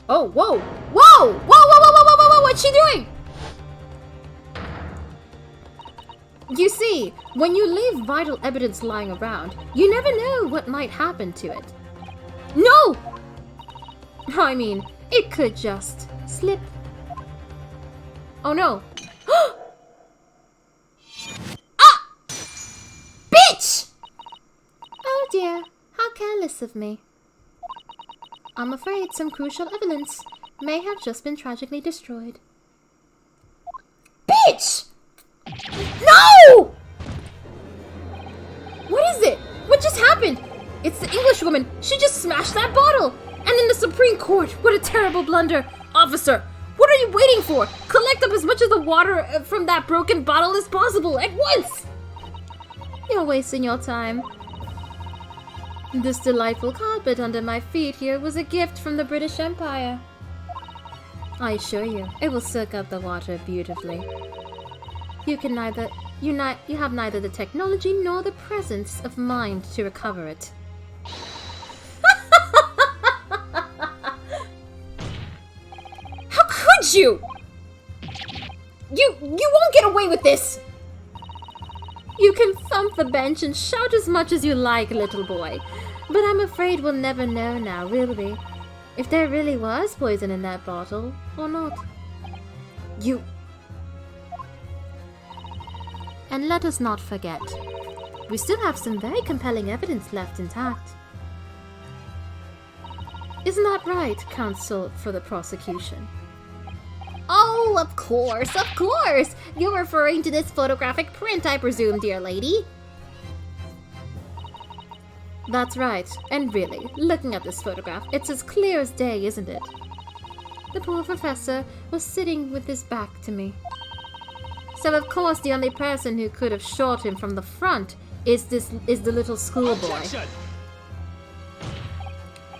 A: Oh, whoa! Whoa! Whoa, whoa, whoa, whoa, whoa, whoa! What's she doing? You see, when you leave vital evidence lying around, you never know what might happen to it. No! I mean, it could just slip. Oh no. Ah! Bitch! Oh dear, how careless of me. I'm afraid some crucial evidence may have just been tragically destroyed. Bitch! No! What is it? What just happened? It's the English woman. She just smashed that bottle. And in the Supreme Court. What a terrible blunder. Officer, what are you waiting for? Collect up as much of the water from that broken bottle as possible at once. You're wasting your time. This delightful carpet under my feet here was a gift from the British Empire. I assure you, it will soak up the water beautifully. You have neither the technology nor the presence of mind to recover it. How could you? You won't get away with this!
F: You can thump the bench and shout as much as you like, little boy. But I'm afraid we'll never know now, will we? If there really was poison in that bottle, or not. And let us not forget, we still have some very compelling evidence left intact. Isn't that right, counsel for the prosecution? Oh, of course, of course! You're referring to this photographic print, I presume, dear lady? That's right, and really, looking at this photograph, it's as clear as day, isn't it? The poor professor was sitting with his back to me. So of course the only person who could have shot him from the front is the little schoolboy.
E: Objection!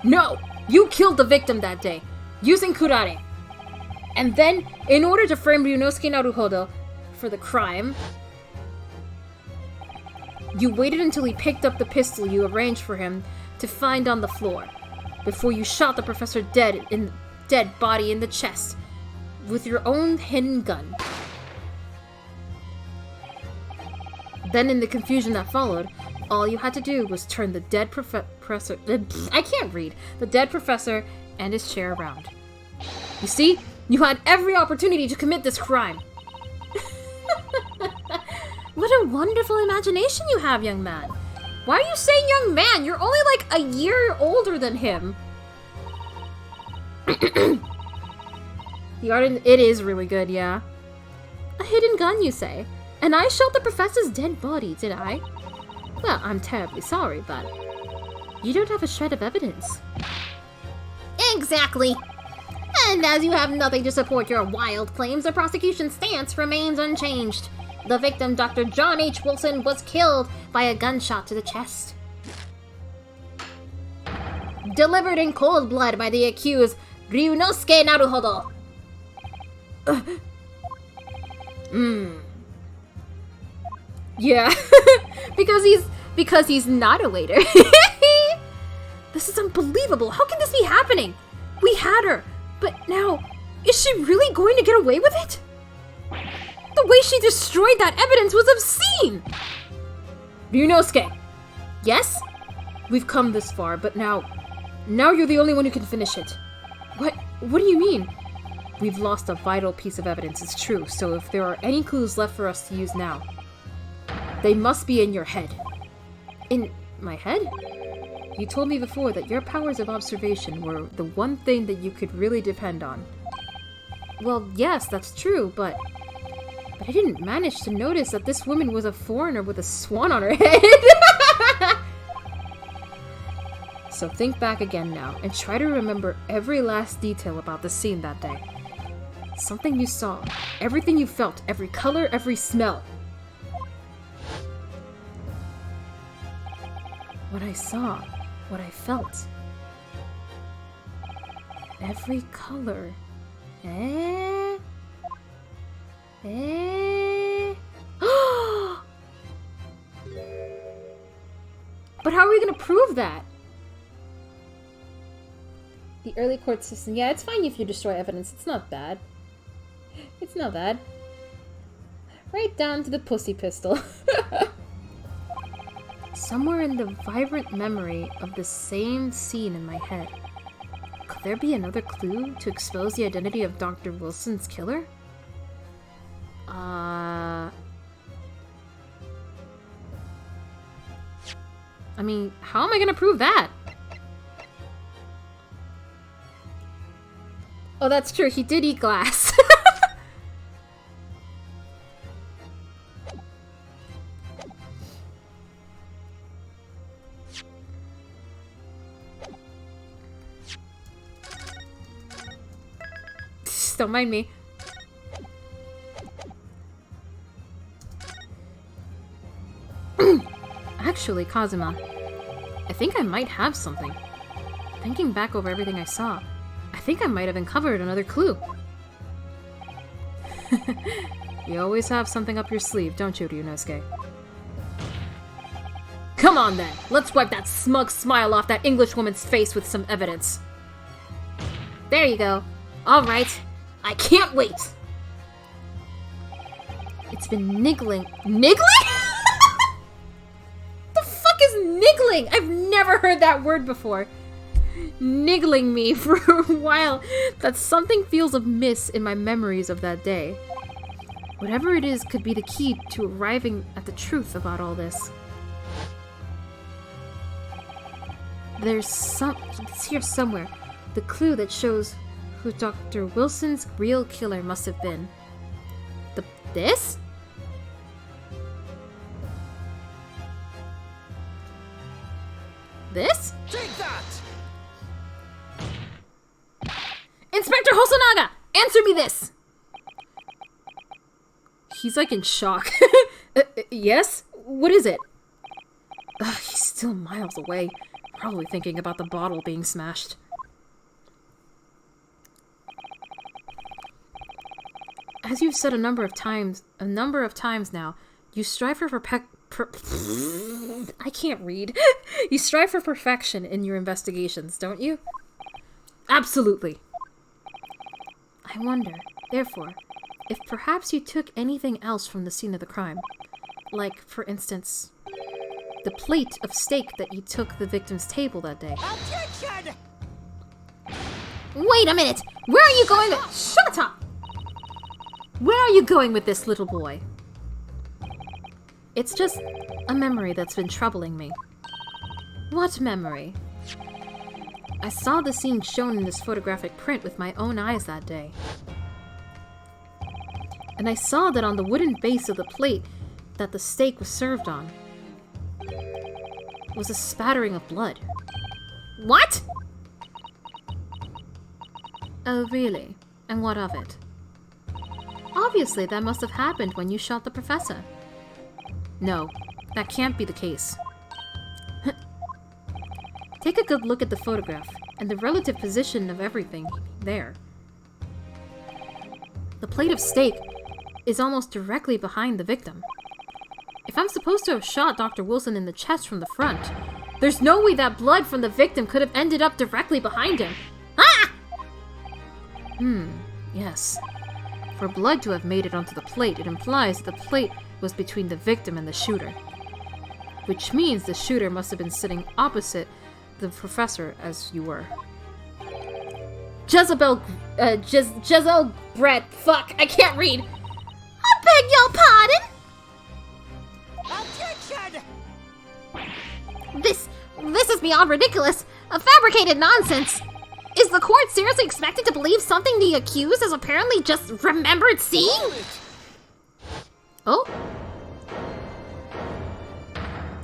A: No! You killed the victim that day, using kurare. And then, in order to frame Ryunosuke Naruhodo for the crime, you waited until he picked up the pistol you arranged for him to find on the floor, before you shot the professor dead body in the chest with your own hidden gun. Then in the confusion that followed, all you had to do was turn the dead professor... I can't read. The dead professor and his chair around. You see? You had every opportunity to commit this crime.
F: What a wonderful imagination you have, young man.
A: Why are you saying young man? You're only like a year older than him. The art it is really good, yeah.
F: A hidden gun, you say? And I shot the professor's dead body, did I? Well, I'm terribly sorry, but you don't have a shred of evidence. Exactly. And as you have nothing to support your wild claims, the prosecution's stance remains unchanged. The victim, Dr. John H. Wilson, was killed by a gunshot to the chest. Delivered in cold blood by the accused, Ryunosuke Naruhodo.
A: Yeah. because he's not a waiter. This is unbelievable. How can this be happening? We had her, but now, is she really going to get away with it? The way she destroyed that evidence was obscene! Ryunosuke! Yes? We've come this far, but now you're the only one who can finish it. What do you mean? We've lost a vital piece of evidence, it's true, so if there are any clues left for us to use now, they must be in your head. In my head? You told me before that your powers of observation were the one thing that you could really depend on. Well, yes, that's true, but I didn't manage to notice that this woman was a foreigner with a swan on her head. So think back again now, and try to remember every last detail about the scene that day. Something you saw, everything you felt, every color, every smell. What I saw, what I felt. Every color. But how are we gonna prove that? The early court system. Yeah, it's fine if you destroy evidence. It's not bad. It's not bad. Right down to the pussy pistol. Somewhere in the vibrant memory of the same scene in my head. Could there be another clue to expose the identity of Dr. Wilson's killer? I mean, how am I gonna prove that? Oh, that's true. He did eat glass. Don't mind me. Actually, Kazuma, I think I might have something. Thinking back over everything I saw, I think I might have uncovered another clue. You always have something up your sleeve, don't you, Ryunosuke? Come on then, let's wipe that smug smile off that Englishwoman's face with some evidence. There you go. Alright, I can't wait! It's been niggling. Niggling? The fuck is niggling? I've never heard that word before. Niggling me for a while that something feels amiss in my memories of that day. Whatever it is could be the key to arriving at the truth about all this. It's here somewhere. The clue that shows who Dr. Wilson's real killer must have been. This? This?
E: Take that!
A: Inspector Hosonaga! Answer me this! He's like in shock. Yes? What is it? He's still miles away. Probably thinking about the bottle being smashed. As you've said a number of times now, you strive for I can't read. You strive for perfection in your investigations, don't you? Absolutely. I wonder, therefore, if perhaps you took anything else from the scene of the crime. Like, for instance, the plate of steak that you took the victim's table that day.
E: Objection!
A: Wait a minute! Where are you going with- Shut up! Where are you going with this, little boy? It's just a memory that's been troubling me. What memory? I saw the scene shown in this photographic print with my own eyes that day. And I saw that on the wooden base of the plate that the steak was served on was a spattering of blood. What? Oh, really? And what of it? Obviously, that must have happened when you shot the professor. No, that can't be the case. Take a good look at the photograph and the relative position of everything there. The plate of steak is almost directly behind the victim. If I'm supposed to have shot Dr. Wilson in the chest from the front, there's no way that blood from the victim could have ended up directly behind him. Ah! Yes. For blood to have made it onto the plate, it implies that the plate was between the victim and the shooter. Which means the shooter must have been sitting opposite the professor as you were. Jezebel Brett, fuck, I can't read. I beg your pardon?
E: Objection!
F: This is beyond ridiculous. A fabricated nonsense. Is the court seriously expected to believe something the accused has apparently just remembered seeing? Oh?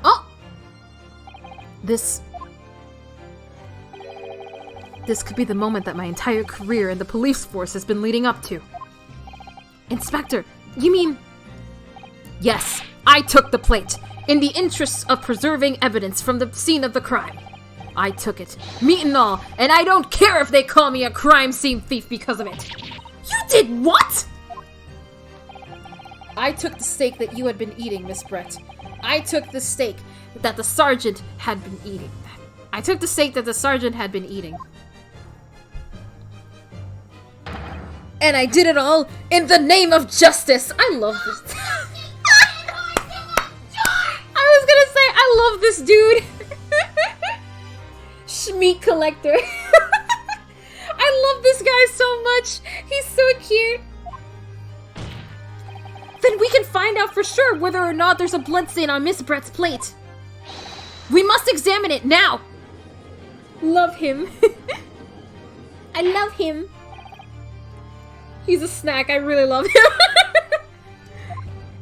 F: Oh!
A: This could be the moment that my entire career in the police force has been leading up to. Inspector, you mean... Yes, I took the plate, in the interests of preserving evidence from the scene of the crime. I took it, meat and all, and I don't care if they call me a crime scene thief because of it. You did what? I took the steak that you had been eating, Miss Brett. I took the steak that the sergeant had been eating. And I did it all in the name of justice. I love this. I was gonna say, I love this dude. Schmeat collector. I love this guy so much. He's so cute. Then we can find out for sure whether or not there's a bloodstain on Miss Brett's plate. We must examine it now. Love him. I love him. He's a snack. I really love him.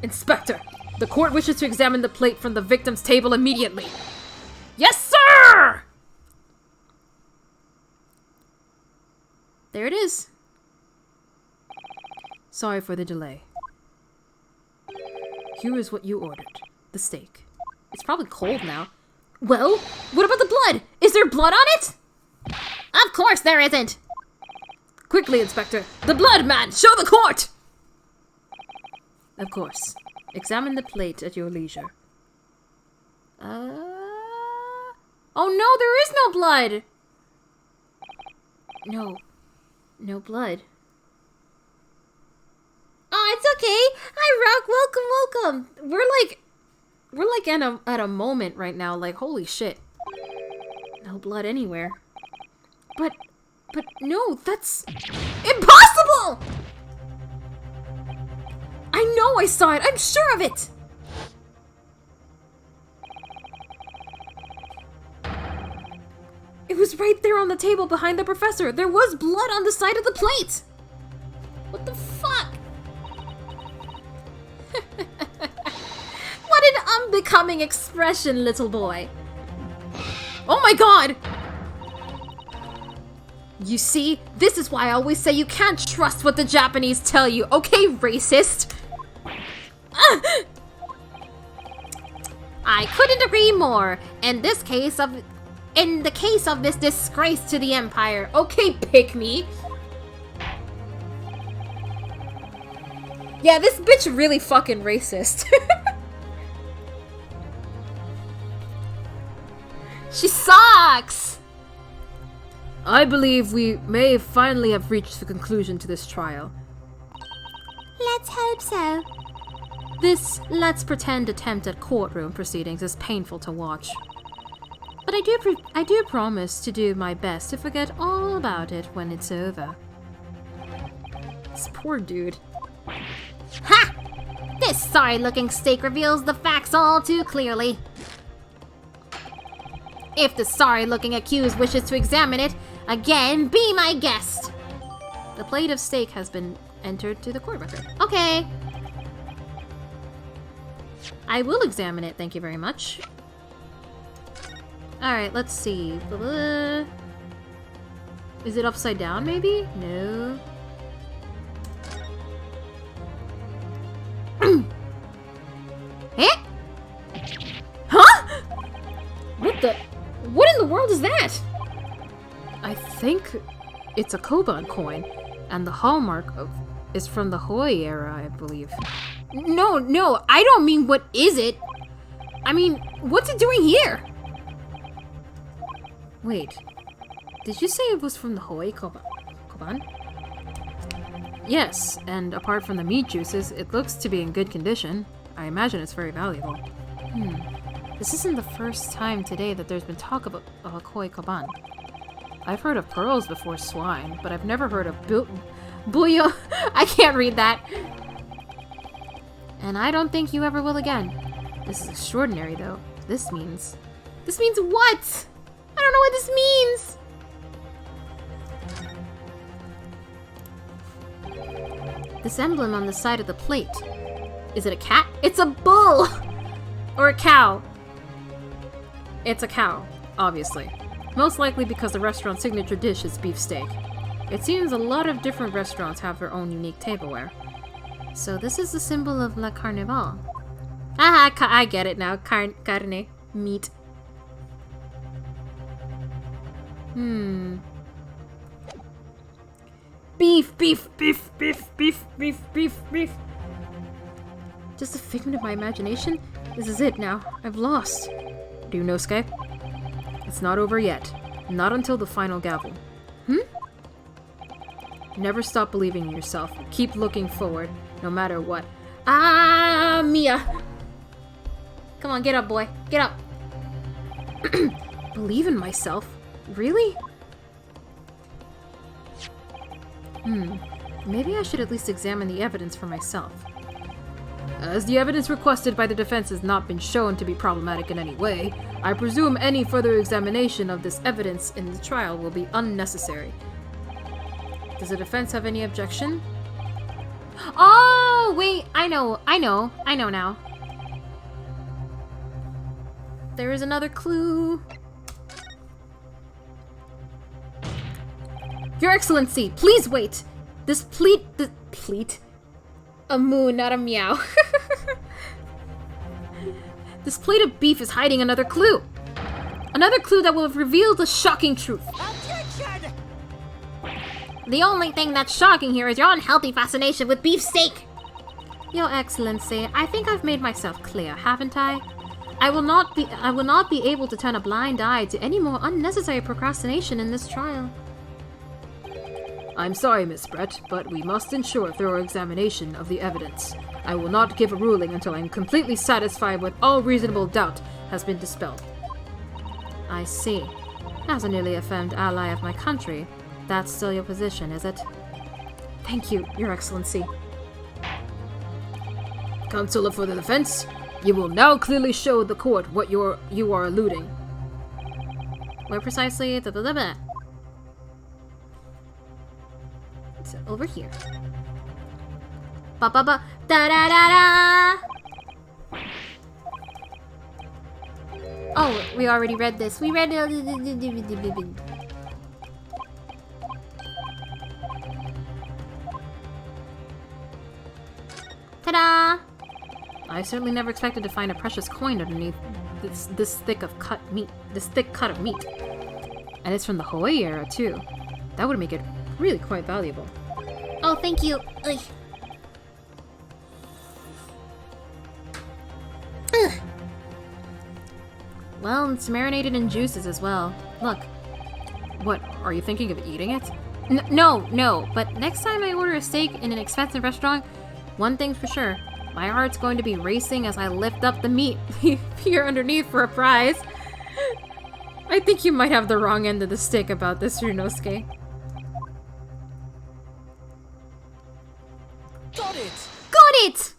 A: Inspector, the court wishes to examine the plate from the victim's table immediately. Yes, sir! There it is. Sorry for the delay. Here is what you ordered. The steak. It's probably cold now. Well, what about the blood? Is there blood on it?
F: Of course there isn't.
A: Quickly, Inspector. The blood, man! Show the court! Of course. Examine the plate at your leisure. Oh no, there is no blood! No blood.
F: Oh, it's okay. I rock will
A: welcome. We're like at a moment right now. Like, holy shit. No blood anywhere. But no, that's impossible! I know I saw it. I'm sure of it. It was right there on the table behind the professor. There was blood on the side of the plate. What the fuck? What an unbecoming expression, little boy. Oh my god! You see, this is why I always say you can't trust what the Japanese tell you, okay, racist? I couldn't agree more. In the case of this disgrace to the Empire, okay, pick me. Yeah, this bitch really fucking racist. She sucks!
C: I believe we may finally have reached the conclusion to this trial.
F: Let's hope so.
A: This let's pretend attempt at courtroom proceedings is painful to watch. But I do promise to do my best to forget all about it when it's over. This poor dude.
F: Ha! This sorry-looking steak reveals the facts all too clearly. If the sorry-looking accused wishes to examine it, again, be my guest.
A: The plate of steak has been entered to the court record.
F: Okay.
A: I will examine it, thank you very much. Alright, let's see. Is it upside down, maybe? No.
F: Eh?
A: Huh? What in the world is that?
C: I think it's a Koban coin, and the hallmark is from the Hoi era, I believe.
A: No, I don't mean what is it. I mean, what's it doing here?
C: Wait, did you say it was from the Hoi Koban? Yes, and apart from the meat juices, it looks to be in good condition. I imagine it's very valuable. This isn't the first time today that there's been talk of a Koi Koban. I've heard of pearls before swine, but I've never heard of
A: Booyah! I can't read that. And I don't think you ever will again.
C: This is extraordinary, though. This means
A: what? I don't know what this means. This emblem on the side of the plate. Is it a cat? It's a bull! Or a cow.
C: it's a cow, obviously. Most likely because the restaurant's signature dish is beefsteak. It seems a lot of different restaurants have their own unique tableware.
A: So this is the symbol of La Carnival. Ah, I get it now. Carne, meat. Beef. Just a figment of my imagination? This is it now. I've lost.
C: Do you know, Sky? It's not over yet. Not until the final gavel. Never stop believing in yourself. Keep looking forward, no matter what.
A: Ah, Mia! Come on, get up, boy. Get up.
C: Believe in myself? Really? Maybe I should at least examine the evidence for myself. As the evidence requested by the defense has not been shown to be problematic in any way, I presume any further examination of this evidence in the trial will be unnecessary. Does the defense have any objection?
A: Oh, wait, I know now. There is another clue. Your Excellency, please wait. This pleat? A moo, not a meow. This plate of beef is hiding another clue. Another clue that will reveal the shocking truth.
E: Objection!
F: The only thing that's shocking here is your unhealthy fascination with beefsteak.
A: Your Excellency, I think I've made myself clear, haven't I? I will not be able to turn a blind eye to any more unnecessary procrastination in this trial.
D: I'm sorry, Miss Brett, but we must ensure thorough examination of the evidence. I will not give a ruling until I'm completely satisfied with all reasonable doubt has been dispelled. I see. As a newly affirmed ally of my country, that's still your position, is it? Thank you, Your Excellency. Counselor for the defense, you will now clearly show the court what you are alluding.
F: Where precisely? Blah, blah, blah, blah. It's over here. Ba ba ba da da da da. Oh, we already read this. We read. Ta-da!
D: I certainly never expected to find a precious coin underneath this thick cut of meat. And it's from the Hawaii era too. That would make it really quite valuable.
F: Oh, thank you. Ugh. Ugh. Well, it's marinated in juices as well. Look.
D: What, are you thinking of eating it?
F: No. But next time I order a steak in an expensive restaurant, one thing's for sure. My heart's going to be racing as I lift up the meat here underneath for a prize.
D: I think you might have the wrong end of the stick about this, Ryunosuke.
E: Got it!
F: Got it!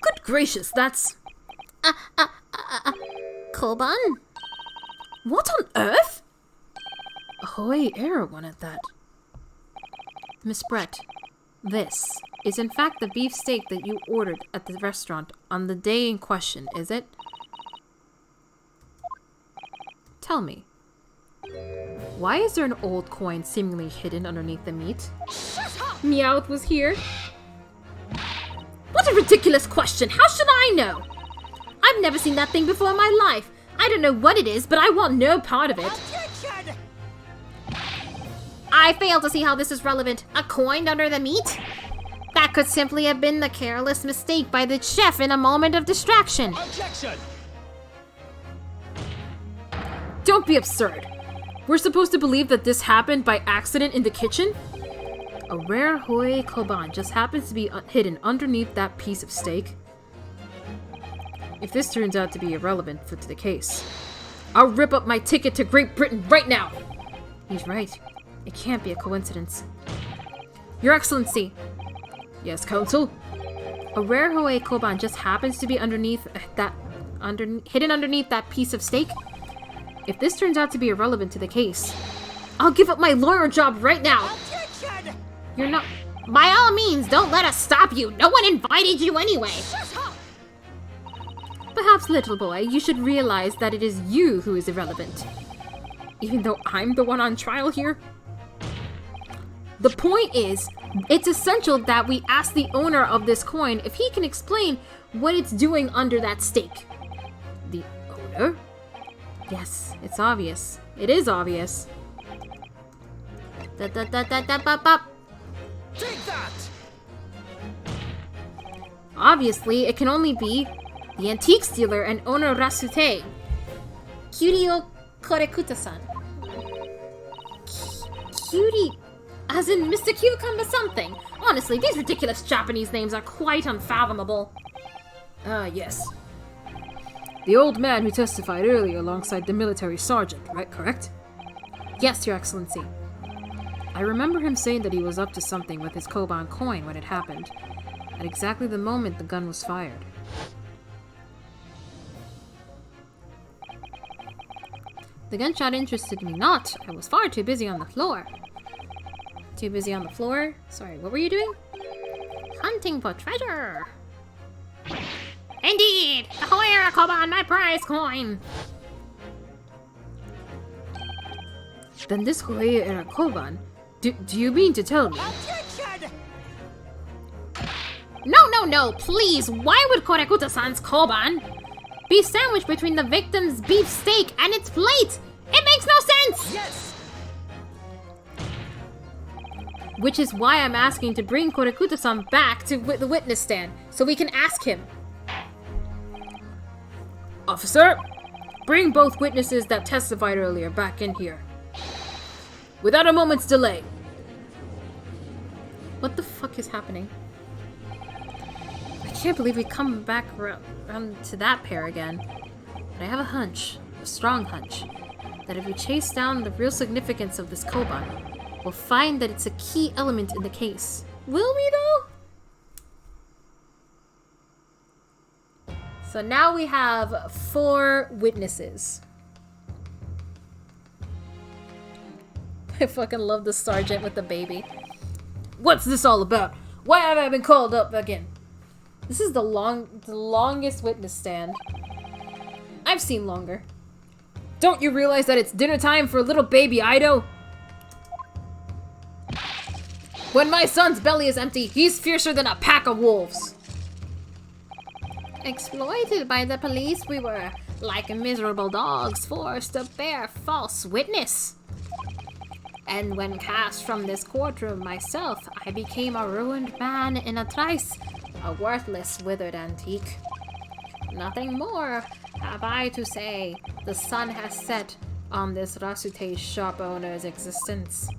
D: Good gracious, that's...
F: Koban?
D: What on earth? A Hawaii era one at that.
F: Miss Brett, this is in fact the beef steak that you ordered at the restaurant on the day in question, is it?
D: Tell me, why is there an old coin seemingly hidden underneath the meat?
A: Meowth was here.
F: What a ridiculous question! How should I know? I've never seen that thing before in my life. I don't know what it is, but I want no part of it.
E: Attention!
F: I fail to see how this is relevant. A coin under the meat? That could simply have been the careless mistake by the chef in a moment of distraction.
E: Objection!
D: Don't be absurd. We're supposed to believe that this happened by accident in the kitchen? A rare Hawaii koban just happens to be hidden underneath that piece of steak. If this turns out to be irrelevant to the case, I'll rip up my ticket to Great Britain right now!
F: He's right. It can't be a coincidence.
D: Your Excellency! Yes, Counsel?
F: A rare Hawaii koban just happens to be hidden underneath that piece of steak?
D: If this turns out to be irrelevant to the case,
F: I'll give up my lawyer job right now!
E: Attention!
F: You're not... By all means, don't let us stop you! No one invited you anyway!
E: Shut up!
D: Perhaps, little boy, you should realize that it is you who is irrelevant. Even though I'm the one on trial here. The point is, it's essential that we ask the owner of this coin if he can explain what it's doing under that steak.
F: The owner?
D: Yes, it's obvious. It is obvious.
E: Take that!
F: Obviously, it can only be the antique dealer and owner Rasute, Kyuryo Korekuta-san. Cutie, as in Mr. Cucumber something. Honestly, these ridiculous Japanese names are quite unfathomable.
D: Ah, yes. The old man who testified earlier alongside the military sergeant, right? Correct?
F: Yes, Your Excellency.
D: I remember him saying that he was up to something with his koban coin when it happened, at exactly the moment the gun was fired.
F: The gunshot interested me not. I was far too busy on the floor. Too busy on the floor? Sorry, what were you doing? Hunting for treasure. Indeed! The Hawaii koban, my prize coin!
D: Then this Hawaii era koban, do you mean to tell me?
E: Attention!
F: No, please! Why would Korekuta-san's koban be sandwiched between the victim's beef steak and its plate? It makes no sense!
E: Yes!
F: Which is why I'm asking to bring Korekuta-san back to the witness stand, so we can ask him.
D: Officer, bring both witnesses that testified earlier back in here. without a moment's delay.
A: What the fuck is happening? I can't believe we come back around to that pair again. But I have a hunch, a strong hunch, that if we chase down the real significance of this koban, we'll find that it's a key element in the case. Will we though? So now we have 4 witnesses. I fucking love the sergeant with the baby.
D: What's this all about? Why have I been called up again?
A: This is the longest witness stand. I've seen longer.
D: Don't you realize that it's dinner time for little baby Ido? When my son's belly is empty, he's fiercer than a pack of wolves.
F: Exploited by the police, we were like miserable dogs forced to bear false witness. And when cast from this courtroom myself, I became a ruined man in a trice, a worthless, withered antique. Nothing more have I to say. The sun has set on this Rasute shop owner's existence.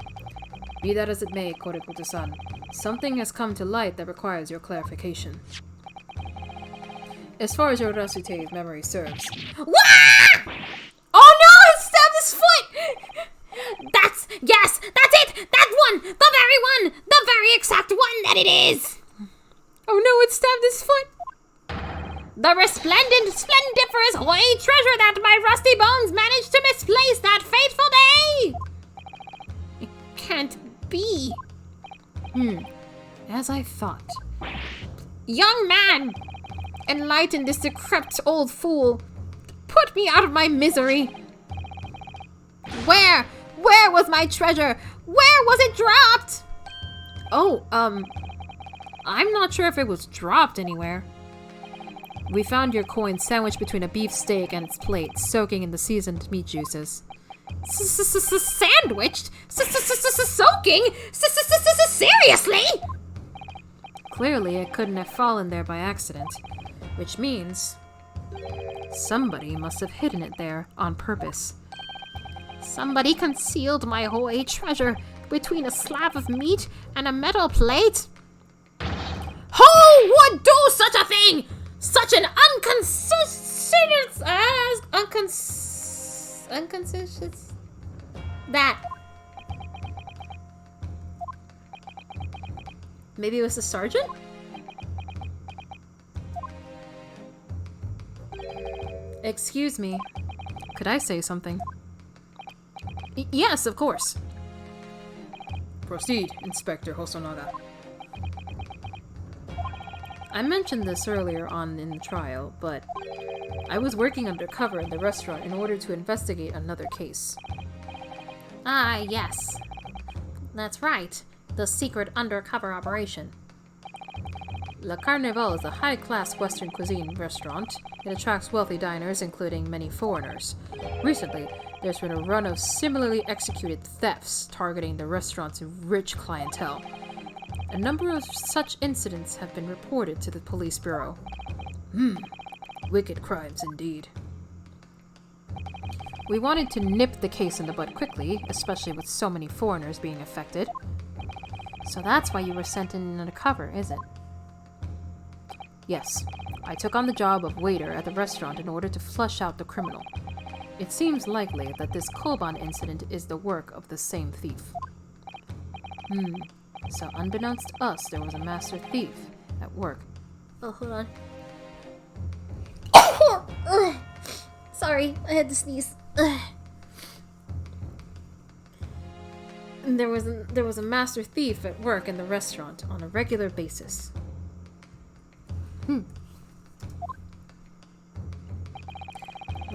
D: Be that as it may, Korekuto-san, something has come to light that requires your clarification. As far as your Rasute's memory serves.
F: Wah! Oh no! It stabbed his foot! Yes! That's it! That one! The very one! The very exact one that it is!
A: Oh no, it stabbed his foot!
F: The resplendent, splendiferous hoary treasure that my rusty bones managed to misplace that fateful day! It can't be.
D: As I thought.
F: Young man! Enlighten this decrepit old fool. Put me out of my misery. Where was my treasure? Where was it dropped?
A: Oh, I'm not sure if it was dropped anywhere.
D: We found your coin sandwiched between a beef steak and its plate, soaking in the seasoned meat juices.
F: Sandwiched? Soaking? Seriously?
D: Clearly, it couldn't have fallen there by accident, which means somebody must have hidden it there on purpose.
F: Somebody concealed my hoary treasure between a slab of meat and a metal plate? Who would do such a thing? Such an unconscious that.
A: Maybe it was the sergeant?
D: Excuse me. Could I say something? Yes, of course. Proceed, Inspector Hosonaga. I mentioned this earlier on in the trial, but I was working undercover in the restaurant in order to investigate another case.
F: Ah, yes. That's right. The secret undercover operation.
D: Le Carnival is a high-class Western cuisine restaurant. It attracts wealthy diners, including many foreigners. Recently, there's been a run of similarly executed thefts targeting the restaurant's rich clientele. A number of such incidents have been reported to the police bureau. Wicked crimes indeed. We wanted to nip the case in the bud quickly, especially with so many foreigners being affected. So that's why you were sent in undercover, is it? Yes, I took on the job of waiter at the restaurant in order to flush out the criminal. It seems likely that this Koban incident is the work of the same thief. So unbeknownst to us, there was a master thief at work.
A: Oh, hold on. Sorry, I had to sneeze.
D: There was a master thief at work in the restaurant on a regular basis. The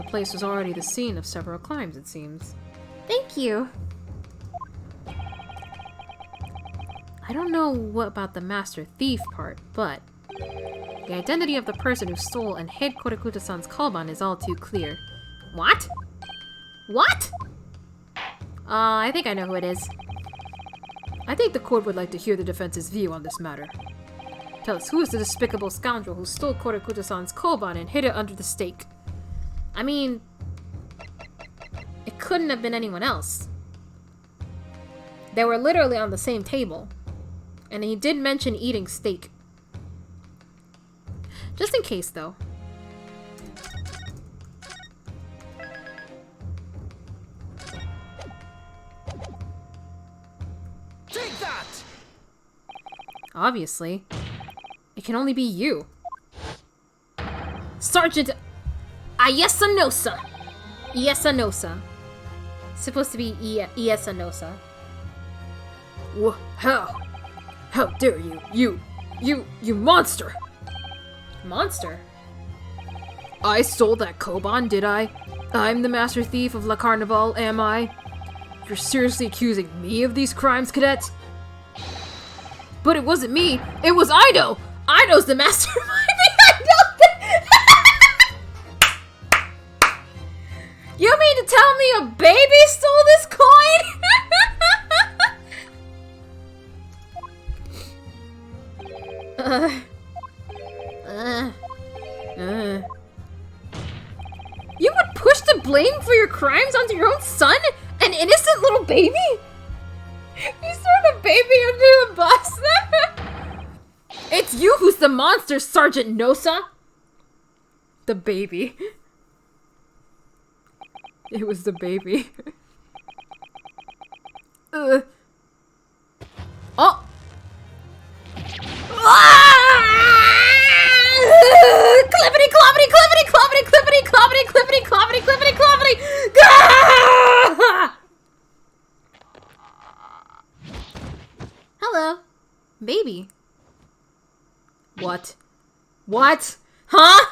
D: place was already the scene of several crimes, it seems.
A: Thank you.
D: I don't know what about the master thief part, but the identity of the person who stole and hid Korekuto-san's Koban is all too clear.
F: What? What?
D: I think I know who it is. I think the court would like to hear the defense's view on this matter. Tell us, who is the despicable scoundrel who stole Korekuto-san's Koban and hid it under the steak?
A: I mean, it couldn't have been anyone else. They were literally on the same table. And he did mention eating steak. Just in case, though.
E: Take that!
A: Obviously. It can only be you. Sergeant Ayesanosa. Iesanosa. Supposed to be Iesanosa.
C: How? How dare you? You monster!
A: Monster?
C: I stole that Koban, did I? I'm the master thief of La Carnival, am I? You're seriously accusing me of these crimes, cadet? But it wasn't me, it was Ido!
A: Ido's the mastermind behind all this! You mean to tell me a baby stole this coin? You would push the blame for your crimes onto your own son? An innocent little baby? You threw the baby under the bus? It's you who's the monster, Sergeant Nosa!
C: The baby. It was the baby.
A: Oh! Clippity cloppity clippity cloppity clippity cloppity clippity cloppity clippity cloppity! Hello, baby.
C: What?
A: What? Huh?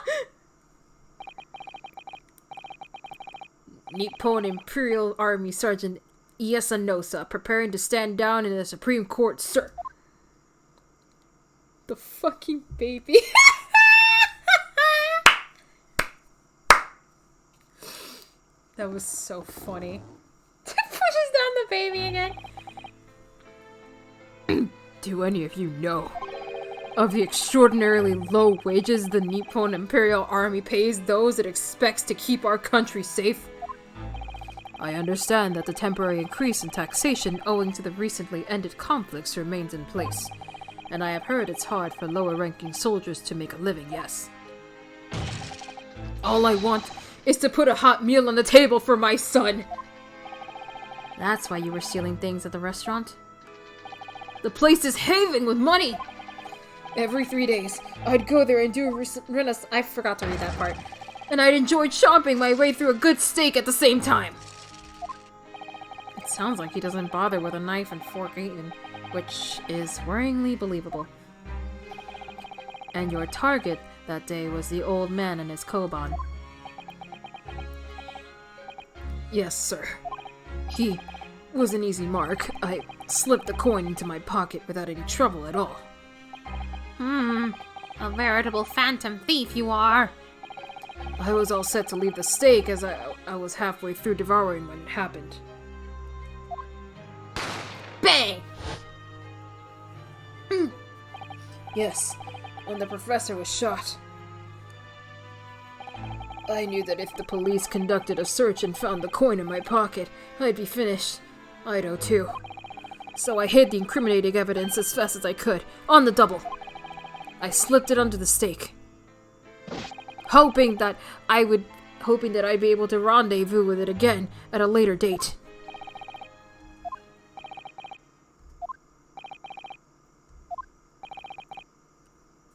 C: Nippon Imperial Army Sergeant Iesanosa preparing to stand down in the Supreme Court, sir.
A: The fucking baby. That was so funny. Pushes down the baby again.
C: Do any of you know of the extraordinarily low wages the Nippon Imperial Army pays those it expects to keep our country safe? I understand that the temporary increase in taxation owing to the recently ended conflicts remains in place, and I have heard it's hard for lower-ranking soldiers to make a living, yes. All I want is to put a hot meal on the table for my son!
A: That's why you were stealing things at the restaurant?
C: The place is heaving with money! Every 3 days, I'd go there and do a
A: I forgot to read that part.
C: and I'd enjoy chomping my way through a good steak at the same time.
A: It sounds like he doesn't bother with a knife and fork even, which is worryingly believable.
C: And your target that day was the old man and his Koban. Yes, sir. He was an easy mark. I slipped the coin into my pocket without any trouble at all.
F: A veritable phantom thief you are.
C: I was all set to leave the steak as I was halfway through devouring when it happened.
F: Bang!
C: Yes, when the professor was shot. I knew that if the police conducted a search and found the coin in my pocket, I'd be finished. Ido too. So I hid the incriminating evidence as fast as I could, on the double. I slipped it under the steak, hoping that I'd be able to rendezvous with it again at a later date.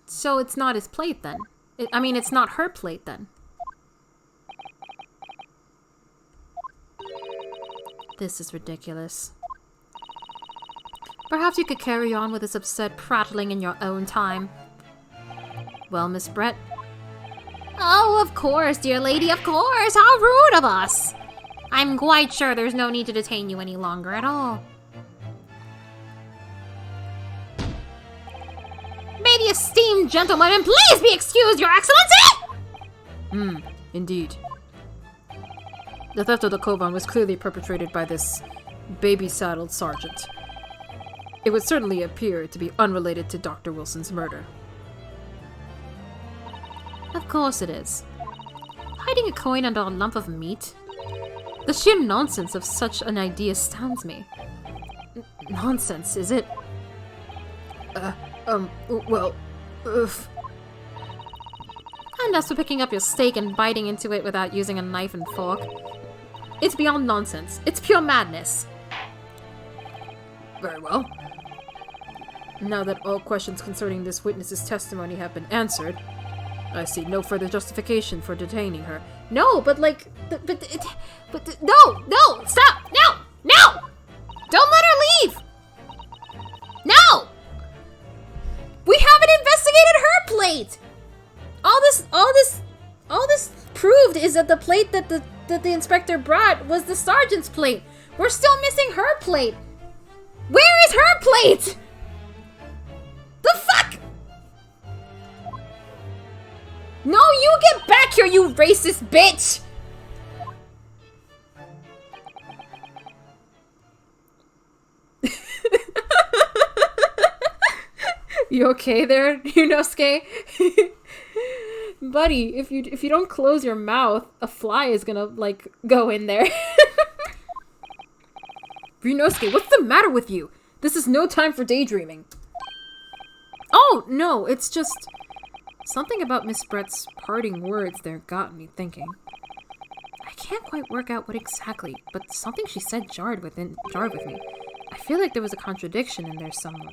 A: So it's not his plate then? It's not her plate then. This is ridiculous. Perhaps you could carry on with this upset prattling in your own time. Well, Miss Brett?
F: Oh, of course, dear lady, of course. How rude of us. I'm quite sure there's no need to detain you any longer at all. May the esteemed gentleman please be excused, Your Excellency!
C: Indeed. The theft of the Koban was clearly perpetrated by this baby-saddled sergeant. It would certainly appear to be unrelated to Dr. Wilson's murder.
A: Of course it is. Hiding a coin under a lump of meat? The sheer nonsense of such an idea astounds me.
D: nonsense, is it? Well,
F: And as for picking up your steak and biting into it without using a knife and fork, it's beyond nonsense. It's pure madness.
D: very well. Now that all questions concerning this witness's testimony have been answered, I see no further justification for detaining her.
F: No, but like, no, stop, no! Don't let her leave! No! We haven't investigated her plate! All this proved is that the plate that the inspector brought was the sergeant's plate. We're still missing her plate. Where is her plate? The fuck? No, you get back here, you racist bitch!
D: You okay there, Yunosuke? Buddy, if you don't close your mouth, a fly is gonna, like, go in there. Yunosuke, what's the matter with you? This is no time for daydreaming. Oh, no, it's just... something about Miss Brett's parting words there got me thinking. I can't quite work out what exactly, but something she said jarred with me. I feel like there was a contradiction in there somewhere.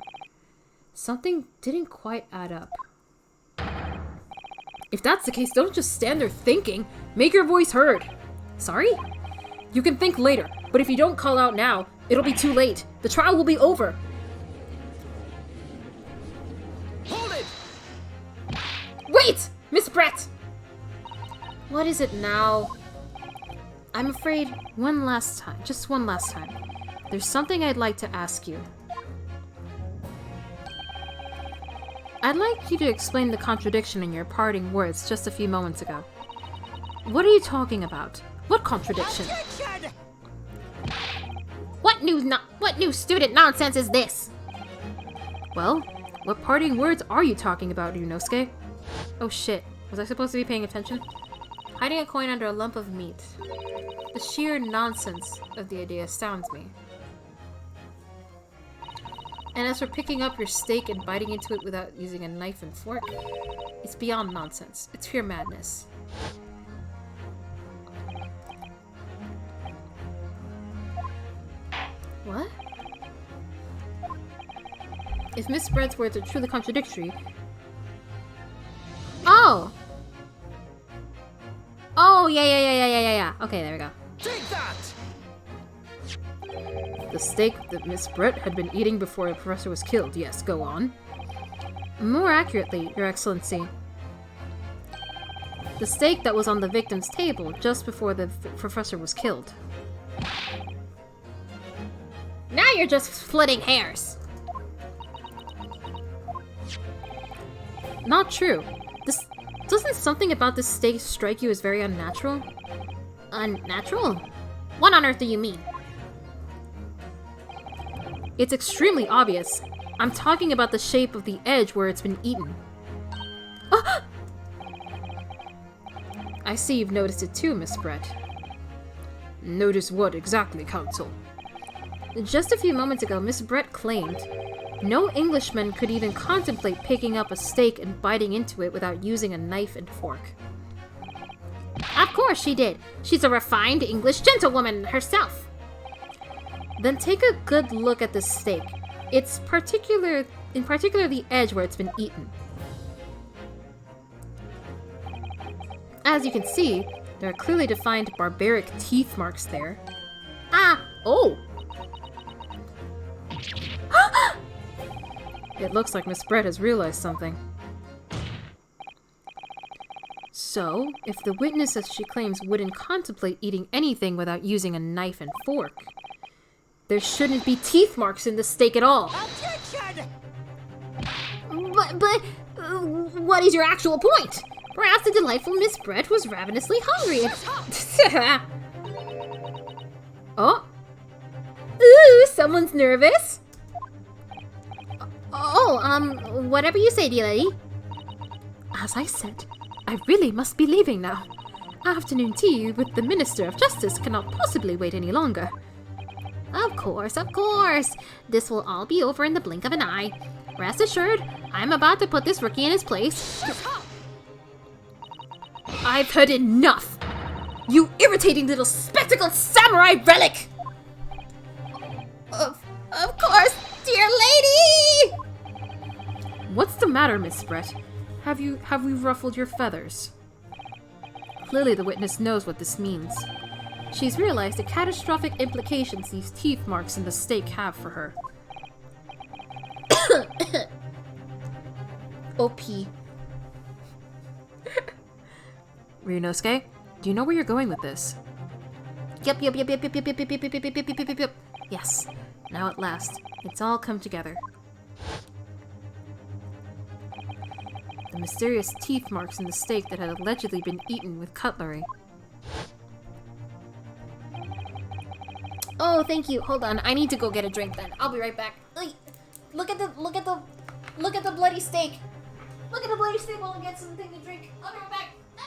D: Something didn't quite add up. If that's the case, don't just stand there thinking. Make your voice heard. Sorry? You can think later, but if you don't call out now, it'll be too late. The trial will be over.
E: Hold it!
F: Wait! Miss Brett! What is it now? I'm afraid one last time, just one last time, there's something I'd like to ask you. I'd like you to explain the contradiction in your parting words just a few moments ago. What are you talking about? What contradiction?
E: Objection!
F: What new student nonsense is this?
D: Well, what parting words are you talking about, Yunosuke? Oh shit, was I supposed to be paying attention?
F: Hiding a coin under a lump of meat. The sheer nonsense of the idea astounds me. And as for picking up your steak and biting into it without using a knife and fork, it's beyond nonsense. It's pure madness. What? If Miss Brett's words are truly contradictory... Oh! Oh, yeah. Okay, there we go.
E: Take that!
D: The steak that Miss Brett had been eating before the professor was killed. Yes, go on.
F: More accurately, Your Excellency, the steak that was on the victim's table just before the professor was killed. Now you're just splitting hairs.
D: Not true. Doesn't something about this steak strike you as very unnatural?
F: Unnatural? What on earth do you mean?
D: It's extremely obvious. I'm talking about the shape of the edge where it's been eaten. I see you've noticed it too, Miss Brett. Notice what exactly, Counsel?
F: Just a few moments ago, Miss Brett claimed no Englishman could even contemplate picking up a steak and biting into it without using a knife and fork. Of course she did. She's a refined English gentlewoman herself.
D: Then take a good look at this steak. In particular the edge where it's been eaten. As you can see, there are clearly defined barbaric teeth marks there.
F: Oh!
D: It looks like Miss Brett has realized something. So, if the witness, as she claims, wouldn't contemplate eating anything without using a knife and fork, there shouldn't be teeth marks in the steak at all.
E: Objection!
F: But what is your actual point? Perhaps the delightful Miss Brett was ravenously hungry.
D: Oh?
F: Ooh, someone's nervous. Whatever you say, dear lady.
D: As I said, I really must be leaving now. Afternoon tea with the Minister of Justice cannot possibly wait any longer.
F: Of course, of course. This will all be over in the blink of an eye. Rest assured, I'm about to put this rookie in his place.
D: I've had enough! You irritating little spectacled samurai relic!
F: Of course, dear lady!
D: What's the matter, Miss Brett? Have we ruffled your feathers? Clearly the witness knows what this means. She's realized the catastrophic implications these teeth marks in the stake have for her.
A: OP.
D: Ryunosuke, do you know where you're going with this?
F: Yep.
D: Yes. Now at last, it's all come together. The mysterious teeth marks in the steak that had allegedly been eaten with cutlery.
A: Oh, thank you. Hold on. I need to go get a drink then. I'll be right back. Look at the bloody steak. Look at the bloody steak while I get something to drink. I'll be right back. Ah!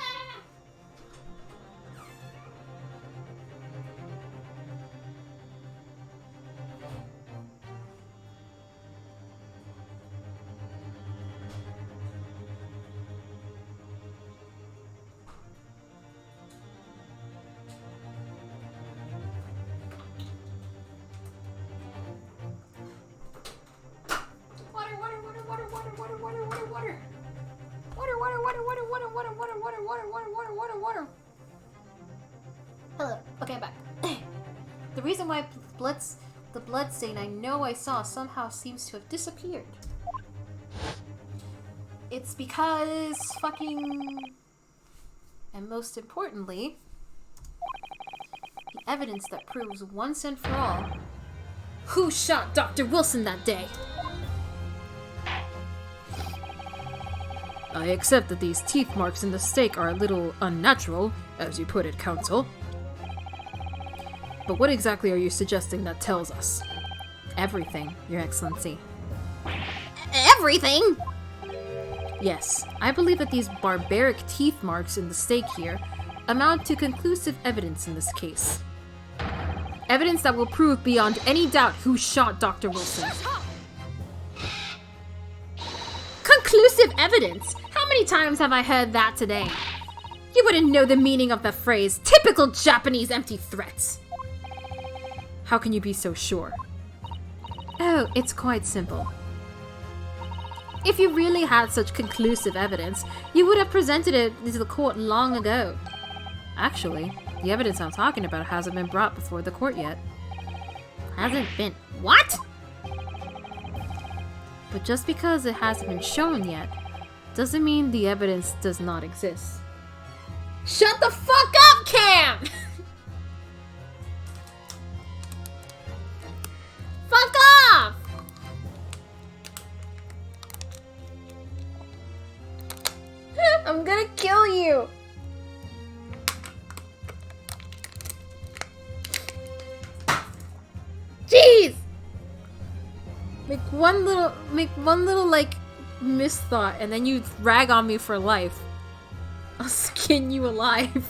A: Water. Hello. Okay, I'm back. The reason why the blood stain I know I saw somehow seems to have disappeared. It's because fucking... And most importantly, the evidence that proves once and for all who shot Dr. Wilson that day.
D: I accept that these teeth marks in the steak are a little unnatural, as you put it, Counsel. But what exactly are you suggesting that tells us?
F: Everything, Your Excellency. Everything?
D: Yes, I believe that these barbaric teeth marks in the steak here amount to conclusive evidence in this case. Evidence that will prove beyond any doubt who shot Dr. Wilson.
F: Conclusive evidence? How many times have I heard that today? You wouldn't know the meaning of the phrase, typical Japanese empty threats.
D: How can you be so sure?
F: Oh, it's quite simple. If you really had such conclusive evidence, you would have presented it to the court long ago.
D: Actually, the evidence I'm talking about hasn't been brought before the court yet.
F: Hasn't been... What?
D: But just because it hasn't been shown yet, doesn't mean the evidence does not exist.
A: Shut the fuck up, Cam!
F: Fuck off!
A: I'm gonna kill you! Jeez!
D: Make one little like misthought, and then you rag on me for life. I'll skin you alive.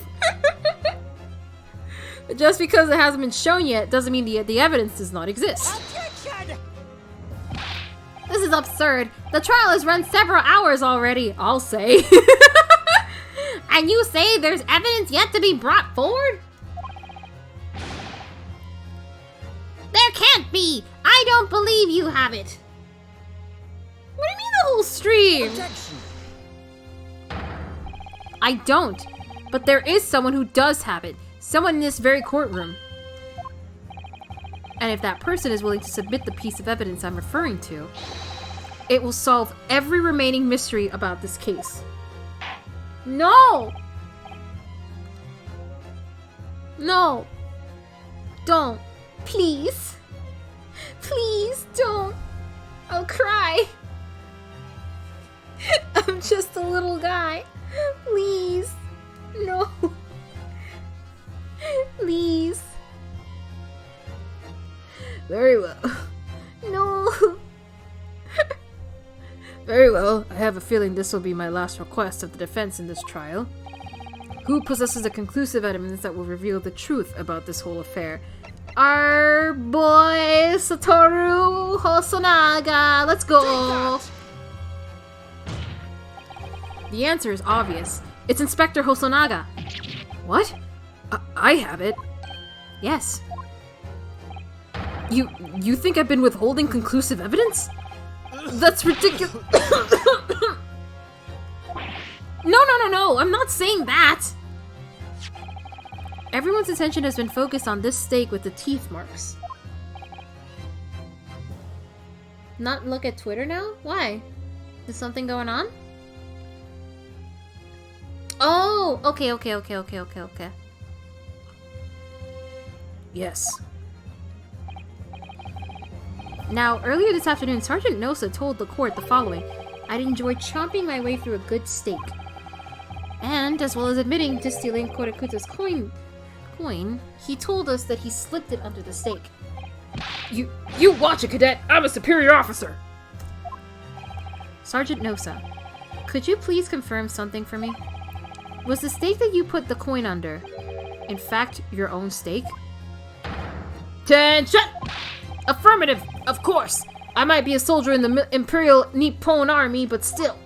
D: But just because it hasn't been shown yet doesn't mean the evidence does not exist.
E: Objection!
F: This is absurd. The trial has run several hours already, I'll say. And you say there's evidence yet to be brought forward? There can't be! I don't believe you have it!
D: What do you mean the whole stream?
E: Objection!
D: I don't. But there is someone who does have it. Someone in this very courtroom. And if that person is willing to submit the piece of evidence I'm referring to, it will solve every remaining mystery about this case.
A: No!
F: No. Don't. Please. Please don't. I'll cry.
A: I'm just a little guy. Please. No. Please.
D: Very well.
A: No.
D: Very well. I have a feeling this will be my last request of the defense in this trial. Who possesses the conclusive evidence that will reveal the truth about this whole affair,
A: our boy Satoru Hosonaga. Let's go.
D: The answer is obvious. It's Inspector Hosonaga. What? I have it.
A: Yes.
D: You think I've been withholding conclusive evidence? That's ridiculous. No, I'm not saying that.
A: Everyone's attention has been focused on this steak with the teeth marks. Not look at Twitter now? Why? Is something going on? Oh, okay.
D: Yes.
A: Now, earlier this afternoon, Sergeant Nosa told the court the following. I'd enjoy chomping my way through a good steak. And, as well as admitting to stealing Korakuta's coin, he told us that he slipped it under the steak.
D: You watch it, Cadet! I'm a superior officer!
A: Sergeant Nosa, could you please confirm something for me? Was the steak that you put the coin under, in fact, your own steak?
D: Attention! Affirmative, of course! I might be a soldier in the Imperial Nippon Army, but still.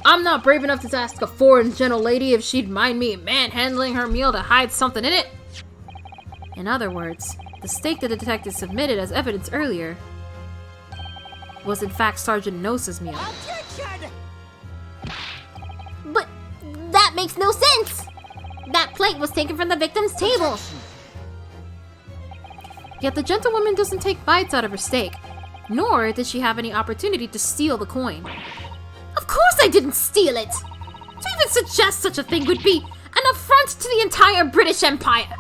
D: I'm not brave enough to ask a foreign gentle lady if she'd mind me manhandling her meal to hide something in it.
A: In other words, the steak that the detective submitted as evidence earlier was in fact Sergeant Nosa's meal.
E: Objection!
F: But that makes no sense! That plate was taken from the victim's table.
A: Yet the gentlewoman doesn't take bites out of her steak, nor did she have any opportunity to steal the coin.
F: Of course I didn't steal it! To even suggest such a thing would be an affront to the entire British Empire!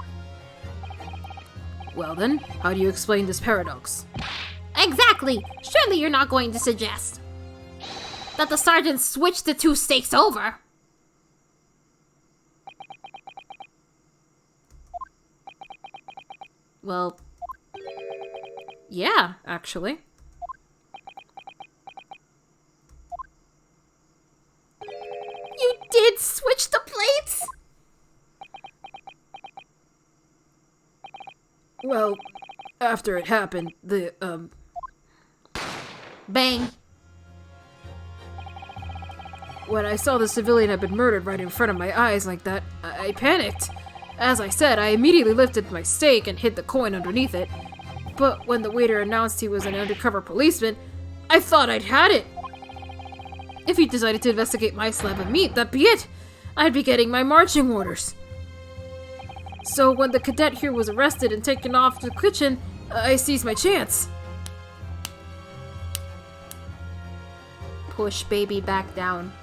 D: Well then, how do you explain this paradox?
F: Exactly! Surely you're not going to suggest that the sergeant switched the two steaks over?
A: Well, yeah, actually.
F: You did switch the plates?
D: Well, after it happened,
F: Bang.
D: when I saw the civilian had been murdered right in front of my eyes like that, I panicked. As I said, I immediately lifted my steak and hid the coin underneath it. But when the waiter announced he was an undercover policeman, I thought I'd had it. If he decided to investigate my slab of meat, that'd be it. I'd be getting my marching orders. So when the cadet here was arrested and taken off to the kitchen, I seized my chance.
A: Push baby back down.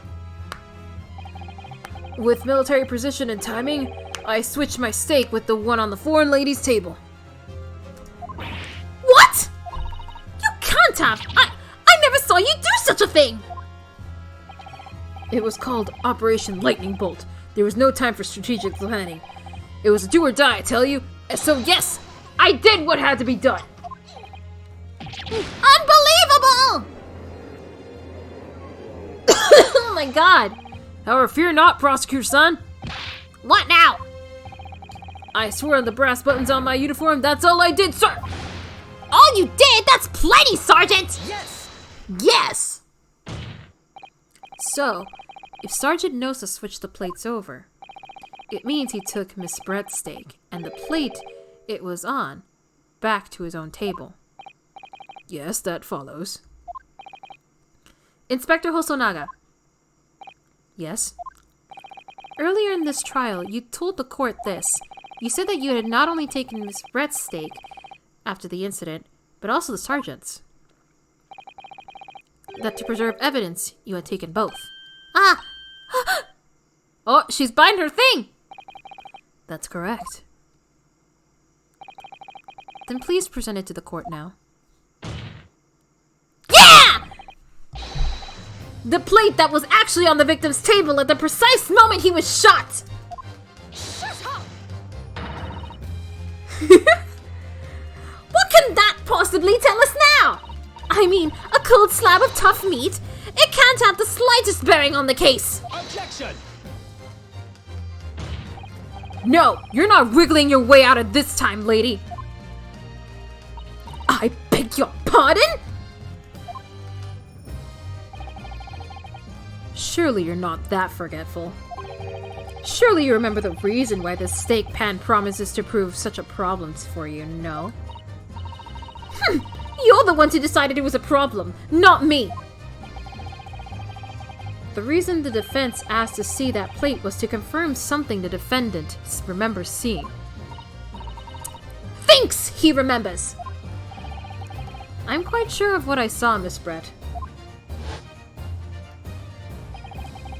D: With military precision and timing, I switched my steak with the one on the foreign lady's table.
F: What? You can't have! I never saw you do such a thing!
D: It was called Operation Lightning Bolt. There was no time for strategic planning. It was a do or die, I tell you. And so yes, I did what had to be done.
F: Unbelievable!
A: Oh my god!
D: However, fear not, prosecutor son.
F: What now?
D: I swear on the brass buttons on my uniform, that's all I did, sir!
F: All you did? That's plenty, Sergeant!
E: Yes!
F: Yes!
A: So, if Sergeant Nosa switched the plates over, it means he took Miss Brett's steak and the plate it was on back to his own table.
D: Yes, that follows.
A: Inspector Hosonaga.
D: Yes?
A: Earlier in this trial, you told the court this. You said that you had not only taken Miss Brett's steak after the incident, but also the sergeant's. That to preserve evidence, you had taken both.
F: Ah!
A: Oh, she's biting her thing! That's correct. Then please present it to the court now.
F: Yeah!
A: The plate that was actually on the victim's table at the precise moment he was shot!
E: Shut up!
F: What can that possibly tell us now? I mean, a cold slab of tough meat? It can't have the slightest bearing on the case.
E: Objection!
D: No, you're not wriggling your way out of this time, lady! I beg your pardon? Surely you're not that forgetful. Surely you remember the reason why the steak pan promises to prove such a problem for you, no? You're the one who decided it was a problem, not me! The reason the defense asked to see that plate was to confirm something the defendant remembers seeing. Thinks he remembers! I'm quite sure of what I saw, Miss Brett.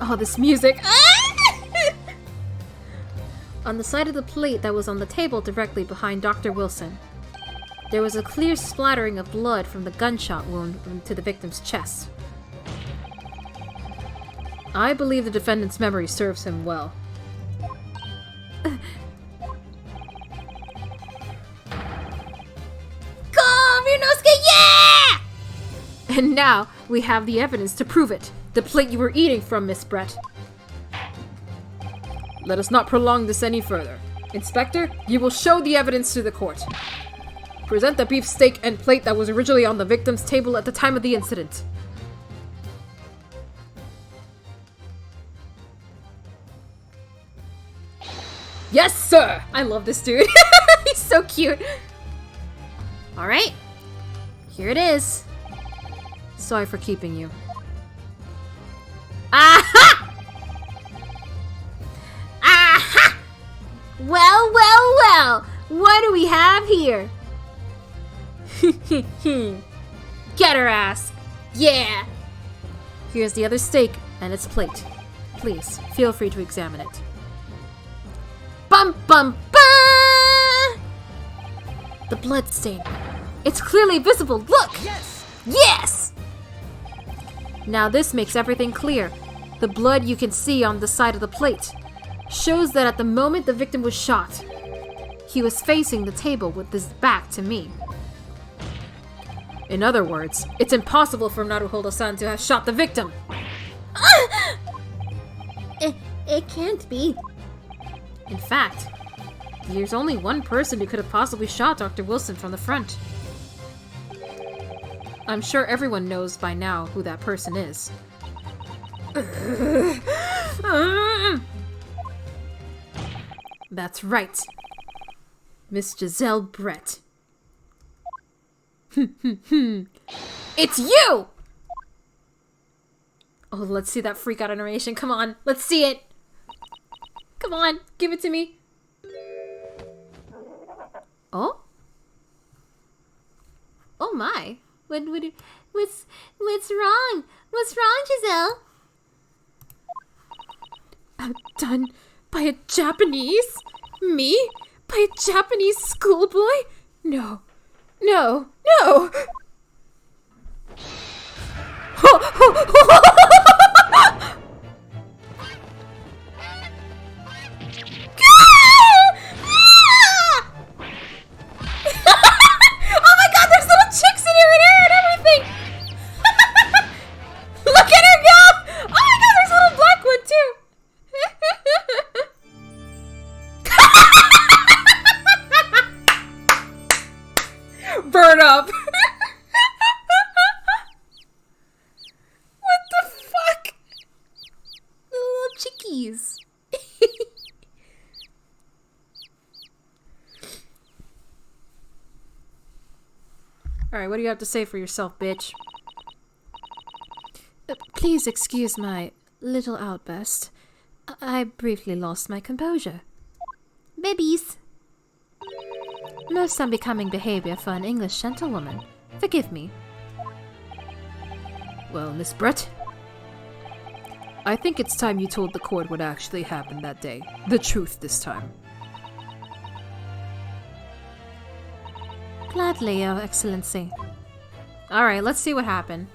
D: Oh, this music! On the side of the plate that was on the table directly behind Dr. Wilson, there was a clear splattering of blood from the gunshot wound to the victim's chest. I believe the defendant's memory serves him well.
A: Come, Ryunosuke, yeah!
D: And now, we have the evidence to prove it. The plate you were eating from, Miss Brett. Let us not prolong this any further. Inspector, you will show the evidence to the court. Present the beef steak and plate that was originally on the victim's table at the time of the incident. Yes, sir! I love this dude. He's so cute.
A: Alright. Here it is.
D: Sorry for keeping you.
A: Aha! Aha! Well, well, well. What do we have here? Get her ass. Yeah.
D: Here's the other steak and its plate. Please, feel free to examine it.
A: Bum, bum, bum!
D: The blood stain. It's clearly visible. Look!
E: Yes!
A: Yes!
D: Now this makes everything clear. The blood you can see on the side of the plate shows that at the moment the victim was shot, he was facing the table with his back to me. In other words, it's impossible for Naruhodo-san to have shot the victim.
A: It can't be.
D: In fact, there's only one person who could have possibly shot Dr. Wilson from the front. I'm sure everyone knows by now who that person is. That's right. Miss Giselle Brett.
A: It's you!
D: Oh, let's see that freak out animation. Come on, let's see it. Come on, give it to me. Oh?
A: Oh my. What's wrong? What's wrong, Giselle?
D: Outdone by a Japanese? Me? By a Japanese schoolboy? No. No. No!
A: Oh my god, there's little chicks in here and everything! Look at her go! Oh my god, there's a little black one too!
D: Burn up!
A: What the fuck? The little chickies.
D: Alright, what do you have to say for yourself, bitch? Please excuse my little outburst. I briefly lost my composure.
A: Babies.
D: Most unbecoming behavior for an English gentlewoman. Forgive me. Well, Miss Brett, I think it's time you told the court what actually happened that day. The truth this time.
F: Gladly, Your Excellency.
D: Alright, let's see what happened.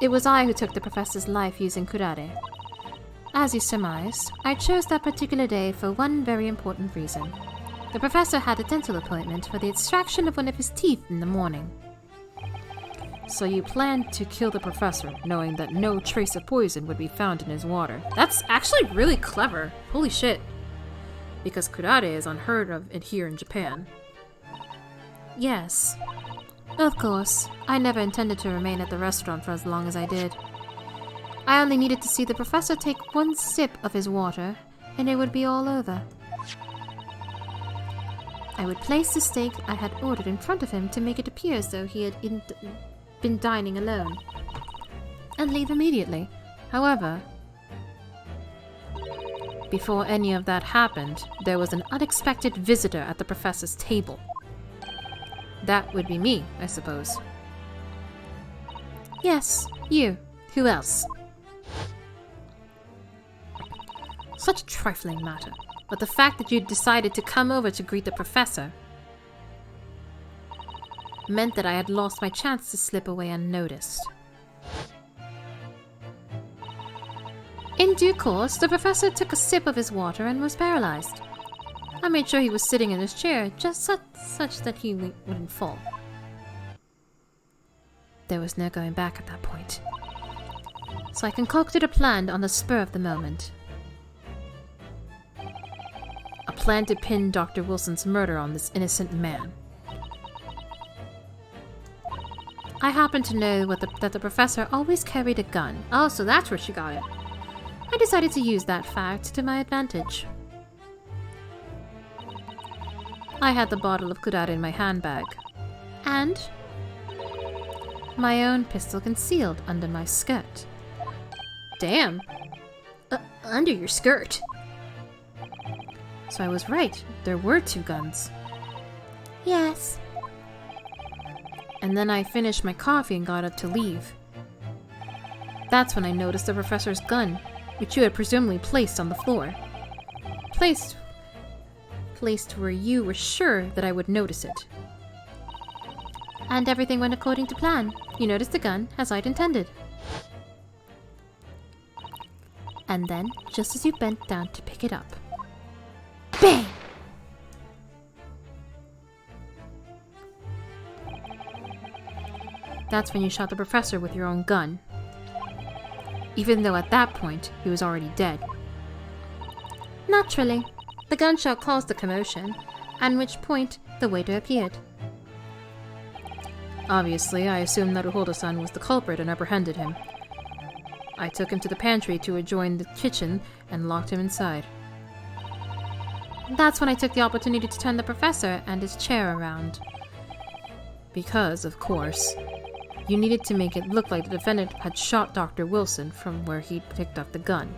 F: It was I who took the professor's life using kurare. As you surmised, I chose that particular day for one very important reason. The professor had a dental appointment for the extraction of one of his teeth in the morning.
D: So you planned to kill the professor, knowing that no trace of poison would be found in his water. That's actually really clever. Holy shit. Because kurare is unheard of here in Japan.
F: Yes. Of course, I never intended to remain at the restaurant for as long as I did. I only needed to see the professor take one sip of his water, and it would be all over. I would place the steak I had ordered in front of him to make it appear as though he had been dining alone, and leave immediately. However, before any of that happened, there was an unexpected visitor at the professor's table. That would be me, I suppose. Yes, you. Who else? Such a trifling matter, but the fact that you decided to come over to greet the professor meant that I had lost my chance to slip away unnoticed. In due course, the professor took a sip of his water and was paralyzed. I made sure he was sitting in his chair, just such that he wouldn't fall. There was no going back at that point. So I concocted a plan on the spur of the moment. A plan to pin Dr. Wilson's murder on this innocent man. I happened to know that the professor always carried a gun.
A: Oh, so that's where she got it.
F: I decided to use that fact to my advantage. I had the bottle of kurare in my handbag, and my own pistol concealed under my skirt.
A: Damn. Under your skirt.
F: So I was right, there were 2 guns. Yes. And then I finished my coffee and got up to leave. That's when I noticed the professor's gun, which you had presumably placed on the floor. Placed where you were sure that I would notice it. And everything went according to plan. You noticed the gun, as I'd intended. And then, just as you bent down to pick it up, bang! That's when you shot the professor with your own gun. Even though at that point, he was already dead. Naturally, the gunshot caused the commotion, at which point the waiter appeared. Obviously, I assumed Naruhodo-san was the culprit and apprehended him. I took him to the pantry to adjoin the kitchen and locked him inside. That's when I took the opportunity to turn the professor and his chair around. Because, of course, you needed to make it look like the defendant had shot Dr. Wilson from where he'd picked up the gun.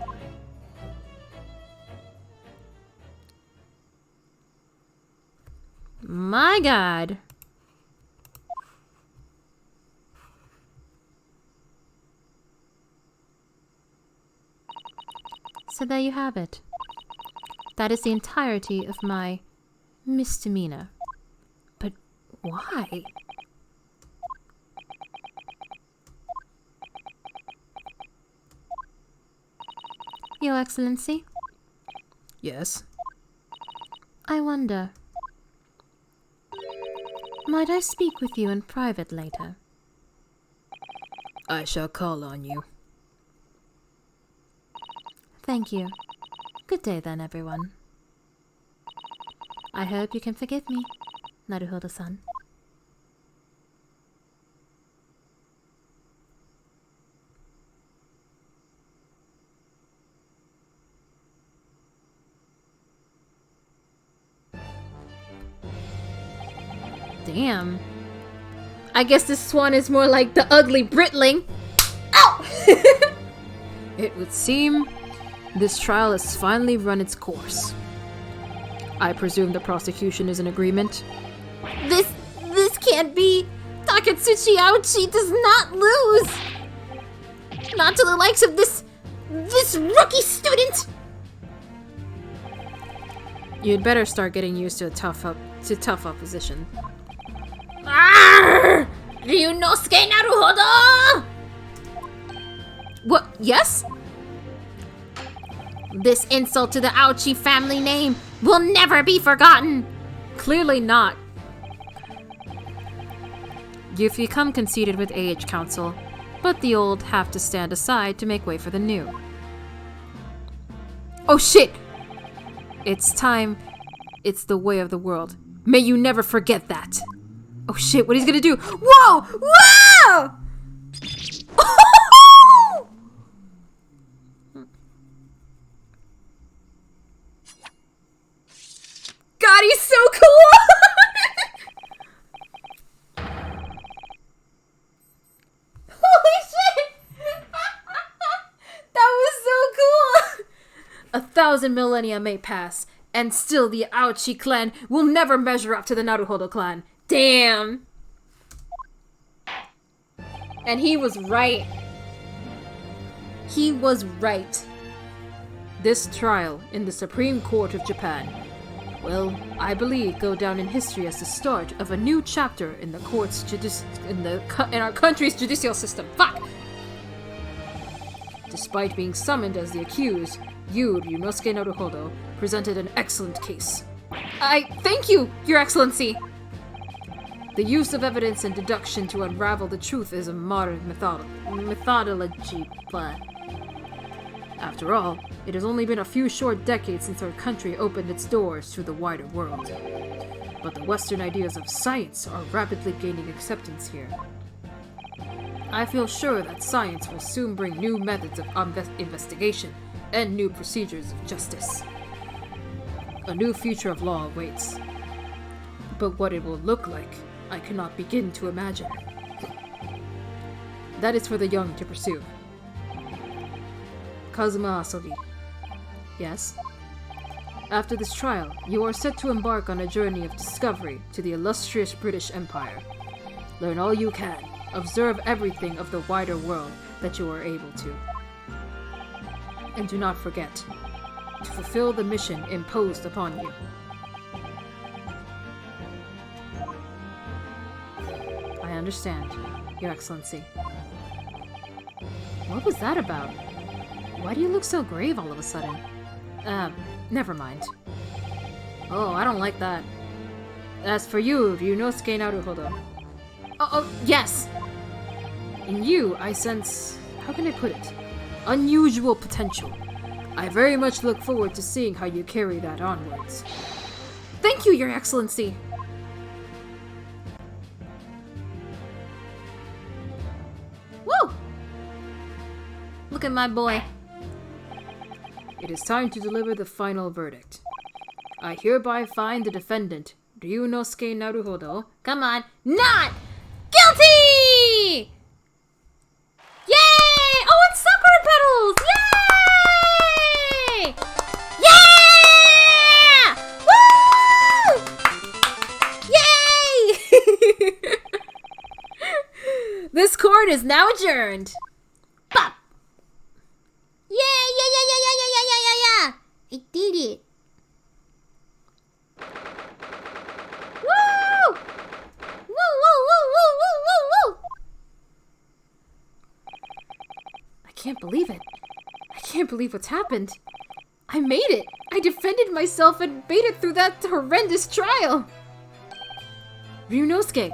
F: My God! So there you have it. That is the entirety of my misdemeanor. But why? Your Excellency?
D: Yes?
F: I wonder. Might I speak with you in private later?
D: I shall call on you.
F: Thank you. Good day then, everyone. I hope you can forgive me, Naruhodo-san.
A: Damn. I guess this swan is more like the ugly Britling. Ow!
D: It would seem this trial has finally run its course. I presume the prosecution is in agreement?
A: This can't be. Takatsuchi Aochi does not lose. Not to the likes of this rookie student.
D: You'd better start getting used to tough opposition.
A: Arrgh! Ryunosuke Naruhodo! What? Yes? This insult to the Aochi family name will never be forgotten.
D: Clearly not. You've become conceited with AH Council, but the old have to stand aside to make way for the new. Oh shit! It's time. It's the way of the world. May you never forget that. Oh shit, what he's gonna do? Whoa! Whoa! God, he's so cool!
A: Holy shit! That was so cool!
D: 1,000 millennia may pass, and still the Aochi clan will never measure up to the Naruhodo clan.
A: Damn. And he was right. He was right.
D: This trial in the Supreme Court of Japan will, I believe, go down in history as the start of a new chapter in the court's in our country's judicial system. Fuck! Despite being summoned as the accused, you, Ryunosuke Naruhodo, presented an excellent case.
A: I thank you, Your Excellency.
D: The use of evidence and deduction to unravel the truth is a modern methodology, but after all, it has only been a few short decades since our country opened its doors to the wider world. But the Western ideas of science are rapidly gaining acceptance here. I feel sure that science will soon bring new methods of investigation and new procedures of justice. A new future of law awaits. But what it will look like, I cannot begin to imagine. That is for the young to pursue. Kazuma Asogi. Yes? After this trial, you are set to embark on a journey of discovery to the illustrious British Empire. Learn all you can. Observe everything of the wider world that you are able to. And do not forget to fulfill the mission imposed upon you. I understand, Your Excellency. What was that about? Why do you look so grave all of a sudden? Never mind. Oh, I don't like that. As for you, Ryunosuke Naruhodo. Oh, yes! In you, I sense... how can I put it? Unusual potential. I very much look forward to seeing how you carry that onwards.
A: Thank you, Your Excellency. Woo! Look at my boy.
D: It is time to deliver the final verdict. I hereby find the defendant, Ryunosuke Naruhodo,
A: Come on. Not guilty! Yay! Oh, it's Sakura petals! Yay! Yeah! Woo! Yay! This court is now adjourned. Pop! Yeah! I did it. Woo! Woo!
D: I can't believe it. I can't believe what's happened. I made it. I defended myself and made it through that horrendous trial. Ryunosuke,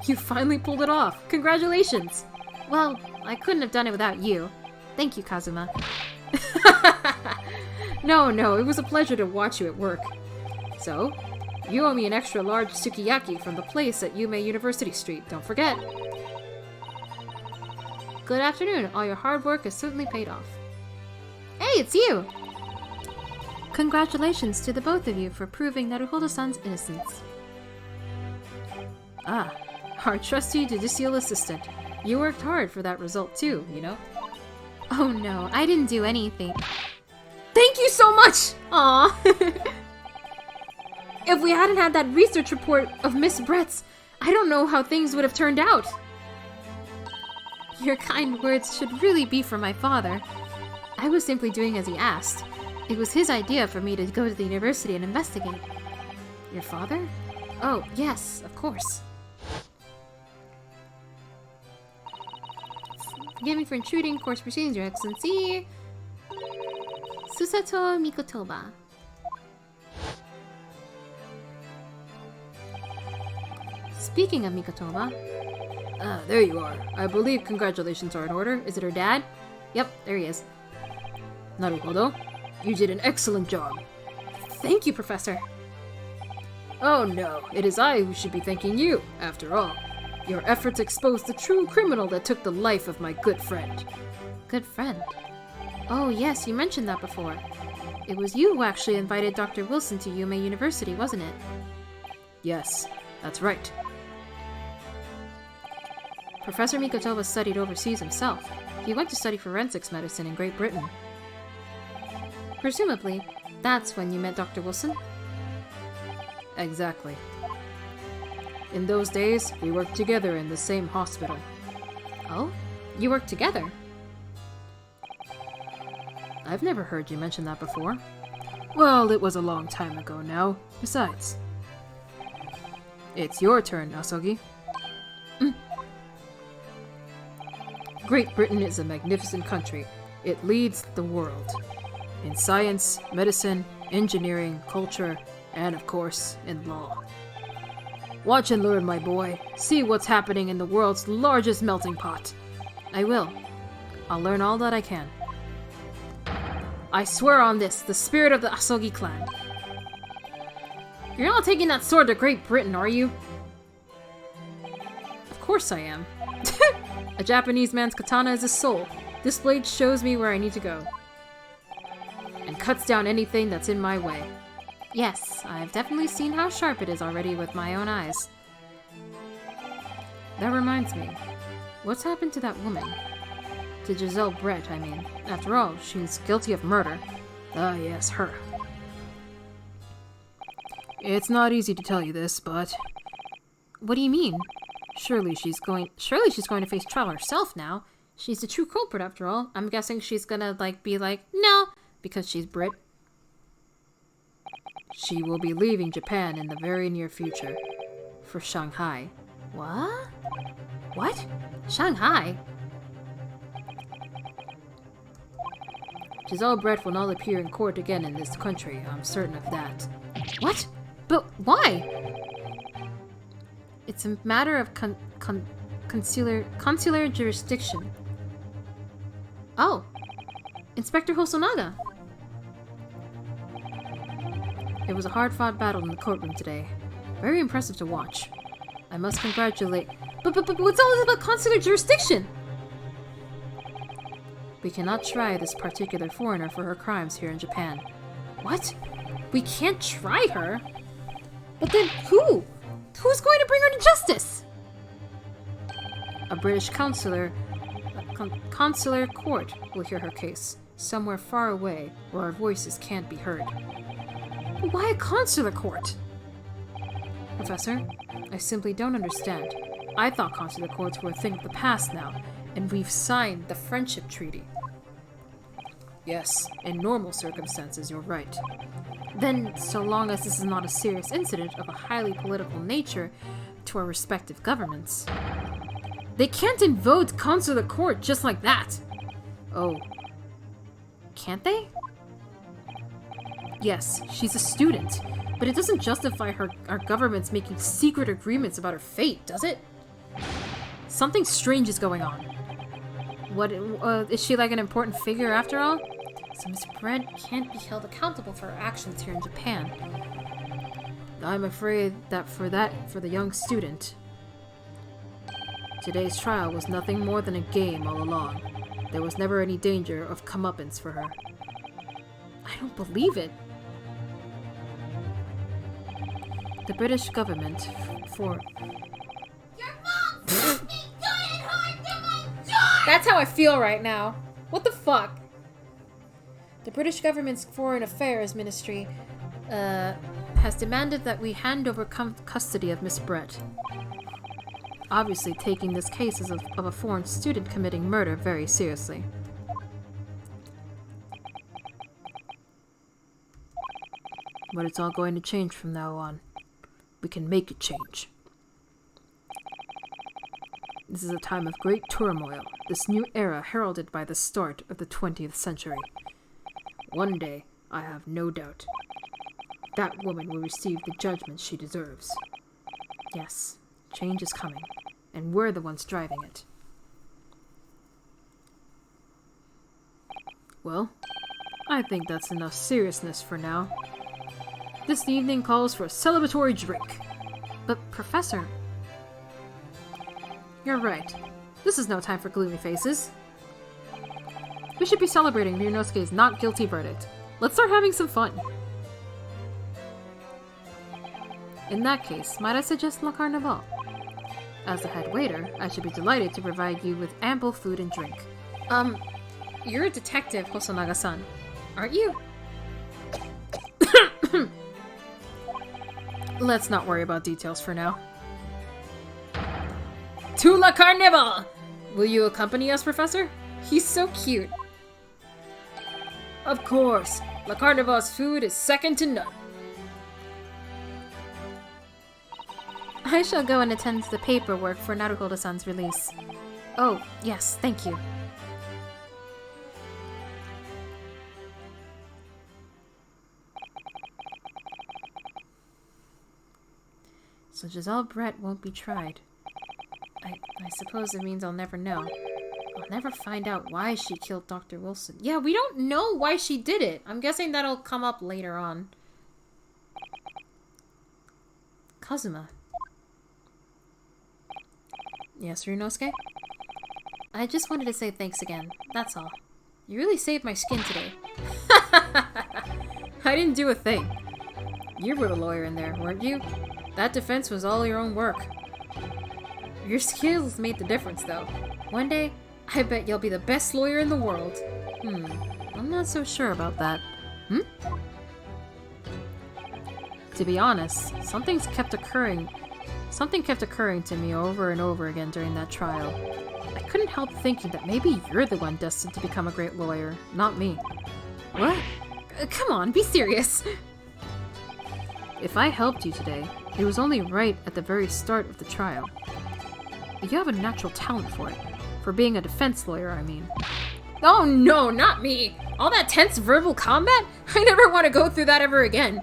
D: you finally pulled it off. Congratulations.
A: Well, I couldn't have done it without you. Thank you, Kazuma.
D: No, it was a pleasure to watch you at work. So, you owe me an extra large sukiyaki from the place at Yume University Street. Don't forget.
A: Good afternoon. All your hard work has certainly paid off. Hey, it's you! Congratulations to the both of you for proving Naruhodo-san's innocence.
D: Ah, our trusty judicial assistant. You worked hard for that result too, you know?
A: Oh no, I didn't do anything.
D: Thank you so much!
A: Aw.
D: If we hadn't had that research report of Miss Brett's, I don't know how things would have turned out.
A: Your kind words should really be for my father. I was simply doing as he asked. It was his idea for me to go to the university and investigate.
D: Your father?
A: Oh, yes, of course. Forgive me for intruding course proceedings, Your Excellency. Susato Mikotoba. Speaking of Mikotoba,
D: Ah, there you are. I believe congratulations are in order. Is it her dad?
F: Yep, there he is.
D: Naruhodo, you did an excellent job.
F: Thank you, Professor.
D: Oh no, it is I who should be thanking you, after all. Your efforts exposed the true criminal that took the life of my good friend.
F: Good friend. Oh, yes, you mentioned that before. It was you who actually invited Dr. Wilson to Yume University, wasn't it?
D: Yes, that's right.
F: Professor Mikotoba studied overseas himself. He went to study forensics medicine in Great Britain. Presumably, that's when you met Dr. Wilson?
D: Exactly. In those days, we worked together in the same hospital.
F: Oh? You worked together?
D: I've never heard you mention that before. Well, it was a long time ago now. Besides, it's your turn, Asogi. Great Britain is a magnificent country. It leads the world. In science, medicine, engineering, culture, and of course, in law. Watch and learn, my boy. See what's happening in the world's largest melting pot.
F: I will. I'll learn all that I can.
D: I swear on this, the spirit of the Asogi clan.
F: You're not taking that sword to Great Britain, are you?
D: Of course I am. A Japanese man's katana is a soul. This blade shows me where I need to go. And cuts down anything that's in my way.
F: Yes, I've definitely seen how sharp it is already with my own eyes.
D: That reminds me. What's happened to that woman? To Giselle Brett, I mean. After all, she's guilty of murder. Ah, yes, her. It's not easy to tell you this, but...
F: What do you mean?
D: Surely she's going
F: to face trial herself now. She's the true culprit after all. I'm guessing she's gonna, be like, no, because she's Brit.
D: She will be leaving Japan in the very near future. For Shanghai.
F: What? What? Shanghai?
D: Giselle Brett will not appear in court again in this country, I'm certain of that.
F: What? But why? It's a matter of consular jurisdiction. Oh, Inspector Hosonaga.
D: It was a hard-fought battle in the courtroom today. Very impressive to watch. I must congratulate...
F: But what's all this about consular jurisdiction?
D: We cannot try this particular foreigner for her crimes here in Japan.
F: What? We can't try her? But then who? Who's going to bring her to justice?
D: A British consular court will hear her case, somewhere far away where our voices can't be heard.
F: But why a consular court?
D: Professor, I simply don't understand. I thought consular courts were a thing of the past now, and we've signed the Friendship Treaty. Yes, in normal circumstances, you're right.
F: Then, so long as this is not a serious incident of a highly political nature to our respective governments. They can't invoke consular court just like that.
D: Oh.
F: Can't they?
D: Yes, she's a student, but it doesn't justify our government's making secret agreements about her fate, does it? Something strange is going on.
F: What, is she like an important figure after all? So Miss Brett can't be held accountable for her actions here in Japan.
D: I'm afraid that for the young student, today's trial was nothing more than a game all along. There was never any danger of comeuppance for her.
F: I don't believe it.
D: The British government, for...
E: Your mom forced me giant hard to my door!
A: That's how I feel right now. What the fuck?
F: The British government's Foreign Affairs Ministry, has demanded that we hand over custody of Miss Brett.
D: Obviously taking this case of a foreign student committing murder very seriously. But it's all going to change from now on. We can make it change. This is a time of great turmoil, this new era heralded by the start of the 20th century. One day, I have no doubt, that woman will receive the judgment she deserves. Yes, change is coming. and we're the ones driving it. Well, I think that's enough seriousness for now. This evening calls for a celebratory drink.
C: But, Professor... You're right. This is no time for gloomy faces. We should be celebrating Ryunosuke's not guilty verdict. Let's start having some fun. In that case, might I suggest La Carnival? As the head waiter, I should be delighted to provide you with ample food and drink.
A: You're a detective, Hosonaga-san, aren't you?
C: Let's not worry about details for now.
A: To La Carnival! Will you accompany us, Professor? He's so cute. Of course. La Carnival's food is second to none.
C: I shall go and attend to the paperwork for Naruhodo-san's release. Oh, yes, thank you. So Giselle Brett won't be tried. I suppose it means I'll never know. I'll never find out why she killed Dr. Wilson.
A: Yeah, we don't know why she did it. I'm guessing that'll come up later on.
C: Kazuma. Yes, Ryunosuke? I just wanted to say thanks again, that's all. You really saved my skin today.
A: I didn't do a thing. You were the lawyer in there, weren't you? That defense was all your own work. Your skills made the difference, though. One day, I bet you'll be the best lawyer in the world.
C: I'm not so sure about that. To be honest, something kept occurring to me over and over again during that trial. I couldn't help thinking that maybe you're the one destined to become a great lawyer, not me.
A: What? Come on, be serious.
C: If I helped you today, it was only right at the very start of the trial. But you have a natural talent for it. For being a defense lawyer, I mean.
A: Oh no, not me! All that tense verbal combat? I never want to go through that ever again.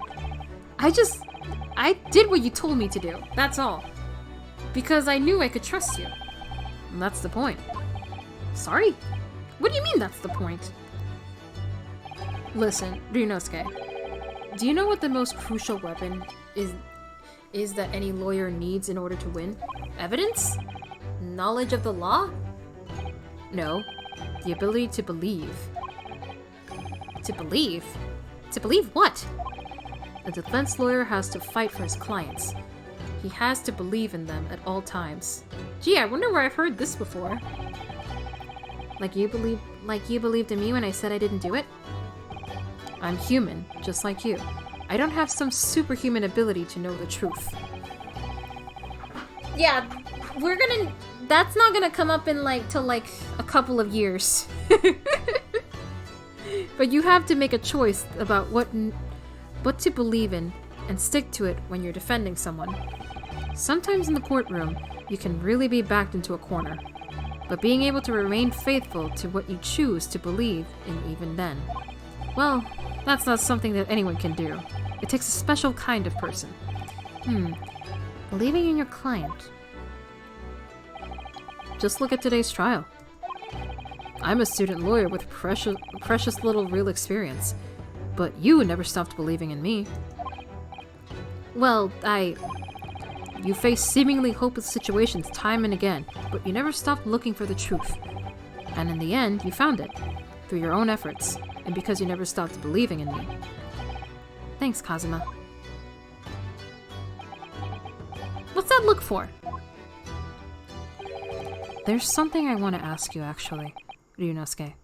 A: I did what you told me to do, that's all. Because I knew I could trust you.
C: And that's the point.
A: Sorry? What do you mean that's the point?
C: Listen, Ryunosuke. Do you know what the most crucial weapon is that any lawyer needs in order to win?
A: Evidence? Knowledge of the law?
C: No. The ability to believe.
A: To believe? To believe what?
C: A defense lawyer has to fight for his clients. He has to believe in them at all times.
A: Gee, I wonder where I've heard this before.
C: Like you believed in me when I said I didn't do it? I'm human, just like you. I don't have some superhuman ability to know the truth.
A: Yeah, that's not gonna come up in till a couple of years.
C: But you have to make a choice about what to believe in and stick to it when you're defending someone. Sometimes in the courtroom, you can really be backed into a corner. But being able to remain faithful to what you choose to believe in even then, well, that's not something that anyone can do. It takes a special kind of person. Believing in your client. Just look at today's trial. I'm a student lawyer with precious little real experience, but you never stopped believing in me. Well, you faced seemingly hopeless situations time and again, but you never stopped looking for the truth. And in the end, you found it, through your own efforts, and because you never stopped believing in me. Thanks, Kazuma.
A: What's that look for?
C: There's something I want to ask you, actually, Ryunosuke.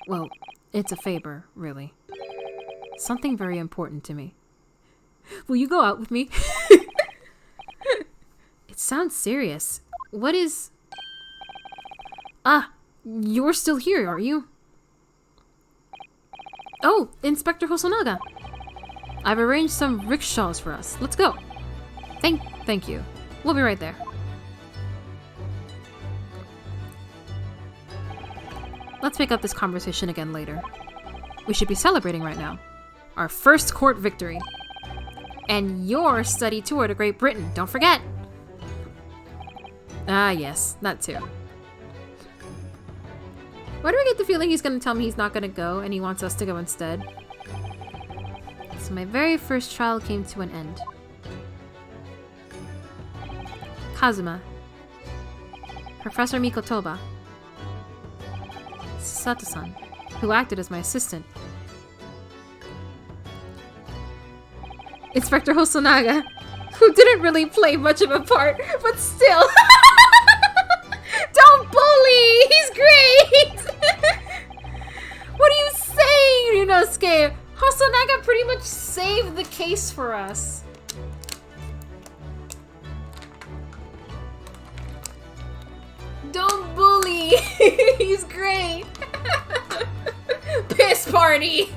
C: Well, it's a favor, really. Something very important to me.
A: Will you go out with me?
C: It sounds serious. What is...
A: You're still here, are you?
C: Oh, Inspector Hosonaga! I've arranged some rickshaws for us. Let's go. Thank you. We'll be right there. Let's pick up this conversation again later. We should be celebrating right now. Our first court victory.
A: And your study tour to Great Britain, don't forget!
D: Ah, yes, that too. Why do I get the feeling he's gonna tell me he's not gonna go and he wants us to go instead? So my very first trial came to an end. Kazuma. Professor Mikotoba. Sato-san, who acted as my assistant. Inspector Hosonaga, who didn't really play much of a part, but still. Don't bully! He's great! What are you saying, Ryunosuke? Hosonaga pretty much saved the case for us. Don't bully! He's great! Piss party!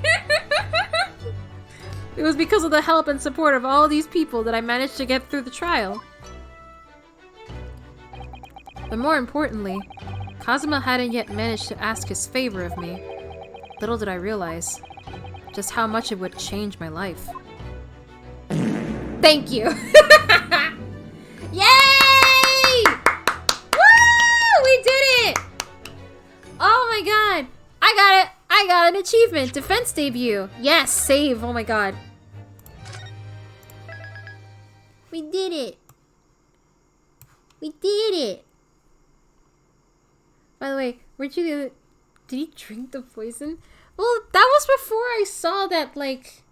D: It was because of the help and support of all these people that I managed to get through the trial. But more importantly, Kazuma hadn't yet managed to ask his favor of me. Little did I realize just how much it would change my life. Thank you! Yay! Woo! We did it! Oh my god! I got it! I got an achievement! Defense debut! Yes, save! Oh my god.
F: We did it. We did it.
D: By the way, weren't you the other... Did he drink the poison? Well, that was before I saw that, like...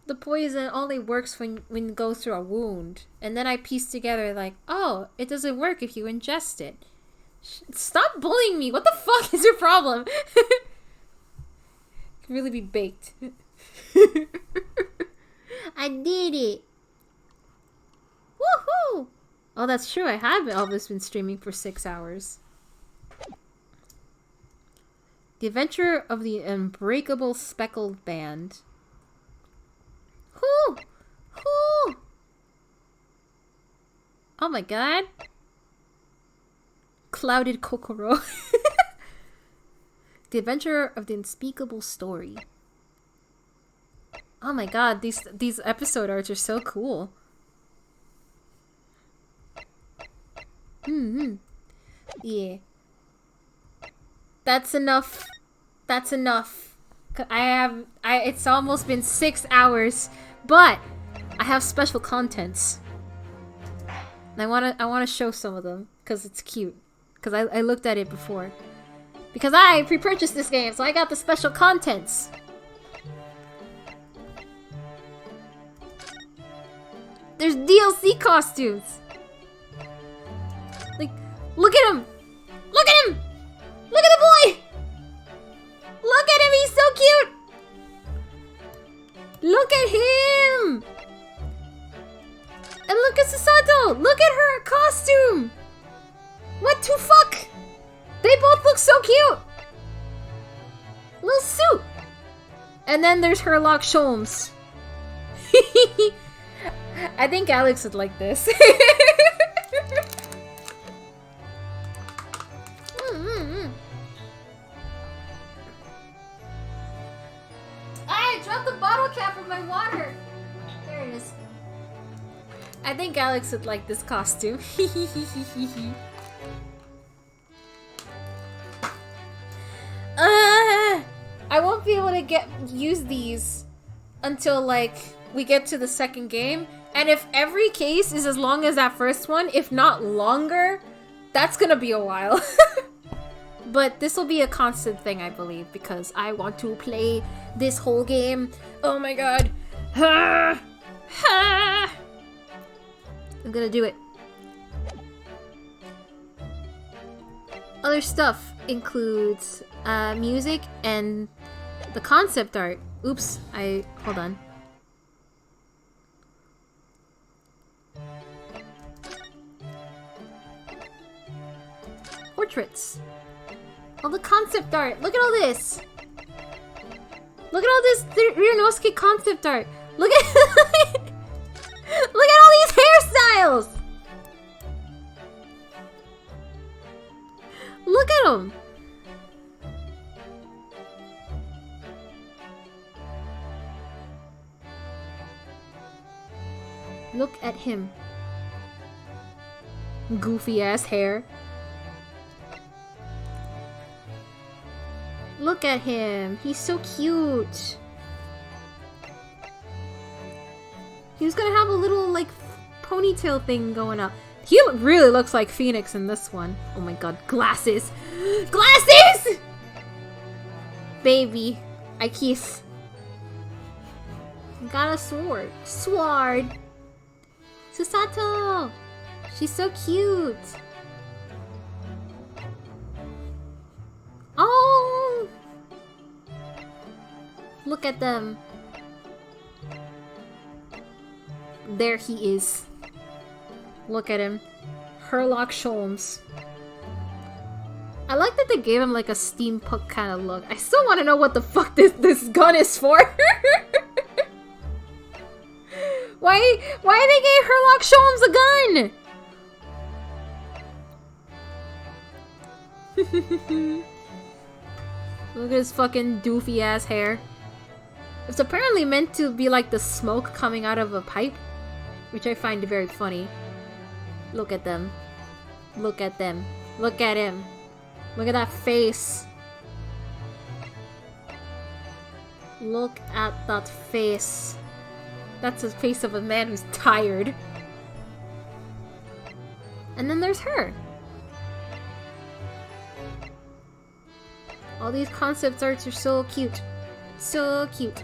D: The poison only works when it goes through a wound. And then I pieced together, like, oh, it doesn't work if you ingest it. Stop bullying me! What the fuck is your problem? Can really be baked.
F: I did it.
D: Woohoo! Oh, that's true. I have always been streaming for 6 hours. The Adventure of the Unbreakable Speckled Band. Whoo! Whoo! Oh my god. Clouded Kokoro. The Adventure of the Unspeakable Story. Oh my god, these episode arts are so cool. Yeah. That's enough. That's enough. It's almost been 6 hours, but I have special contents. And I wanna show some of them because it's cute. Because I looked at it before. Because I pre-purchased this game, so I got the special contents. There's DLC costumes. Like, look at him! Look at him! Look at the boy! Look at him, he's so cute! Look at him! And look at Susato! Look at her costume! What the fuck? They both look so cute! Little suit! And then there's Herlock Sholmes. I think Alex would like this. I dropped the bottle cap of my water. There it is. I think Alex would like this costume. I won't be able to use these until like we get to the second game. And if every case is as long as that first one, if not longer, that's gonna be a while. But this will be a constant thing, I believe, because I want to play this whole game. Oh my god. I'm gonna do it. Other stuff includes music and the concept art. Oops, hold on. Portraits. All the concept art. Look at all this. Look at all this Ryunosuke concept art. Look at look at all these hairstyles. Look at them. Look at him.
A: Goofy ass hair. Look at him. He's so cute. He's gonna have a little, like, ponytail thing going up. He really looks like Phoenix in this one. Oh my god, glasses! Glasses! Baby, I kiss. Got a sword. Sword! Susato! She's so cute! Oh! Look at them. There he is. Look at him. Herlock Sholmes. I like that they gave him like a steampunk kind of look. I still want to know what the fuck this gun is for. Why they gave Herlock Sholmes a gun? Look at his fucking doofy ass hair. It's apparently meant to be like the smoke coming out of a pipe, which I find very funny. Look at them. Look at them. Look at him. Look at that face. Look at that face. That's the face of a man who's tired. And then there's her. All these concept arts are so cute. So cute.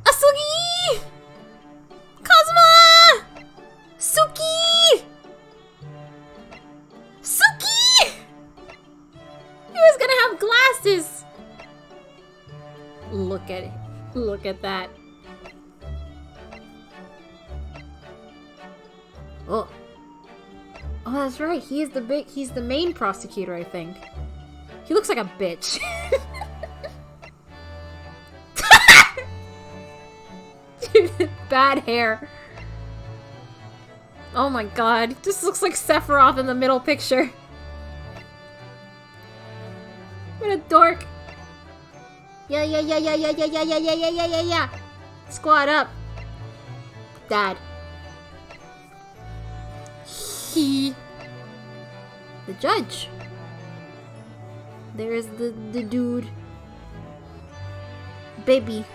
A: Asugi! Kazuma! Suki! Suki! He was gonna have glasses! Look at it. Look at that. Oh. Oh, that's right. He's the main prosecutor, I think. He looks like a bitch. Bad hair. Oh my god. Just looks like Sephiroth in the middle picture. What a dork. Yeah. Squad up. Dad. The judge. There's the dude. Baby.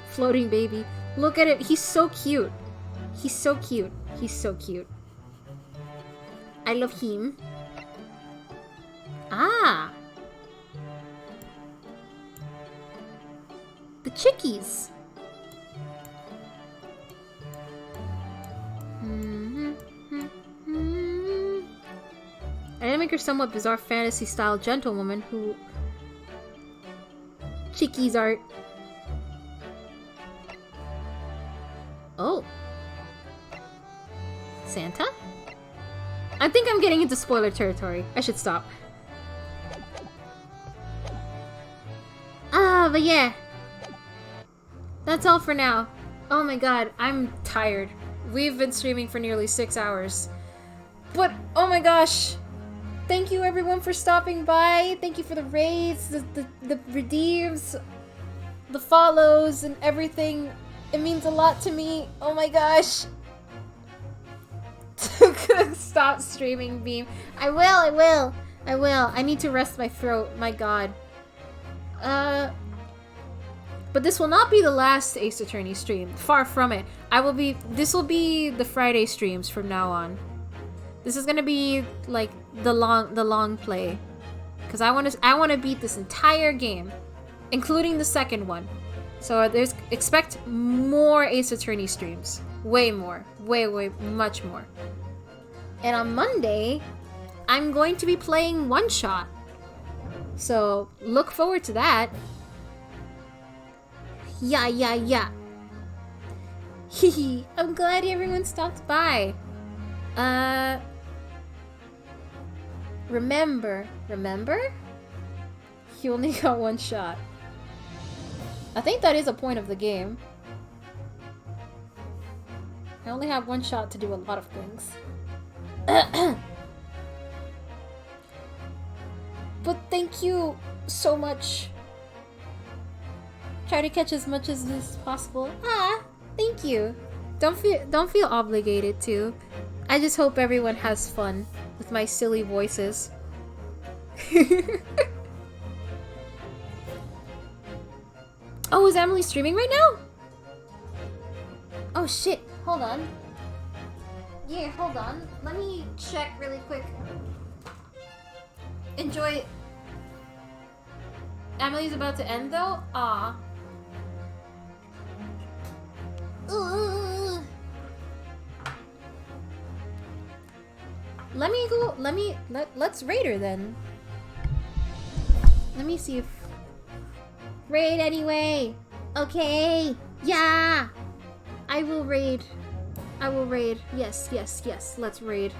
A: Floating baby. Look at it. He's so cute. He's so cute. I love him. Ah. The chickies. I did make her somewhat bizarre fantasy-style gentlewoman who... Chickies art. Oh. Santa? I think I'm getting into spoiler territory. I should stop. But yeah. That's all for now. Oh my god, I'm tired. We've been streaming for nearly 6 hours. But, oh my gosh. Thank you everyone for stopping by. Thank you for the raids, the redeems, the follows, and everything. It means a lot to me. Oh my gosh. Stop streaming, Beam. I will. I need to rest my throat. My god. But this will not be the last Ace Attorney stream. Far from it. This will be the Friday streams from now on. This is gonna be like the long play. Cause I wanna beat this entire game. Including the second one. So expect more Ace Attorney streams. Way more. Way, much more. And on Monday, I'm going to be playing One Shot. So look forward to that. Yeah. Hehe. I'm glad everyone stopped by. Remember? You only got one shot. I think that is a point of the game. I only have one shot to do a lot of things. But thank you so much. Try to catch as much as is possible. Thank you. don't feel obligated to. I just hope everyone has fun with my silly voices. Oh, is Emily streaming right now? Oh shit, hold on. Yeah, hold on. Let me check really quick. Enjoy. Emily's about to end though? Aw. Ugh. Let me go. Let's raid her then. Let me see if. Raid anyway. Okay. Yeah. I will raid. I will raid. Yes, yes, yes. Let's raid.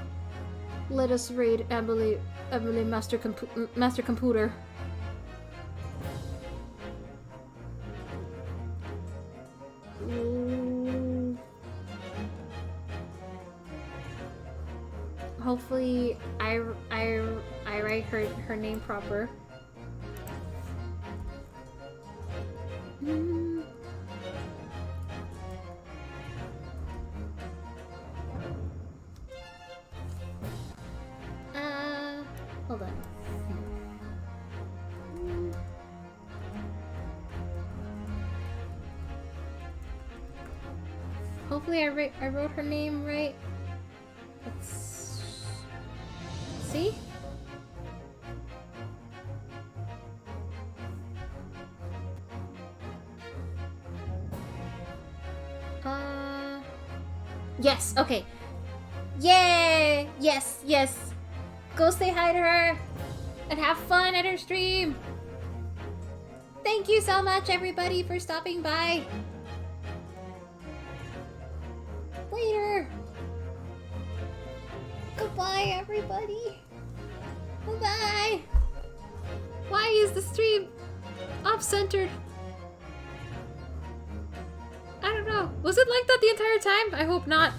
A: Let us raid Emily Master Computer. Ooh. Hopefully I write her name proper. Hold on. Hopefully I wrote her name right. Let's see. Yes, okay. Yay! Yes, yes. Go say hi to her and have fun at her stream. Thank you so much, everybody, for stopping by. Later. Goodbye, everybody. Bye-bye. Why is the stream off-centered? I don't know. Was it like that the entire time? I hope not.